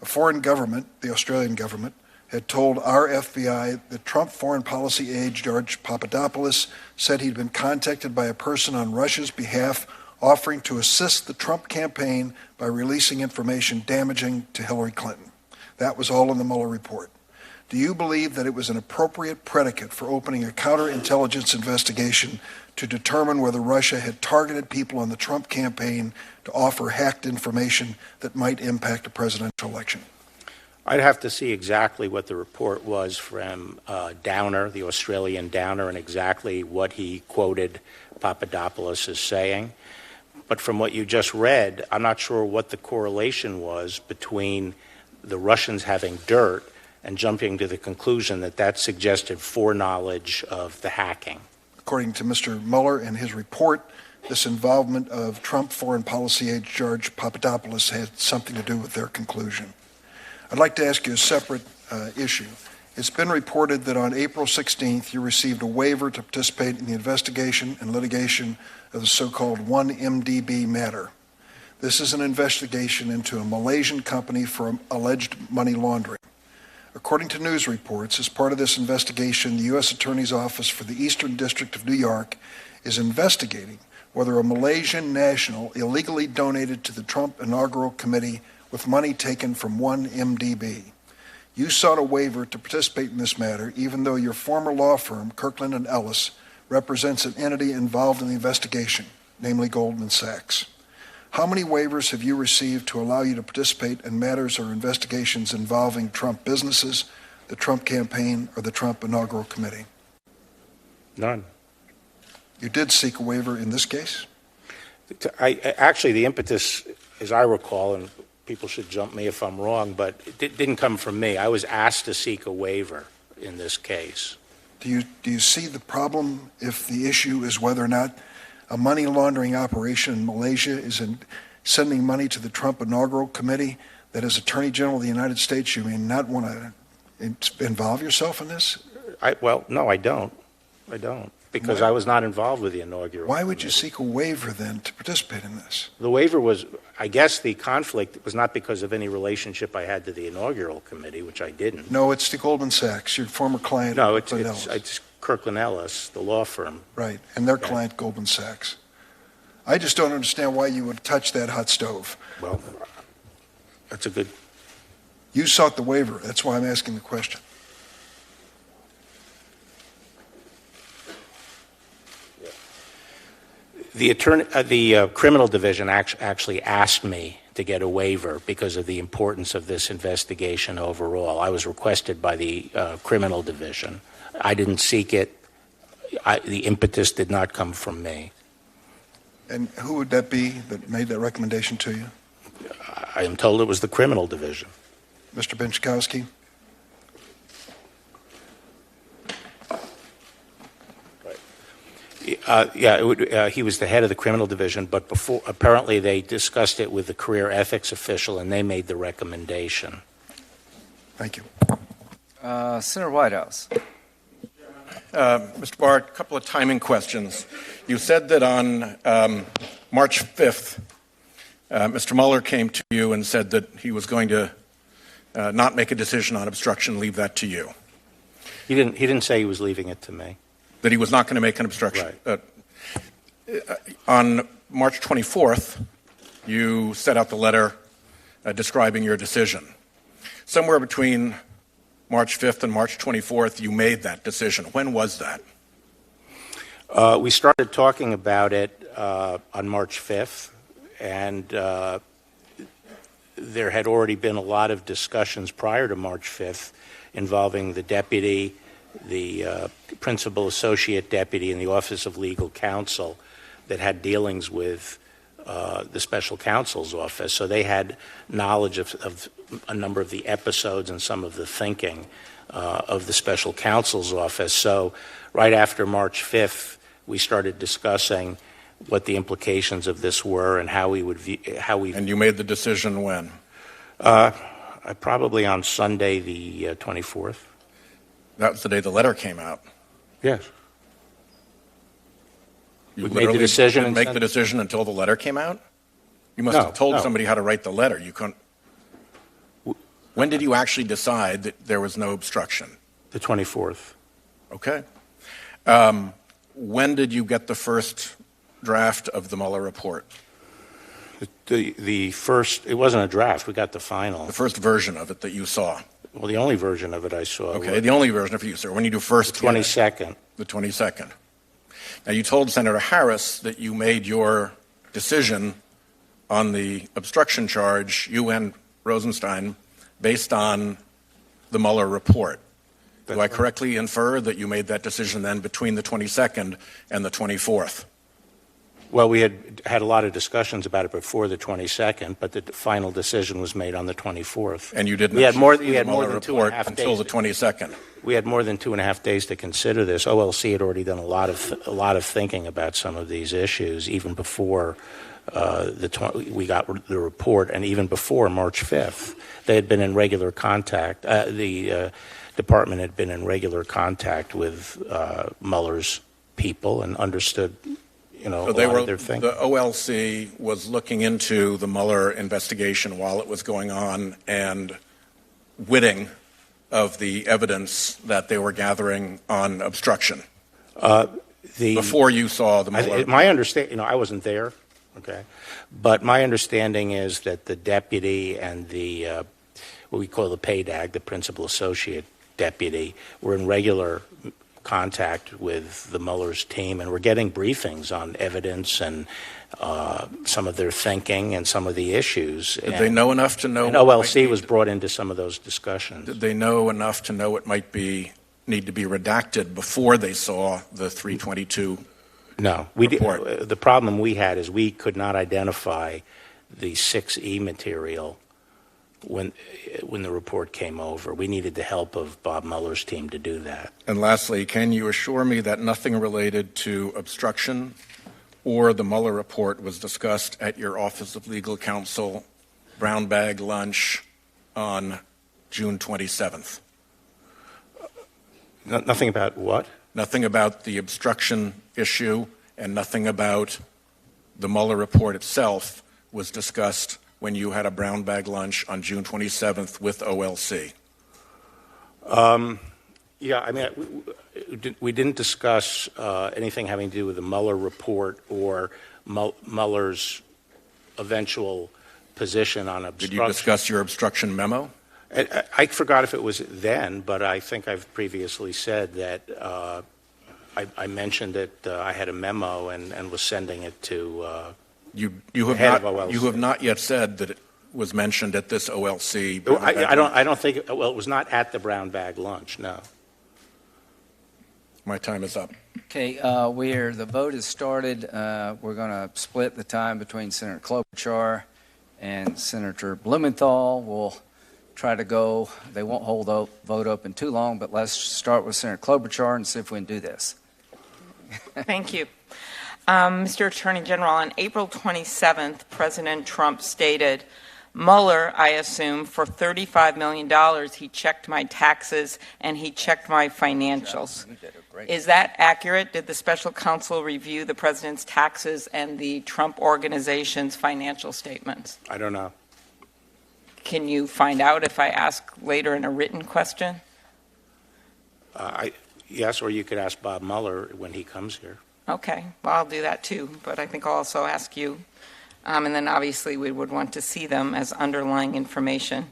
A foreign government, the Australian government, had told our FBI that Trump foreign policy aide George Papadopoulos said he'd been contacted by a person on Russia's behalf offering to assist the Trump campaign by releasing information damaging to Hillary Clinton. That was all in the Mueller report. Do you believe that it was an appropriate predicate for opening a counterintelligence investigation to determine whether Russia had targeted people on the Trump campaign to offer hacked information that might impact a presidential election? I'd have to see exactly what the report was from Downer, the Australian Downer, and exactly what he quoted Papadopoulos as saying. But from what you just read, I'm not sure what the correlation was between the Russians having dirt and jumping to the conclusion that that suggested foreknowledge of the hacking. According to Mr. Mueller and his report, this involvement of Trump foreign policy aide George Papadopoulos had something to do with their conclusion. I'd like to ask you a separate issue. It's been reported that on April 16th, you received a waiver to participate in the investigation and litigation of the so-called 1MDB matter. This is an investigation into a Malaysian company for alleged money laundering. According to news reports, as part of this investigation, the U.S. Attorney's Office for the Eastern District of New York is investigating whether a Malaysian national illegally donated to the Trump Inaugural Committee with money taken from 1MDB. You sought a waiver to participate in this matter, even though your former law firm, Kirkland & Ellis, represents an entity involved in the investigation, namely Goldman Sachs. How many waivers have you received to allow you to participate in matters or investigations involving Trump businesses, the Trump campaign, or the Trump Inaugural Committee? None. You did seek a waiver in this case? Actually, the impetus, as I recall, and people should jump me if I'm wrong, but it didn't come from me. I was asked to seek a waiver in this case. Do you see the problem if the issue is whether or not a money laundering operation in Malaysia is sending money to the Trump Inaugural Committee, that as Attorney General of the United States you may not want to involve yourself in this? Well, no, I don't. I don't. Because I was not involved with the inaugural. Why would you seek a waiver then to participate in this? The waiver was, I guess the conflict was not because of any relationship I had to the inaugural committee, which I didn't. No, it's to Goldman Sachs, your former client. No, it's Kirkland Ellis, the law firm. Right, and their client, Goldman Sachs. I just don't understand why you would touch that hot stove. Well, that's a good... You sought the waiver. That's why I'm asking the question. The criminal division actually asked me to get a waiver because of the importance of this investigation overall. I was requested by the criminal division. I didn't seek it. The impetus did not come from me. And who would that be that made that recommendation to you? I am told it was the criminal division. Mr. Benchkowski? He was the head of the criminal division, but before apparently they discussed it with the career ethics official, and they made the recommendation. Thank you. Senator Whitehouse. Mr. Barr, a couple of timing questions. You said that on March 5th, Mr. Mueller came to you and said that he was going to not make a decision on obstruction, leave that to you. He didn't say he was leaving it to me. That he was not going to make an obstruction. Right. On March 24th, you set out the letter describing your decision. Somewhere between March 5th and March 24th, you made that decision. When was that? We started talking about it on March 5th, and there had already been a lot of discussions prior to March 5th involving the deputy, the principal associate deputy, and the Office of Legal Counsel that had dealings with the special counsel's office. So they had knowledge of a number of the episodes and some of the thinking of the special counsel's office. So right after March 5th, we started discussing what the implications of this were and how we would view, how we. And you made the decision when? Probably on Sunday, the 24th. That was the day the letter came out. Yes. You We made the decision didn't and make the decision until the letter came out? You must No, have told no. somebody how to write the letter. You couldn't. When did you actually decide that there was no obstruction? The 24th. Okay. When did you get the first draft of the Mueller report? The first, it wasn't a draft, we got the final. The first version of it that you saw? Well, the only version of it I saw. Okay, the only version of it you saw. When you do first? The 22nd. The 22nd. Now, you told Senator Harris that you made your decision on the obstruction charge, you and Rosenstein, based on the Mueller report. Do I correctly infer that you made that decision then between the 22nd and the 24th? Well, we had a lot of discussions about it before the 22nd, but the final decision was made on the 24th. And you didn't We had more than report 2.5 until days. the 22nd. We had more than 2.5 days to consider this. OLC had already done a lot of thinking about some of these issues, even before we got the report, and even before March 5th. They had been in regular contact. The department had been in regular contact with Mueller's people and understood, a lot of their thinking. The OLC was looking into the Mueller investigation while it was going on and witting of the evidence that they were gathering on obstruction. Before you saw the Mueller. My understanding, I wasn't there, okay, but my understanding is that the deputy and the what we call the PADAG, the principal associate deputy, were in regular contact with the Mueller's team, and we're getting briefings on evidence and some of their thinking and some of the issues. Did they know enough to know? And OLC was brought into some of those discussions. Did they know enough to know it might need to be redacted before they saw the 322 No. report? The problem we had is we could not identify the 6E material when the report came over. We needed the help of Bob Mueller's team to do that. And lastly, can you assure me that nothing related to obstruction or the Mueller report was discussed at your Office of Legal Counsel brown bag lunch on June 27th? Nothing about what? Nothing about the obstruction issue and nothing about the Mueller report itself was discussed when you had a brown bag lunch on June 27th with OLC? Yeah, I mean, we didn't discuss anything having to do with the Mueller report or Mueller's eventual position on obstruction. Did you discuss your obstruction memo? I forgot if it was then, but I think I've previously said that I mentioned that I had a memo and was sending it to You head of OLC. have not yet said that it was mentioned at this OLC. I don't think. Well, it was not at the brown bag lunch. No. My time is up. Okay, the vote has started. We're going to split the time between Senator Klobuchar and Senator Blumenthal. We'll try to go. They won't hold the vote open too long, but let's start with Senator Klobuchar and see if we can do this. Thank you. Mr. Attorney General, on April 27th, President Trump stated, Mueller, I assume, for $35 million, he checked my taxes and he checked my financials. Is that accurate? Did the special counsel review the president's taxes and the Trump organization's financial statements? I don't know. Can you find out if I ask later in a written question? Yes, or you could ask Bob Mueller when he comes here. Okay, well, I'll do that too, but I think I'll also ask you. And then obviously we would want to see them as underlying information.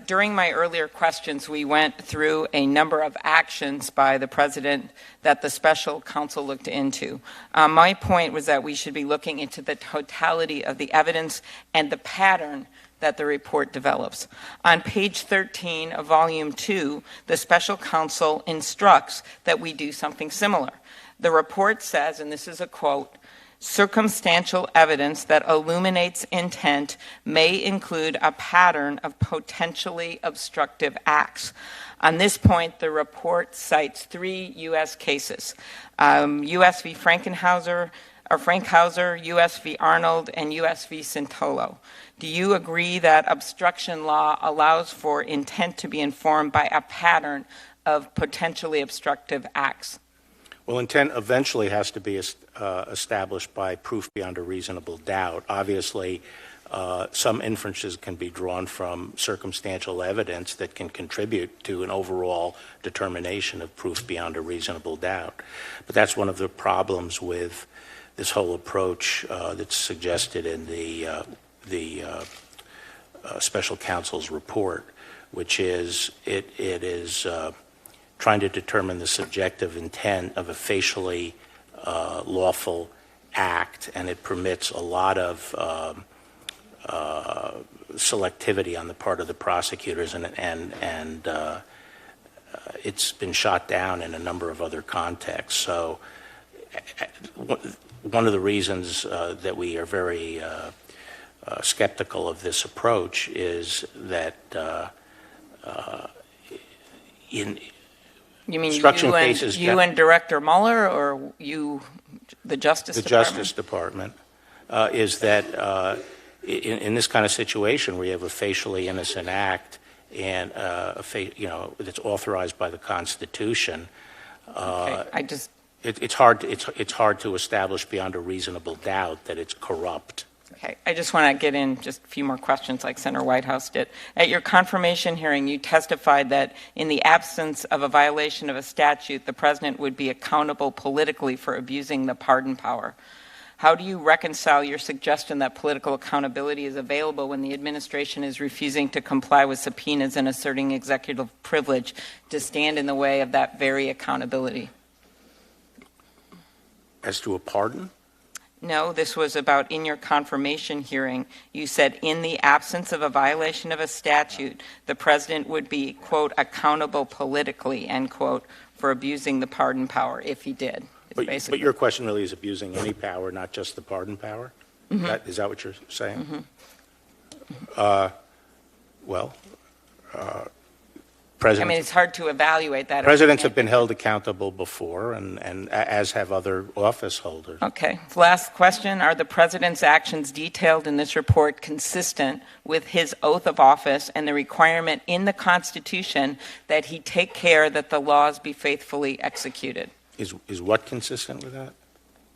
During my earlier questions, we went through a number of actions by the president that the special counsel looked into. My point was that we should be looking into the totality of the evidence and the pattern that the report develops. On page 13 of volume 2, the special counsel instructs that we do something similar. The report says, and this is a quote, "Circumstantial evidence that illuminates intent may include a pattern of potentially obstructive acts." On this point, the report cites 3 U.S. cases, U.S. v. Frankhauser, U.S. v. Arnold, and U.S. v. Santolo. Do you agree that obstruction law allows for intent to be informed by a pattern of potentially obstructive acts? Well, intent eventually has to be established by proof beyond a reasonable doubt. Obviously, some inferences can be drawn from circumstantial evidence that can contribute to an overall determination of proof beyond a reasonable doubt. But that's one of the problems with this whole approach that's suggested in the special counsel's report, which is it is trying to determine the subjective intent of a facially lawful act, and it permits a lot of selectivity on the part of the prosecutors, and it's been shot down in a number of other contexts. So one of the reasons that we are very skeptical of this approach is that in You mean obstruction cases, you and Director Mueller, or you, the Justice Department? The Justice Department, is that in this kind of situation where you have a facially innocent act and that's authorized by the Constitution, it's hard to establish beyond a reasonable doubt that it's corrupt. Okay, I just want to get in just a few more questions like Senator Whitehouse did. At your confirmation hearing, you testified that in the absence of a violation of a statute, the president would be accountable politically for abusing the pardon power. How do you reconcile your suggestion that political accountability is available when the administration is refusing to comply with subpoenas and asserting executive privilege to stand in the way of that very accountability? As to a pardon? No, this was about in your confirmation hearing. You said in the absence of a violation of a statute, the president would be, quote, accountable politically, end quote, for abusing the pardon power if he did. But your question really is abusing any power, not just the pardon power? Mm-hmm. Is that what you're saying? Mm-hmm. Presidents, it's hard to evaluate that. Presidents have been held accountable before, and as have other office holders. Okay. Last question. Are the president's actions detailed in this report consistent with his oath of office and the requirement in the Constitution that he take care that the laws be faithfully executed? Is what consistent with that?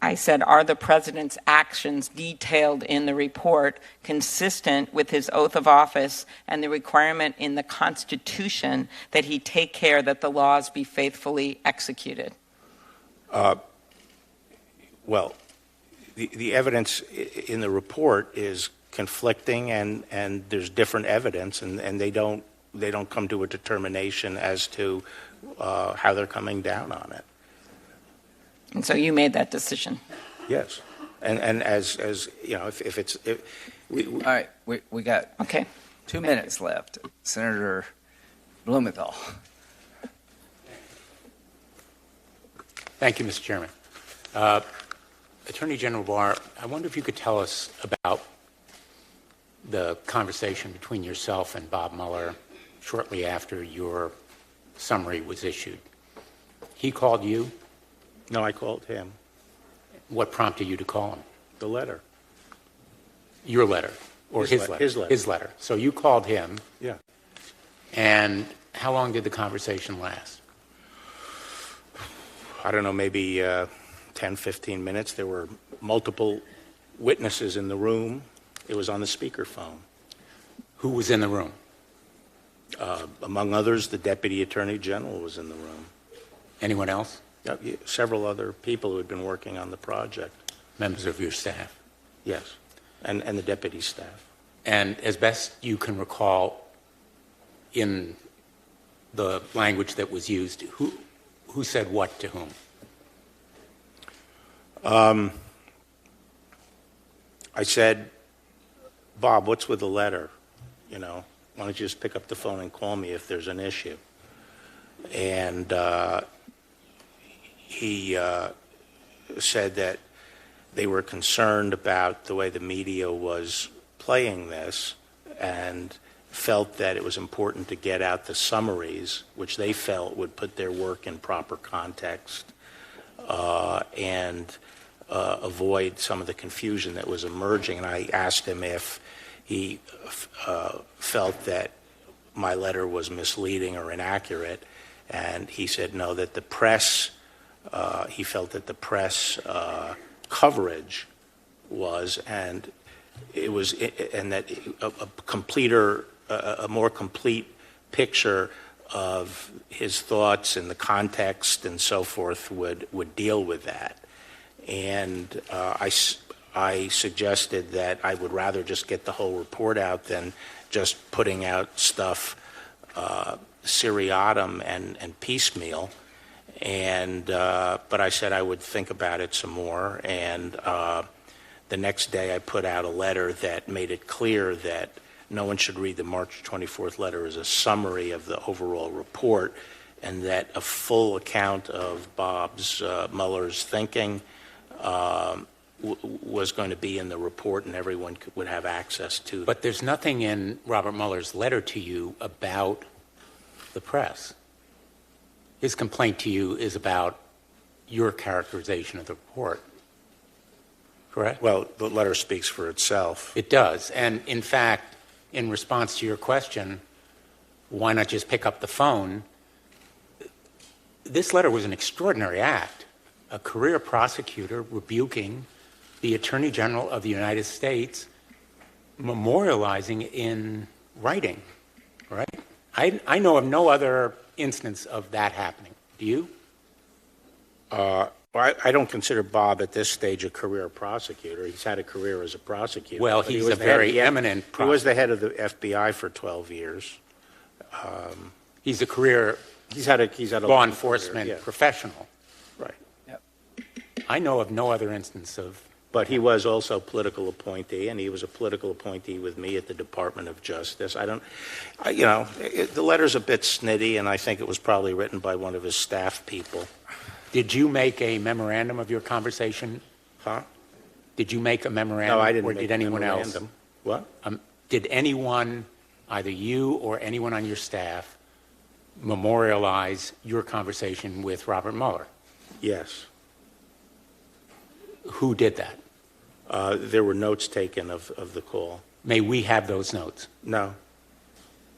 I said, are the president's actions detailed in the report consistent with his oath of office and the requirement in the Constitution that he take care that the laws be faithfully executed? Well, the evidence in the report is conflicting, and there's different evidence, and they don't come to a determination as to how they're coming down on it. And so you made that decision. Yes, and as you know, if it's all right, we got 2 minutes left. Senator Blumenthal. Thank you, Mr. Chairman. Attorney General Barr, I wonder if you could tell us about the conversation between yourself and Bob Mueller shortly after your summary was issued. He called you? No, I called him. What prompted you to call him? The letter. Your letter? Or his letter? His letter. His letter. So you called him. Yeah. And how long did the conversation last? I don't know, maybe 10, 15 minutes. There were multiple witnesses in the room. It was on the speakerphone. Who was in the room? Among others, the Deputy Attorney General was in the room. Anyone else? Several other people who had been working on the project. Members of your staff? Yes, and the deputy staff. And as best you can recall, in the language that was used. Who said what to whom? I said, Bob, what's with the letter? You know, why don't you just pick up the phone and call me if there's an issue? And he said that they were concerned about the way the media was playing this and felt that it was important to get out the summaries, which they felt would put their work in proper context and avoid some of the confusion that was emerging. And I asked him if he felt that my letter was misleading or inaccurate, and he said no, that the press, he felt that the press coverage was, and it was, and that a more complete picture of his thoughts and the context and so forth would deal with that. And I suggested that I would rather just get the whole report out than just putting out stuff seriatim and piecemeal. And but I said I would think about it some more. And the next day I put out a letter that made it clear that no one should read the March 24th letter as a summary of the overall report, and that a full account of Mueller's thinking was going to be in the report, and everyone would have access to it. But there's nothing in Robert Mueller's letter to you about the press. His complaint to you is about your characterization of the report, correct? Well, the letter speaks for itself. It does. And in fact, in response to your question, why not just pick up the phone? This letter was an extraordinary act. A career prosecutor rebuking the Attorney General of the United States, memorializing in writing, right? I know of no other instance of that happening. Do you? I don't consider Bob at this stage a career prosecutor. He's had a career as a prosecutor. Well, he's a very eminent prosecutor. He was the head of the FBI for 12 years. He's a career he's had a law enforcement professional. Right. Yep. I know of no other instance of. But he was also a political appointee, and he was a political appointee with me at the Department of Justice. The letter's a bit snitty, and I think it was probably written by one of his staff people. Did you make a memorandum of your conversation? Huh? Did you make a memorandum? No, I didn't. Or did anyone else? What? Did anyone, either you or anyone on your staff, memorialize your conversation with Robert Mueller? Yes. Who did that? There were notes taken of the call. May we have those notes? No.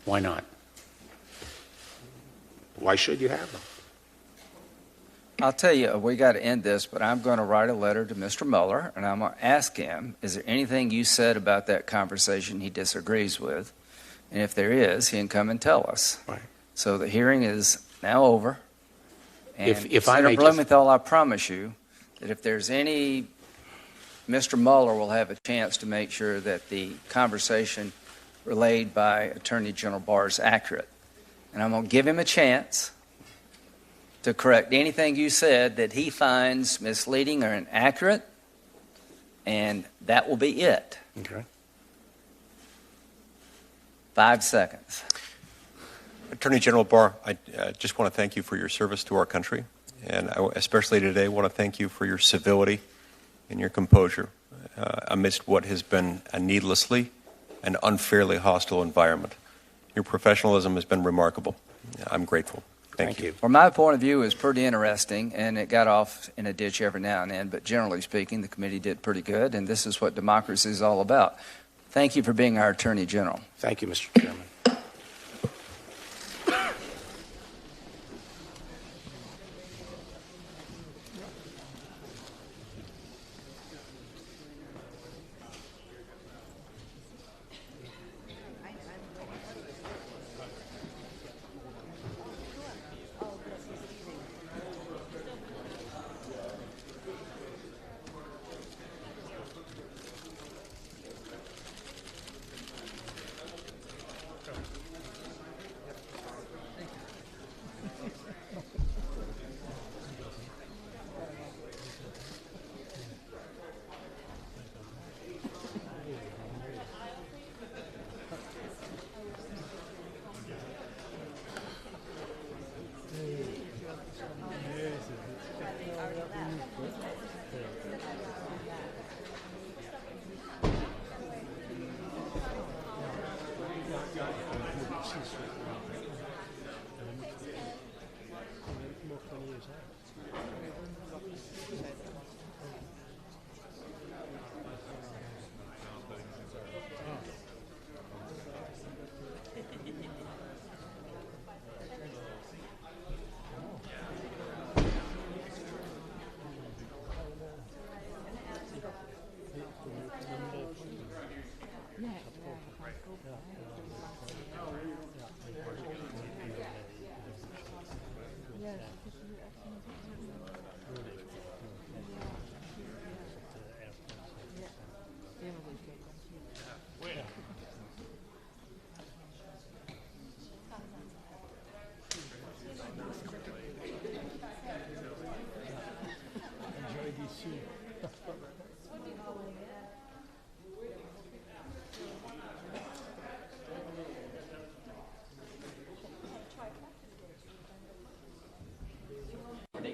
Why not? Why should you have them? I'll tell you, we got to end this, but I'm going to write a letter to Mr. Mueller, and I'm going to ask him, is there anything you said about that conversation he disagrees with? And if there is, he can come and tell us. Right. So the hearing is now over. And If I Senator may Blumenthal, I promise you that if there's any, Mr. Mueller will have a chance to make sure that the conversation relayed by Attorney General Barr is accurate. And I'm going to give him a chance to correct anything you said that he finds misleading or inaccurate, and that will be it. Okay. 5 seconds. Attorney General Barr, I just want to thank you for your service to our country, and I especially today want to thank you for your civility and your composure amidst what has been a needlessly and unfairly hostile environment. Your professionalism has been remarkable. I'm grateful. Thank you. From my point of view, it was pretty interesting, and it got off in a ditch every now and then, but generally speaking, the committee did pretty good, and this is what democracy is all about. Thank you for being our Attorney General. Thank you, Mr. Chairman.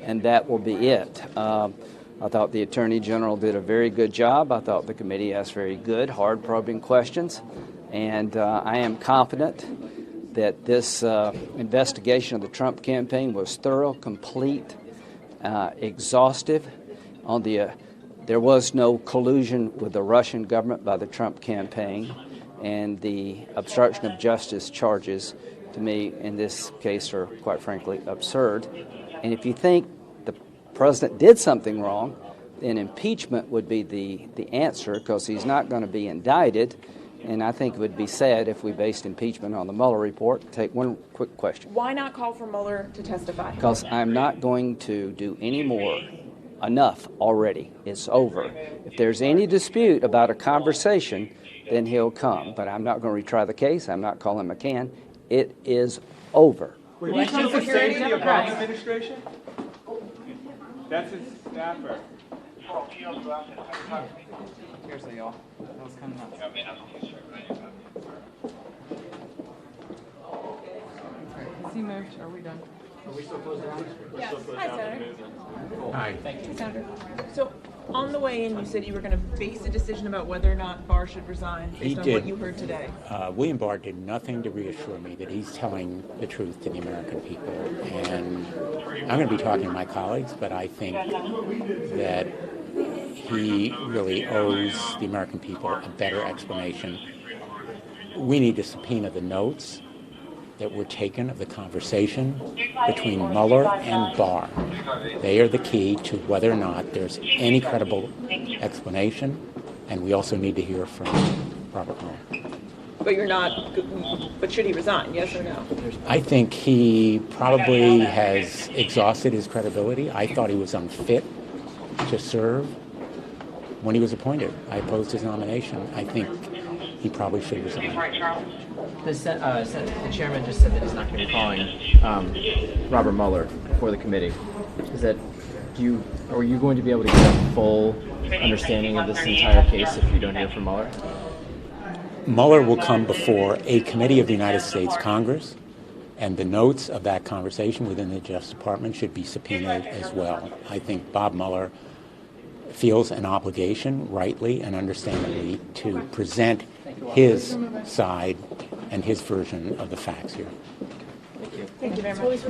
And that will be it. I thought the Attorney General did a very good job. I thought the committee asked very good, hard probing questions. And I am confident that this investigation of the Trump campaign was thorough, complete, exhaustive. There was no collusion with the Russian government by the Trump campaign, and the obstruction of justice charges, to me, in this case, are quite frankly absurd. And if you think the president did something wrong, then impeachment would be the answer, because he's not going to be indicted. And I think it would be sad if we based impeachment on the Mueller report. Take one quick question. Why not call for Mueller to testify? Because I'm not going to do any more. Enough already. It's over. If there's any dispute about a conversation, then he'll come. But I'm not going to retry the case. I'm not calling McCann. It is over. Were you trying to say to the Obama administration? That's his staffer. Seriously, y'all. That was kind of nuts. Has he moved? Are we done? Are we still closed down? Yes. Hi, Senator. Hi. Thank you. Senator. So, on the way in, you said you were going to base a decision about whether or not Barr should resign based on what you heard today. William Barr did nothing to reassure me that he's telling the truth to the American people. And I'm going to be talking to my colleagues, but I think that he really owes the American people a better explanation. We need to subpoena the notes that were taken of the conversation between Mueller and Barr. They are the key to whether or not there's any credible explanation, and we also need to hear from Robert Mueller. But you're not. But should he resign? Yes or no? I think he probably has exhausted his credibility. I thought he was unfit to serve when he was appointed. I opposed his nomination. I think he probably should resign. The chairman just said that he's not going to be calling Robert Mueller before the committee. Are you going to be able to get a full understanding of this entire case if you don't hear from Mueller? Mueller will come before a committee of the United States Congress, and the notes of that conversation within the Justice Department should be subpoenaed as well. I think Bob Mueller feels an obligation, rightly and understandably, to present his side and his version of the facts here. Thank you very much.